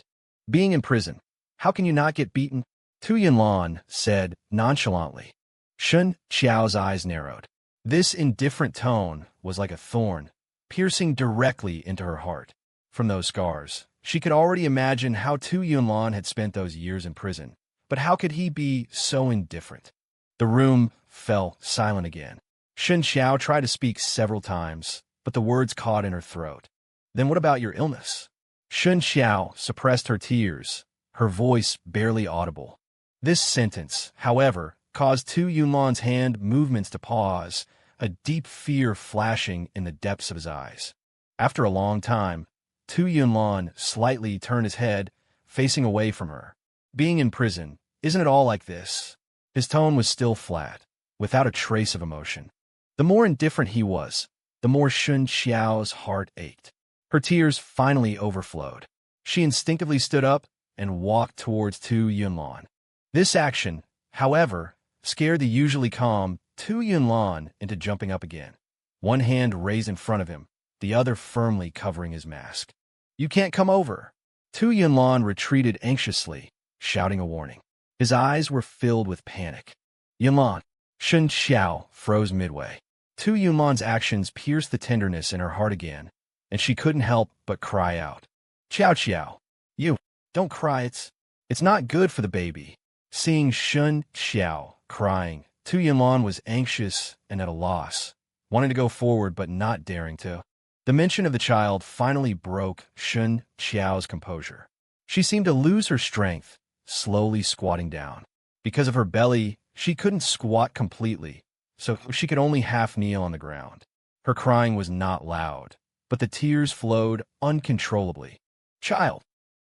Being in prison, how can you not get beaten? Tu Yunlan said nonchalantly. Shen Qiao's eyes narrowed. This indifferent tone was like a thorn, piercing directly into her heart. From those scars, she could already imagine how Tu Yunlan had spent those years in prison. But how could he be so indifferent? The room fell silent again. Shen Qiao tried to speak several times, but the words caught in her throat. Then what about your illness? Shen Qiao suppressed her tears, her voice barely audible. This sentence, however, caused Tu Yunlan's hand movements to pause, a deep fear flashing in the depths of his eyes. After a long time, Tu Yunlan slightly turned his head, facing away from her. Being in prison, isn't it all like this? His tone was still flat, without a trace of emotion. The more indifferent he was, the more Shen Qiao's heart ached. Her tears finally overflowed. She instinctively stood up and walked towards Tu Yunlan. This action, however, scared the usually calm Tu Yunlan into jumping up again, one hand raised in front of him, the other firmly covering his mask. You can't come over. Tu Yunlan retreated anxiously, shouting a warning. His eyes were filled with panic. Yunlan. Shen Qiao froze midway. Tu Yunlan's actions pierced the tenderness in her heart again, and she couldn't help but cry out. Qiao Qiao. You, don't cry, it's not good for the baby. Seeing Shen Qiao crying, Tu Yunlan was anxious and at a loss, wanting to go forward but not daring to. The mention of the child finally broke Shen Qiao's composure. She seemed to lose her strength, slowly squatting down. Because of her belly, she couldn't squat completely, so she could only half kneel on the ground. Her crying was not loud, but the tears flowed uncontrollably. Child,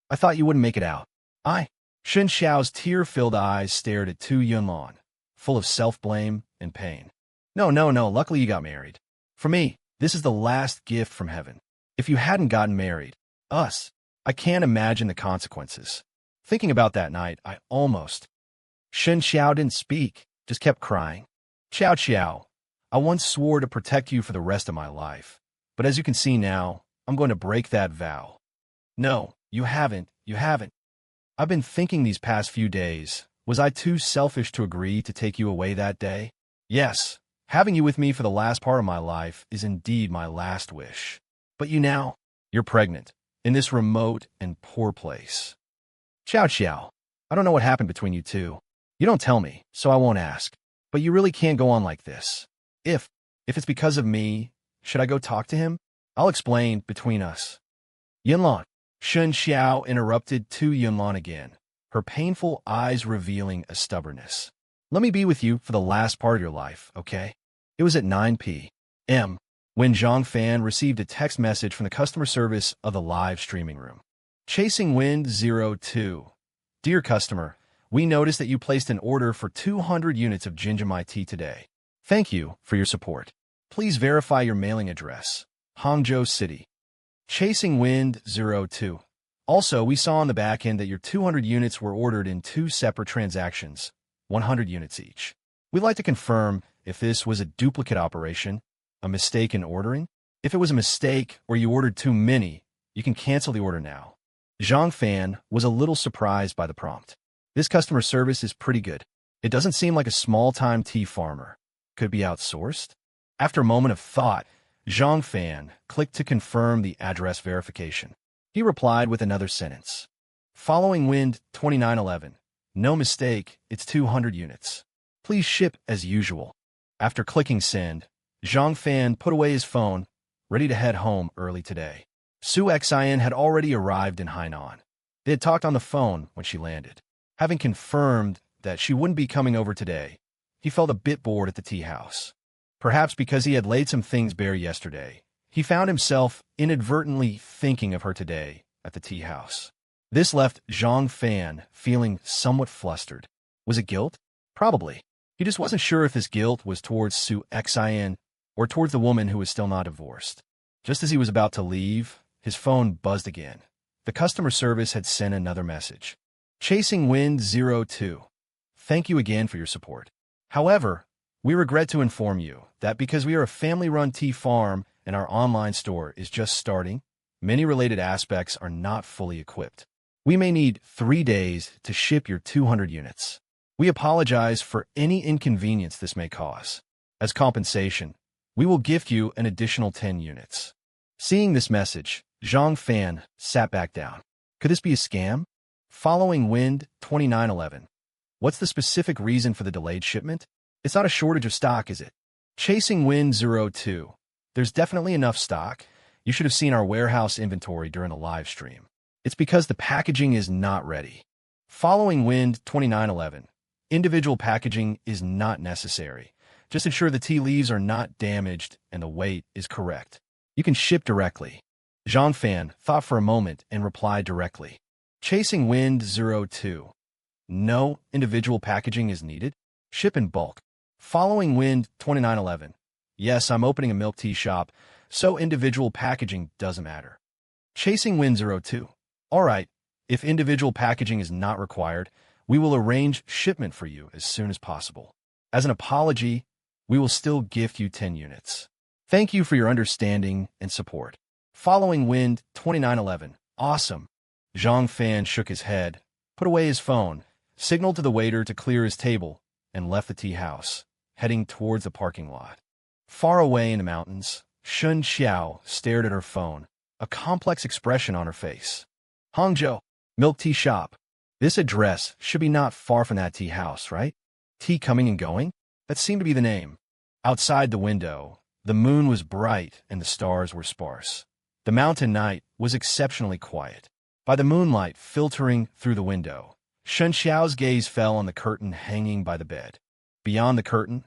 I thought you wouldn't make it out. Shen Qiao's tear-filled eyes stared at Tu Yunlan, full of self-blame and pain. No, luckily you got married. For me, this is the last gift from heaven. If you hadn't gotten married, I can't imagine the consequences. Thinking about that night, I almost... Shen Qiao didn't speak, just kept crying. Qiao, I once swore to protect you for the rest of my life. But as you can see now, I'm going to break that vow. No, you haven't. I've been thinking these past few days, was I too selfish to agree to take you away that day? Yes, having you with me for the last part of my life is indeed my last wish. But you're pregnant, in this remote and poor place. Qiao, I don't know what happened between you two. You don't tell me, so I won't ask. But you really can't go on like this. If it's because of me, should I go talk to him? I'll explain between us. Yunlan. Shen Qiao interrupted Tu Yunlan again, her painful eyes revealing a stubbornness. Let me be with you for the last part of your life, okay? It was at 9 p.m. when Zhang Fan received a text message from the customer service of the live streaming room. Chasing Wind 02. Dear customer, We noticed that you placed an order for 200 units of Jinjamai tea today. Thank you for your support. Please verify your mailing address. Hangzhou City. Chasing Wind 02. Also, we saw on the back end that your 200 units were ordered in 2 separate transactions, 100 units each. We'd like to confirm if this was a duplicate operation, a mistake in ordering. If it was a mistake or you ordered too many, you can cancel the order now. Zhang Fan was a little surprised by the prompt. This customer service is pretty good. It doesn't seem like a small-time tea farmer. Could be outsourced? After a moment of thought, Zhang Fan clicked to confirm the address verification. He replied with another sentence. Following Wind 2911. No mistake, it's 200 units. Please ship as usual. After clicking send, Zhang Fan put away his phone, ready to head home early today. Sue Xin had already arrived in Hainan. They had talked on the phone when she landed. Having confirmed that she wouldn't be coming over today, he felt a bit bored at the tea house. Perhaps because he had laid some things bare yesterday, he found himself inadvertently thinking of her today at the tea house. This left Zhang Fan feeling somewhat flustered. Was it guilt? Probably. He just wasn't sure if his guilt was towards Sue Xin or towards the woman who was still not divorced. Just as he was about to leave, his phone buzzed again. The customer service had sent another message. Chasing Wind 02. Thank you again for your support. However, we regret to inform you that because we are a family-run tea farm and our online store is just starting, many related aspects are not fully equipped. We may need 3 days to ship your 200 units. We apologize for any inconvenience this may cause. As compensation, we will gift you an additional 10 units. Seeing this message, Zhang Fan sat back down. Could this be a scam? Following Wind 2911. What's the specific reason for the delayed shipment? It's not a shortage of stock, is it? Chasing Wind 02. There's definitely enough stock. You should have seen our warehouse inventory during the live stream. It's because the packaging is not ready. Following Wind 2911. Individual packaging is not necessary. Just ensure the tea leaves are not damaged and the weight is correct. You can ship directly. Zhang Fan thought for a moment and replied directly. Chasing Wind 02. No individual packaging is needed. Ship in bulk. Following Wind 2911. Yes, I'm opening a milk tea shop, so individual packaging doesn't matter. Chasing Wind 02. All right, if individual packaging is not required, we will arrange shipment for you as soon as possible. As an apology, we will still gift you 10 units. Thank you for your understanding and support. Following Wind 2911. Awesome. Zhang Fan shook his head, put away his phone, signaled to the waiter to clear his table, and left the tea house, heading towards the parking lot. Far away in the mountains, Shen Qiao stared at her phone, a complex expression on her face. Hangzhou, milk tea shop. This address should be not far from that tea house, right? Tea coming and going? That seemed to be the name. Outside the window, the moon was bright and the stars were sparse. The mountain night was exceptionally quiet. By the moonlight filtering through the window, Shen Qiao's gaze fell on the curtain hanging by the bed. Beyond the curtain,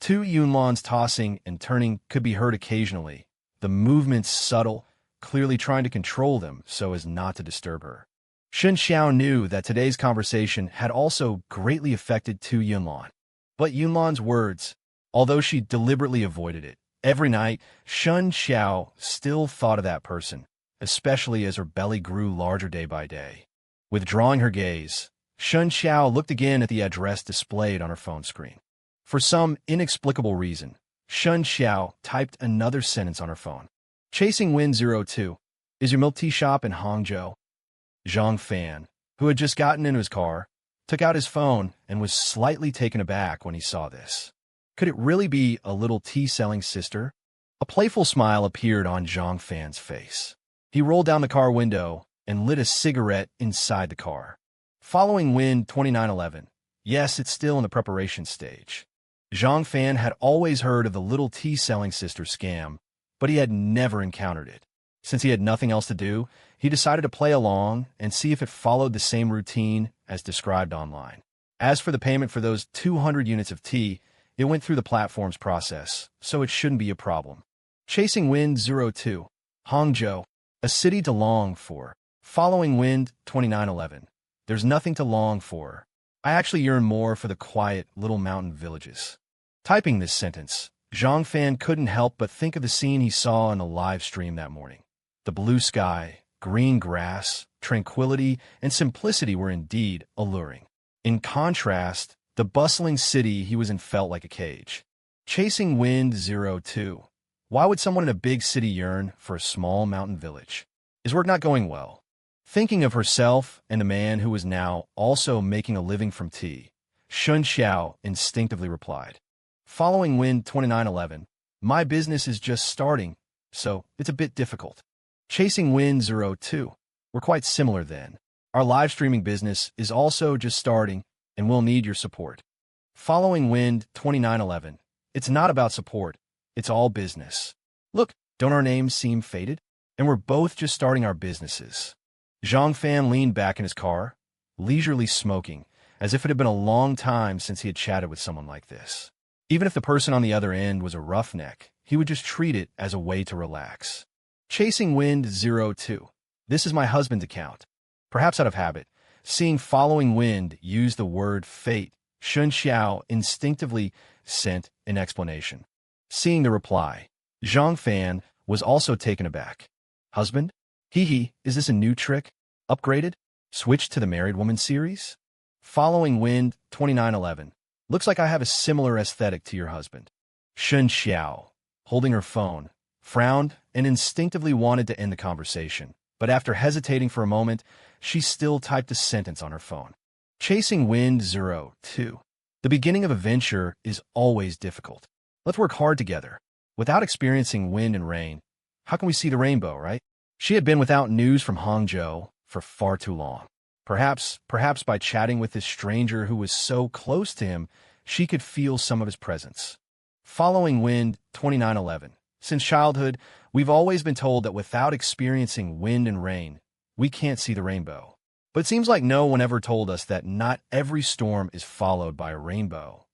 2 yunlans tossing and turning could be heard occasionally, the movements subtle, clearly trying to control them so as not to disturb her. Shen Qiao knew that today's conversation had also greatly affected 2 yunlan. But Yunlan's words, although she deliberately avoided it, every night, Shen Qiao still thought of that person, especially as her belly grew larger day by day. Withdrawing her gaze, Shen Qiao looked again at the address displayed on her phone screen. For some inexplicable reason, Shen Qiao typed another sentence on her phone. Chasing Wind 02. Is your milk tea shop in Hangzhou? Zhang Fan, who had just gotten into his car, took out his phone and was slightly taken aback when he saw this. Could it really be a little tea-selling sister? A playful smile appeared on Zhang Fan's face. He rolled down the car window and lit a cigarette inside the car. Following Wind 2911. Yes, it's still in the preparation stage. Zhang Fan had always heard of the little tea-selling sister scam, but he had never encountered it. Since he had nothing else to do, he decided to play along and see if it followed the same routine as described online. As for the payment for those 200 units of tea, it went through the platform's process, so it shouldn't be a problem. Chasing Wind 02. Hangzhou, a city to long for. Following Wind 2911. There's nothing to long for. I actually yearn more for the quiet little mountain villages. Typing this sentence, Zhang Fan couldn't help but think of the scene he saw in the live stream that morning. The blue sky, green grass, tranquility, and simplicity were indeed alluring. In contrast, the bustling city he was in felt like a cage. Chasing Wind 02. Why would someone in a big city yearn for a small mountain village? Is work not going well? Thinking of herself and the man who was now also making a living from tea, Shen Qiao instinctively replied. Following Wind 2911, my business is just starting, so it's a bit difficult. Chasing Wind 02. We're quite similar then. Our live streaming business is also just starting, and we'll need your support. Following Wind 2911. It's not about support. It's all business. Look, don't our names seem faded? And we're both just starting our businesses. Zhang Fan leaned back in his car, leisurely smoking, as if it had been a long time since he had chatted with someone like this. Even if the person on the other end was a roughneck, he would just treat it as a way to relax. Chasing Wind 02. This is my husband's account. Perhaps out of habit, seeing Following Wind use the word fate, Shen Qiao instinctively sent an explanation. Seeing the reply, Zhang Fan was also taken aback. Husband? Hee, is this a new trick? Upgraded? Switched to the Married Woman series? Following Wind 2911. Looks like I have a similar aesthetic to your husband. Shen Qiao, holding her phone, frowned and instinctively wanted to end the conversation, but after hesitating for a moment, she still typed a sentence on her phone. Chasing Wind 02. The beginning of a venture is always difficult. Let's work hard together. Without experiencing wind and rain, how can we see the rainbow, right? She had been without news from Hangzhou for far too long. Perhaps by chatting with this stranger who was so close to him, she could feel some of his presence. Following Wind 2911. Since childhood, we've always been told that without experiencing wind and rain, we can't see the rainbow. But it seems like no one ever told us that not every storm is followed by a rainbow.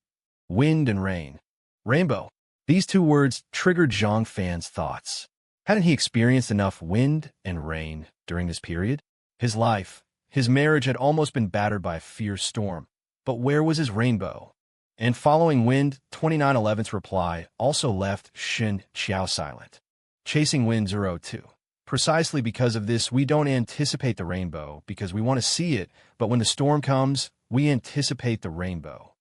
Wind and rain. Rainbow. These two words triggered Zhang Fan's thoughts. Hadn't he experienced enough wind and rain during this period? His life, his marriage had almost been battered by a fierce storm. But where was his rainbow? And Following Wind 2911's reply also left Shen Qiao silent. Chasing Wind 02. Precisely because of this, we don't anticipate the rainbow because we want to see it, but when the storm comes, we anticipate the rainbow.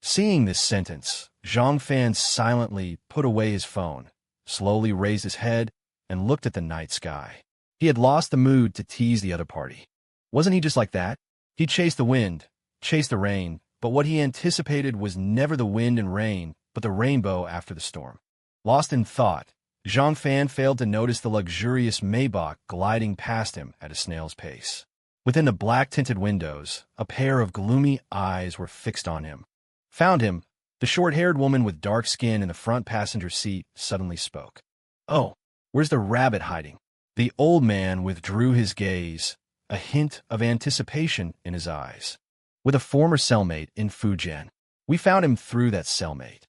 Seeing this sentence, Zhang Fan silently put away his phone, slowly raised his head, and looked at the night sky. He had lost the mood to tease the other party. Wasn't he just like that? He chased the wind, chased the rain, but what he anticipated was never the wind and rain, but the rainbow after the storm. Lost in thought, Zhang Fan failed to notice the luxurious Maybach gliding past him at a snail's pace. Within the black-tinted windows, a pair of gloomy eyes were fixed on him. Found him, the short-haired woman with dark skin in the front passenger seat suddenly spoke. Oh, where's the rabbit hiding? The old man withdrew his gaze, a hint of anticipation in his eyes. With a former cellmate in Fujian. We found him through that cellmate.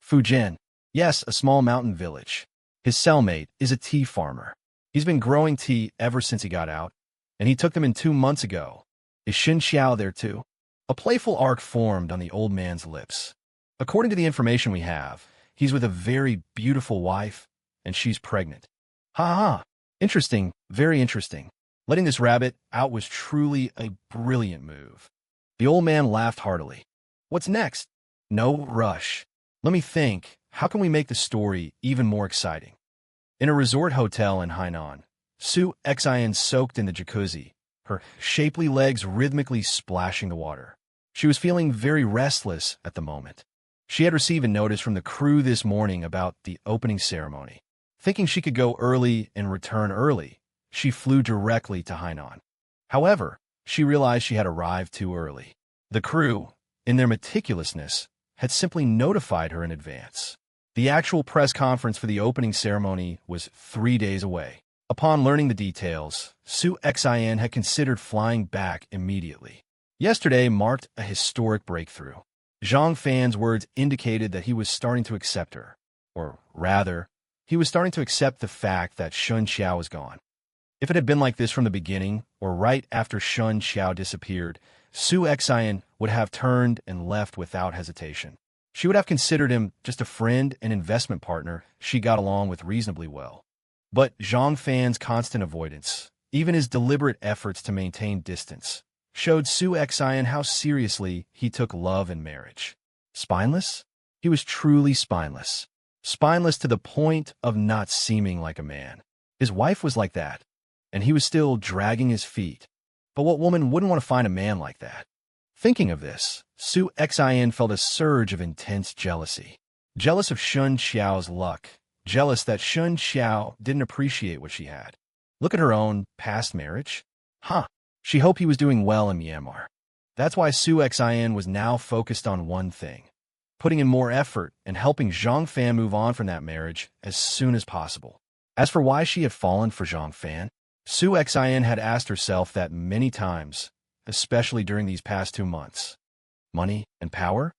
Fujian. Yes, a small mountain village. His cellmate is a tea farmer. He's been growing tea ever since he got out, and he took them in 2 months ago. Is Shen Qiao there too? A playful arc formed on the old man's lips. According to the information we have, he's with a very beautiful wife, and she's pregnant. Ha. Interesting, very interesting. Letting this rabbit out was truly a brilliant move. The old man laughed heartily. What's next? No rush. Let me think. How can we make the story even more exciting? In a resort hotel in Hainan, Sue Xin soaked in the jacuzzi, her shapely legs rhythmically splashing the water. She was feeling very restless at the moment. She had received a notice from the crew this morning about the opening ceremony. Thinking she could go early and return early, she flew directly to Hainan. However, she realized she had arrived too early. The crew, in their meticulousness, had simply notified her in advance. The actual press conference for the opening ceremony was 3 days away. Upon learning the details, Sue Xin had considered flying back immediately. Yesterday marked a historic breakthrough. Zhang Fan's words indicated that he was starting to accept her. Or rather, he was starting to accept the fact that Shen Qiao was gone. If it had been like this from the beginning, or right after Shen Qiao disappeared, Sue Xian would have turned and left without hesitation. She would have considered him just a friend and investment partner she got along with reasonably well. But Zhang Fan's constant avoidance, even his deliberate efforts to maintain distance, showed Sue Xian how seriously he took love and marriage. Spineless? He was truly spineless. Spineless to the point of not seeming like a man. His wife was like that, and he was still dragging his feet. But what woman wouldn't want to find a man like that? Thinking of this, Sue Xian felt a surge of intense jealousy. Jealous of Shen Qiao's luck. Jealous that Shen Qiao didn't appreciate what she had. Look at her own past marriage. She hoped he was doing well in Myanmar. That's why Sue Xian was now focused on one thing, putting in more effort and helping Zhang Fan move on from that marriage as soon as possible. As for why she had fallen for Zhang Fan, Sue Xian had asked herself that many times, especially during these past 2 months. Money and power?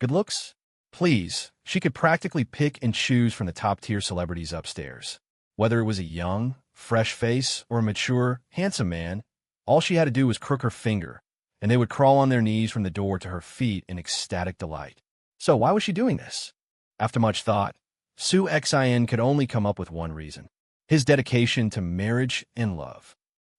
Good looks? Please, she could practically pick and choose from the top-tier celebrities upstairs. Whether it was a young, fresh face or a mature, handsome man, all she had to do was crook her finger, and they would crawl on their knees from the door to her feet in ecstatic delight. So why was she doing this? After much thought, Sue Xian could only come up with one reason: his dedication to marriage and love.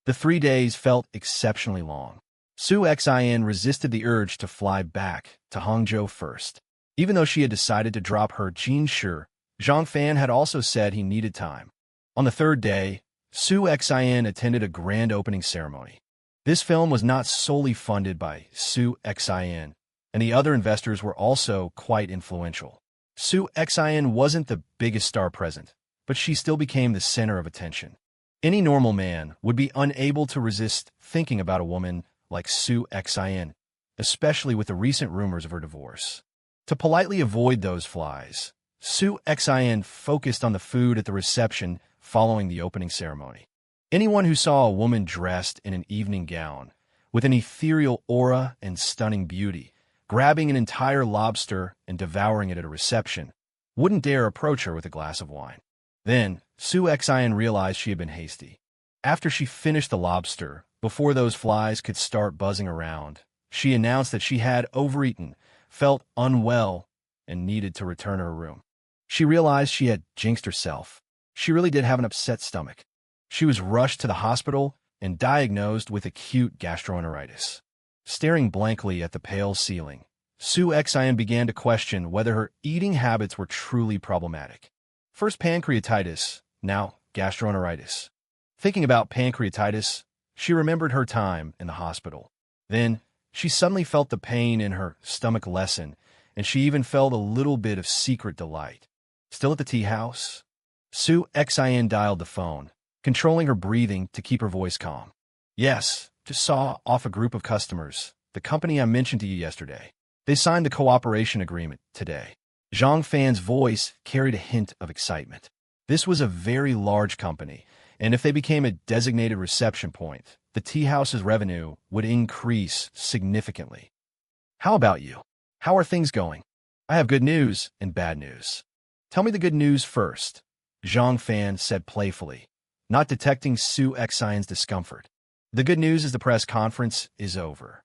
The 3 days felt exceptionally long. Sue Xian resisted the urge to fly back to Hangzhou first. Even though she had decided to drop her Jinshi, Zhang Fan had also said he needed time. On the 3rd day, Sue Xian attended a grand opening ceremony. This film was not solely funded by Sue Xian, and the other investors were also quite influential. Sue Xian wasn't the biggest star present, but she still became the center of attention. Any normal man would be unable to resist thinking about a woman like Sue Xian, especially with the recent rumors of her divorce. To politely avoid those flies, Sue Xian focused on the food at the reception following the opening ceremony. Anyone who saw a woman dressed in an evening gown, with an ethereal aura and stunning beauty, grabbing an entire lobster and devouring it at a reception, wouldn't dare approach her with a glass of wine. Then, Sue Xian realized she had been hasty. After she finished the lobster, before those flies could start buzzing around, she announced that she had overeaten, felt unwell, and needed to return to her room. She realized she had jinxed herself. She really did have an upset stomach. She was rushed to the hospital and diagnosed with acute gastroenteritis. Staring blankly at the pale ceiling, Sue Xian began to question whether her eating habits were truly problematic. First pancreatitis, now gastroenteritis. Thinking about pancreatitis, she remembered her time in the hospital. Then, she suddenly felt the pain in her stomach lessen, and she even felt a little bit of secret delight. Still at the tea house? Sue Xian dialed the phone, controlling her breathing to keep her voice calm. Yes, just saw off a group of customers, the company I mentioned to you yesterday. They signed the cooperation agreement today. Zhang Fan's voice carried a hint of excitement. This was a very large company, and if they became a designated reception point, the tea house's revenue would increase significantly. How about you? How are things going? I have good news and bad news. Tell me the good news first, Zhang Fan said playfully, not detecting Sue Xian's discomfort. The good news is the press conference is over.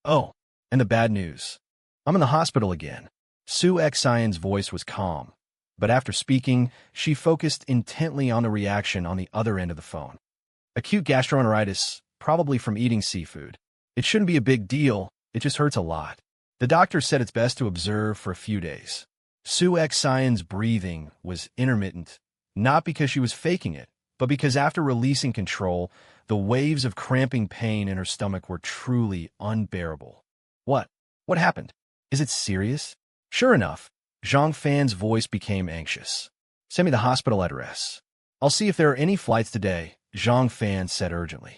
Oh, and the bad news. I'm in the hospital again. Sue Xian's voice was calm, but after speaking, she focused intently on the reaction on the other end of the phone. Acute gastroenteritis, probably from eating seafood. It shouldn't be a big deal, it just hurts a lot. The doctor said it's best to observe for a few days. Sue Xian's breathing was intermittent, not because she was faking it, but because after releasing control, the waves of cramping pain in her stomach were truly unbearable. What? What happened? Is it serious? Sure enough, Zhang Fan's voice became anxious. Send me the hospital address. I'll see if there are any flights today, Zhang Fan said urgently.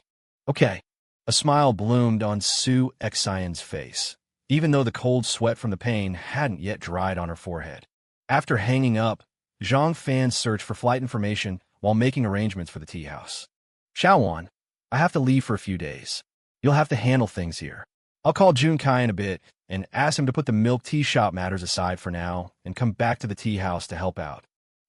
Okay. A smile bloomed on Sue Xian's face, even though the cold sweat from the pain hadn't yet dried on her forehead. After hanging up, Zhang Fan searched for flight information while making arrangements for the tea house. Xiaowan, I have to leave for a few days. You'll have to handle things here. I'll call Jun Kai in a bit and ask him to put the milk tea shop matters aside for now and come back to the tea house to help out.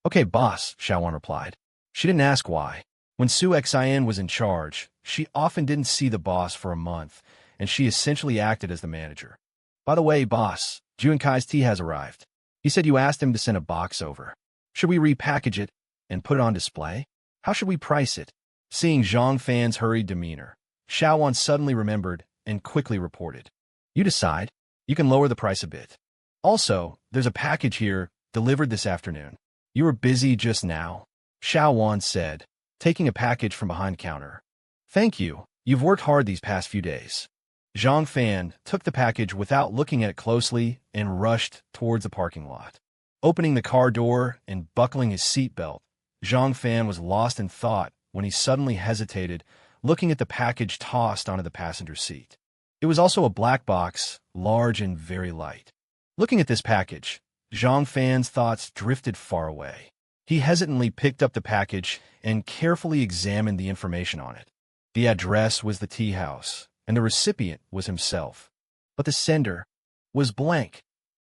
Okay, boss, Xiaowan replied. She didn't ask why. When Sue Xian was in charge, she often didn't see the boss for a month, and she essentially acted as the manager. By the way, boss, Junkai's tea has arrived. He said you asked him to send a box over. Should we repackage it and put it on display? How should we price it? Seeing Zhang Fan's hurried demeanor, Xiaowan suddenly remembered and quickly reported. You decide. You can lower the price a bit. Also, there's a package here, delivered this afternoon. You were busy just now, Xiaowan said, taking a package from behind counter. Thank you. You've worked hard these past few days. Zhang Fan took the package without looking at it closely and rushed towards the parking lot. Opening the car door and buckling his seatbelt, Zhang Fan was lost in thought when he suddenly hesitated, looking at the package tossed onto the passenger seat. It was also a black box, large and very light. Looking at this package, Zhang Fan's thoughts drifted far away. He hesitantly picked up the package and carefully examined the information on it. The address was the tea house, and the recipient was himself. But the sender was blank.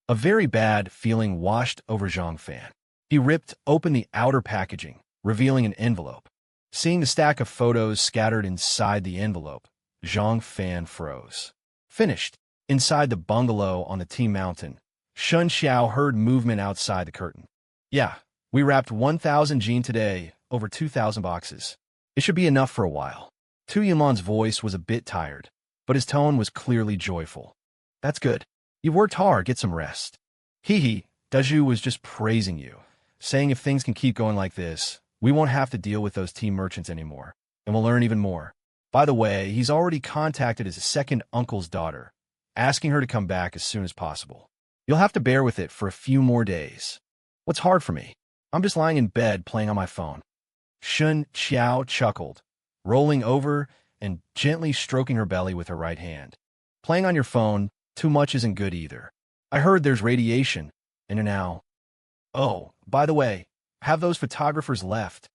A very bad feeling washed over Zhang Fan. He ripped open the outer packaging, revealing an envelope. Seeing the stack of photos scattered inside the envelope, Zhang Fan froze. Finished. Inside the bungalow on the tea mountain, Shen Qiao heard movement outside the curtain. Yeah, we wrapped 1,000 jean today, over 2,000 boxes. It should be enough for a while. Tu Yunlan's voice was a bit tired, but his tone was clearly joyful. That's good. You've worked hard, get some rest. Hee, Daju was just praising you, saying if things can keep going like this, we won't have to deal with those tea merchants anymore, and we'll learn even more. By the way, he's already contacted his second uncle's daughter, asking her to come back as soon as possible. You'll have to bear with it for a few more days. What's hard for me? I'm just lying in bed playing on my phone. Shen Qiao chuckled, rolling over and gently stroking her belly with her right hand. Playing on your phone, too much isn't good either. I heard there's radiation, and now... Oh, by the way, have those photographers left?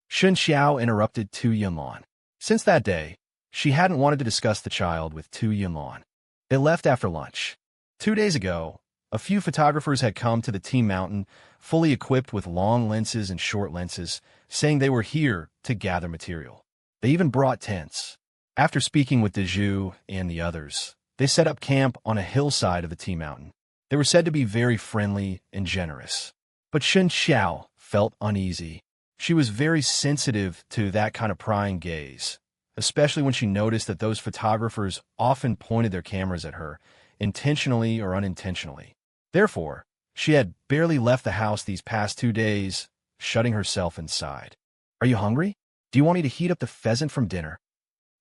Shen Qiao interrupted Tu Yunlan. Since that day, she hadn't wanted to discuss the child with Tu Yunlan. They left after lunch. 2 days ago, a few photographers had come to the tea mountain, fully equipped with long lenses and short lenses, saying they were here to gather material. They even brought tents. After speaking with Daju and the others, they set up camp on a hillside of the tea mountain. They were said to be very friendly and generous. But Shen Qiao felt uneasy. She was very sensitive to that kind of prying gaze, especially when she noticed that those photographers often pointed their cameras at her, intentionally or unintentionally. Therefore, she had barely left the house these past 2 days, shutting herself inside. Are you hungry? Do you want me to heat up the pheasant from dinner?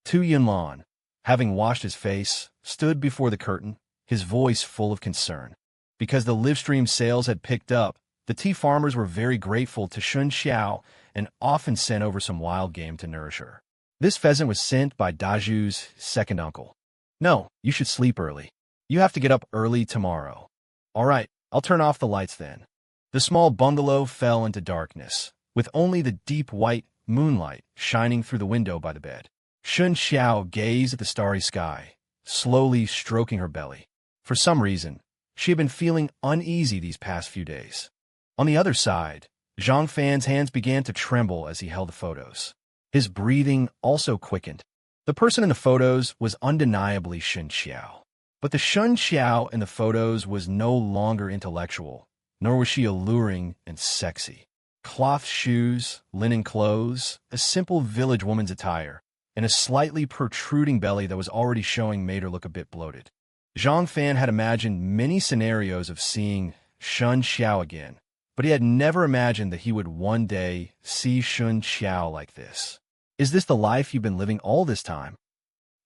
Tu Yunlan, having washed his face, stood before the curtain, his voice full of concern. Because the livestream sales had picked up, the tea farmers were very grateful to Shen Qiao and often sent over some wild game to nourish her. This pheasant was sent by Daju's second uncle. No, you should sleep early. You have to get up early tomorrow. All right, I'll turn off the lights then. The small bungalow fell into darkness, with only the deep white moonlight shining through the window by the bed. Shen Qiao gazed at the starry sky, slowly stroking her belly. For some reason, she had been feeling uneasy these past few days. On the other side, Zhang Fan's hands began to tremble as he held the photos. His breathing also quickened. The person in the photos was undeniably Shen Qiao. But the Shen Qiao in the photos was no longer intellectual, nor was she alluring and sexy. Cloth shoes, linen clothes, a simple village woman's attire, and a slightly protruding belly that was already showing made her look a bit bloated. Zhang Fan had imagined many scenarios of seeing Shen Qiao again, but he had never imagined that he would one day see Shen Qiao like this. Is this the life you've been living all this time?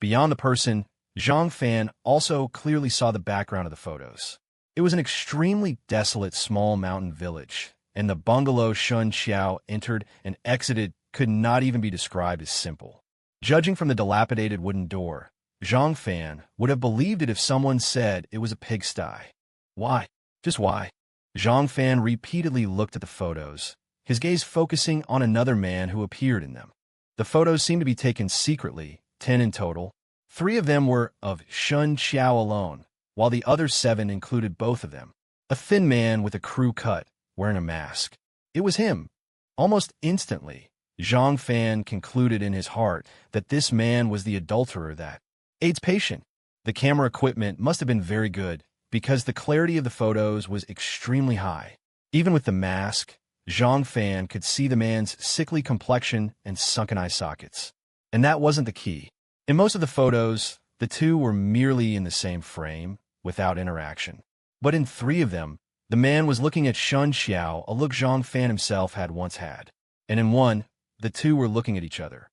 Beyond the person, Zhang Fan also clearly saw the background of the photos. It was an extremely desolate small mountain village, and the bungalow Shen Qiao entered and exited could not even be described as simple. Judging from the dilapidated wooden door, Zhang Fan would have believed it if someone said it was a pigsty. Why? Just why? Zhang Fan repeatedly looked at the photos, his gaze focusing on another man who appeared in them. The photos seemed to be taken secretly, 10 in total. 3 of them were of Shen Qiao alone, while the other 7 included both of them. A thin man with a crew cut, wearing a mask. It was him. Almost instantly, Zhang Fan concluded in his heart that this man was the adulterer that Aids patient. The camera equipment must have been very good, because the clarity of the photos was extremely high. Even with the mask, Zhang Fan could see the man's sickly complexion and sunken eye sockets. And that wasn't the key. In most of the photos, the two were merely in the same frame, without interaction. But in 3 of them, the man was looking at Shen Qiao, a look Zhang Fan himself had once had. And in one, the two were looking at each other.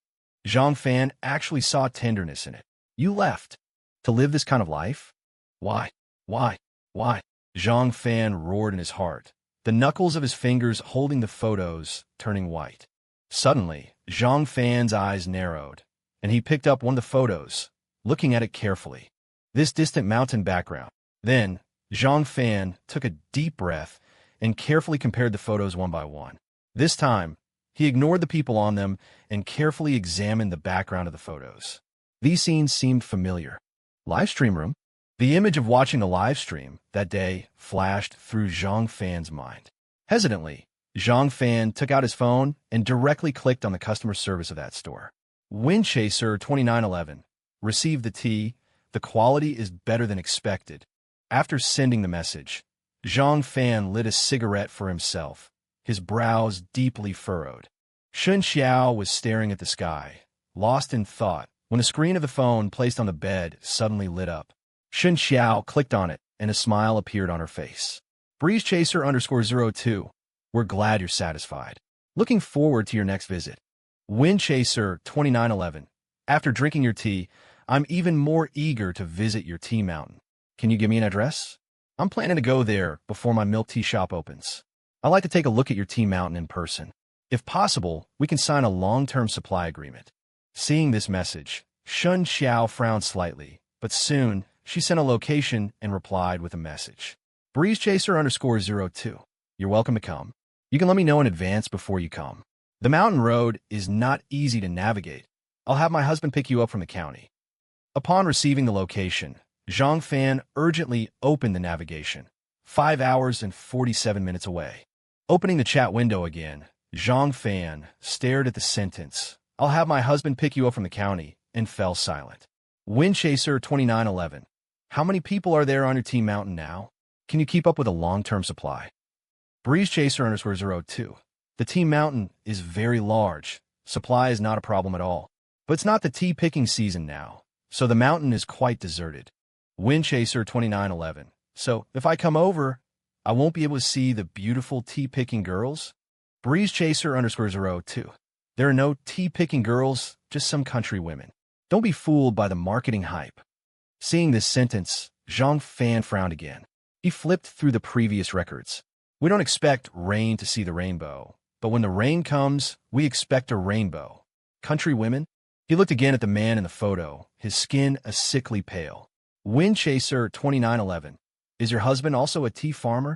Zhang Fan actually saw tenderness in it. You left. To live this kind of life? Why? Why? Why? Zhang Fan roared in his heart, the knuckles of his fingers holding the photos turning white. Suddenly, Zhang Fan's eyes narrowed, and he picked up one of the photos, looking at it carefully. This distant mountain background. Then, Zhang Fan took a deep breath and carefully compared the photos one by one. This time, he ignored the people on them and carefully examined the background of the photos. These scenes seemed familiar. Livestream room? The image of watching the live stream that day flashed through Zhang Fan's mind. Hesitantly, Zhang Fan took out his phone and directly clicked on the customer service of that store. Windchaser 2911. Received the tea. The quality is better than expected. After sending the message, Zhang Fan lit a cigarette for himself, his brows deeply furrowed. Shen Qiao was staring at the sky, lost in thought, when the screen of the phone placed on the bed suddenly lit up. Shen Qiao clicked on it, and a smile appeared on her face. BreezeChaser_02. We're glad you're satisfied. Looking forward to your next visit. Windchaser 2911. After drinking your tea, I'm even more eager to visit your tea mountain. Can you give me an address? I'm planning to go there before my milk tea shop opens. I'd like to take a look at your tea mountain in person. If possible, we can sign a long-term supply agreement. Seeing this message, Shen Qiao frowned slightly, but soon she sent a location and replied with a message. BreezeChaser_02. You're welcome to come. You can let me know in advance before you come. The mountain road is not easy to navigate. I'll have my husband pick you up from the county. Upon receiving the location, Zhang Fan urgently opened the navigation. 5 hours and 47 minutes away. Opening the chat window again, Zhang Fan stared at the sentence, I'll have my husband pick you up from the county, and fell silent. Windchaser 2911. How many people are there on your tea mountain now? Can you keep up with a long-term supply? BreezeChaser_02. The tea mountain is very large. Supply is not a problem at all. But it's not the tea picking season now, so the mountain is quite deserted. Windchaser 2911. So, if I come over, I won't be able to see the beautiful tea-picking girls? BreezeChaser_02. There are no tea-picking girls, just some country women. Don't be fooled by the marketing hype. Seeing this sentence, Zhang Fan frowned again. He flipped through the previous records. We don't expect rain to see the rainbow, but when the rain comes, we expect a rainbow. Country women? He looked again at the man in the photo, his skin a sickly pale. Windchaser 2911. Is your husband also a tea farmer?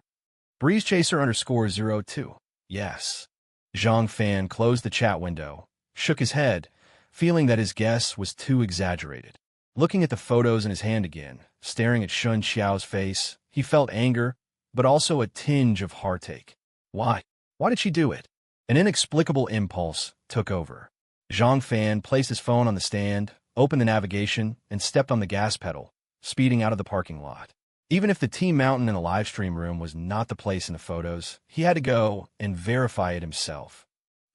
BreezeChaser_02. Yes. Zhang Fan closed the chat window, shook his head, feeling that his guess was too exaggerated. Looking at the photos in his hand again, staring at Shen Qiao's face, he felt anger, but also a tinge of heartache. Why? Why did she do it? An inexplicable impulse took over. Zhang Fan placed his phone on the stand, opened the navigation, and stepped on the gas pedal, speeding out of the parking lot. Even if the tea mountain in the live stream room was not the place in the photos, he had to go and verify it himself.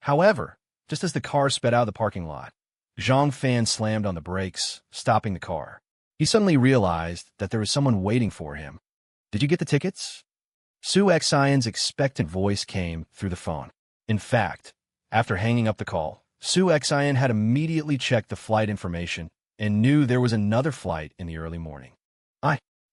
However, just as the car sped out of the parking lot, Zhang Fan slammed on the brakes, stopping the car. He suddenly realized that there was someone waiting for him. Did you get the tickets? Sue Xian's expectant voice came through the phone. In fact, after hanging up the call, Sue Xian had immediately checked the flight information and knew there was another flight in the early morning.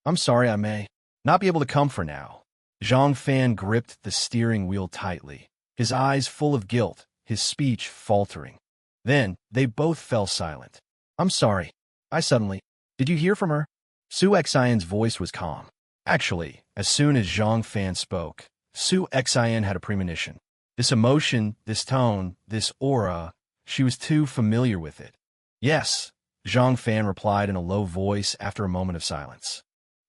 I'm sorry, I may not be able to come for now. Zhang Fan gripped the steering wheel tightly, his eyes full of guilt, his speech faltering. Then, they both fell silent. I'm sorry. Did you hear from her? Sue Xian's voice was calm. Actually, as soon as Zhang Fan spoke, Sue Xian had a premonition. This emotion, this tone, this aura, she was too familiar with it. Yes, Zhang Fan replied in a low voice after a moment of silence.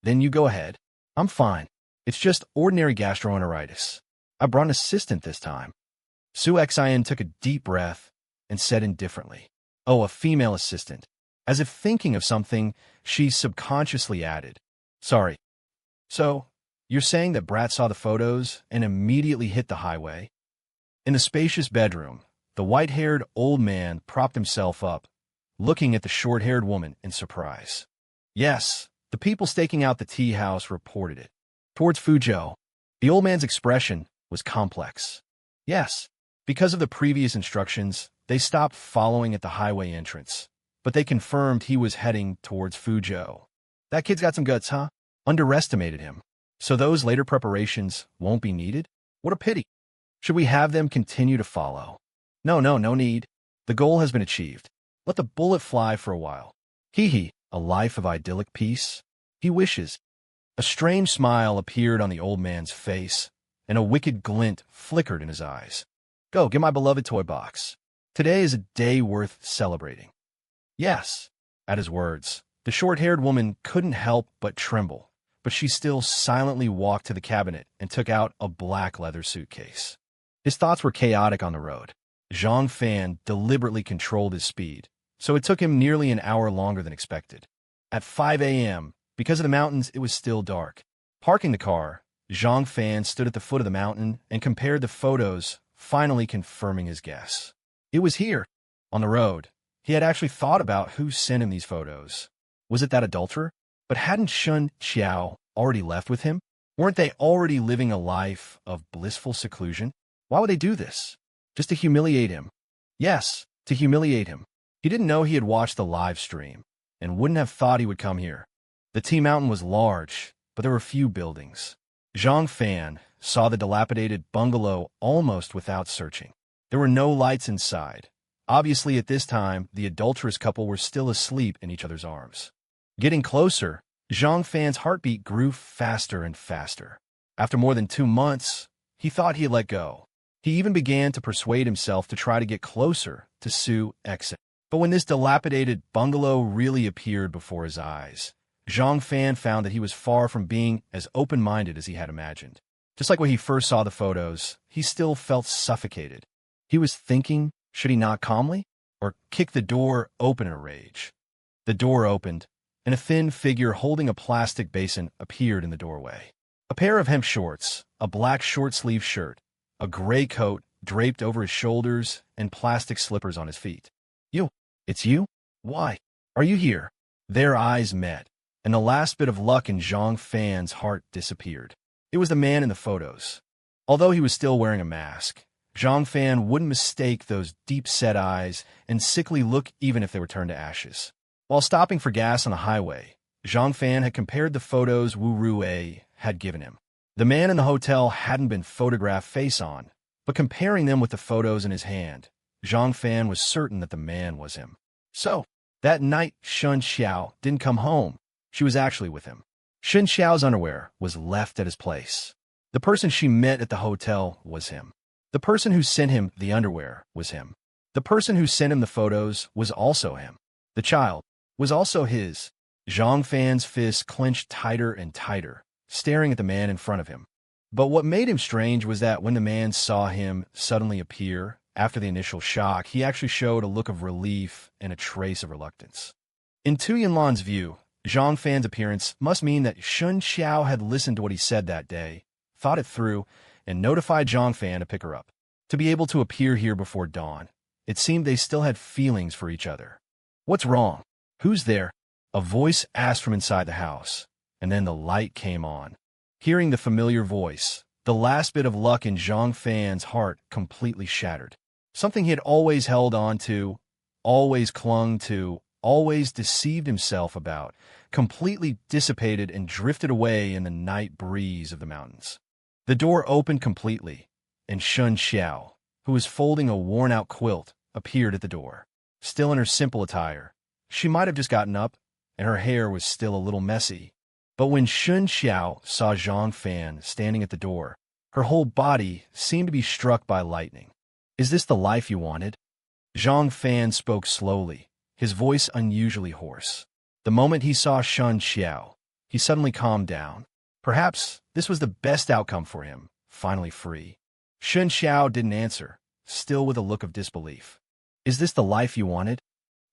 Then you go ahead. I'm fine. It's just ordinary gastroenteritis. I brought an assistant this time. Sue Xian took a deep breath and said indifferently, Oh, a female assistant. As if thinking of something, she subconsciously added, "Sorry. So, you're saying that Brat saw the photos and immediately hit the highway?" In the spacious bedroom, the white-haired old man propped himself up, looking at the short-haired woman in surprise. Yes, the people staking out the tea house reported it. Towards Fuzhou, the old man's expression was complex. Yes, because of the previous instructions, they stopped following at the highway entrance, but they confirmed he was heading towards Fuzhou. That kid's got some guts, huh? Underestimated him. So those later preparations won't be needed? What a pity. Should we have them continue to follow? No need. The goal has been achieved. Let the bullet fly for a while. Hee, a life of idyllic peace? He wishes. A strange smile appeared on the old man's face, and a wicked glint flickered in his eyes. Go, get my beloved toy box. Today is a day worth celebrating. Yes. At his words, the short-haired woman couldn't help but tremble, but she still silently walked to the cabinet and took out a black leather suitcase. His thoughts were chaotic on the road. Zhang Fan deliberately controlled his speed, so it took him nearly an hour longer than expected. At 5 a.m., because of the mountains, it was still dark. Parking the car, Zhang Fan stood at the foot of the mountain and compared the photos, finally confirming his guess. It was here, on the road. He had actually thought about who sent him these photos. Was it that adulterer? But hadn't Shen Qiao already left with him? Weren't they already living a life of blissful seclusion? Why would they do this? Just to humiliate him. Yes, to humiliate him. He didn't know he had watched the live stream, and wouldn't have thought he would come here. The tea mountain was large, but there were few buildings. Zhang Fan saw the dilapidated bungalow almost without searching. There were no lights inside. Obviously, at this time, the adulterous couple were still asleep in each other's arms. Getting closer, Zhang Fan's heartbeat grew faster and faster. After more than 2 months, he thought he had let go. He even began to persuade himself to try to get closer to Sue Xin. But when this dilapidated bungalow really appeared before his eyes, Zhang Fan found that he was far from being as open-minded as he had imagined. Just like when he first saw the photos, he still felt suffocated. He was thinking, should he knock calmly, or kick the door open in a rage? The door opened, and a thin figure holding a plastic basin appeared in the doorway. A pair of hemp shorts, a black short-sleeve shirt, a gray coat draped over his shoulders, and plastic slippers on his feet. It's you? Why? Are you here? Their eyes met, and the last bit of luck in Zhang Fan's heart disappeared. It was the man in the photos. Although he was still wearing a mask, Zhang Fan wouldn't mistake those deep-set eyes and sickly look even if they were turned to ashes. While stopping for gas on the highway, Zhang Fan had compared the photos Wu Rue had given him. The man in the hotel hadn't been photographed face-on, but comparing them with the photos in his hand, Zhang Fan was certain that the man was him. So, that night Shen Qiao didn't come home. She was actually with him. Shen Qiao's underwear was left at his place. The person she met at the hotel was him. The person who sent him the underwear was him. The person who sent him the photos was also him. The child was also his. Zhang Fan's fists clenched tighter and tighter, staring at the man in front of him. But what made him strange was that when the man saw him suddenly appear, after the initial shock, he actually showed a look of relief and a trace of reluctance. In Tu Yinlan's view, Zhang Fan's appearance must mean that Shen Qiao had listened to what he said that day, thought it through, and notified Zhang Fan to pick her up. To be able to appear here before dawn, it seemed they still had feelings for each other. What's wrong? Who's there? A voice asked from inside the house, and then the light came on. Hearing the familiar voice, the last bit of luck in Zhang Fan's heart completely shattered. Something he had always held on to, always clung to, always deceived himself about, completely dissipated and drifted away in the night breeze of the mountains. The door opened completely, and Shen Qiao, who was folding a worn-out quilt, appeared at the door. Still in her simple attire, she might have just gotten up, and her hair was still a little messy. But when Shen Qiao saw Zhang Fan standing at the door, her whole body seemed to be struck by lightning. Is this the life you wanted? Zhang Fan spoke slowly, his voice unusually hoarse. The moment he saw Shen Qiao, he suddenly calmed down. Perhaps this was the best outcome for him, finally free. Shen Qiao didn't answer, still with a look of disbelief. Is this the life you wanted?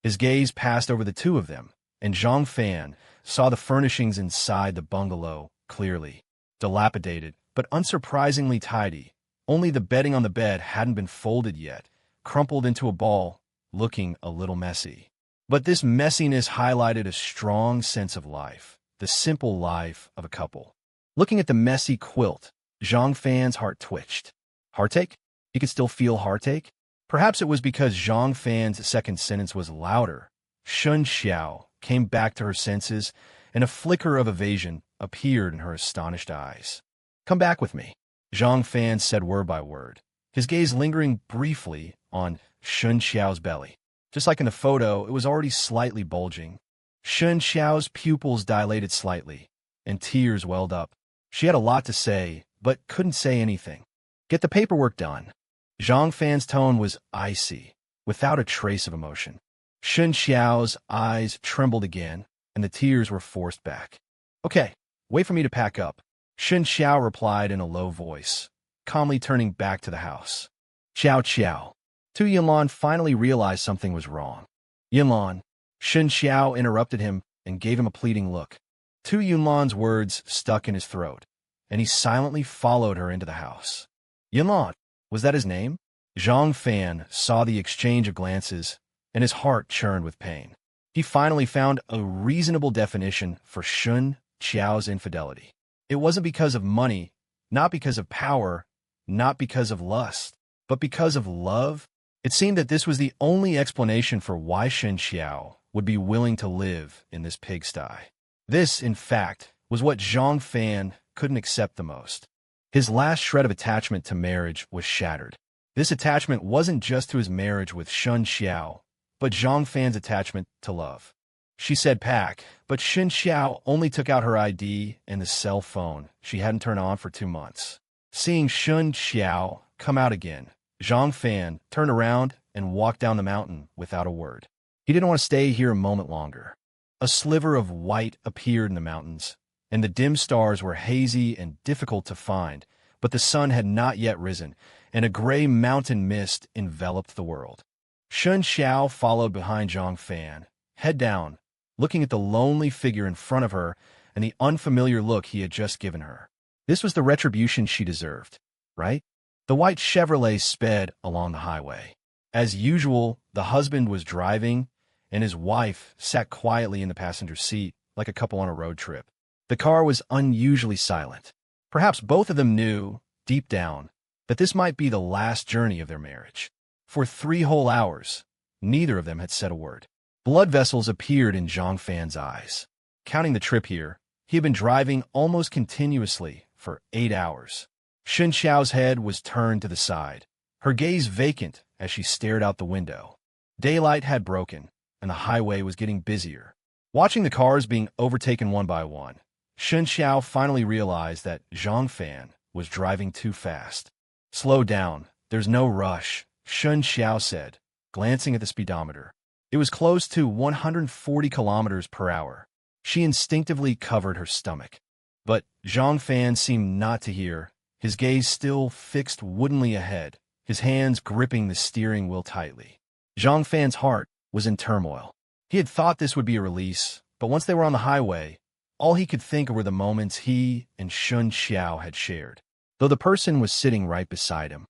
His gaze passed over the two of them, and Zhang Fan saw the furnishings inside the bungalow clearly. Dilapidated, but unsurprisingly tidy. Only the bedding on the bed hadn't been folded yet, crumpled into a ball, looking a little messy. But this messiness highlighted a strong sense of life, the simple life of a couple. Looking at the messy quilt, Zhang Fan's heart twitched. Heartache? He could still feel heartache? Perhaps it was because Zhang Fan's second sentence was louder. Shen Qiao came back to her senses, and a flicker of evasion appeared in her astonished eyes. "Come back with me," Zhang Fan said word by word, his gaze lingering briefly on Shen Qiao's belly. Just like in the photo, it was already slightly bulging. Shen Qiao's pupils dilated slightly, and tears welled up. She had a lot to say, but couldn't say anything. "Get the paperwork done." Zhang Fan's tone was icy, without a trace of emotion. Shen Qiao's eyes trembled again, and the tears were forced back. "Okay, wait for me to pack up," Shen Qiao replied in a low voice, calmly turning back to the house. "Qiao Qiao." Tu Yinlan finally realized something was wrong. "Yinlan," Shen Qiao interrupted him and gave him a pleading look. Tu Yinlan's words stuck in his throat, and he silently followed her into the house. Yinlan, was that his name? Zhang Fan saw the exchange of glances, and his heart churned with pain. He finally found a reasonable definition for Shen Qiao's infidelity. It wasn't because of money, not because of power, not because of lust, but because of love. It seemed that this was the only explanation for why Shen Qiao would be willing to live in this pigsty. This, in fact, was what Zhang Fan couldn't accept the most. His last shred of attachment to marriage was shattered. This attachment wasn't just to his marriage with Shen Qiao, but Zhang Fan's attachment to love. She said pack, but Shen Qiao only took out her ID and the cell phone she hadn't turned on for 2 months. Seeing Shen Qiao come out again, Zhang Fan turned around and walked down the mountain without a word. He didn't want to stay here a moment longer. A sliver of white appeared in the mountains, and the dim stars were hazy and difficult to find, but the sun had not yet risen, and a gray mountain mist enveloped the world. Shen Qiao followed behind Zhang Fan, head down, looking at the lonely figure in front of her and the unfamiliar look he had just given her. This was the retribution she deserved, right? The white Chevrolet sped along the highway. As usual, the husband was driving, and his wife sat quietly in the passenger seat, like a couple on a road trip. The car was unusually silent. Perhaps both of them knew, deep down, that this might be the last journey of their marriage. For 3 whole hours, neither of them had said a word. Blood vessels appeared in Zhang Fan's eyes. Counting the trip here, he had been driving almost continuously for 8 hours. Shen Qiao's head was turned to the side, her gaze vacant as she stared out the window. Daylight had broken, and the highway was getting busier. Watching the cars being overtaken one by one, Shen Qiao finally realized that Zhang Fan was driving too fast. "Slow down, there's no rush," Shen Qiao said, glancing at the speedometer. It was close to 140 kilometers per hour. She instinctively covered her stomach. But Zhang Fan seemed not to hear, his gaze still fixed woodenly ahead, his hands gripping the steering wheel tightly. Zhang Fan's heart was in turmoil. He had thought this would be a release, but once they were on the highway, all he could think of were the moments he and Shen Qiao had shared, though the person was sitting right beside him.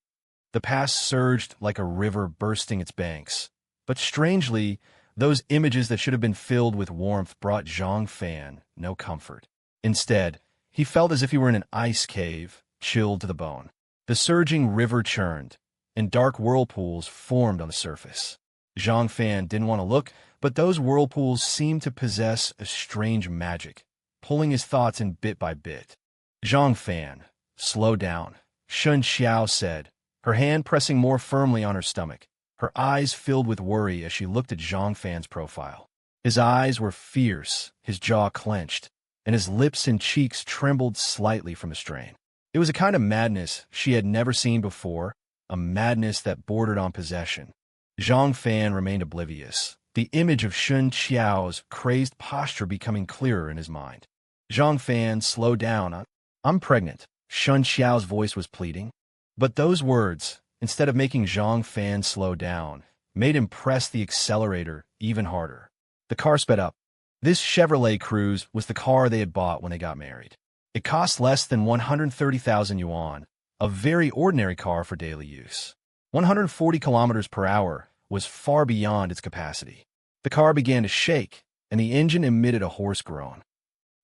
The past surged like a river bursting its banks, but strangely, those images that should have been filled with warmth brought Zhang Fan no comfort. Instead, he felt as if he were in an ice cave, chilled to the bone. The surging river churned, and dark whirlpools formed on the surface. Zhang Fan didn't want to look, but those whirlpools seemed to possess a strange magic, pulling his thoughts in bit by bit. "Zhang Fan, slow down," Shen Qiao said, her hand pressing more firmly on her stomach, her eyes filled with worry as she looked at Zhang Fan's profile. His eyes were fierce, his jaw clenched, and his lips and cheeks trembled slightly from the strain. It was a kind of madness she had never seen before, a madness that bordered on possession. Zhang Fan remained oblivious, the image of Shen Qiao's crazed posture becoming clearer in his mind. "Zhang Fan, slow down. I'm pregnant," Shen Qiao's voice was pleading. But those words, instead of making Zhang Fan slow down, made him press the accelerator even harder. The car sped up. This Chevrolet Cruze was the car they had bought when they got married. It cost less than 130,000 yuan, a very ordinary car for daily use. 140 kilometers per hour was far beyond its capacity. The car began to shake, and the engine emitted a hoarse groan.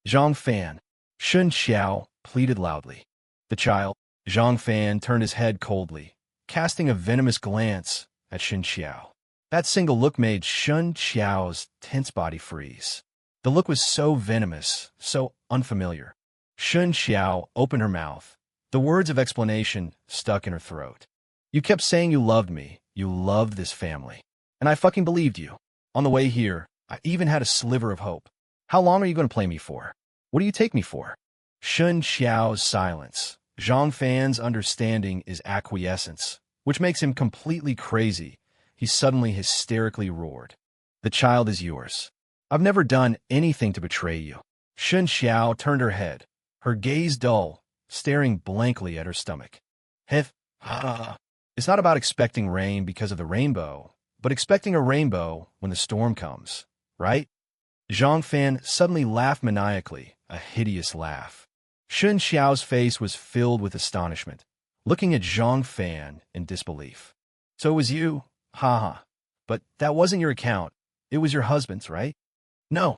Zhang Fan, Shen Qiao pleaded loudly. The child, Zhang Fan, turned his head coldly, casting a venomous glance at Shen Qiao. That single look made Shen Qiao's tense body freeze. The look was so venomous, so unfamiliar. Shen Qiao opened her mouth. The words of explanation stuck in her throat. You kept saying you loved me, you loved this family. And I fucking believed you. On the way here, I even had a sliver of hope. How long are you going to play me for? What do you take me for? Shen Qiao's silence. Zhang Fan's understanding is acquiescence, which makes him completely crazy. He suddenly hysterically roared. The child is yours. I've never done anything to betray you. Shen Qiao turned her head, her gaze dull, staring blankly at her stomach. It's not about expecting rain because of the rainbow, but expecting a rainbow when the storm comes, right? Zhang Fan suddenly laughed maniacally, a hideous laugh. Shen Qiao's face was filled with astonishment, looking at Zhang Fan in disbelief. So it was you? Haha. But that wasn't your account. It was your husband's, right? No.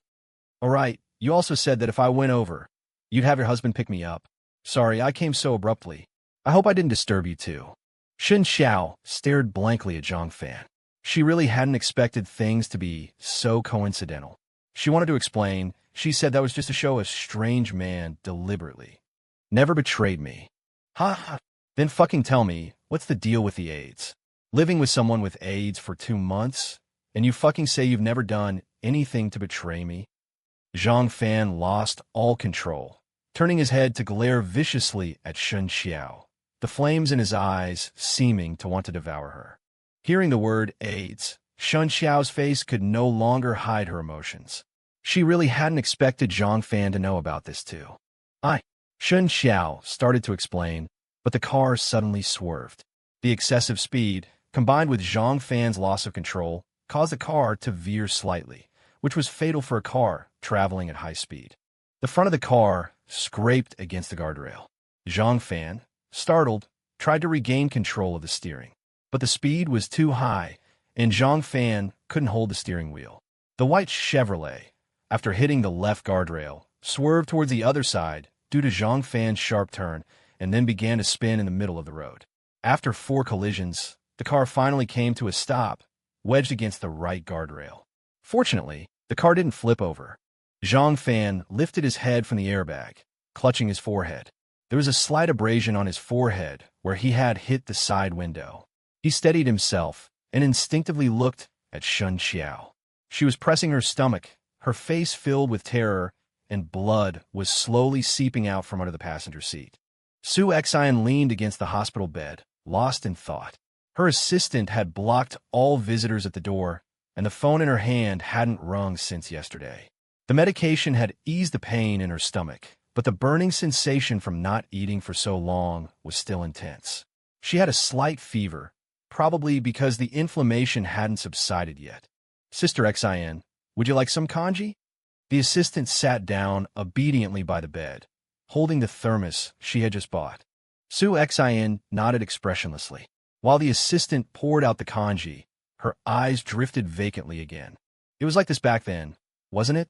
All right, you also said that if I went over, you'd have your husband pick me up. Sorry, I came so abruptly. I hope I didn't disturb you too. Shen Qiao stared blankly at Zhang Fan. She really hadn't expected things to be so coincidental. She wanted to explain. She said that was just to show a strange man deliberately. Never betrayed me. Ha. Then fucking tell me, what's the deal with the AIDS? Living with someone with AIDS for 2 months, and you fucking say you've never done anything to betray me? Zhang Fan lost all control, turning his head to glare viciously at Shen Qiao, the flames in his eyes seeming to want to devour her. Hearing the word AIDS, Shen Qiao's face could no longer hide her emotions. She really hadn't expected Zhang Fan to know about this too. Shen Qiao started to explain, but the car suddenly swerved. The excessive speed, combined with Zhang Fan's loss of control, caused the car to veer slightly, which was fatal for a car traveling at high speed. The front of the car scraped against the guardrail. Zhang Fan, startled, tried to regain control of the steering, but the speed was too high, and Zhang Fan couldn't hold the steering wheel. The white Chevrolet, after hitting the left guardrail, swerved towards the other side due to Zhang Fan's sharp turn and then began to spin in the middle of the road. After 4 collisions, the car finally came to a stop, wedged against the right guardrail. Fortunately, the car didn't flip over. Zhang Fan lifted his head from the airbag, clutching his forehead. There was a slight abrasion on his forehead where he had hit the side window. He steadied himself and instinctively looked at Shen Qiao. She was pressing her stomach, her face filled with terror, and blood was slowly seeping out from under the passenger seat. Sue Xin leaned against the hospital bed, lost in thought. Her assistant had blocked all visitors at the door, and the phone in her hand hadn't rung since yesterday. The medication had eased the pain in her stomach, but the burning sensation from not eating for so long was still intense. She had a slight fever, probably because the inflammation hadn't subsided yet. Sister Xin, would you like some kanji? The assistant sat down obediently by the bed, holding the thermos she had just bought. Sue Xin nodded expressionlessly. While the assistant poured out the kanji, her eyes drifted vacantly again. It was like this back then, wasn't it?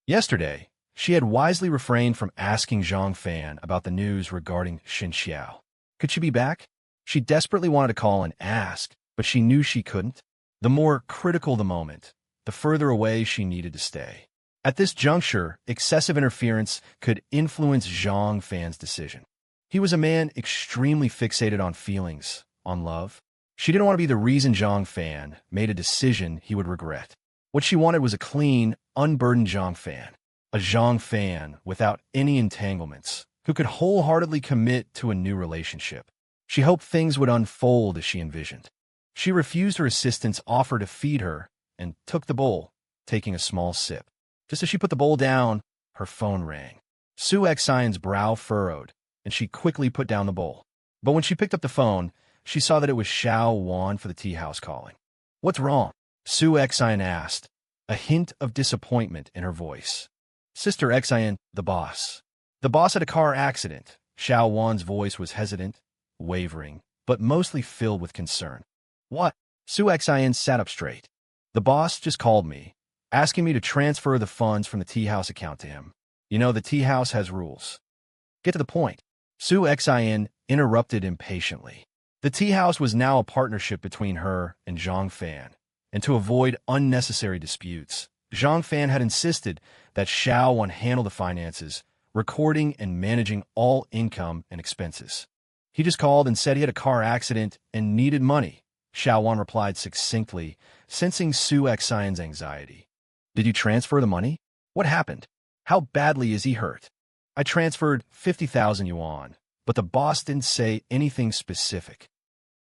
Yesterday, she had wisely refrained from asking Zhang Fan about the news regarding Shen Qiao. Could she be back? She desperately wanted to call and ask, but she knew she couldn't. The more critical the moment, the further away she needed to stay. At this juncture, excessive interference could influence Zhang Fan's decision. He was a man extremely fixated on feelings, on love. She didn't want to be the reason Zhang Fan made a decision he would regret. What she wanted was a clean, unburdened Zhang Fan. A Zhang Fan without any entanglements, who could wholeheartedly commit to a new relationship. She hoped things would unfold as she envisioned. She refused her assistant's offer to feed her and took the bowl, taking a small sip. Just as she put the bowl down, her phone rang. Sue Xion's brow furrowed, and she quickly put down the bowl. But when she picked up the phone, she saw that it was Xiao Wan for the tea house calling. What's wrong? Sue Xion asked, a hint of disappointment in her voice. Sister Xin, the boss. The boss had a car accident. Xiao Wan's voice was hesitant, wavering, but mostly filled with concern. What? Sue Xin sat up straight. The boss just called me, asking me to transfer the funds from the tea house account to him. You know, the tea house has rules. Get to the point. Sue Xin interrupted impatiently. The tea house was now a partnership between her and Zhang Fan, and to avoid unnecessary disputes, Zhang Fan had insisted that Xiao Wan handle the finances, recording and managing all income and expenses. He just called and said he had a car accident and needed money. Xiao Wan replied succinctly, sensing Sue Xin's anxiety. Did you transfer the money? What happened? How badly is he hurt? I transferred 50,000 yuan, but the boss didn't say anything specific.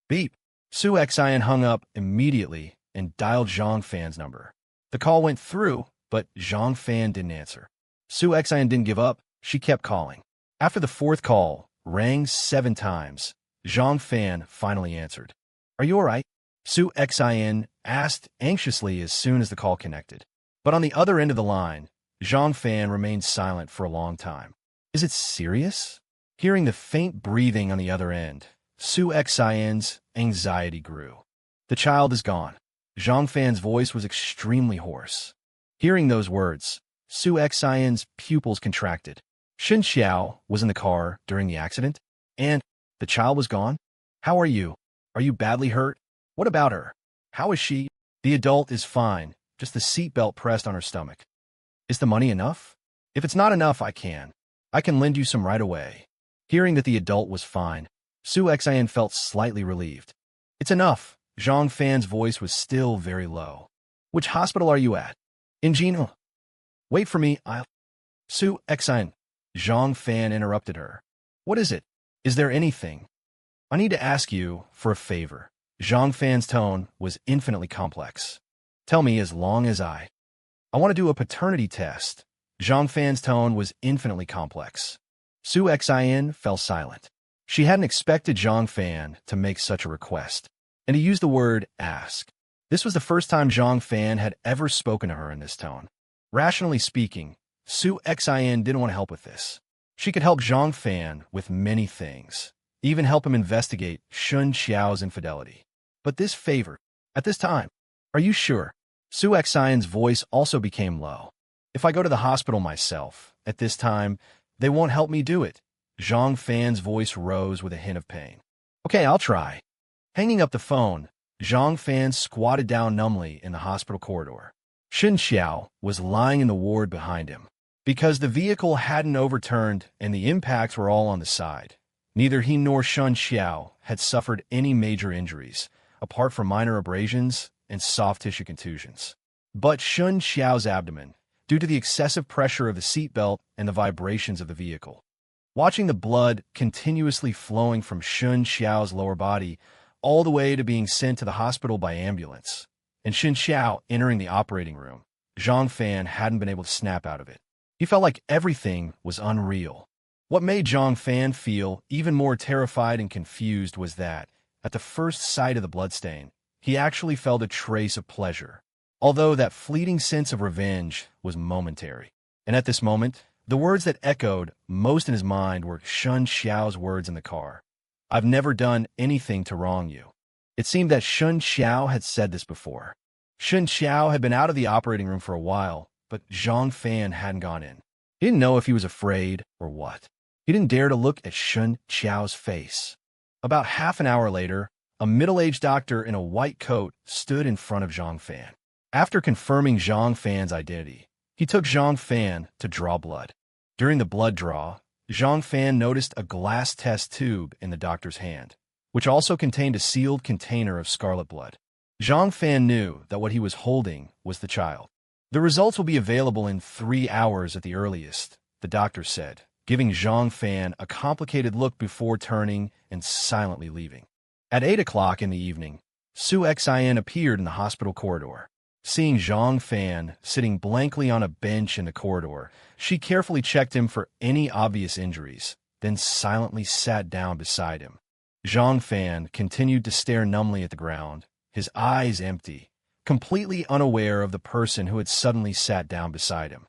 Beep. Sue Xin hung up immediately and dialed Zhang Fan's number. The call went through, but Zhang Fan didn't answer. Sue Xin didn't give up. She kept calling. After the fourth call rang 7 times, Zhang Fan finally answered. Are you all right? Sue Xin asked anxiously as soon as the call connected. But on the other end of the line, Zhang Fan remained silent for a long time. Is it serious? Hearing the faint breathing on the other end, Sue Xin's anxiety grew. The child is gone. Zhang Fan's voice was extremely hoarse. Hearing those words, Sue Xin's pupils contracted. Shen Qiao was in the car during the accident, and the child was gone? How are you? Are you badly hurt? What about her? How is she? The adult is fine, just the seatbelt pressed on her stomach. Is the money enough? If it's not enough, I can lend you some right away. Hearing that the adult was fine, Sue Xin felt slightly relieved. It's enough. Zhang Fan's voice was still very low. Which hospital are you at? In Jino. Wait for me, Sue Xin. Zhang Fan interrupted her. What is it? Is there anything? I need to ask you for a favor. Zhang Fan's tone was infinitely complex. Tell me as long as I want to do a paternity test. Zhang Fan's tone was infinitely complex. Sue Xin fell silent. She hadn't expected Zhang Fan to make such a request, and to use the word ask. This was the first time Zhang Fan had ever spoken to her in this tone. Rationally speaking, Sue Xin didn't want to help with this. She could help Zhang Fan with many things, even help him investigate Shen Qiao's infidelity. But this favor, at this time, are you sure? Sue Xin's voice also became low. If I go to the hospital myself, at this time, they won't help me do it. Zhang Fan's voice rose with a hint of pain. Okay, I'll try. Hanging up the phone, Zhang Fan squatted down numbly in the hospital corridor. Shen Qiao was lying in the ward behind him. Because the vehicle hadn't overturned and the impacts were all on the side, neither he nor Shen Qiao had suffered any major injuries, apart from minor abrasions and soft tissue contusions. But Shen Qiao's abdomen, due to the excessive pressure of the seatbelt and the vibrations of the vehicle. Watching the blood continuously flowing from Shen Qiao's lower body all the way to being sent to the hospital by ambulance, and Shen Qiao entering the operating room, Zhang Fan hadn't been able to snap out of it. He felt like everything was unreal. What made Zhang Fan feel even more terrified and confused was that, at the first sight of the bloodstain, he actually felt a trace of pleasure, although that fleeting sense of revenge was momentary. And at this moment, the words that echoed most in his mind were Shen Qiao's words in the car. I've never done anything to wrong you. It seemed that Shen Qiao had said this before. Shen Qiao had been out of the operating room for a while, but Zhang Fan hadn't gone in. He didn't know if he was afraid or what. He didn't dare to look at Shen Qiao's face. About half an hour later, a middle-aged doctor in a white coat stood in front of Zhang Fan. After confirming Zhang Fan's identity, he took Zhang Fan to draw blood. During the blood draw, Zhang Fan noticed a glass test tube in the doctor's hand, which also contained a sealed container of scarlet blood. Zhang Fan knew that what he was holding was the child. The results will be available in 3 hours at the earliest, the doctor said, giving Zhang Fan a complicated look before turning and silently leaving. At 8 o'clock in the evening, Sue Xin appeared in the hospital corridor. Seeing Zhang Fan sitting blankly on a bench in the corridor, she carefully checked him for any obvious injuries, then silently sat down beside him. Zhang Fan continued to stare numbly at the ground, his eyes empty, completely unaware of the person who had suddenly sat down beside him.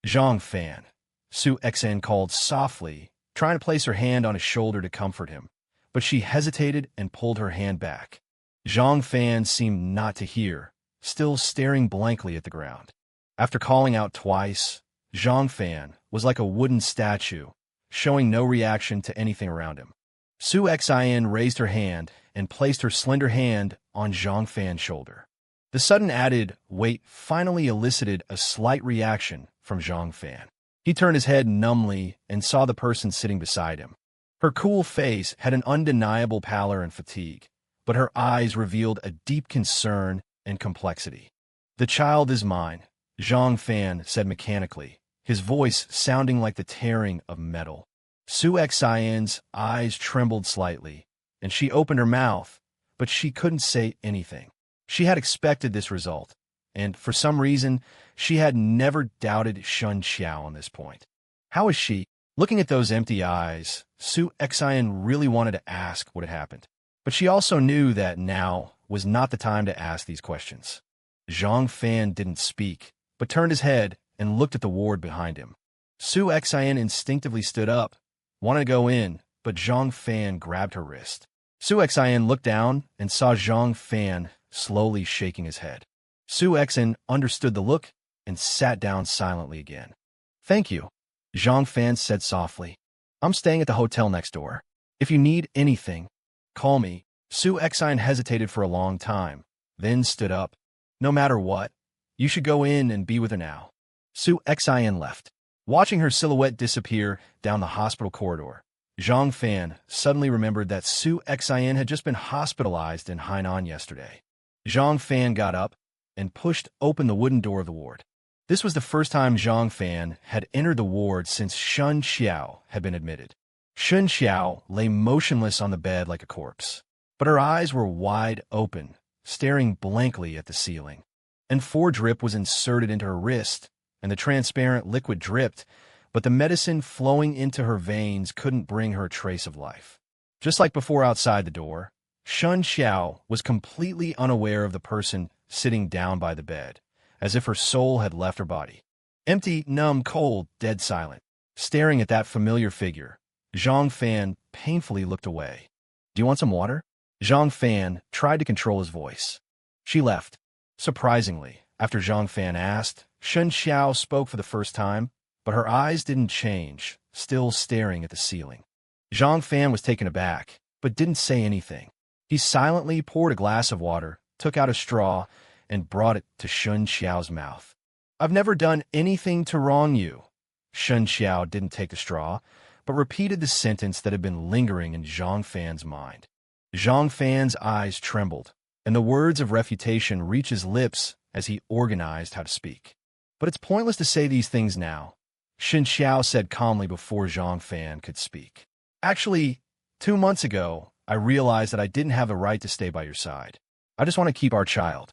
Zhang Fan, Sue Xin called softly, trying to place her hand on his shoulder to comfort him, but she hesitated and pulled her hand back. Zhang Fan seemed not to hear, still staring blankly at the ground. After calling out twice, Zhang Fan was like a wooden statue, showing no reaction to anything around him. Sue Xin raised her hand and placed her slender hand on Zhang Fan's shoulder. The sudden added weight finally elicited a slight reaction from Zhang Fan. He turned his head numbly and saw the person sitting beside him. Her cool face had an undeniable pallor and fatigue, but her eyes revealed a deep concern and complexity. "The child is mine," Zhang Fan said mechanically, his voice sounding like the tearing of metal. Sue Xin's eyes trembled slightly, and she opened her mouth, but she couldn't say anything. She had expected this result, and for some reason, she had never doubted Shen Qiao on this point. How is she? Looking at those empty eyes, Sue Xin really wanted to ask what had happened, but she also knew that now was not the time to ask these questions. Zhang Fan didn't speak, but turned his head and looked at the ward behind him. Sue Xin instinctively stood up, wanted to go in, but Zhang Fan grabbed her wrist. Sue Xin looked down and saw Zhang Fan slowly shaking his head. Sue Xin understood the look and sat down silently again. "Thank you," Zhang Fan said softly. "I'm staying at the hotel next door. If you need anything, call me." Sue Xin hesitated for a long time, then stood up. "No matter what, you should go in and be with her now." Sue Xin left. Watching her silhouette disappear down the hospital corridor, Zhang Fan suddenly remembered that Sue Xin had just been hospitalized in Hainan yesterday. Zhang Fan got up and pushed open the wooden door of the ward. This was the first time Zhang Fan had entered the ward since Shen Qiao had been admitted. Shen Qiao lay motionless on the bed like a corpse, but her eyes were wide open, staring blankly at the ceiling. And drip was inserted into her wrist, and the transparent liquid dripped, but the medicine flowing into her veins couldn't bring her a trace of life. Just like before outside the door, Shen Qiao was completely unaware of the person sitting down by the bed, as if her soul had left her body. Empty, numb, cold, dead silent. Staring at that familiar figure, Zhang Fan painfully looked away. "Do you want some water?" Zhang Fan tried to control his voice. She left. Surprisingly, after Zhang Fan asked, Shen Qiao spoke for the first time, but her eyes didn't change, still staring at the ceiling. Zhang Fan was taken aback, but didn't say anything. He silently poured a glass of water, took out a straw, and brought it to Shen Qiao's mouth. "I've never done anything to wrong you." Shen Qiao didn't take the straw, but repeated the sentence that had been lingering in Zhang Fan's mind. Zhang Fan's eyes trembled, and the words of refutation reached his lips as he organized how to speak. "But it's pointless to say these things now," Shen Qiao said calmly before Zhang Fan could speak. "Actually, 2 months ago, I realized that I didn't have the right to stay by your side. I just want to keep our child."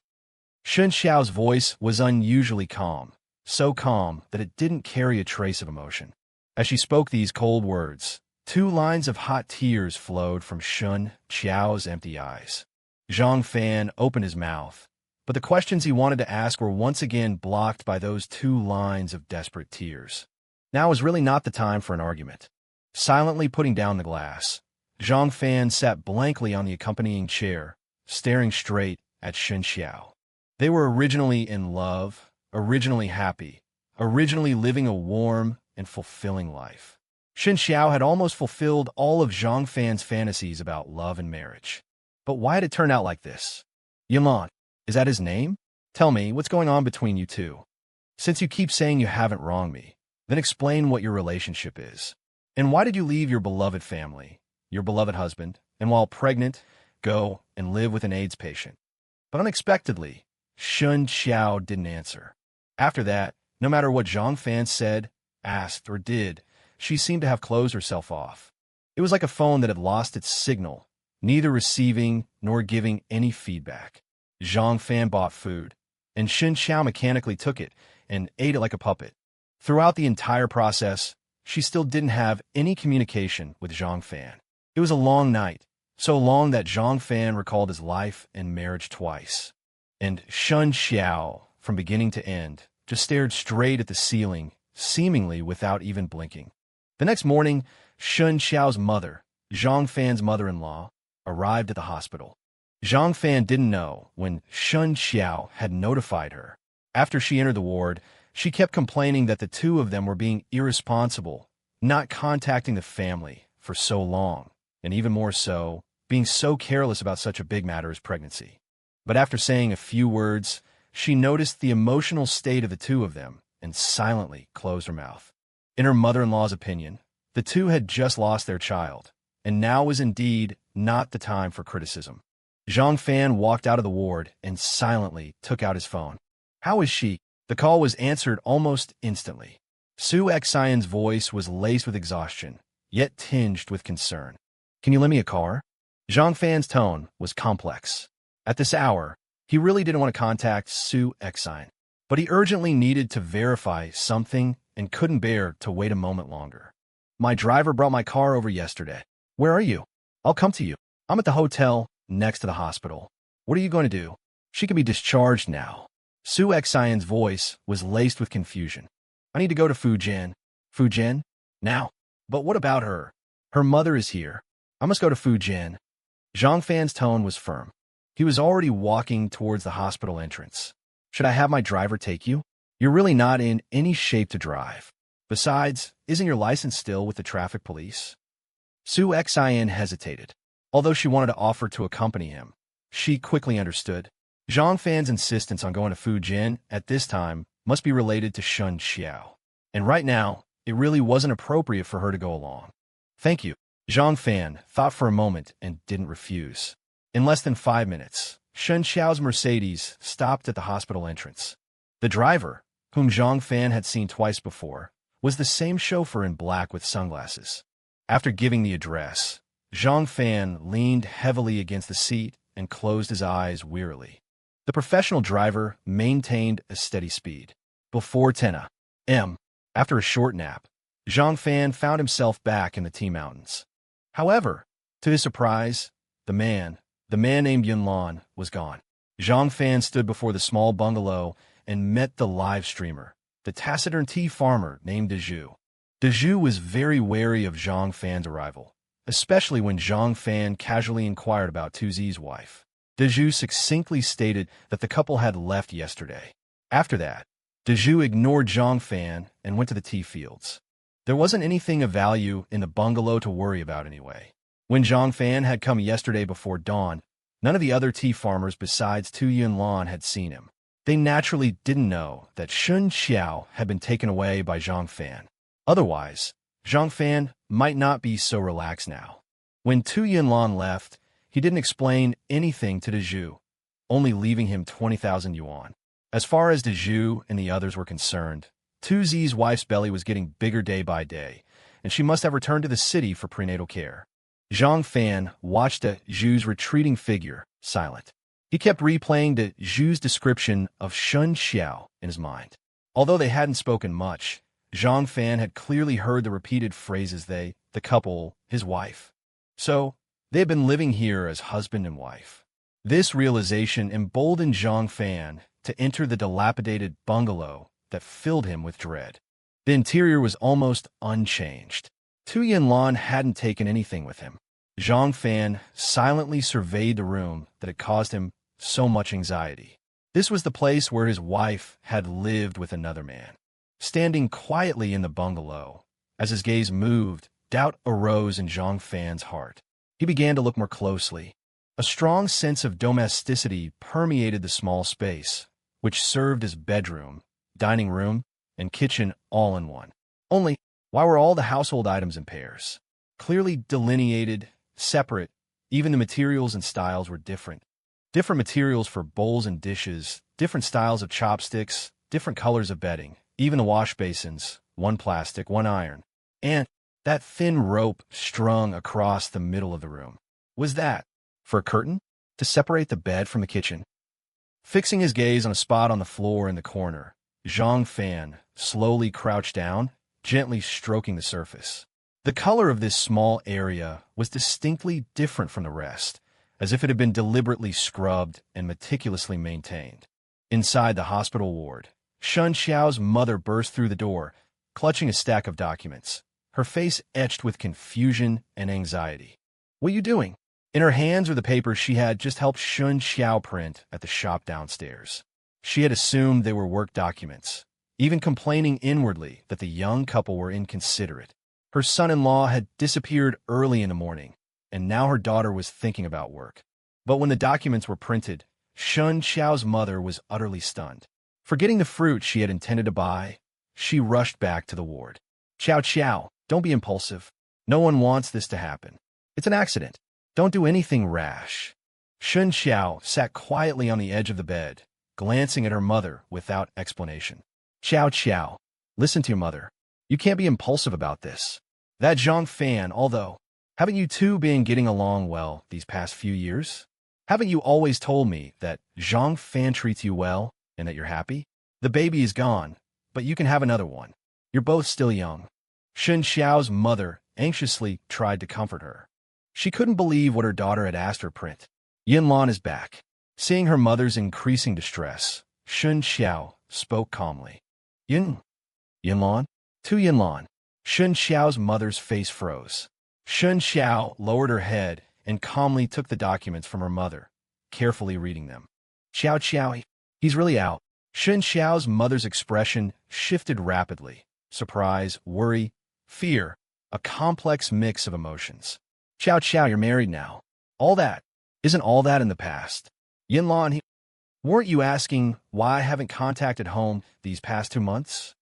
Shen Qiao's voice was unusually calm, so calm that it didn't carry a trace of emotion. As she spoke these cold words, 2 lines of hot tears flowed from Shen Qiao's empty eyes. Zhang Fan opened his mouth, but the questions he wanted to ask were once again blocked by those 2 lines of desperate tears. Now was really not the time for an argument. Silently putting down the glass, Zhang Fan sat blankly on the accompanying chair, staring straight at Shen Qiao. They were originally in love, originally happy, originally living a warm and fulfilling life. Shen Qiao had almost fulfilled all of Zhang Fan's fantasies about love and marriage. But why had it turned out like this? "Yaman, is that his name? Tell me, what's going on between you two? Since you keep saying you haven't wronged me, then explain what your relationship is. And why did you leave your beloved family, your beloved husband, and while pregnant, go and live with an AIDS patient?" But unexpectedly, Shen Qiao didn't answer. After that, no matter what Zhang Fan said, asked, or did, she seemed to have closed herself off. It was like a phone that had lost its signal, neither receiving nor giving any feedback. Zhang Fan bought food, and Shen Qiao mechanically took it and ate it like a puppet. Throughout the entire process, she still didn't have any communication with Zhang Fan. It was a long night, so long that Zhang Fan recalled his life and marriage twice. And Shen Qiao, from beginning to end, just stared straight at the ceiling, seemingly without even blinking. The next morning, Shen Qiao's mother, Zhang Fan's mother-in-law, arrived at the hospital. Zhang Fan didn't know when Shen Qiao had notified her. After she entered the ward, she kept complaining that the two of them were being irresponsible, not contacting the family for so long, and even more so, being so careless about such a big matter as pregnancy. But after saying a few words, she noticed the emotional state of the two of them and silently closed her mouth. In her mother-in-law's opinion, the two had just lost their child, and now was indeed not the time for criticism. Zhang Fan walked out of the ward and silently took out his phone. "How is she?" The call was answered almost instantly. Sue Xin's voice was laced with exhaustion, yet tinged with concern. "Can you lend me a car?" Zhang Fan's tone was complex. At this hour, he really didn't want to contact Sue Xin, but he urgently needed to verify something and couldn't bear to wait a moment longer. "My driver brought my car over yesterday. Where are you? I'll come to you. I'm at the hotel next to the hospital. What are you going to do? She can be discharged now." Sue Xin's voice was laced with confusion. "I need to go to Fujian." "Fujian? Now? But what about her? Her mother is here. I must go to Fujian." Zhang Fan's tone was firm. He was already walking towards the hospital entrance. "Should I have my driver take you? You're really not in any shape to drive. Besides, isn't your license still with the traffic police?" Sue Xin hesitated. Although she wanted to offer to accompany him, she quickly understood. Zhang Fan's insistence on going to Fujian at this time must be related to Shen Qiao. And right now, it really wasn't appropriate for her to go along. "Thank you." Zhang Fan thought for a moment and didn't refuse. In less than 5 minutes, Shen Qiao's Mercedes stopped at the hospital entrance. The driver, whom Zhang Fan had seen twice before, was the same chauffeur in black with sunglasses. After giving the address, Zhang Fan leaned heavily against the seat and closed his eyes wearily. The professional driver maintained a steady speed. Before 10 a.m., after a short nap, Zhang Fan found himself back in the Tea Mountains. However, to his surprise, the man named Yunlan, was gone. Zhang Fan stood before the small bungalow and met the live streamer, the taciturn tea farmer named Dezhu. Dezhu was very wary of Zhang Fan's arrival, especially when Zhang Fan casually inquired about Tuzi's wife. Dezhu succinctly stated that the couple had left yesterday. After that, Dezhu ignored Zhang Fan and went to the tea fields. There wasn't anything of value in the bungalow to worry about anyway. When Zhang Fan had come yesterday before dawn, none of the other tea farmers besides Tu Yunlan had seen him. They naturally didn't know that Shen Qiao had been taken away by Zhang Fan. Otherwise, Zhang Fan might not be so relaxed now. When Tu Yunlan left, he didn't explain anything to Dezhu, only leaving him 20,000 yuan. As far as Dezhu and the others were concerned, Tu Zi's wife's belly was getting bigger day by day, and she must have returned to the city for prenatal care. Zhang Fan watched Dezhu's retreating figure, silent. He kept replaying Dezhu's description of Shen Qiao in his mind. Although they hadn't spoken much, Zhang Fan had clearly heard the repeated phrases the couple, his wife. So, they had been living here as husband and wife. This realization emboldened Zhang Fan to enter the dilapidated bungalow that filled him with dread. The interior was almost unchanged. Tu Yunlan hadn't taken anything with him. Zhang Fan silently surveyed the room that had caused him so much anxiety. This was the place where his wife had lived with another man. Standing quietly in the bungalow, as his gaze moved, doubt arose in Zhang Fan's heart. He began to look more closely. A strong sense of domesticity permeated the small space, which served as bedroom, dining room, and kitchen all in one. Only, why were all the household items in pairs? Clearly delineated, separate, even the materials and styles were different. Different materials for bowls and dishes, different styles of chopsticks, different colors of bedding, even the wash basins, one plastic, one iron. And that thin rope strung across the middle of the room. Was that for a curtain to separate the bed from the kitchen? Fixing his gaze on a spot on the floor in the corner, Zhang Fan slowly crouched down, gently stroking the surface. The color of this small area was distinctly different from the rest, as if it had been deliberately scrubbed and meticulously maintained. Inside the hospital ward, Shen Qiao's mother burst through the door, clutching a stack of documents, her face etched with confusion and anxiety. "What are you doing?" In her hands were the papers she had just helped Shen Qiao print at the shop downstairs. She had assumed they were work documents, even complaining inwardly that the young couple were inconsiderate. Her son-in-law had disappeared early in the morning, and now her daughter was thinking about work. But when the documents were printed, Shen Qiao's mother was utterly stunned. Forgetting the fruit she had intended to buy, she rushed back to the ward. "Qiao Qiao, don't be impulsive. No one wants this to happen. It's an accident. Don't do anything rash." Shen Qiao sat quietly on the edge of the bed, glancing at her mother without explanation. "Qiao Qiao, listen to your mother. You can't be impulsive about this. That Zhang Fan, although, haven't you two been getting along well these past few years? Haven't you always told me that Zhang Fan treats you well and that you're happy? The baby is gone, but you can have another one. You're both still young." Shen Qiao's mother anxiously tried to comfort her. She couldn't believe what her daughter had asked her print. "Yinlan is back." Seeing her mother's increasing distress, Shen Qiao spoke calmly. Yinlan? To Yinlan." Shen Qiao's mother's face froze. Shen Qiao lowered her head and calmly took the documents from her mother, carefully reading them. "Qiao Qiao, he's really out." Shen Qiao's mother's expression shifted rapidly. Surprise, worry, fear, a complex mix of emotions. "Qiao Qiao, you're married now. Isn't all that in the past? Yinlan, weren't you asking why I haven't contacted home these past 2 months?"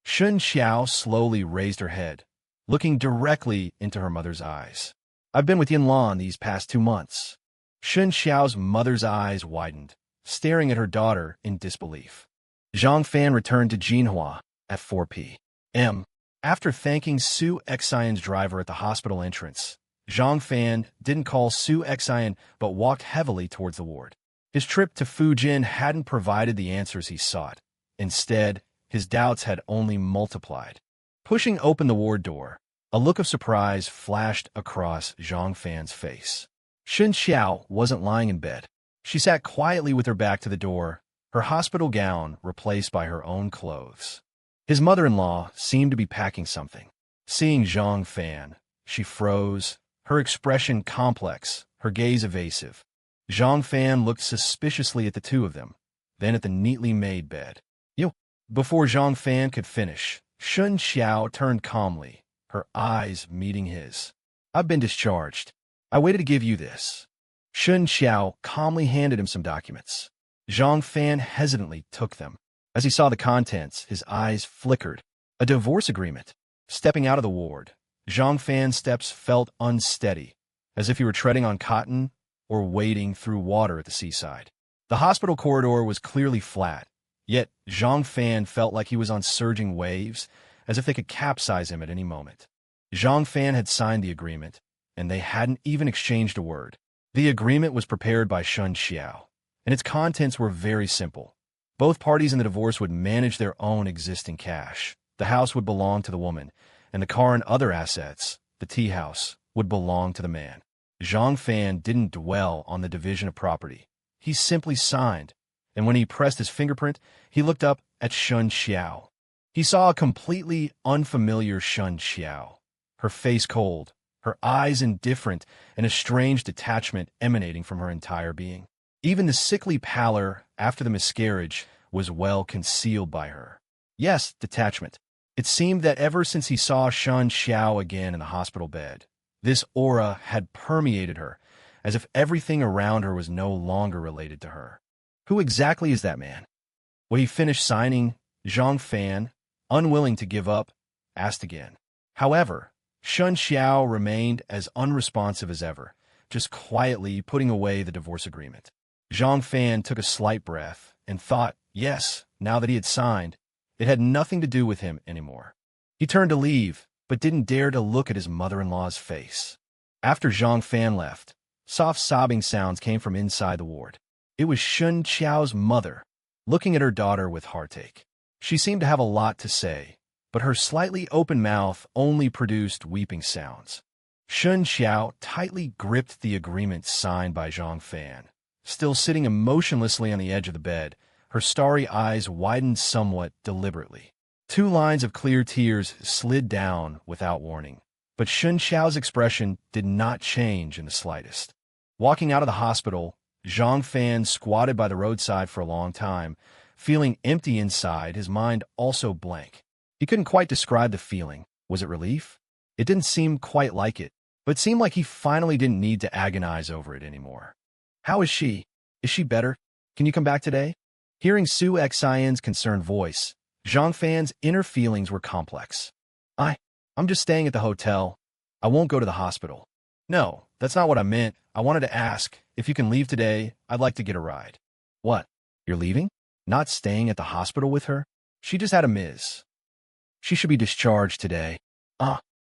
Shen Qiao slowly raised her head, looking directly into her mother's eyes. "I've been with Yinlan these past 2 months." Shen Qiao's mother's eyes widened, staring at her daughter in disbelief. Zhang Fan returned to Jinhua at 4 p.m. After thanking Sue Xian's driver at the hospital entrance, Zhang Fan didn't call Sue Xian but walked heavily towards the ward. His trip to Fujin hadn't provided the answers he sought. Instead, his doubts had only multiplied. Pushing open the ward door, a look of surprise flashed across Zhang Fan's face. Shen Qiao wasn't lying in bed. She sat quietly with her back to the door, her hospital gown replaced by her own clothes. His mother-in-law seemed to be packing something. Seeing Zhang Fan, she froze, her expression complex, her gaze evasive. Zhang Fan looked suspiciously at the two of them, then at the neatly made bed. "You." Before Zhang Fan could finish, Shen Qiao turned calmly, her eyes meeting his. "I've been discharged. I waited to give you this." Shen Qiao calmly handed him some documents. Zhang Fan hesitantly took them. As he saw the contents, his eyes flickered. A divorce agreement. Stepping out of the ward, Zhang Fan's steps felt unsteady, as if he were treading on cotton or wading through water at the seaside. The hospital corridor was clearly flat, yet Zhang Fan felt like he was on surging waves, as if they could capsize him at any moment. Zhang Fan had signed the agreement, and they hadn't even exchanged a word. The agreement was prepared by Shen Qiao, and its contents were very simple. Both parties in the divorce would manage their own existing cash. The house would belong to the woman, and the car and other assets, the tea house, would belong to the man. Zhang Fan didn't dwell on the division of property. He simply signed, and when he pressed his fingerprint, he looked up at Shen Qiao. He saw a completely unfamiliar Shen Qiao, her face cold, her eyes indifferent, and a strange detachment emanating from her entire being. Even the sickly pallor after the miscarriage was well concealed by her. Yes, detachment. It seemed that ever since he saw Shen Qiao again in the hospital bed, this aura had permeated her, as if everything around her was no longer related to her. Who exactly is that man? When he finished signing, Zhang Fan, unwilling to give up, asked again. However, Shen Qiao remained as unresponsive as ever, just quietly putting away the divorce agreement. Zhang Fan took a slight breath and thought, yes, now that he had signed, it had nothing to do with him anymore. He turned to leave, but didn't dare to look at his mother-in-law's face. After Zhang Fan left, soft sobbing sounds came from inside the ward. It was Shen Qiao's mother, looking at her daughter with heartache. She seemed to have a lot to say, but her slightly open mouth only produced weeping sounds. Shen Qiao tightly gripped the agreement signed by Zhang Fan. Still sitting emotionlessly on the edge of the bed, her starry eyes widened somewhat deliberately. 2 lines of clear tears slid down without warning. But Shen Qiao's expression did not change in the slightest. Walking out of the hospital, Zhang Fan squatted by the roadside for a long time, feeling empty inside, his mind also blank. He couldn't quite describe the feeling. Was it relief? It didn't seem quite like it, but it seemed like he finally didn't need to agonize over it anymore. How is she? Is she better? Can you come back today? Hearing Sue Xin's concerned voice, Zhang Fan's inner feelings were complex. I'm just staying at the hotel. I won't go to the hospital. No, that's not what I meant. I wanted to ask, if you can leave today, I'd like to get a ride. What? You're leaving? Not staying at the hospital with her? She just had a miss. She should be discharged today.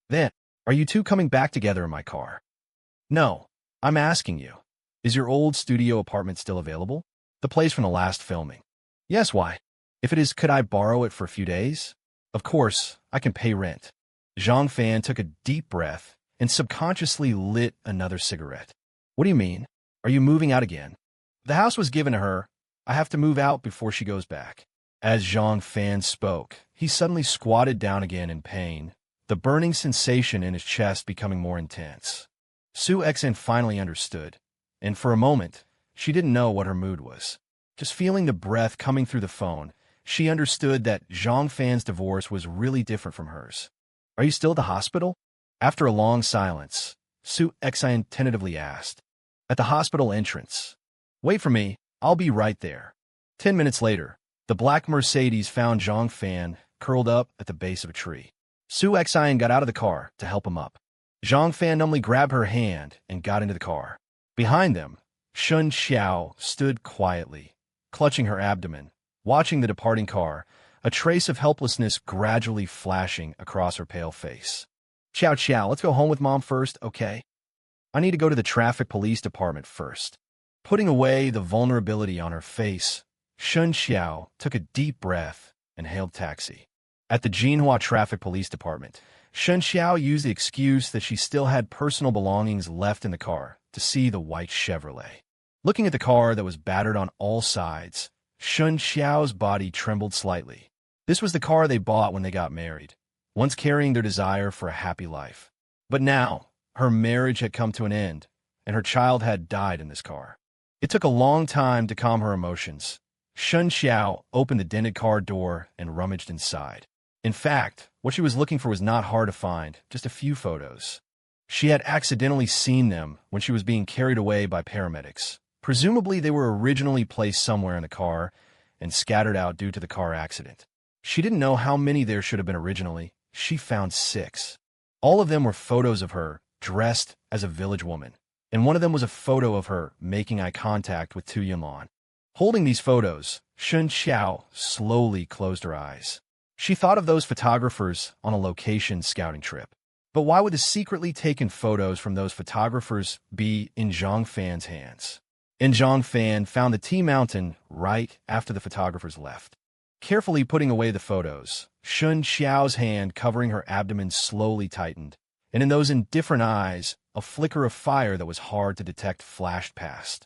Then, are you two coming back together in my car? No, I'm asking you. Is your old studio apartment still available? The place from the last filming. Yes, why? If it is, could I borrow it for a few days? Of course, I can pay rent. Zhang Fan took a deep breath and subconsciously lit another cigarette. What do you mean? Are you moving out again? The house was given to her. I have to move out before she goes back. As Zhang Fan spoke, he suddenly squatted down again in pain, the burning sensation in his chest becoming more intense. Sue Xin finally understood, and for a moment, she didn't know what her mood was. Just feeling the breath coming through the phone, she understood that Zhang Fan's divorce was really different from hers. Are you still at the hospital? After a long silence, Sue Xin tentatively asked. At the hospital entrance. Wait for me, I'll be right there. 10 minutes later, the black Mercedes found Zhang Fan curled up at the base of a tree. Sue Xin got out of the car to help him up. Zhang Fan numbly grabbed her hand and got into the car. Behind them, Shen Qiao stood quietly, clutching her abdomen, watching the departing car, a trace of helplessness gradually flashing across her pale face. Qiao, let's go home with Mom first, okay? I need to go to the traffic police department first. Putting away the vulnerability on her face, Shen Qiao took a deep breath and hailed taxi. At the Jinhua Traffic Police Department, Shen Qiao used the excuse that she still had personal belongings left in the car to see the white Chevrolet. Looking at the car that was battered on all sides, Shen Qiao's body trembled slightly. This was the car they bought when they got married, once carrying their desire for a happy life. But now, her marriage had come to an end, and her child had died in this car. It took a long time to calm her emotions. Shen Qiao opened the dented car door and rummaged inside. In fact, what she was looking for was not hard to find, just a few photos. She had accidentally seen them when she was being carried away by paramedics. Presumably, they were originally placed somewhere in the car and scattered out due to the car accident. She didn't know how many there should have been originally. She found 6. All of them were photos of her, dressed as a village woman, and one of them was a photo of her making eye contact with Tu Yunlan. Holding these photos, Shen Qiao slowly closed her eyes. She thought of those photographers on a location scouting trip. But why would the secretly taken photos from those photographers be in Zhang Fan's hands? And Zhang Fan found the tea mountain right after the photographers left. Carefully putting away the photos, Shen Qiao's hand covering her abdomen slowly tightened, and in those indifferent eyes, a flicker of fire that was hard to detect flashed past.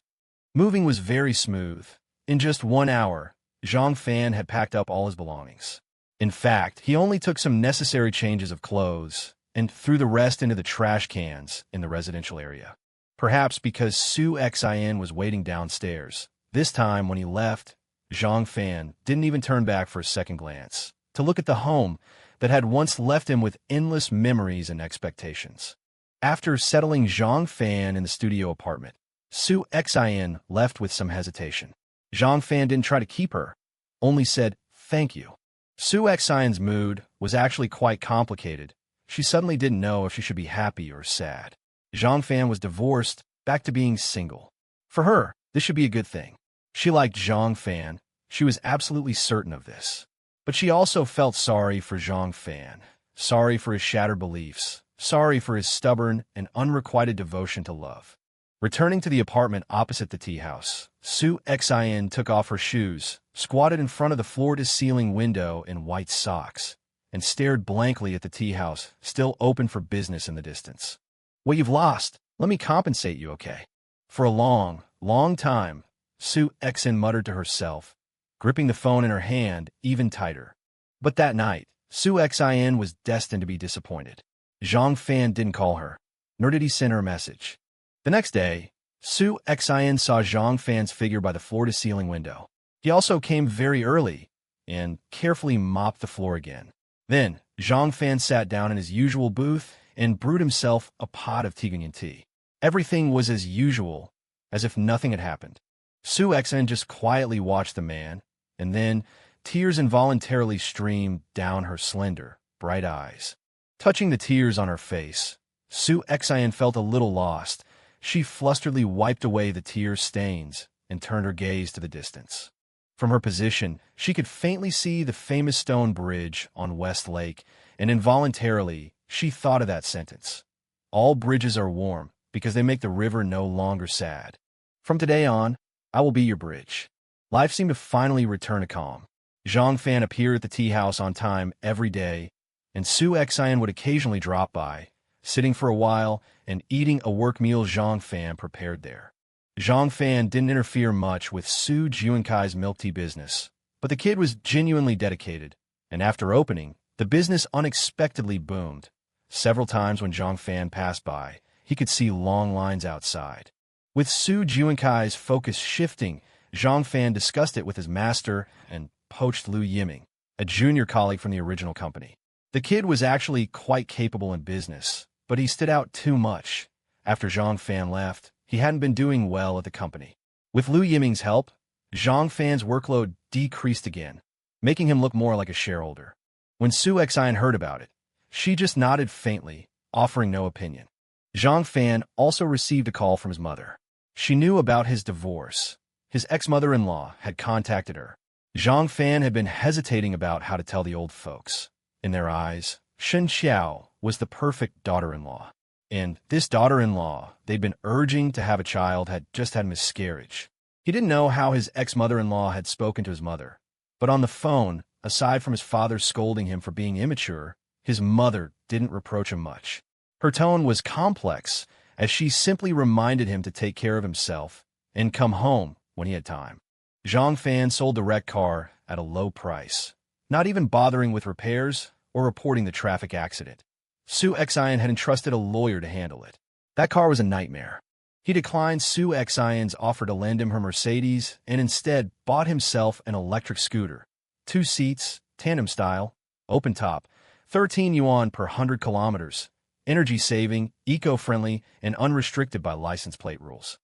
Moving was very smooth. In just 1 hour, Zhang Fan had packed up all his belongings. In fact, he only took some necessary changes of clothes and threw the rest into the trash cans in the residential area. Perhaps because Sue Xin was waiting downstairs. This time, when he left, Zhang Fan didn't even turn back for a second glance to look at the home that had once left him with endless memories and expectations. After settling Zhang Fan in the studio apartment, Sue Xin left with some hesitation. Zhang Fan didn't try to keep her, only said, "Thank you." Sue Xin's mood was actually quite complicated. She suddenly didn't know if she should be happy or sad. Zhang Fan was divorced, back to being single. For her, this should be a good thing. She liked Zhang Fan. She was absolutely certain of this. But she also felt sorry for Zhang Fan, sorry for his shattered beliefs, sorry for his stubborn and unrequited devotion to love. Returning to the apartment opposite the tea house, Sue Xin took off her shoes, squatted in front of the floor-to-ceiling window in white socks, and stared blankly at the tea house, still open for business in the distance. What you've lost, let me compensate you, okay? For a long, long time, Sue Xin muttered to herself, gripping the phone in her hand even tighter. But that night, Sue Xin was destined to be disappointed. Zhang Fan didn't call her, nor did he send her a message. The next day, Sue Xin saw Zhang Fan's figure by the floor-to-ceiling window. He also came very early and carefully mopped the floor again. Then, Zhang Fan sat down in his usual booth and brewed himself a pot of Tigunian tea. Everything was as usual, as if nothing had happened. Sue Xin just quietly watched the man, and then tears involuntarily streamed down her slender, bright eyes. Touching the tears on her face, Sue Xin felt a little lost. She flusteredly wiped away the tear stains and turned her gaze to the distance. From her position, she could faintly see the famous stone bridge on West Lake, and involuntarily, she thought of that sentence. All bridges are warm because they make the river no longer sad. From today on, I will be your bridge. Life seemed to finally return to calm. Zhang Fan appeared at the tea house on time every day, and Sue Xin would occasionally drop by, sitting for a while and eating a work meal Zhang Fan prepared there. Zhang Fan didn't interfere much with Su Juankai's milk tea business, but the kid was genuinely dedicated, and after opening, the business unexpectedly boomed. Several times when Zhang Fan passed by, he could see long lines outside. With Su Juankai's focus shifting, Zhang Fan discussed it with his master and poached Lu Yiming, a junior colleague from the original company. The kid was actually quite capable in business, but he stood out too much. After Zhang Fan left, he hadn't been doing well at the company. With Lu Yiming's help, Zhang Fan's workload decreased again, making him look more like a shareholder. When Sue Xin heard about it, she just nodded faintly, offering no opinion. Zhang Fan also received a call from his mother. She knew about his divorce. His ex-mother-in-law had contacted her. Zhang Fan had been hesitating about how to tell the old folks. In their eyes, Shen Qiao was the perfect daughter-in-law. And this daughter-in-law they'd been urging to have a child had just had a miscarriage. He didn't know how his ex-mother-in-law had spoken to his mother. But on the phone, aside from his father scolding him for being immature, his mother didn't reproach him much. Her tone was complex, as she simply reminded him to take care of himself and come home when he had time. Zhang Fan sold the wrecked car at a low price, not even bothering with repairs or reporting the traffic accident. Sue Xin had entrusted a lawyer to handle it. That car was a nightmare. He declined Sue Xion's offer to lend him her Mercedes and instead bought himself an electric scooter. 2 seats, tandem style, open top, 13 yuan per 100 kilometers, energy-saving, eco-friendly, and unrestricted by license plate rules.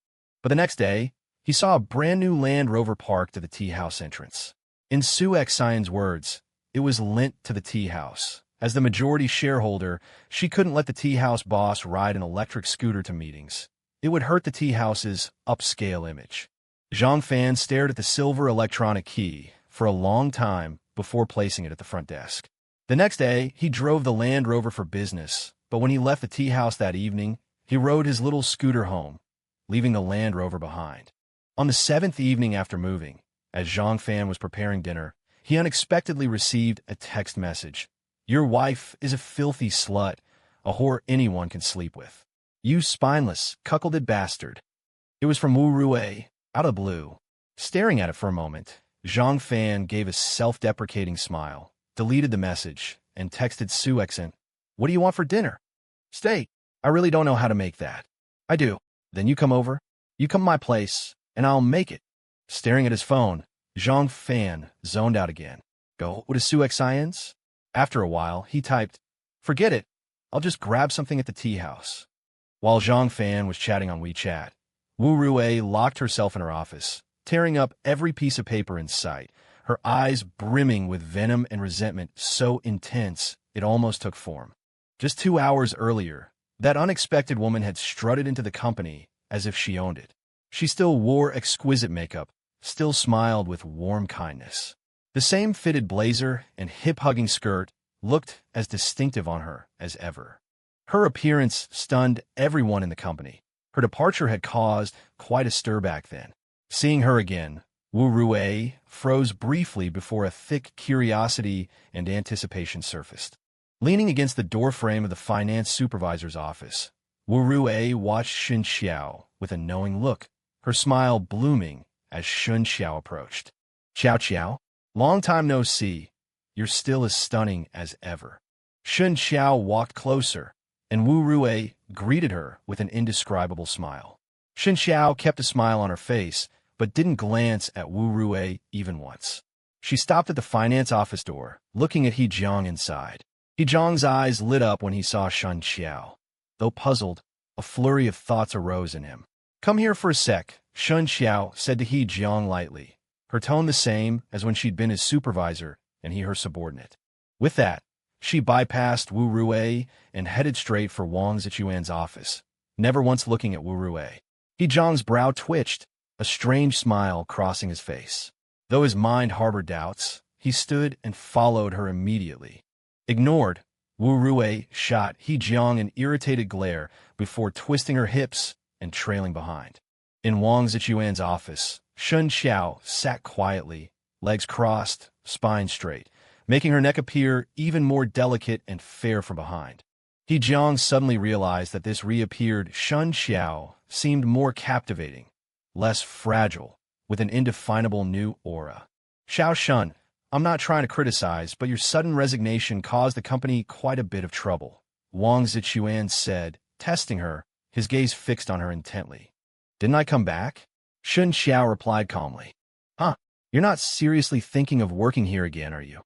But the next day, he saw a brand-new Land Rover parked at the tea house entrance. In Sue Xion's words, it was lent to the tea house. As the majority shareholder, she couldn't let the tea house boss ride an electric scooter to meetings. It would hurt the tea house's upscale image. Zhang Fan stared at the silver electronic key for a long time before placing it at the front desk. The next day, he drove the Land Rover for business, but when he left the tea house that evening, he rode his little scooter home, leaving the Land Rover behind. On the 7th evening after moving, as Zhang Fan was preparing dinner, he unexpectedly received a text message. Your wife is a filthy slut, a whore anyone can sleep with. You spineless, cuckolded bastard. It was from Wu Rue, out of the blue. Staring at it for a moment, Zhang Fan gave a self-deprecating smile, deleted the message, and texted Sue Xin, "What do you want for dinner?" "Steak. I really don't know how to make that." "I do. Then you come over. You come to my place, and I'll make it." Staring at his phone, Zhang Fan zoned out again. "Go to Sue Xion's?" After a while, he typed, "Forget it. I'll just grab something at the tea house." While Zhang Fan was chatting on WeChat, Wu Rue locked herself in her office, tearing up every piece of paper in sight, her eyes brimming with venom and resentment so intense it almost took form. Just 2 hours earlier, that unexpected woman had strutted into the company as if she owned it. She still wore exquisite makeup, still smiled with warm kindness. The same fitted blazer and hip-hugging skirt looked as distinctive on her as ever. Her appearance stunned everyone in the company. Her departure had caused quite a stir back then. Seeing her again, Wu Rue froze briefly before a thick curiosity and anticipation surfaced. Leaning against the doorframe of the finance supervisor's office, Wu Rui watched Shen Qiao with a knowing look, her smile blooming as Shen Qiao approached. Qiao Qiao, long time no see. You're still as stunning as ever. Shen Qiao walked closer, and Wu Rui greeted her with an indescribable smile. Shen Qiao kept a smile on her face, but didn't glance at Wu Rui even once. She stopped at the finance office door, looking at He Jiang inside. He Jiang's eyes lit up when he saw Shen Qiao. Though puzzled, a flurry of thoughts arose in him. "Come here for a sec," Shen Qiao said to He Jiang lightly, her tone the same as when she'd been his supervisor and he her subordinate. With that, she bypassed Wu Rui and headed straight for Wang Zichuan's office, never once looking at Wu Rui. He Jiang's brow twitched, a strange smile crossing his face. Though his mind harbored doubts, he stood and followed her immediately. Ignored, Wu Rui shot He Jiang an irritated glare before twisting her hips and trailing behind. In Wang Zichuan's office, Shen Qiao sat quietly, legs crossed, spine straight, making her neck appear even more delicate and fair from behind. He Jiang suddenly realized that this reappeared Shen Qiao seemed more captivating, less fragile, with an indefinable new aura. "Xiao Shen, I'm not trying to criticize, but your sudden resignation caused the company quite a bit of trouble," Wang Zichuan said, testing her, his gaze fixed on her intently. "Didn't I come back?" Shen Qiao replied calmly. "Huh, you're not seriously thinking of working here again, are you?"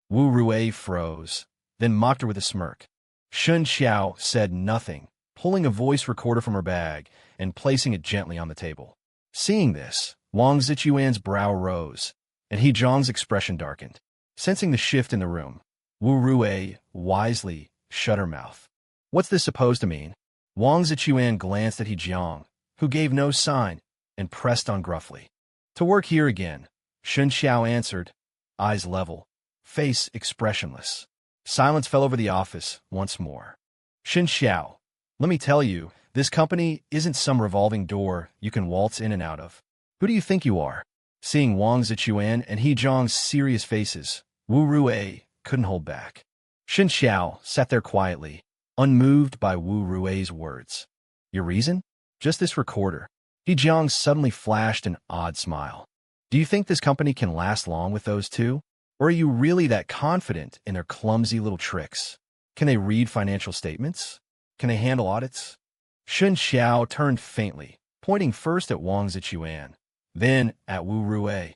Wu Rui froze, then mocked her with a smirk. Shen Qiao said nothing, pulling a voice recorder from her bag and placing it gently on the table. Seeing this, Wang Zichuan's brow rose, and He Jiang's expression darkened. Sensing the shift in the room, Wu Rui wisely shut her mouth. "What's this supposed to mean?" Wang Zichuan glanced at He Jiang, who gave no sign, and pressed on gruffly. "To work here again," Shen Qiao answered, eyes level, face expressionless. Silence fell over the office once more. "Shen Qiao, let me tell you, this company isn't some revolving door you can waltz in and out of. Who do you think you are?" Seeing Wang Zichuan and He Jiang's serious faces, Wu Rui couldn't hold back. Shen Qiao sat there quietly, unmoved by Wu Rui's words. "Your reason? Just this recorder." He Jiang suddenly flashed an odd smile. "Do you think this company can last long with those two? Or are you really that confident in their clumsy little tricks? Can they read financial statements? Can they handle audits?" Shen Qiao turned faintly, pointing first at Wang Zichuan, then at Wu Rui.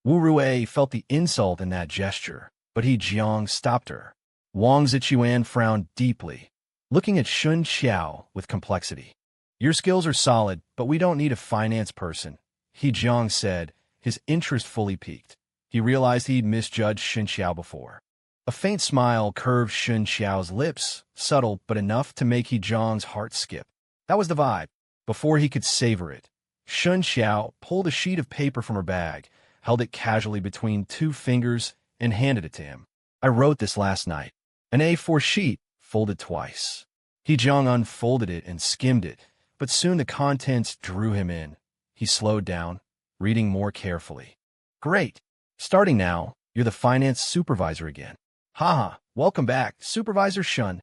Wu Rui felt the insult in that gesture, but He Jiang stopped her. Wang Zichuan frowned deeply, looking at Shen Qiao with complexity. "Your skills are solid, but we don't need a finance person," He Jiang said, his interest fully piqued. He realized he'd misjudged Shen Qiao before. A faint smile curved Shen Qiao's lips, subtle but enough to make He Jiang's heart skip. That was the vibe. Before he could savor it, Shen Qiao pulled a sheet of paper from her bag, held it casually between two fingers, and handed it to him. "I wrote this last night." An A4 sheet, folded twice. He Jiang unfolded it and skimmed it, but soon the contents drew him in. He slowed down, reading more carefully. "Great. Starting now, you're the finance supervisor again. Haha, welcome back, Supervisor Shen."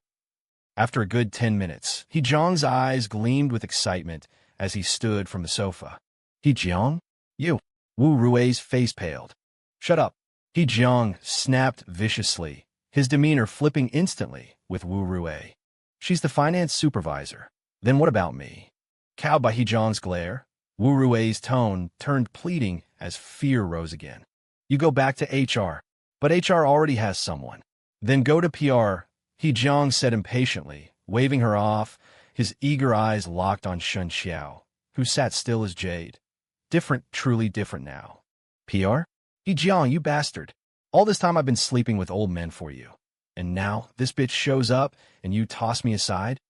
After a good 10 minutes, He Jiang's eyes gleamed with excitement as he stood from the sofa. "He Jiang? You?" Wu Rui's face paled. "Shut up." He Jiang snapped viciously, his demeanor flipping instantly with Wu Rui. "She's the finance supervisor. Then what about me?" Cowed by He Jiang's glare, Wu Rui's tone turned pleading as fear rose again. "You go back to HR. But HR already has someone." "Then go to PR," He Jiang said impatiently, waving her off, his eager eyes locked on Shen Qiao, who sat still as jade. Different, truly different now. "PR? He Jiang, you bastard. All this time I've been sleeping with old men for you. And now this bitch shows up and you toss me aside?"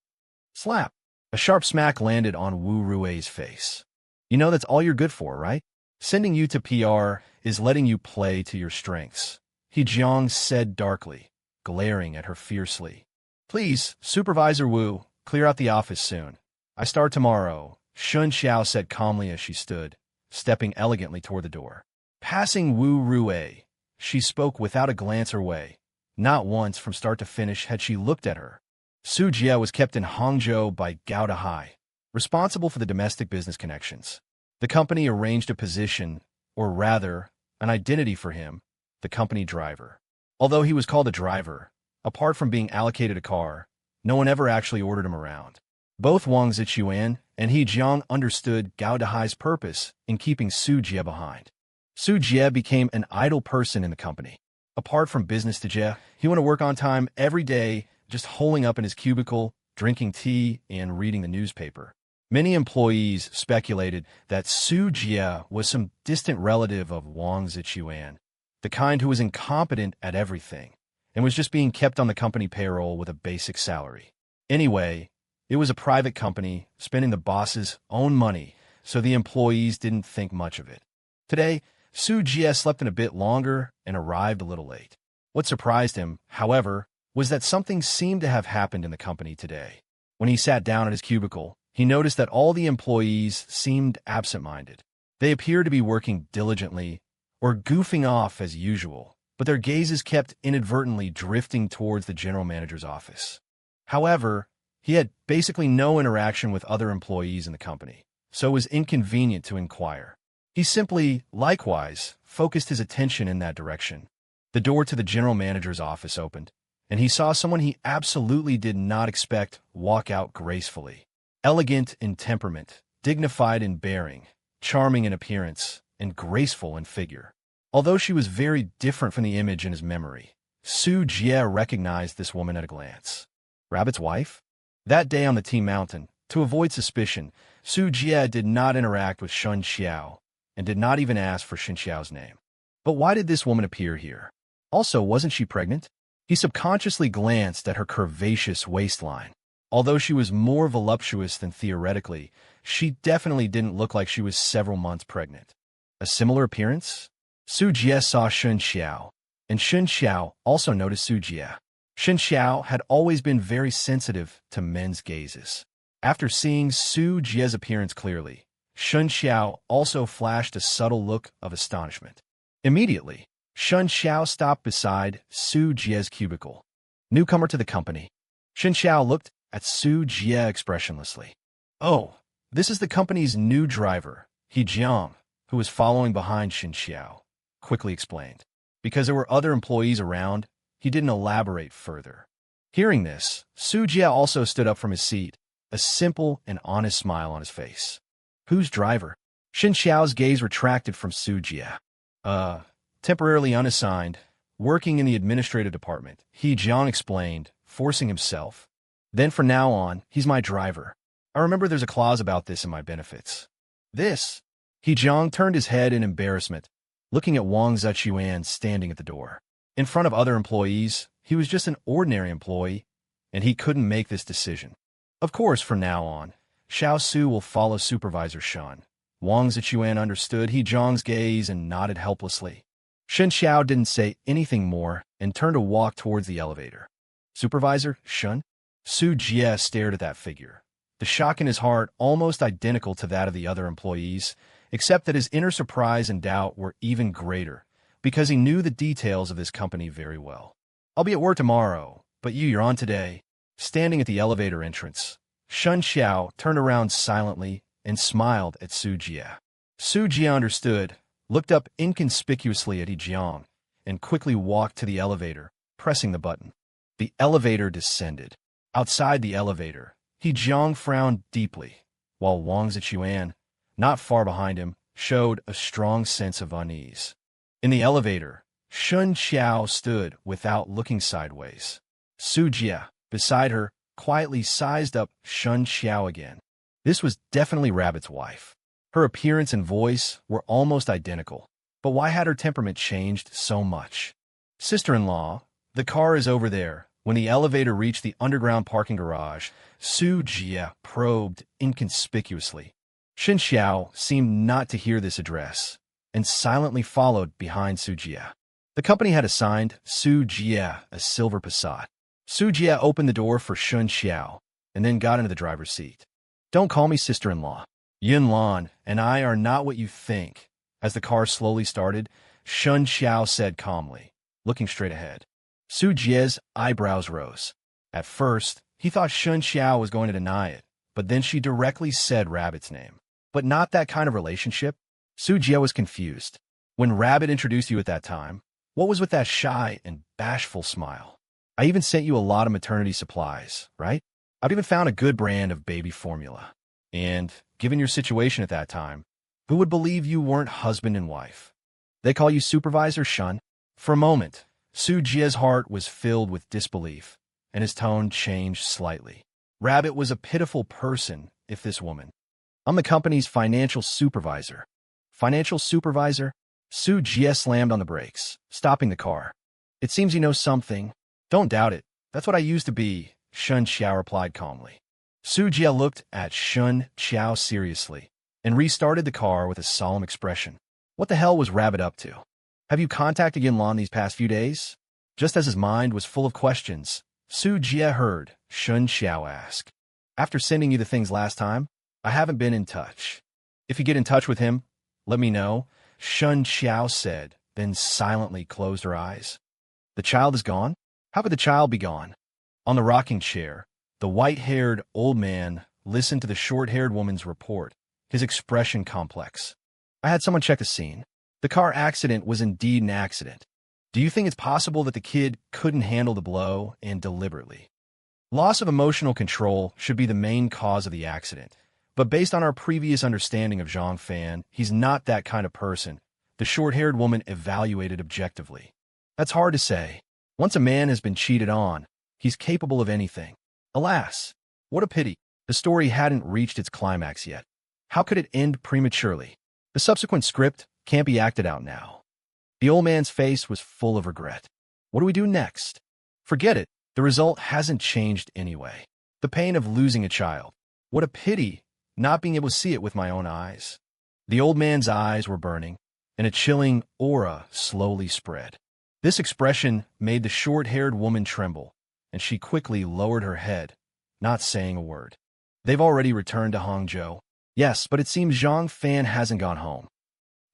Slap. A sharp smack landed on Wu Rui's face. "You know that's all you're good for, right? Sending you to PR is letting you play to your strengths," He Jiang said darkly, glaring at her fiercely. "Please, Supervisor Wu, clear out the office soon. I start tomorrow," Shen Qiao said calmly as she stood, stepping elegantly toward the door. Passing Wu Rui, she spoke without a glance her way. Not once from start to finish had she looked at her. Sue Jie was kept in Hangzhou by Gao Dehai, responsible for the domestic business connections. The company arranged a position, or rather, an identity for him, the company driver. Although he was called a driver, apart from being allocated a car, no one ever actually ordered him around. Both Wang Zichuan and He Jiang understood Gao Dehai's purpose in keeping Sue Jie behind. Sue Jie became an idle person in the company. Apart from business to Jie, he went to work on time every day, just holing up in his cubicle, drinking tea, and reading the newspaper. Many employees speculated that Sue Jie was some distant relative of Wang Zichuan, the kind who was incompetent at everything, and was just being kept on the company payroll with a basic salary. Anyway, it was a private company, spending the boss's own money, so the employees didn't think much of it. Today, Sue Jie slept in a bit longer and arrived a little late. What surprised him, however, was that something seemed to have happened in the company today. When he sat down at his cubicle, he noticed that all the employees seemed absent-minded. They appeared to be working diligently or goofing off as usual, but their gazes kept inadvertently drifting towards the general manager's office. However, he had basically no interaction with other employees in the company, so it was inconvenient to inquire. He simply, likewise, focused his attention in that direction. The door to the general manager's office opened, and he saw someone he absolutely did not expect walk out gracefully. Elegant in temperament, dignified in bearing, charming in appearance, and graceful in figure. Although she was very different from the image in his memory, Sue Jie recognized this woman at a glance. Rabbit's wife? That day on the Tea Mountain, to avoid suspicion, Sue Jie did not interact with Shen Qiao, and did not even ask for Shen Qiao's name. But why did this woman appear here? Also, wasn't she pregnant? He subconsciously glanced at her curvaceous waistline. Although she was more voluptuous than theoretically, she definitely didn't look like she was several months pregnant. A similar appearance? Sue Jie saw Shen Qiao, and Shen Qiao also noticed Sue Jie. Shen Qiao had always been very sensitive to men's gazes. After seeing Sue Jie's appearance clearly, Shen Qiao also flashed a subtle look of astonishment. Immediately, Shen Qiao stopped beside Sue Jie's cubicle. Newcomer to the company. Shen Qiao looked at Sue Jie expressionlessly. Oh, this is the company's new driver, He Jiang, who was following behind Shen Qiao, quickly explained. Because there were other employees around, he didn't elaborate further. Hearing this, Sue Jie also stood up from his seat, a simple and honest smile on his face. Whose driver? Shen Qiao's gaze retracted from Sue Jie. Temporarily unassigned, working in the administrative department, He Jiang explained, forcing himself. Then from now on, he's my driver. I remember there's a clause about this in my benefits. This? He Jiang turned his head in embarrassment, looking at Wang Zichuan standing at the door. In front of other employees, he was just an ordinary employee, and he couldn't make this decision. Of course, from now on, Xiao Su will follow Supervisor Shen. Wang Zichuan understood He Jiang's gaze and nodded helplessly. Shen Qiao didn't say anything more and turned to walk towards the elevator. Supervisor Shen? Sue Jie stared at that figure, the shock in his heart almost identical to that of the other employees, except that his inner surprise and doubt were even greater, because he knew the details of this company very well. I'll be at work tomorrow, but you're on today. Standing at the elevator entrance, Shen Qiao turned around silently and smiled at Sue Jie. Sue Jie understood, looked up inconspicuously at He Jiang, and quickly walked to the elevator, pressing the button. The elevator descended. Outside the elevator, He Jiang frowned deeply, while Wang Zichuan, not far behind him, showed a strong sense of unease. In the elevator, Shen Qiao stood without looking sideways. Sue Jie, beside her, quietly sized up Shen Qiao again. This was definitely Rabbit's wife. Her appearance and voice were almost identical, but why had her temperament changed so much? Sister-in-law, the car is over there. When the elevator reached the underground parking garage, Sue Jie probed inconspicuously. Shen Qiao seemed not to hear this address, and silently followed behind Sue Jie. The company had assigned Sue Jie a silver Passat. Sue Jie opened the door for Shen Qiao, and then got into the driver's seat. Don't call me sister-in-law. Yin Lan and I are not what you think. As the car slowly started, Shen Qiao said calmly, looking straight ahead. Sue Jie's eyebrows rose. At first, He thought Shen Qiao was going to deny it, but then she directly said Rabbit's name. But not that kind of relationship? Sue Jia was confused. When Rabbit introduced you at that time, what was with that shy and bashful smile? I even sent you a lot of maternity supplies, right? I've even found a good brand of baby formula. And, given your situation at that time, who would believe you weren't husband and wife? They call you Supervisor Shun? For a moment, Sue Jia's heart was filled with disbelief, and his tone changed slightly. Rabbit was a pitiful person, if this woman. I'm the company's financial supervisor. Financial supervisor? Sue Jia slammed on the brakes, stopping the car. It seems you know something. Don't doubt it. That's what I used to be, Shen Qiao replied calmly. Sue Jia looked at Shen Qiao seriously and restarted the car with a solemn expression. What the hell was Rabbit up to? Have you contacted Yinlan these past few days? Just as his mind was full of questions, Sue Jia heard Shen Qiao ask. After sending you the things last time, I haven't been in touch. If you get in touch with him, let me know, Shen Qiao said, then silently closed her eyes. The child is gone? How could the child be gone? On the rocking chair, the white-haired old man listened to the short-haired woman's report, his expression complex. I had someone check the scene. The car accident was indeed an accident. Do you think it's possible that the kid couldn't handle the blow and deliberately? Loss of emotional control should be the main cause of the accident, but based on our previous understanding of Zhang Fan, he's not that kind of person, the short-haired woman evaluated objectively. That's hard to say. Once a man has been cheated on, he's capable of anything. Alas, what a pity. The story hadn't reached its climax yet. How could it end prematurely? The subsequent script can't be acted out now. The old man's face was full of regret. What do we do next? Forget it. The result hasn't changed anyway. The pain of losing a child. What a pity, not being able to see it with my own eyes. The old man's eyes were burning, and a chilling aura slowly spread. This expression made the short-haired woman tremble, and she quickly lowered her head, not saying a word. They've already returned to Hangzhou. Yes, but it seems Zhang Fan hasn't gone home.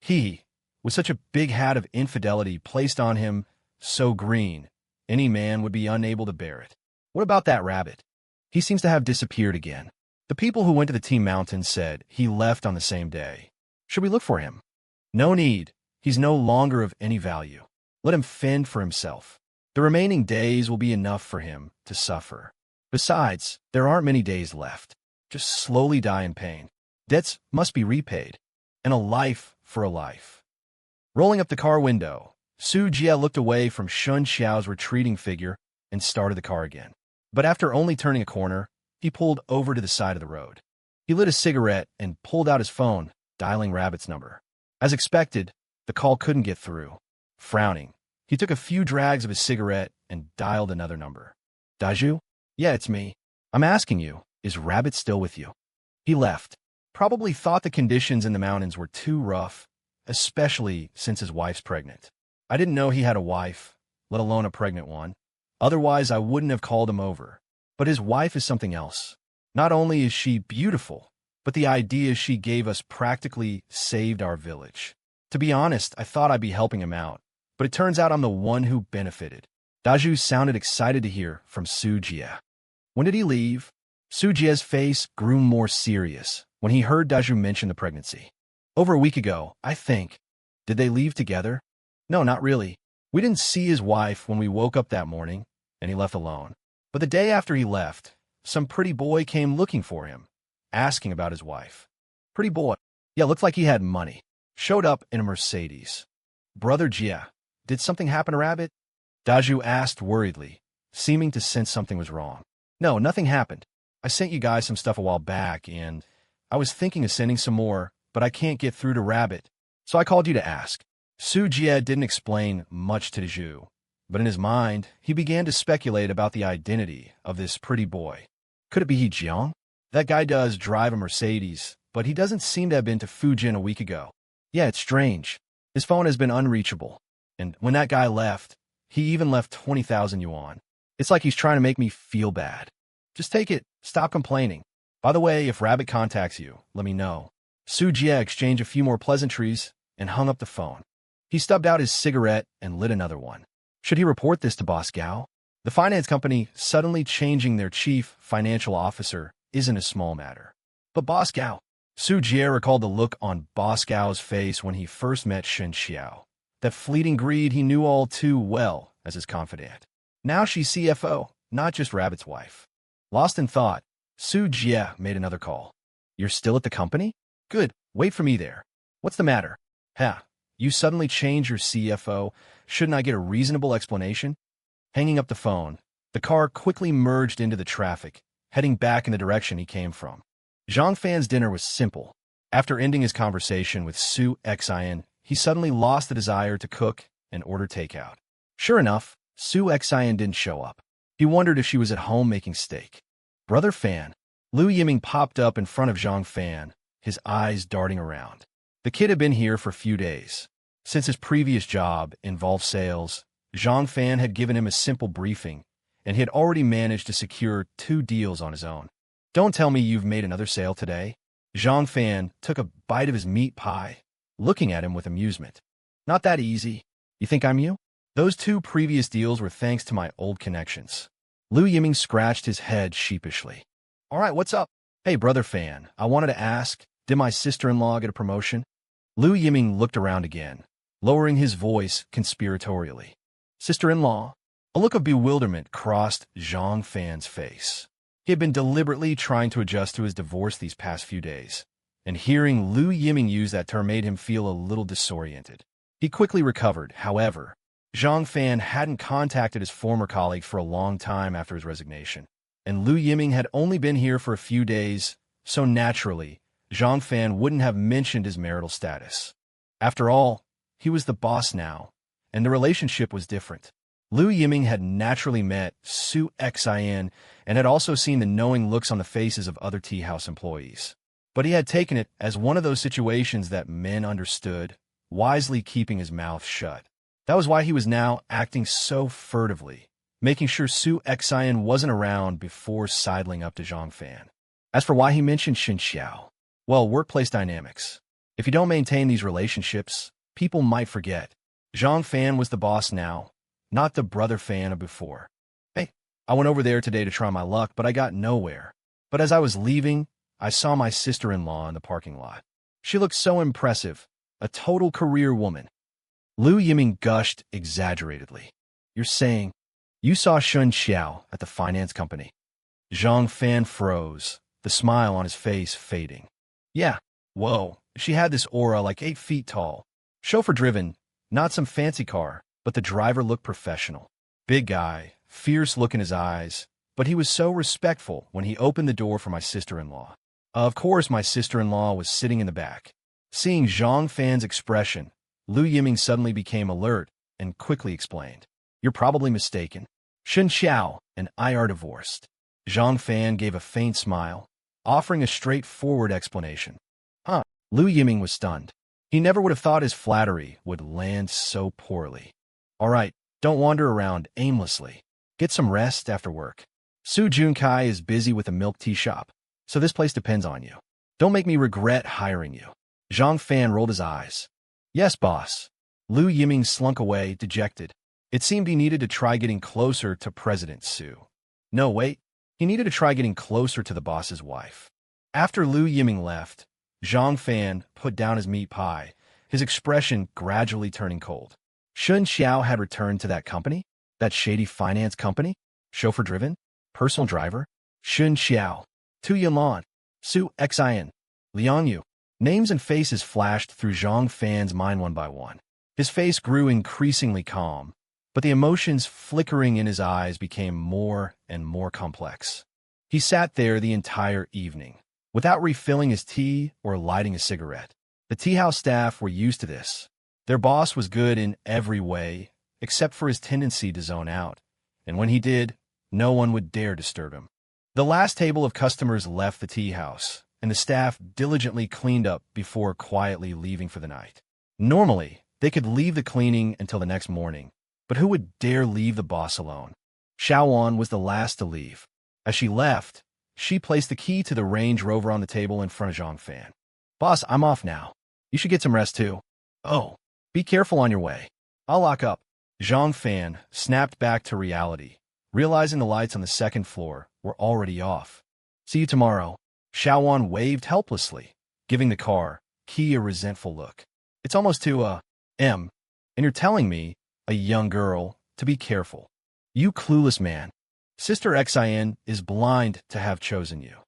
He, with such a big hat of infidelity placed on him, so green, any man would be unable to bear it. What about that Rabbit? He seems to have disappeared again. The people who went to the Tea Mountain said he left on the same day. Should we look for him? No need. He's no longer of any value. Let him fend for himself. The remaining days will be enough for him to suffer. Besides, there aren't many days left. Just slowly die in pain. Debts must be repaid. And a life for a life. Rolling up the car window, Sue Jia looked away from Shen Qiao's retreating figure and started the car again. But after only turning a corner, he pulled over to the side of the road. He lit a cigarette and pulled out his phone, dialing Rabbit's number. As expected, the call couldn't get through. Frowning, he took a few drags of his cigarette and dialed another number. Daju? Yeah, it's me. I'm asking you, is Rabbit still with you? He left. Probably thought the conditions in the mountains were too rough, especially since his wife's pregnant. I didn't know he had a wife, let alone a pregnant one. Otherwise, I wouldn't have called him over. But his wife is something else. Not only is she beautiful, but the idea she gave us practically saved our village. To be honest, I thought I'd be helping him out, but it turns out I'm the one who benefited. Daju sounded excited to hear from Sue Jia. When did he leave? Sue Jia's face grew more serious when he heard Daju mention the pregnancy. Over a week ago, I think. Did they leave together? No, not really. We didn't see his wife when we woke up that morning, and he left alone. But the day after he left, some pretty boy came looking for him, asking about his wife. Pretty boy. Yeah, looked like he had money. Showed up in a Mercedes. Brother Jia, did something happen to Rabbit? Daju asked worriedly, seeming to sense something was wrong. No, nothing happened. I sent you guys some stuff a while back, and I was thinking of sending some more, but I can't get through to Rabbit, so I called you to ask. Sue Jia didn't explain much to Daju, but in his mind, he began to speculate about the identity of this pretty boy. Could it be He Jiang? That guy does drive a Mercedes, but he doesn't seem to have been to Fujin a week ago. Yeah, it's strange. His phone has been unreachable, and when that guy left, he even left 20,000 yuan. It's like he's trying to make me feel bad. Just take it. Stop complaining. By the way, if Rabbit contacts you, let me know. Sue Jia exchanged a few more pleasantries and hung up the phone. He stubbed out his cigarette and lit another one. Should he report this to Boss Gao? The finance company suddenly changing their chief financial officer isn't a small matter. But Boss Gao. Su Jie recalled the look on Boss Gao's face when he first met Shen Qiao. That fleeting greed he knew all too well as his confidant. Now she's CFO, not just Rabbit's wife. Lost in thought, Su Jie made another call. You're still at the company? Good, wait for me there. What's the matter? You suddenly change your CFO. Shouldn't I get a reasonable explanation? Hanging up the phone, the car quickly merged into the traffic, heading back in the direction he came from. Zhang Fan's dinner was simple. After ending his conversation with Sue Xian, he suddenly lost the desire to cook and order takeout. Sure enough, Sue Xian didn't show up. He wondered if she was at home making steak. Brother Fan. Lu Yiming popped up in front of Zhang Fan, his eyes darting around. The kid had been here for a few days. Since his previous job involved sales, Zhang Fan had given him a simple briefing, and he had already managed to secure 2 deals on his own. Don't tell me you've made another sale today. Zhang Fan took a bite of his meat pie, looking at him with amusement. Not that easy. You think I'm you? Those 2 previous deals were thanks to my old connections. Lu Yiming scratched his head sheepishly. All right, what's up? Hey, Brother Fan, I wanted to ask, did my sister-in-law get a promotion? Lu Yiming looked around again, lowering his voice conspiratorially. Sister-in-law? A look of bewilderment crossed Zhang Fan's face. He had been deliberately trying to adjust to his divorce these past few days, and hearing Lu Yiming use that term made him feel a little disoriented. He quickly recovered, however. Zhang Fan hadn't contacted his former colleague for a long time after his resignation, and Lu Yiming had only been here for a few days, so naturally, Zhang Fan wouldn't have mentioned his marital status. After all, he was the boss now, and the relationship was different. Lu Yiming had naturally met Sue Xian and had also seen the knowing looks on the faces of other tea house employees. But he had taken it as one of those situations that men understood, wisely keeping his mouth shut. That was why he was now acting so furtively, making sure Sue Xian wasn't around before sidling up to Zhang Fan. As for why he mentioned Shen Qiao, well, workplace dynamics. If you don't maintain these relationships, people might forget. Zhang Fan was the boss now, not the Brother Fan of before. Hey, I went over there today to try my luck, but I got nowhere. But as I was leaving, I saw my sister-in-law in the parking lot. She looked so impressive, a total career woman. Lu Yiming gushed exaggeratedly. You're saying, you saw Shen Qiao at the finance company? Zhang Fan froze, the smile on his face fading. Yeah, whoa, she had this aura like 8 feet tall. Chauffeur-driven, not some fancy car, but the driver looked professional. Big guy, fierce look in his eyes, but he was so respectful when he opened the door for my sister-in-law. Of course, my sister-in-law was sitting in the back. Seeing Zhang Fan's expression, Lu Yiming suddenly became alert and quickly explained. You're probably mistaken. Shen Qiao and I are divorced. Zhang Fan gave a faint smile, offering a straightforward explanation. Lu Yiming was stunned. He never would have thought his flattery would land so poorly. All right, don't wander around aimlessly. Get some rest after work. Su Junkai is busy with a milk tea shop, so this place depends on you. Don't make me regret hiring you. Zhang Fan rolled his eyes. Yes, boss. Lu Yiming slunk away, dejected. It seemed he needed to try getting closer to President Su. No, wait. He needed to try getting closer to the boss's wife. After Lu Yiming left, Zhang Fan put down his meat pie, his expression gradually turning cold. Shen Qiao had returned to that company? That shady finance company? Chauffeur-driven? Personal driver? Shen Qiao. Tu Yunlan. Su Xian. Liang Yu. Names and faces flashed through Zhang Fan's mind one by one. His face grew increasingly calm, but the emotions flickering in his eyes became more and more complex. He sat there the entire evening, without refilling his tea or lighting a cigarette. The tea house staff were used to this. Their boss was good in every way, except for his tendency to zone out, and when he did, no one would dare disturb him. The last table of customers left the tea house, and the staff diligently cleaned up before quietly leaving for the night. Normally, they could leave the cleaning until the next morning, but who would dare leave the boss alone? Xiaoan was the last to leave. As she left, she placed the key to the Range Rover on the table in front of Zhang Fan. Boss, I'm off now. You should get some rest too. Oh, be careful on your way. I'll lock up. Zhang Fan snapped back to reality, realizing the lights on the second floor were already off. See you tomorrow. Xiaowan waved helplessly, giving the car key a resentful look. It's almost 2 a.m., and you're telling me, a young girl, to be careful. You clueless man. Sister Xin is blind to have chosen you.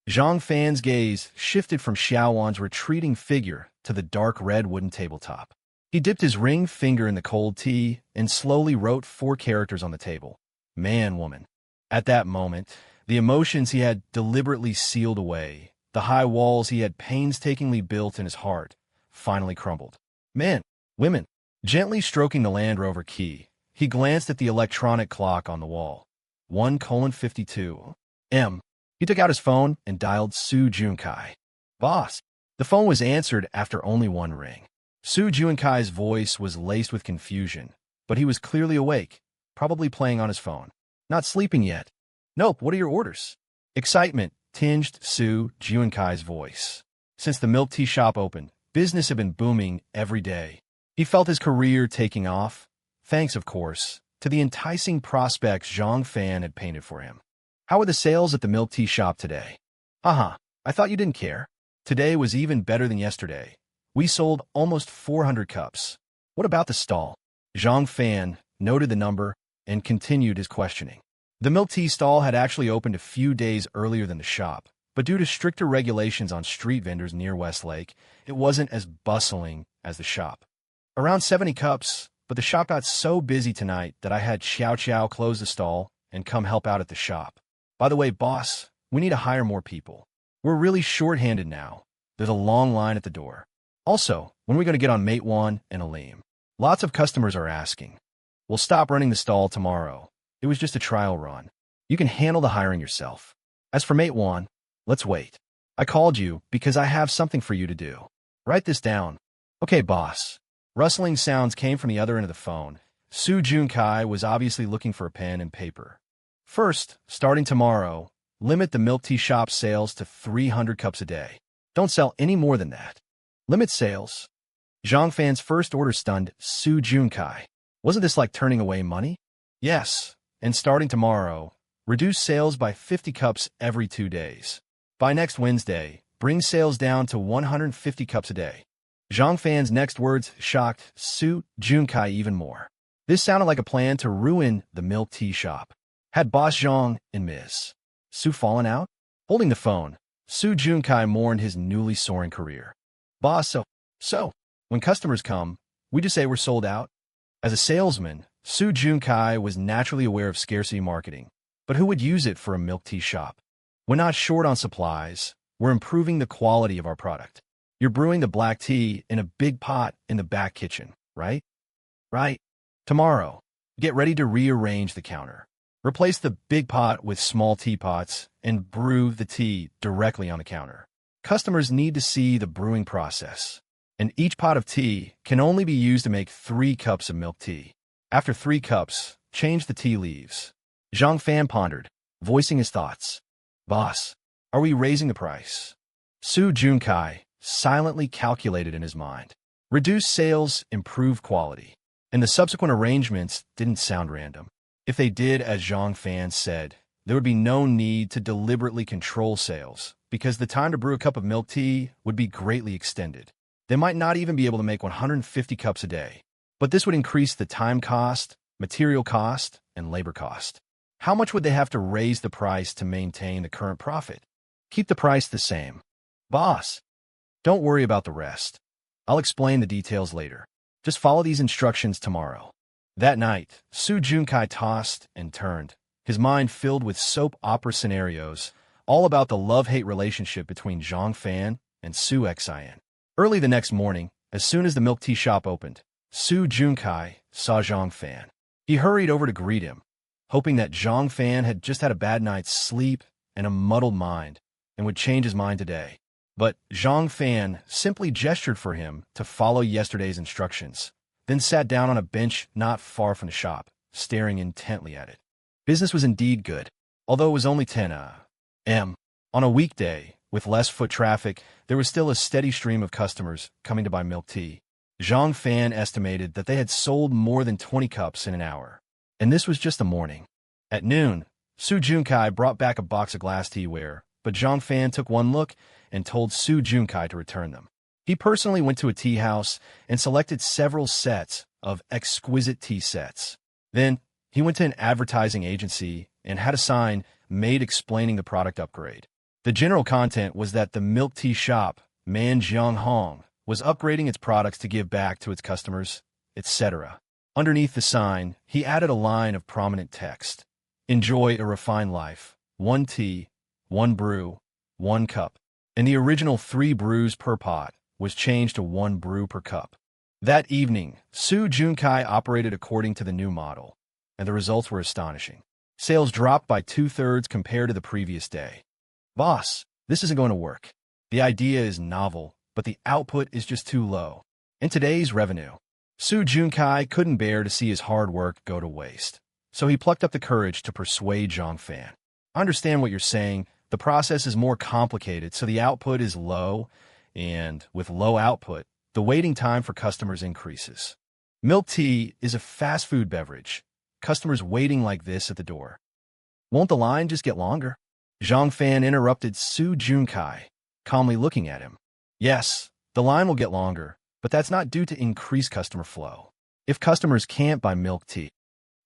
Zhang Fan's gaze shifted from Xiaowan's retreating figure to the dark red wooden tabletop. He dipped his ring finger in the cold tea and slowly wrote 4 characters on the table. Man, woman. At that moment, the emotions he had deliberately sealed away, the high walls he had painstakingly built in his heart, finally crumbled. Man, women. Gently stroking the Land Rover key, he glanced at the electronic clock on the wall. 1:52 M. He took out his phone and dialed Su Junkai. Boss. The phone was answered after only 1 ring. Su Junkai's voice was laced with confusion, but he was clearly awake, probably playing on his phone. Not sleeping yet. Nope, what are your orders? Excitement tinged Su Junkai's voice. Since the milk tea shop opened, business had been booming every day. He felt his career taking off, thanks, of course, to the enticing prospects Zhang Fan had painted for him. How were the sales at the milk tea shop today? I thought you didn't care. Today was even better than yesterday. We sold almost 400 cups. What about the stall? Zhang Fan noted the number and continued his questioning. The milk tea stall had actually opened a few days earlier than the shop, but due to stricter regulations on street vendors near Westlake, it wasn't as bustling as the shop. Around 70 cups, but the shop got so busy tonight that I had Qiao close the stall and come help out at the shop. By the way, boss, we need to hire more people. We're really short-handed now. There's a long line at the door. Also, when are we going to get on Matewan and Aleem? Lots of customers are asking. We'll stop running the stall tomorrow. It was just a trial run. You can handle the hiring yourself. As for Matewan, let's wait. I called you because I have something for you to do. Write this down. Okay, boss. Rustling sounds came from the other end of the phone. Su Junkai was obviously looking for a pen and paper. First, starting tomorrow, limit the milk tea shop's sales to 300 cups a day. Don't sell any more than that. Limit sales. Zhang Fan's first order stunned Su Junkai. Wasn't this like turning away money? Yes, and starting tomorrow, reduce sales by 50 cups every 2 days. By next Wednesday, bring sales down to 150 cups a day. Zhang Fan's next words shocked Su Junkai even more. This sounded like a plan to ruin the milk tea shop. Had Boss Zhang and Ms. Su fallen out? Holding the phone, Su Junkai mourned his newly soaring career. Boss, so, when customers come, we just say we're sold out? As a salesman, Su Junkai was naturally aware of scarcity marketing, but who would use it for a milk tea shop? We're not short on supplies. We're improving the quality of our product. You're brewing the black tea in a big pot in the back kitchen, right? Right. Tomorrow, get ready to rearrange the counter. Replace the big pot with small teapots and brew the tea directly on the counter. Customers need to see the brewing process, and each pot of tea can only be used to make 3 cups of milk tea. After 3 cups, change the tea leaves. Zhang Fan pondered, voicing his thoughts. Boss, are we raising the price? Su Junkai silently calculated in his mind. Reduce sales, improve quality. And the subsequent arrangements didn't sound random. If they did, as Zhang Fan said, there would be no need to deliberately control sales, because the time to brew a cup of milk tea would be greatly extended. They might not even be able to make 150 cups a day. But this would increase the time cost, material cost, and labor cost. How much would they have to raise the price to maintain the current profit? Keep the price the same. Boss, don't worry about the rest. I'll explain the details later. Just follow these instructions tomorrow. That night, Su Junkai tossed and turned, his mind filled with soap opera scenarios, all about the love-hate relationship between Zhang Fan and Su Xian. Early the next morning, as soon as the milk tea shop opened, Su Junkai saw Zhang Fan. He hurried over to greet him, hoping that Zhang Fan had just had a bad night's sleep and a muddled mind and would change his mind today. But Zhang Fan simply gestured for him to follow yesterday's instructions, then sat down on a bench not far from the shop, staring intently at it. Business was indeed good, although it was only 10 a.m. On a weekday, with less foot traffic, there was still a steady stream of customers coming to buy milk tea. Zhang Fan estimated that they had sold more than 20 cups in an hour. And this was just the morning. At noon, Su Junkai brought back a box of glass teaware, but Zhang Fan took one look and told Su Junkai to return them. He personally went to a tea house and selected several sets of exquisite tea sets. Then, he went to an advertising agency and had a sign made explaining the product upgrade. The general content was that the milk tea shop, Man Jiang Hong, was upgrading its products to give back to its customers, etc. Underneath the sign, he added a line of prominent text. Enjoy a refined life. 1 tea, 1 brew, 1 cup. And the original 3 brews per pot was changed to 1 brew per cup. That evening, Su Junkai operated according to the new model, and the results were astonishing. Sales dropped by 2/3 compared to the previous day. Boss, this isn't going to work. The idea is novel, but the output is just too low. In today's revenue, Su Junkai couldn't bear to see his hard work go to waste. So he plucked up the courage to persuade Zhang Fan. I understand what you're saying. The process is more complicated, so the output is low, and with low output, the waiting time for customers increases. Milk tea is a fast food beverage. Customers waiting like this at the door. Won't the line just get longer? Zhang Fan interrupted Su Junkai, calmly looking at him. Yes, the line will get longer, but that's not due to increased customer flow. If customers can't buy milk tea,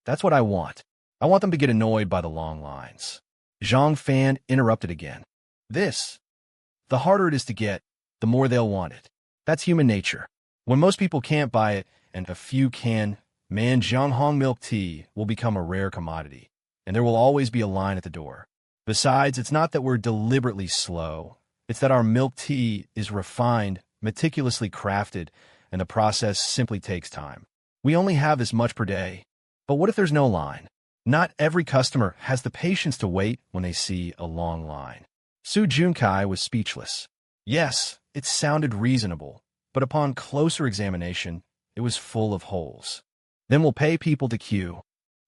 that's what I want. I want them to get annoyed by the long lines. Zhang Fan interrupted again. The harder it is to get, the more they'll want it. That's human nature. When most people can't buy it, and a few can, Man Jianghong milk tea will become a rare commodity, and there will always be a line at the door. Besides, it's not that we're deliberately slow. It's that our milk tea is refined, meticulously crafted, and the process simply takes time. We only have this much per day. But what if there's no line? Not every customer has the patience to wait when they see a long line. Su Junkai was speechless. Yes, it sounded reasonable, but upon closer examination, it was full of holes. Then we'll pay people to queue.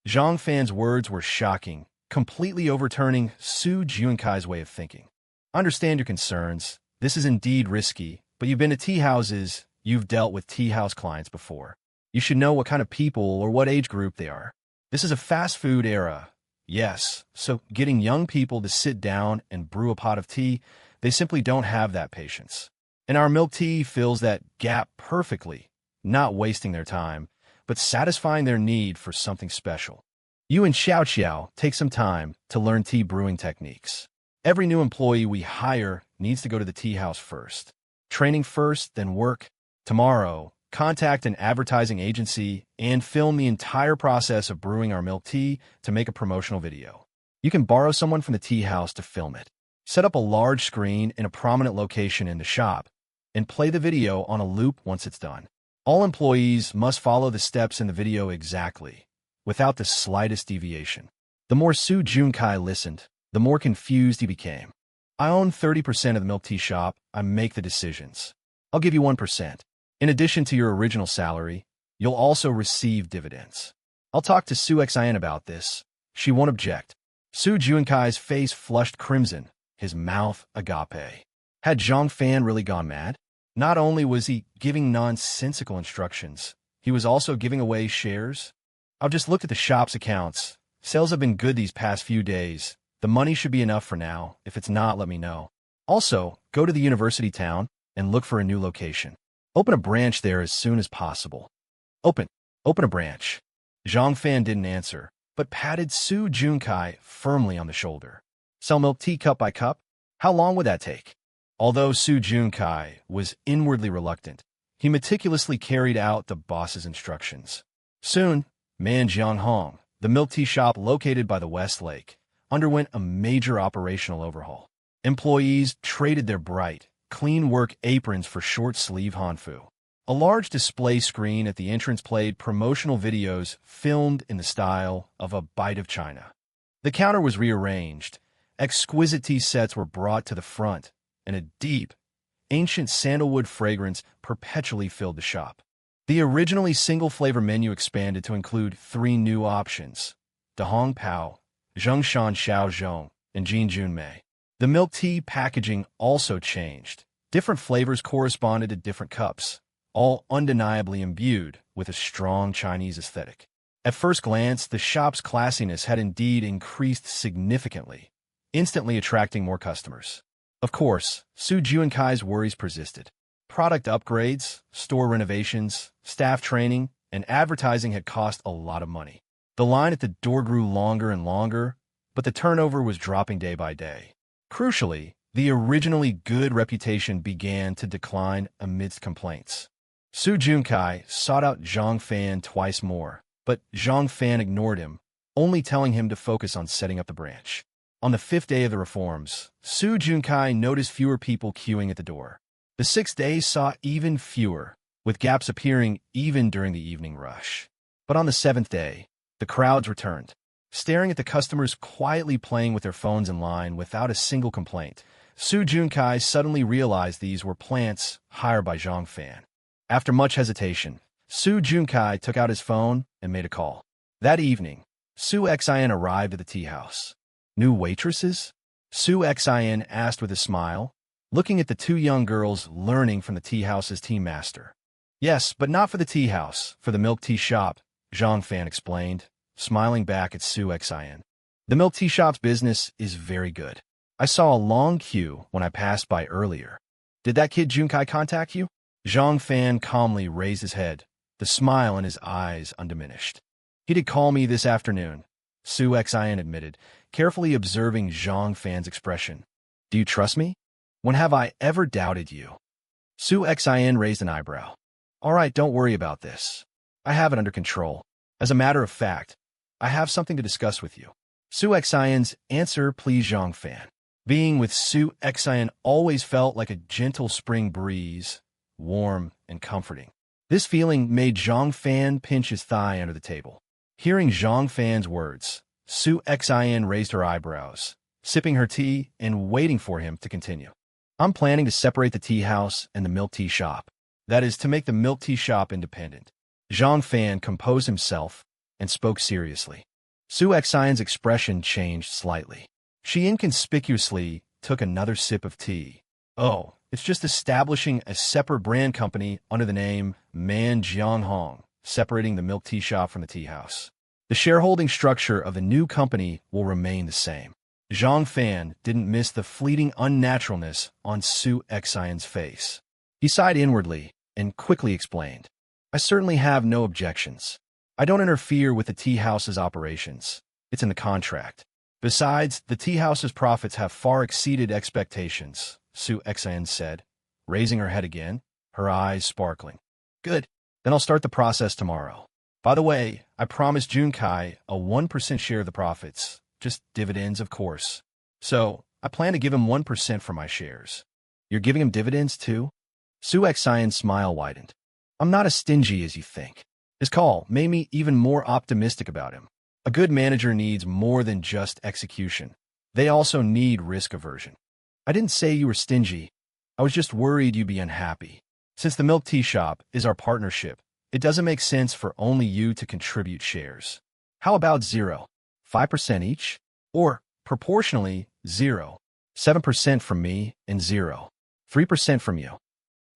Zhang Fan's words were shocking, completely overturning Su Junkai's way of thinking. I understand your concerns. This is indeed risky, but you've been to tea houses, you've dealt with tea house clients before. You should know what kind of people or what age group they are. This is a fast food era. Yes, so getting young people to sit down and brew a pot of tea, they simply don't have that patience. And our milk tea fills that gap perfectly, not wasting their time, but satisfying their need for something special. You and Shen Qiao take some time to learn tea brewing techniques. Every new employee we hire needs to go to the tea house first. Training first, then work. Tomorrow, contact an advertising agency and film the entire process of brewing our milk tea to make a promotional video. You can borrow someone from the tea house to film it. Set up a large screen in a prominent location in the shop and play the video on a loop once it's done. All employees must follow the steps in the video exactly, without the slightest deviation. The more Su Junkai listened, the more confused he became. I own 30% of the milk tea shop. I make the decisions. I'll give you 1%. In addition to your original salary, you'll also receive dividends. I'll talk to Su Xian about this. She won't object. Su Junkai's face flushed crimson, his mouth agape. Had Zhang Fan really gone mad? Not only was he giving nonsensical instructions, he was also giving away shares. I've just looked at the shop's accounts. Sales have been good these past few days. The money should be enough for now. If it's not, let me know. Also, go to the university town and look for a new location. Open a branch there as soon as possible. Open a branch. Zhang Fan didn't answer, but patted Su Junkai firmly on the shoulder. Sell milk tea cup by cup? How long would that take? Although Su Junkai was inwardly reluctant, he meticulously carried out the boss's instructions. Soon, Man Jianghong, the milk tea shop located by the West Lake, underwent a major operational overhaul. Employees traded their bright, clean work aprons for short-sleeve hanfu. A large display screen at the entrance played promotional videos filmed in the style of a bite of China. The counter was rearranged. Exquisite tea sets were brought to the front, and a deep, ancient sandalwood fragrance perpetually filled the shop. The originally single-flavor menu expanded to include 3 new options: Dahong Pao, Zhengshan Xiaozhong, and Jin Junmei. The milk tea packaging also changed. Different flavors corresponded to different cups, all undeniably imbued with a strong Chinese aesthetic. At first glance, the shop's classiness had indeed increased significantly, instantly attracting more customers. Of course, Su Junkai's worries persisted. Product upgrades, store renovations, staff training, and advertising had cost a lot of money. The line at the door grew longer and longer, but the turnover was dropping day by day. Crucially, the originally good reputation began to decline amidst complaints. Su Junkai sought out Zhang Fan twice more, but Zhang Fan ignored him, only telling him to focus on setting up the branch. On the 5th day of the reforms, Su Junkai noticed fewer people queuing at the door. The 6th day saw even fewer, with gaps appearing even during the evening rush. But on the 7th day, the crowds returned, staring at the customers quietly playing with their phones in line without a single complaint. Su Junkai suddenly realized these were plants hired by Zhang Fan. After much hesitation, Su Junkai took out his phone and made a call. That evening, Su Xin arrived at the tea house. New waitresses? Su Xin asked with a smile, looking at the two young girls learning from the tea house's tea master. Yes, but not for the tea house, for the milk tea shop, Zhang Fan explained, smiling back at Su Xin. The milk tea shop's business is very good. I saw a long queue when I passed by earlier. Did that kid Junkai contact you? Zhang Fan calmly raised his head, the smile in his eyes undiminished. He did call me this afternoon, Su Xin admitted, carefully observing Zhang Fan's expression. Do you trust me? When have I ever doubted you? Su Xin raised an eyebrow. All right, don't worry about this. I have it under control. As a matter of fact, I have something to discuss with you. Su Xin's answer pleased Zhang Fan. Being with Su Xin always felt like a gentle spring breeze, warm and comforting. This feeling made Zhang Fan pinch his thigh under the table. Hearing Zhang Fan's words, Su Xin raised her eyebrows, sipping her tea and waiting for him to continue. I'm planning to separate the tea house and the milk tea shop. That is, to make the milk tea shop independent. Zhang Fan composed himself and spoke seriously. Su Xin's expression changed slightly. She inconspicuously took another sip of tea. Oh, it's just establishing a separate brand company under the name Man Jianghong, separating the milk tea shop from the tea house. The shareholding structure of the new company will remain the same. Zhang Fan didn't miss the fleeting unnaturalness on Su Xin's face. He sighed inwardly and quickly explained, I certainly have no objections. I don't interfere with the tea house's operations. It's in the contract. Besides, the tea house's profits have far exceeded expectations, Su Xin said, raising her head again, her eyes sparkling. Good. Then I'll start the process tomorrow. By the way, I promised Junkai a 1% share of the profits, just dividends, of course. So, I plan to give him 1% for my shares. You're giving him dividends, too? Su Xin's smile widened. I'm not as stingy as you think. His call made me even more optimistic about him. A good manager needs more than just execution. They also need risk aversion. I didn't say you were stingy. I was just worried you'd be unhappy. Since the milk tea shop is our partnership, it doesn't make sense for only you to contribute shares. How about 0? 5% each? Or, proportionally, 0. 7% from me and 0. 3% from you.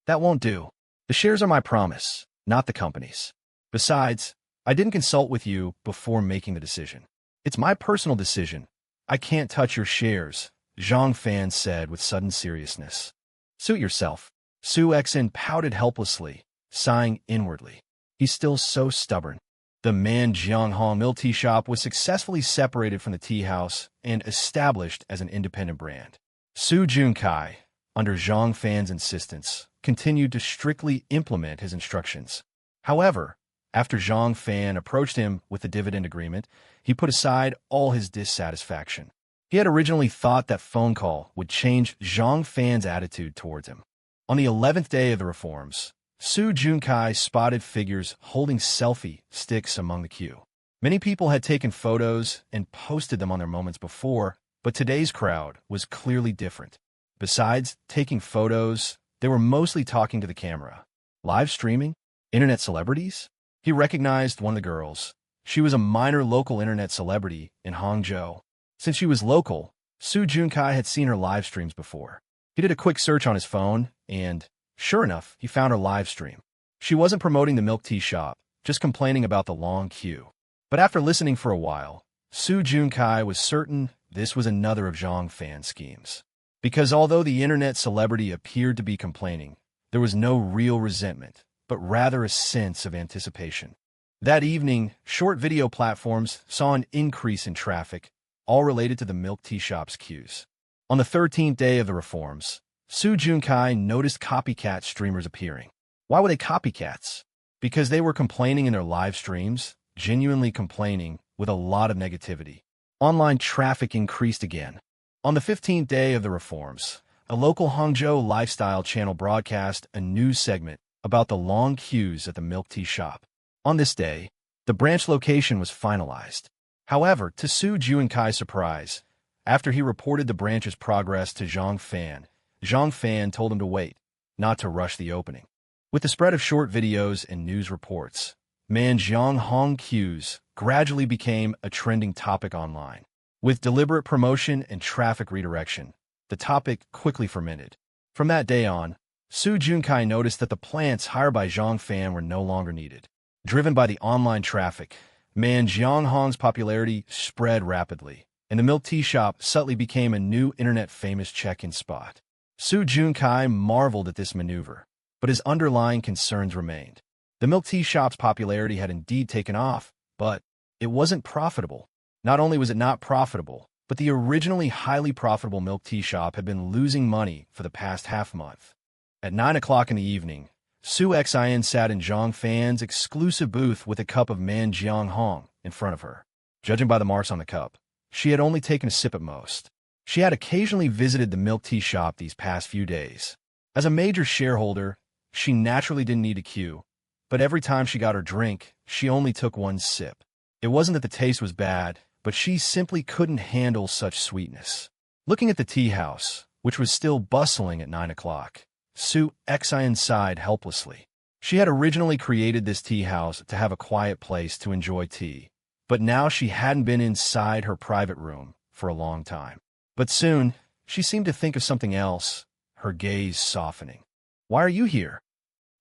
That won't do. The shares are my promise, not the company's. Besides, I didn't consult with you before making the decision. It's my personal decision. I can't touch your shares, Zhang Fan said with sudden seriousness. Suit yourself. Su Xin pouted helplessly, sighing inwardly. He's still so stubborn. The Man Jianghong milk tea shop was successfully separated from the tea house and established as an independent brand. Su Junkai, under Zhang Fan's insistence, continued to strictly implement his instructions. However, after Zhang Fan approached him with the dividend agreement, he put aside all his dissatisfaction. He had originally thought that phone call would change Zhang Fan's attitude towards him. On the 11th day of the reforms, Su Junkai spotted figures holding selfie sticks among the queue. Many people had taken photos and posted them on their moments before, but today's crowd was clearly different. Besides taking photos, they were mostly talking to the camera. Live streaming? Internet celebrities? He recognized one of the girls. She was a minor local internet celebrity in Hangzhou. Since she was local, Su Junkai had seen her live streams before. He did a quick search on his phone, and, sure enough, he found her live stream. She wasn't promoting the milk tea shop, just complaining about the long queue. But after listening for a while, Su Junkai was certain this was another of Zhang Fan's schemes. Because although the internet celebrity appeared to be complaining, there was no real resentment, but rather a sense of anticipation. That evening, short video platforms saw an increase in traffic, all related to the milk tea shop's queues. On the 13th day of the reforms, Su Junkai noticed copycat streamers appearing. Why were they copycats? Because they were complaining in their live streams, genuinely complaining, with a lot of negativity. Online traffic increased again. On the 15th day of the reforms, a local Hangzhou lifestyle channel broadcast a news segment about the long queues at the milk tea shop. On this day, the branch location was finalized. However, to Su Junkai's surprise, after he reported the branch's progress to Zhang Fan told him to wait, not to rush the opening. With the spread of short videos and news reports, Manjiang Hong queues gradually became a trending topic online. With deliberate promotion and traffic redirection, the topic quickly fermented. From that day on, Su Junkai noticed that the plants hired by Zhang Fan were no longer needed. Driven by the online traffic, Manjiang Hong's popularity spread rapidly, and the milk tea shop subtly became a new internet-famous check-in spot. Su Junkai marveled at this maneuver, but his underlying concerns remained. The milk tea shop's popularity had indeed taken off, but it wasn't profitable. Not only was it not profitable, but the originally highly profitable milk tea shop had been losing money for the past half-month. At 9 o'clock in the evening, Su Xin sat in Zhang Fan's exclusive booth with a cup of Manjiang Hong in front of her. Judging by the marks on the cup, she had only taken a sip at most. She had occasionally visited the milk tea shop these past few days. As a major shareholder, she naturally didn't need a queue, but every time she got her drink, she only took one sip. It wasn't that the taste was bad, but she simply couldn't handle such sweetness. Looking at the tea house, which was still bustling at 9 o'clock, Su Xin sighed helplessly. She had originally created this tea house to have a quiet place to enjoy tea, but now she hadn't been inside her private room for a long time. But soon, she seemed to think of something else, her gaze softening. "Why are you here?"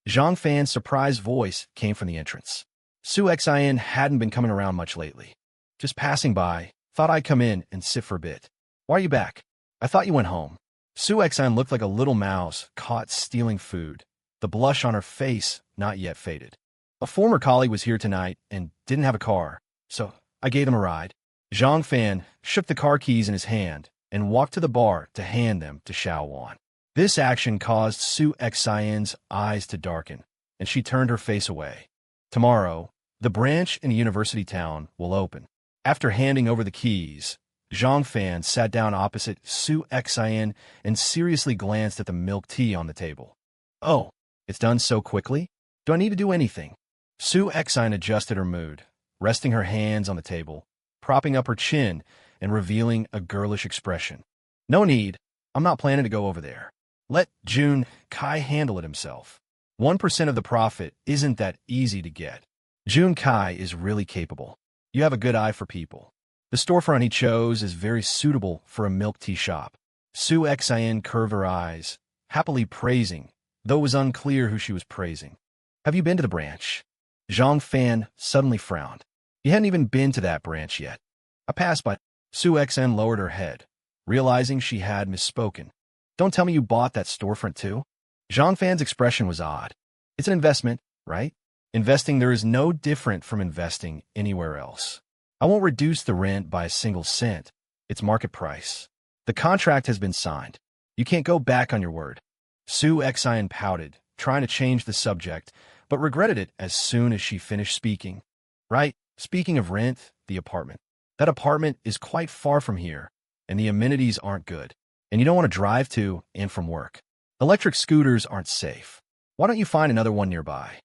Zhang Fan's surprised voice came from the entrance. Su Xin hadn't been coming around much lately. "Just passing by, thought I'd come in and sit for a bit." "Why are you back?" "I thought you went home." Su Xin looked like a little mouse caught stealing food, the blush on her face not yet faded. "A former colleague was here tonight and didn't have a car, so I gave him a ride." Zhang Fan shook the car keys in his hand and walked to the bar to hand them to Xiao Wan. This action caused Su Xin's eyes to darken, and she turned her face away. Tomorrow, the branch in a university town will open. After handing over the keys, Zhang Fan sat down opposite Su Xin and seriously glanced at the milk tea on the table. "Oh, it's done so quickly? Do I need to do anything?" Su Xin adjusted her mood, resting her hands on the table, propping up her chin, and revealing a girlish expression. "No need. I'm not planning to go over there. Let Jun Kai handle it himself. 1% of the profit isn't that easy to get. Jun Kai is really capable. You have a good eye for people. The storefront he chose is very suitable for a milk tea shop." Su Xin curved her eyes, happily praising, though it was unclear who she was praising. "Have you been to the branch?" Zhang Fan suddenly frowned. He hadn't even been to that branch yet. "I passed by." Su Xin lowered her head, realizing she had misspoken. "Don't tell me you bought that storefront too?" Zhang Fan's expression was odd. "It's an investment, right? Investing there is no different from investing anywhere else. I won't reduce the rent by a single cent. It's market price. The contract has been signed. You can't go back on your word." Su Xin pouted, trying to change the subject, but regretted it as soon as she finished speaking. "Right, speaking of rent, the apartment. That apartment is quite far from here, and the amenities aren't good. And you don't want to drive to and from work. Electric scooters aren't safe. Why don't you find another one nearby?"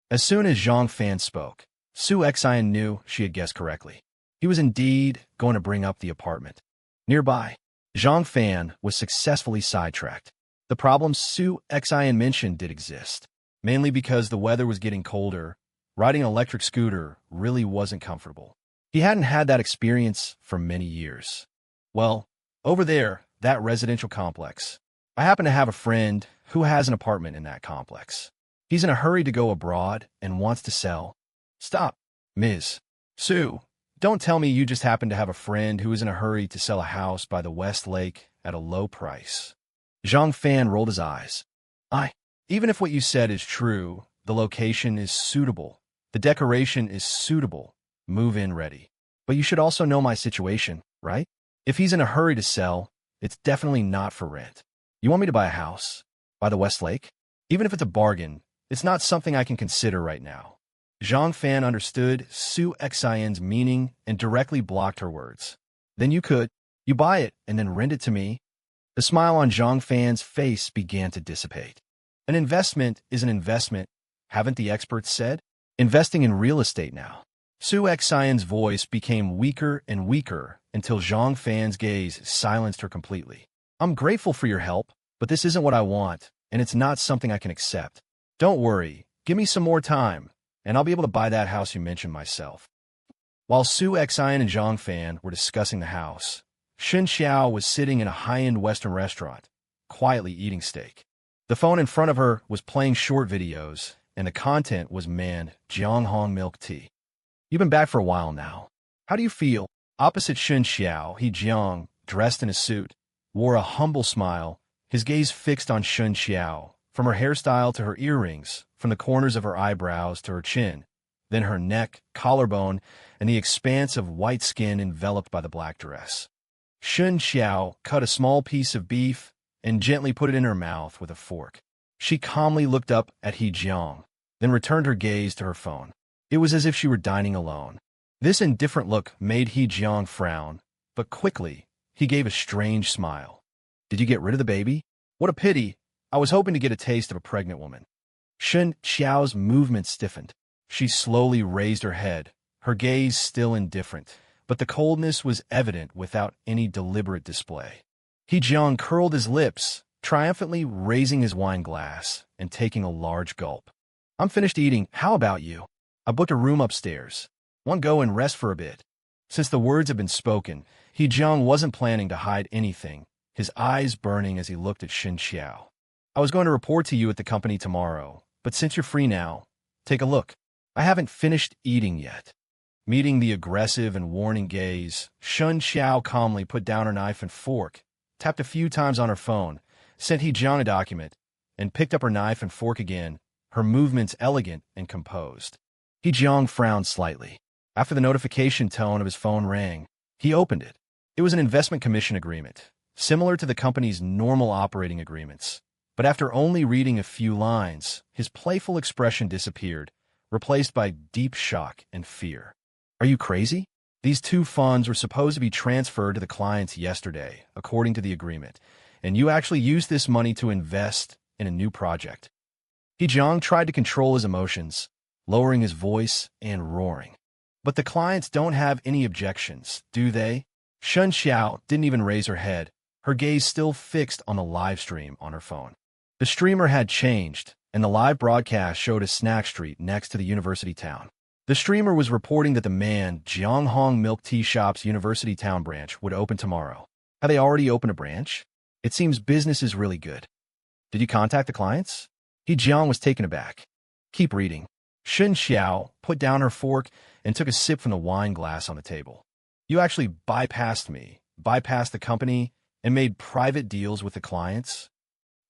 As soon as Zhang Fan spoke, Su Xin knew she had guessed correctly. He was indeed going to bring up the apartment. Nearby, Zhang Fan was successfully sidetracked. The problems Su Xin mentioned did exist, mainly because the weather was getting colder. Riding an electric scooter really wasn't comfortable. He hadn't had that experience for many years. "Well, over there, that residential complex. I happen to have a friend who has an apartment in that complex. He's in a hurry to go abroad and wants to sell." "Stop, Ms. Sue, don't tell me you just happen to have a friend who is in a hurry to sell a house by the West Lake at a low price. Zhang Fan rolled his eyes. Even if what you said is true, the location is suitable. The decoration is suitable. Move-in ready. But you should also know my situation, right? If he's in a hurry to sell, it's definitely not for rent. You want me to buy a house? By the West Lake? Even if it's a bargain, it's not something I can consider right now. Zhang Fan understood Sue Xian's meaning and directly blocked her words. Then you could. You buy it and then rent it to me. The smile on Zhang Fan's face began to dissipate. An investment is an investment, haven't the experts said? Investing in real estate now. Sue Xian's voice became weaker and weaker until Zhang Fan's gaze silenced her completely. I'm grateful for your help, but this isn't what I want, and it's not something I can accept. Don't worry, give me some more time, and I'll be able to buy that house you mentioned myself. While Sue Xian and Zhang Fan were discussing the house, Shen Qiao was sitting in a high-end Western restaurant, quietly eating steak. The phone in front of her was playing short videos, and the content was man Jianghong milk tea. You've been back for a while now. How do you feel? Opposite Shen Qiao, He Jiang, dressed in a suit, wore a humble smile, his gaze fixed on Shen Qiao, from her hairstyle to her earrings, from the corners of her eyebrows to her chin, then her neck, collarbone, and the expanse of white skin enveloped by the black dress. Shen Qiao cut a small piece of beef and gently put it in her mouth with a fork. She calmly looked up at He Jiang, then returned her gaze to her phone. It was as if she were dining alone. This indifferent look made He Jiang frown, but quickly, he gave a strange smile. Did you get rid of the baby? What a pity. I was hoping to get a taste of a pregnant woman. Shen Qiao's movement stiffened. She slowly raised her head, her gaze still indifferent, but the coldness was evident without any deliberate display. He Jiang curled his lips, triumphantly raising his wine glass and taking a large gulp. I'm finished eating. How about you? I booked a room upstairs. Want to go and rest for a bit? Since the words had been spoken, He Jiang wasn't planning to hide anything, his eyes burning as he looked at Shen Qiao. I was going to report to you at the company tomorrow, but since you're free now, take a look. I haven't finished eating yet. Meeting the aggressive and warning gaze, Shen Qiao calmly put down her knife and fork, tapped a few times on her phone, sent He Jiang a document, and picked up her knife and fork again, her movements elegant and composed. He Jiang frowned slightly. After the notification tone of his phone rang, he opened it. It was an investment commission agreement, similar to the company's normal operating agreements. But after only reading a few lines, his playful expression disappeared, replaced by deep shock and fear. Are you crazy? These two funds were supposed to be transferred to the clients yesterday, according to the agreement, and you actually used this money to invest in a new project. He Jiang tried to control his emotions, lowering his voice and roaring. But the clients don't have any objections, do they? Shen Qiao didn't even raise her head, her gaze still fixed on the live stream on her phone. The streamer had changed, and the live broadcast showed a snack street next to the university town. The streamer was reporting that the man Jianghong Milk Tea Shop's University Town branch would open tomorrow. Have they already opened a branch? It seems business is really good. Did you contact the clients? He Jiang was taken aback. Keep reading. Shen Qiao put down her fork and took a sip from the wine glass on the table. You actually bypassed me, bypassed the company, and made private deals with the clients?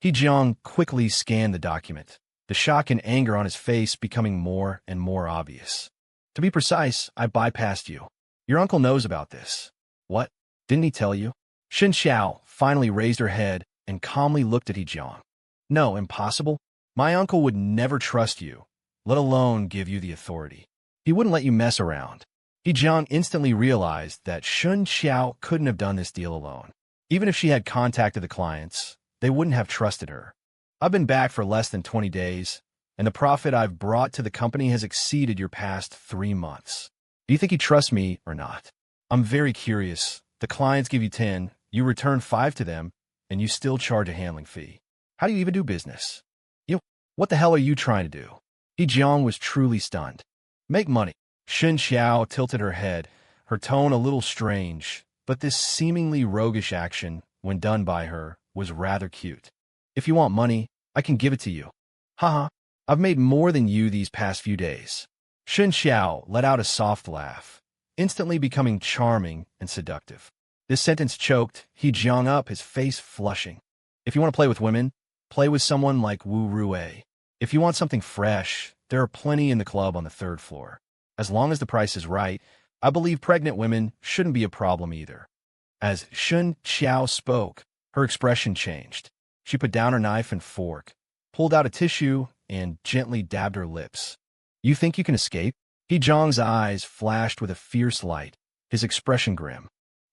He Jiang quickly scanned the document, the shock and anger on his face becoming more and more obvious. To be precise, I bypassed you. Your uncle knows about this. What? Didn't he tell you? Shen Qiao finally raised her head and calmly looked at He Jiang. No, impossible. My uncle would never trust you, let alone give you the authority. He wouldn't let you mess around. He Jiang instantly realized that Shen Qiao couldn't have done this deal alone. Even if she had contacted the clients, they wouldn't have trusted her. I've been back for less than 20 days, and the profit I've brought to the company has exceeded your past 3 months. Do you think he trusts me or not? I'm very curious. The clients give you 10, you return 5 to them, and you still charge a handling fee. How do you even do business? What the hell are you trying to do? He Jiang was truly stunned. Make money. Shen Qiao tilted her head, her tone a little strange, but this seemingly roguish action, when done by her, was rather cute. If you want money, I can give it to you. Haha, I've made more than you these past few days. Shen Qiao let out a soft laugh, instantly becoming charming and seductive. This sentence choked He Jiang up, his face flushing. If you want to play with women, play with someone like Wu Rue. If you want something fresh, there are plenty in the club on the 3rd floor. As long as the price is right, I believe pregnant women shouldn't be a problem either. As Shen Qiao spoke, her expression changed. She put down her knife and fork, pulled out a tissue, and gently dabbed her lips. You think you can escape? He Jiang's eyes flashed with a fierce light, his expression grim.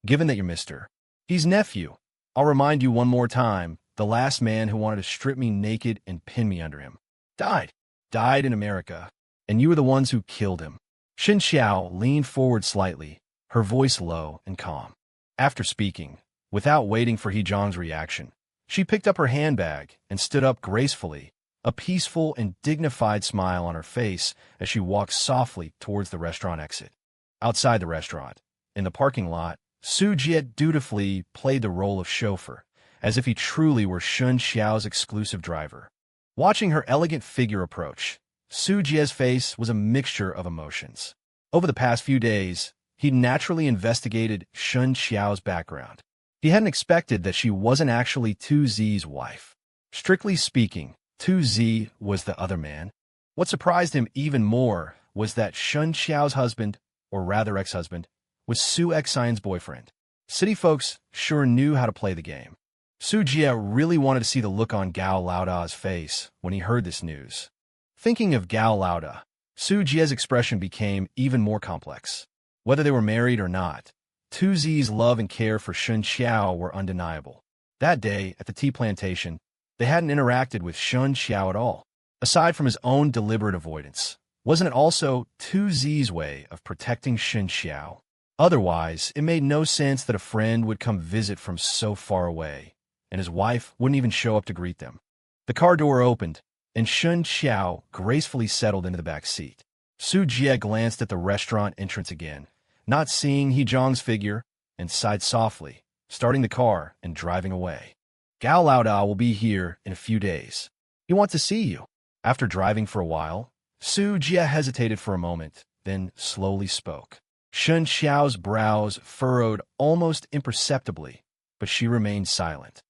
Given that you're Mr. He's nephew, I'll remind you one more time, the last man who wanted to strip me naked and pin me under him died in America, and you were the ones who killed him. Shen Qiao leaned forward slightly, her voice low and calm. After speaking, without waiting for He Jiang's reaction, she picked up her handbag and stood up gracefully, a peaceful and dignified smile on her face as she walked softly towards the restaurant exit. Outside the restaurant, in the parking lot, Su Jie dutifully played the role of chauffeur, as if he truly were Shen Qiao's exclusive driver. Watching her elegant figure approach, Su Jie's face was a mixture of emotions. Over the past few days, he'd naturally investigated Shen Qiao's background. He hadn't expected that she wasn't actually 2Z's wife. Strictly speaking, 2Z was the other man. What surprised him even more was that Shen Qiao's husband, or rather ex-husband, was Su Xin's boyfriend. City folks sure knew how to play the game. Su Jie really wanted to see the look on Gao Laoda's face when he heard this news. Thinking of Gao Laoda, Su Jie's expression became even more complex. Whether they were married or not, 2Z's love and care for Shen Qiao were undeniable. That day, at the tea plantation, they hadn't interacted with Shen Qiao at all. Aside from his own deliberate avoidance, wasn't it also 2Z's way of protecting Shen Qiao? Otherwise, it made no sense that a friend would come visit from so far away, and his wife wouldn't even show up to greet them. The car door opened, and Shen Qiao gracefully settled into the back seat. Su Jie glanced at the restaurant entrance again, not seeing He Jiang's figure, and sighed softly, starting the car and driving away. Gao Laoda will be here in a few days. He wants to see you. After driving for a while, Su Jie hesitated for a moment, then slowly spoke. Shen Qiao's brows furrowed almost imperceptibly, but she remained silent.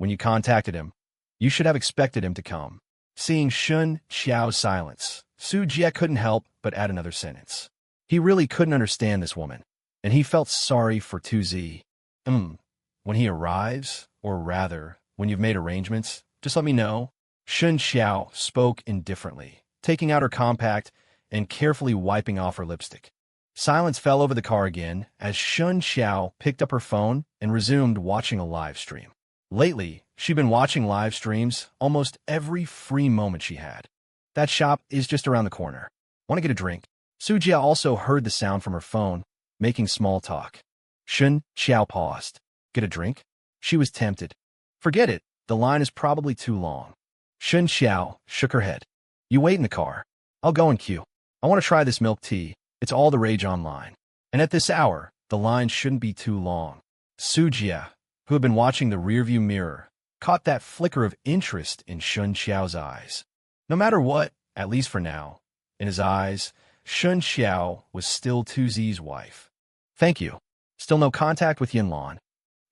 When you contacted him, you should have expected him to come. Seeing Shen Qiao's silence, Su Jie couldn't help but add another sentence. He really couldn't understand this woman, and he felt sorry for 2Z. When he arrives, or rather, when you've made arrangements, just let me know. Shen Qiao spoke indifferently, taking out her compact and carefully wiping off her lipstick. Silence fell over the car again as Shen Qiao picked up her phone and resumed watching a live stream. Lately, she'd been watching live streams almost every free moment she had. That shop is just around the corner. Want to get a drink? Su Jie also heard the sound from her phone, making small talk. Shen Qiao paused. Get a drink? She was tempted. Forget it, the line is probably too long. Shen Qiao shook her head. You wait in the car. I'll go in queue. I want to try this milk tea. It's all the rage online. And at this hour, the line shouldn't be too long. Su Jie, who had been watching the rearview mirror, caught that flicker of interest in Shen Qiao's eyes. No matter what, at least for now, in his eyes, Shen Qiao was still 2Z's wife. Thank you. Still no contact with Yinlan.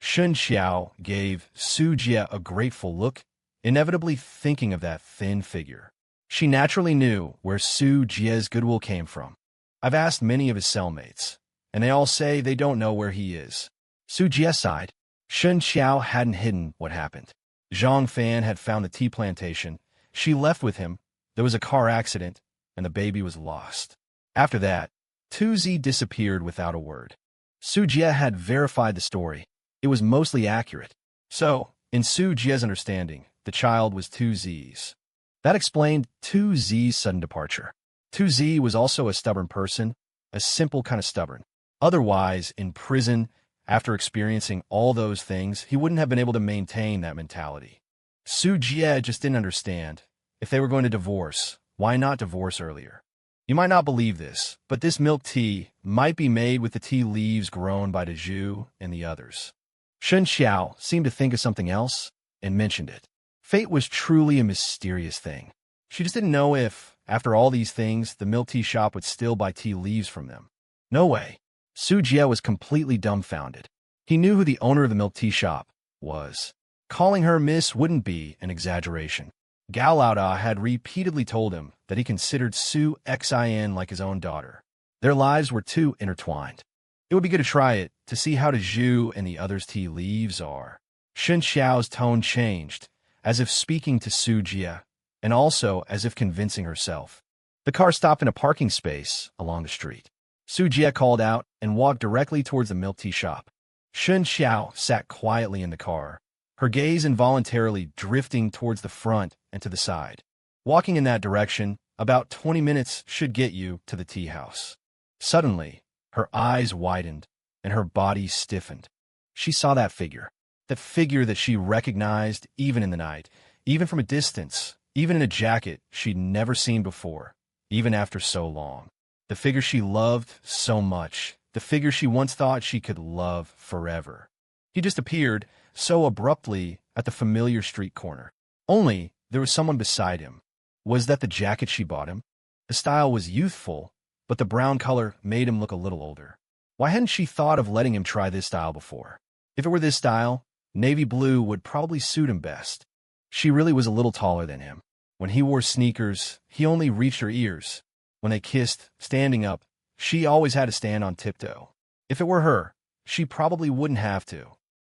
Shen Qiao gave Su Jie a grateful look, inevitably thinking of that thin figure. She naturally knew where Su Jie's goodwill came from. I've asked many of his cellmates, and they all say they don't know where he is. Su Jie sighed. Shen Qiao hadn't hidden what happened. Zhang Fan had found the tea plantation. She left with him. There was a car accident, and the baby was lost. After that, 2Z disappeared without a word. Su Jie had verified the story. It was mostly accurate. So, in Su Jie's understanding, the child was 2Z's. That explained 2Z's sudden departure. 2Z was also a stubborn person, a simple kind of stubborn. Otherwise, in prison, after experiencing all those things, he wouldn't have been able to maintain that mentality. Su Jie just didn't understand. If they were going to divorce, why not divorce earlier? You might not believe this, but this milk tea might be made with the tea leaves grown by Dezhu and the others. Shen Qiao seemed to think of something else and mentioned it. Fate was truly a mysterious thing. She just didn't know if, After all these things, the milk tea shop would still buy tea leaves from them. No way. Sue Jia was completely dumbfounded. He knew who the owner of the milk tea shop was. Calling her Miss wouldn't be an exaggeration. Gao Laoda had repeatedly told him that he considered Sue Xin like his own daughter. Their lives were too intertwined. It would be good to try it, to see how Zhu and the others' tea leaves are. Shen Qiao's tone changed, as if speaking to Sue Jia, and also as if convincing herself. The car stopped in a parking space along the street. Sue Jia called out and walked directly towards the milk tea shop. Shen Qiao sat quietly in the car, her gaze involuntarily drifting towards the front and to the side. Walking in that direction, about 20 minutes should get you to the tea house. Suddenly, her eyes widened and her body stiffened. She saw that figure that she recognized even in the night, even from a distance, even in a jacket she'd never seen before, even after so long. The figure she loved so much, the figure she once thought she could love forever. He just appeared so abruptly at the familiar street corner. Only there was someone beside him. Was that the jacket she bought him? The style was youthful, but the brown color made him look a little older. Why hadn't she thought of letting him try this style before? If it were this style, navy blue would probably suit him best. She really was a little taller than him. When he wore sneakers, he only reached her ears. When they kissed, standing up, she always had to stand on tiptoe. If it were her, she probably wouldn't have to.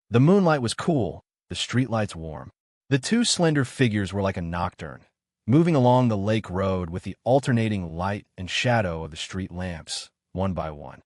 The moonlight was cool, the streetlights warm. The two slender figures were like a nocturne, moving along the lake road with the alternating light and shadow of the street lamps, one by one.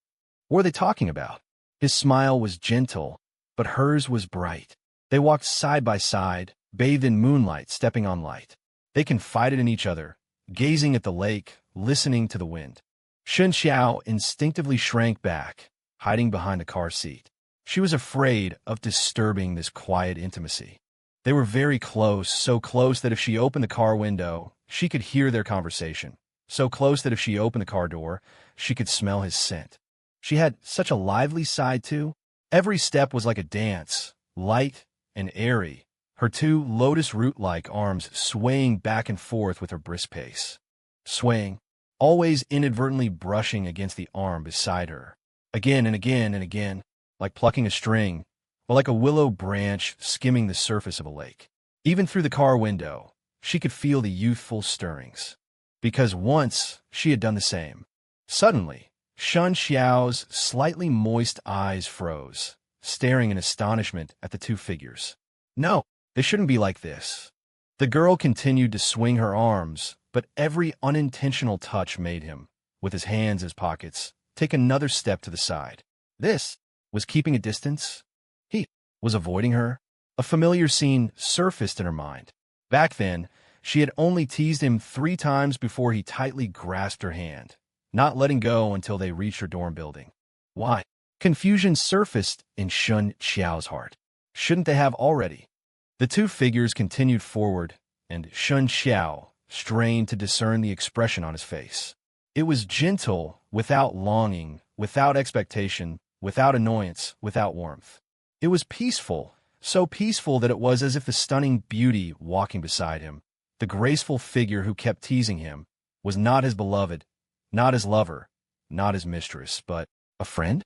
What were they talking about? His smile was gentle, but hers was bright. They walked side by side, bathed in moonlight, stepping on light. They confided in each other, gazing at the lake, listening to the wind. Shen Qiao instinctively shrank back, hiding behind the car seat. She was afraid of disturbing this quiet intimacy. They were very close, so close that if she opened the car window, she could hear their conversation. So close that if she opened the car door, she could smell his scent. She had such a lively side, too. Every step was like a dance, light and airy, her two lotus root-like arms swaying back and forth with her brisk pace. Swaying, always inadvertently brushing against the arm beside her. Again and again and again, like plucking a string, or like a willow branch skimming the surface of a lake. Even through the car window, she could feel the youthful stirrings. Because once she had done the same. Suddenly, Shen Qiao's slightly moist eyes froze, staring in astonishment at the two figures. No, they shouldn't be like this. The girl continued to swing her arms, but every unintentional touch made him, with his hands in his pockets, take another step to the side. This was keeping a distance. He was avoiding her. A familiar scene surfaced in her mind. Back then, she had only teased him 3 times before he tightly grasped her hand, not letting go until they reached her dorm building. Why? Confusion surfaced in Shen Qiao's heart. Shouldn't they have already? The two figures continued forward, and Shen Qiao strained to discern the expression on his face. It was gentle, without longing, without expectation, without annoyance, without warmth. It was peaceful, so peaceful that it was as if the stunning beauty walking beside him, the graceful figure who kept teasing him, was not his beloved, not his lover, not his mistress, but a friend?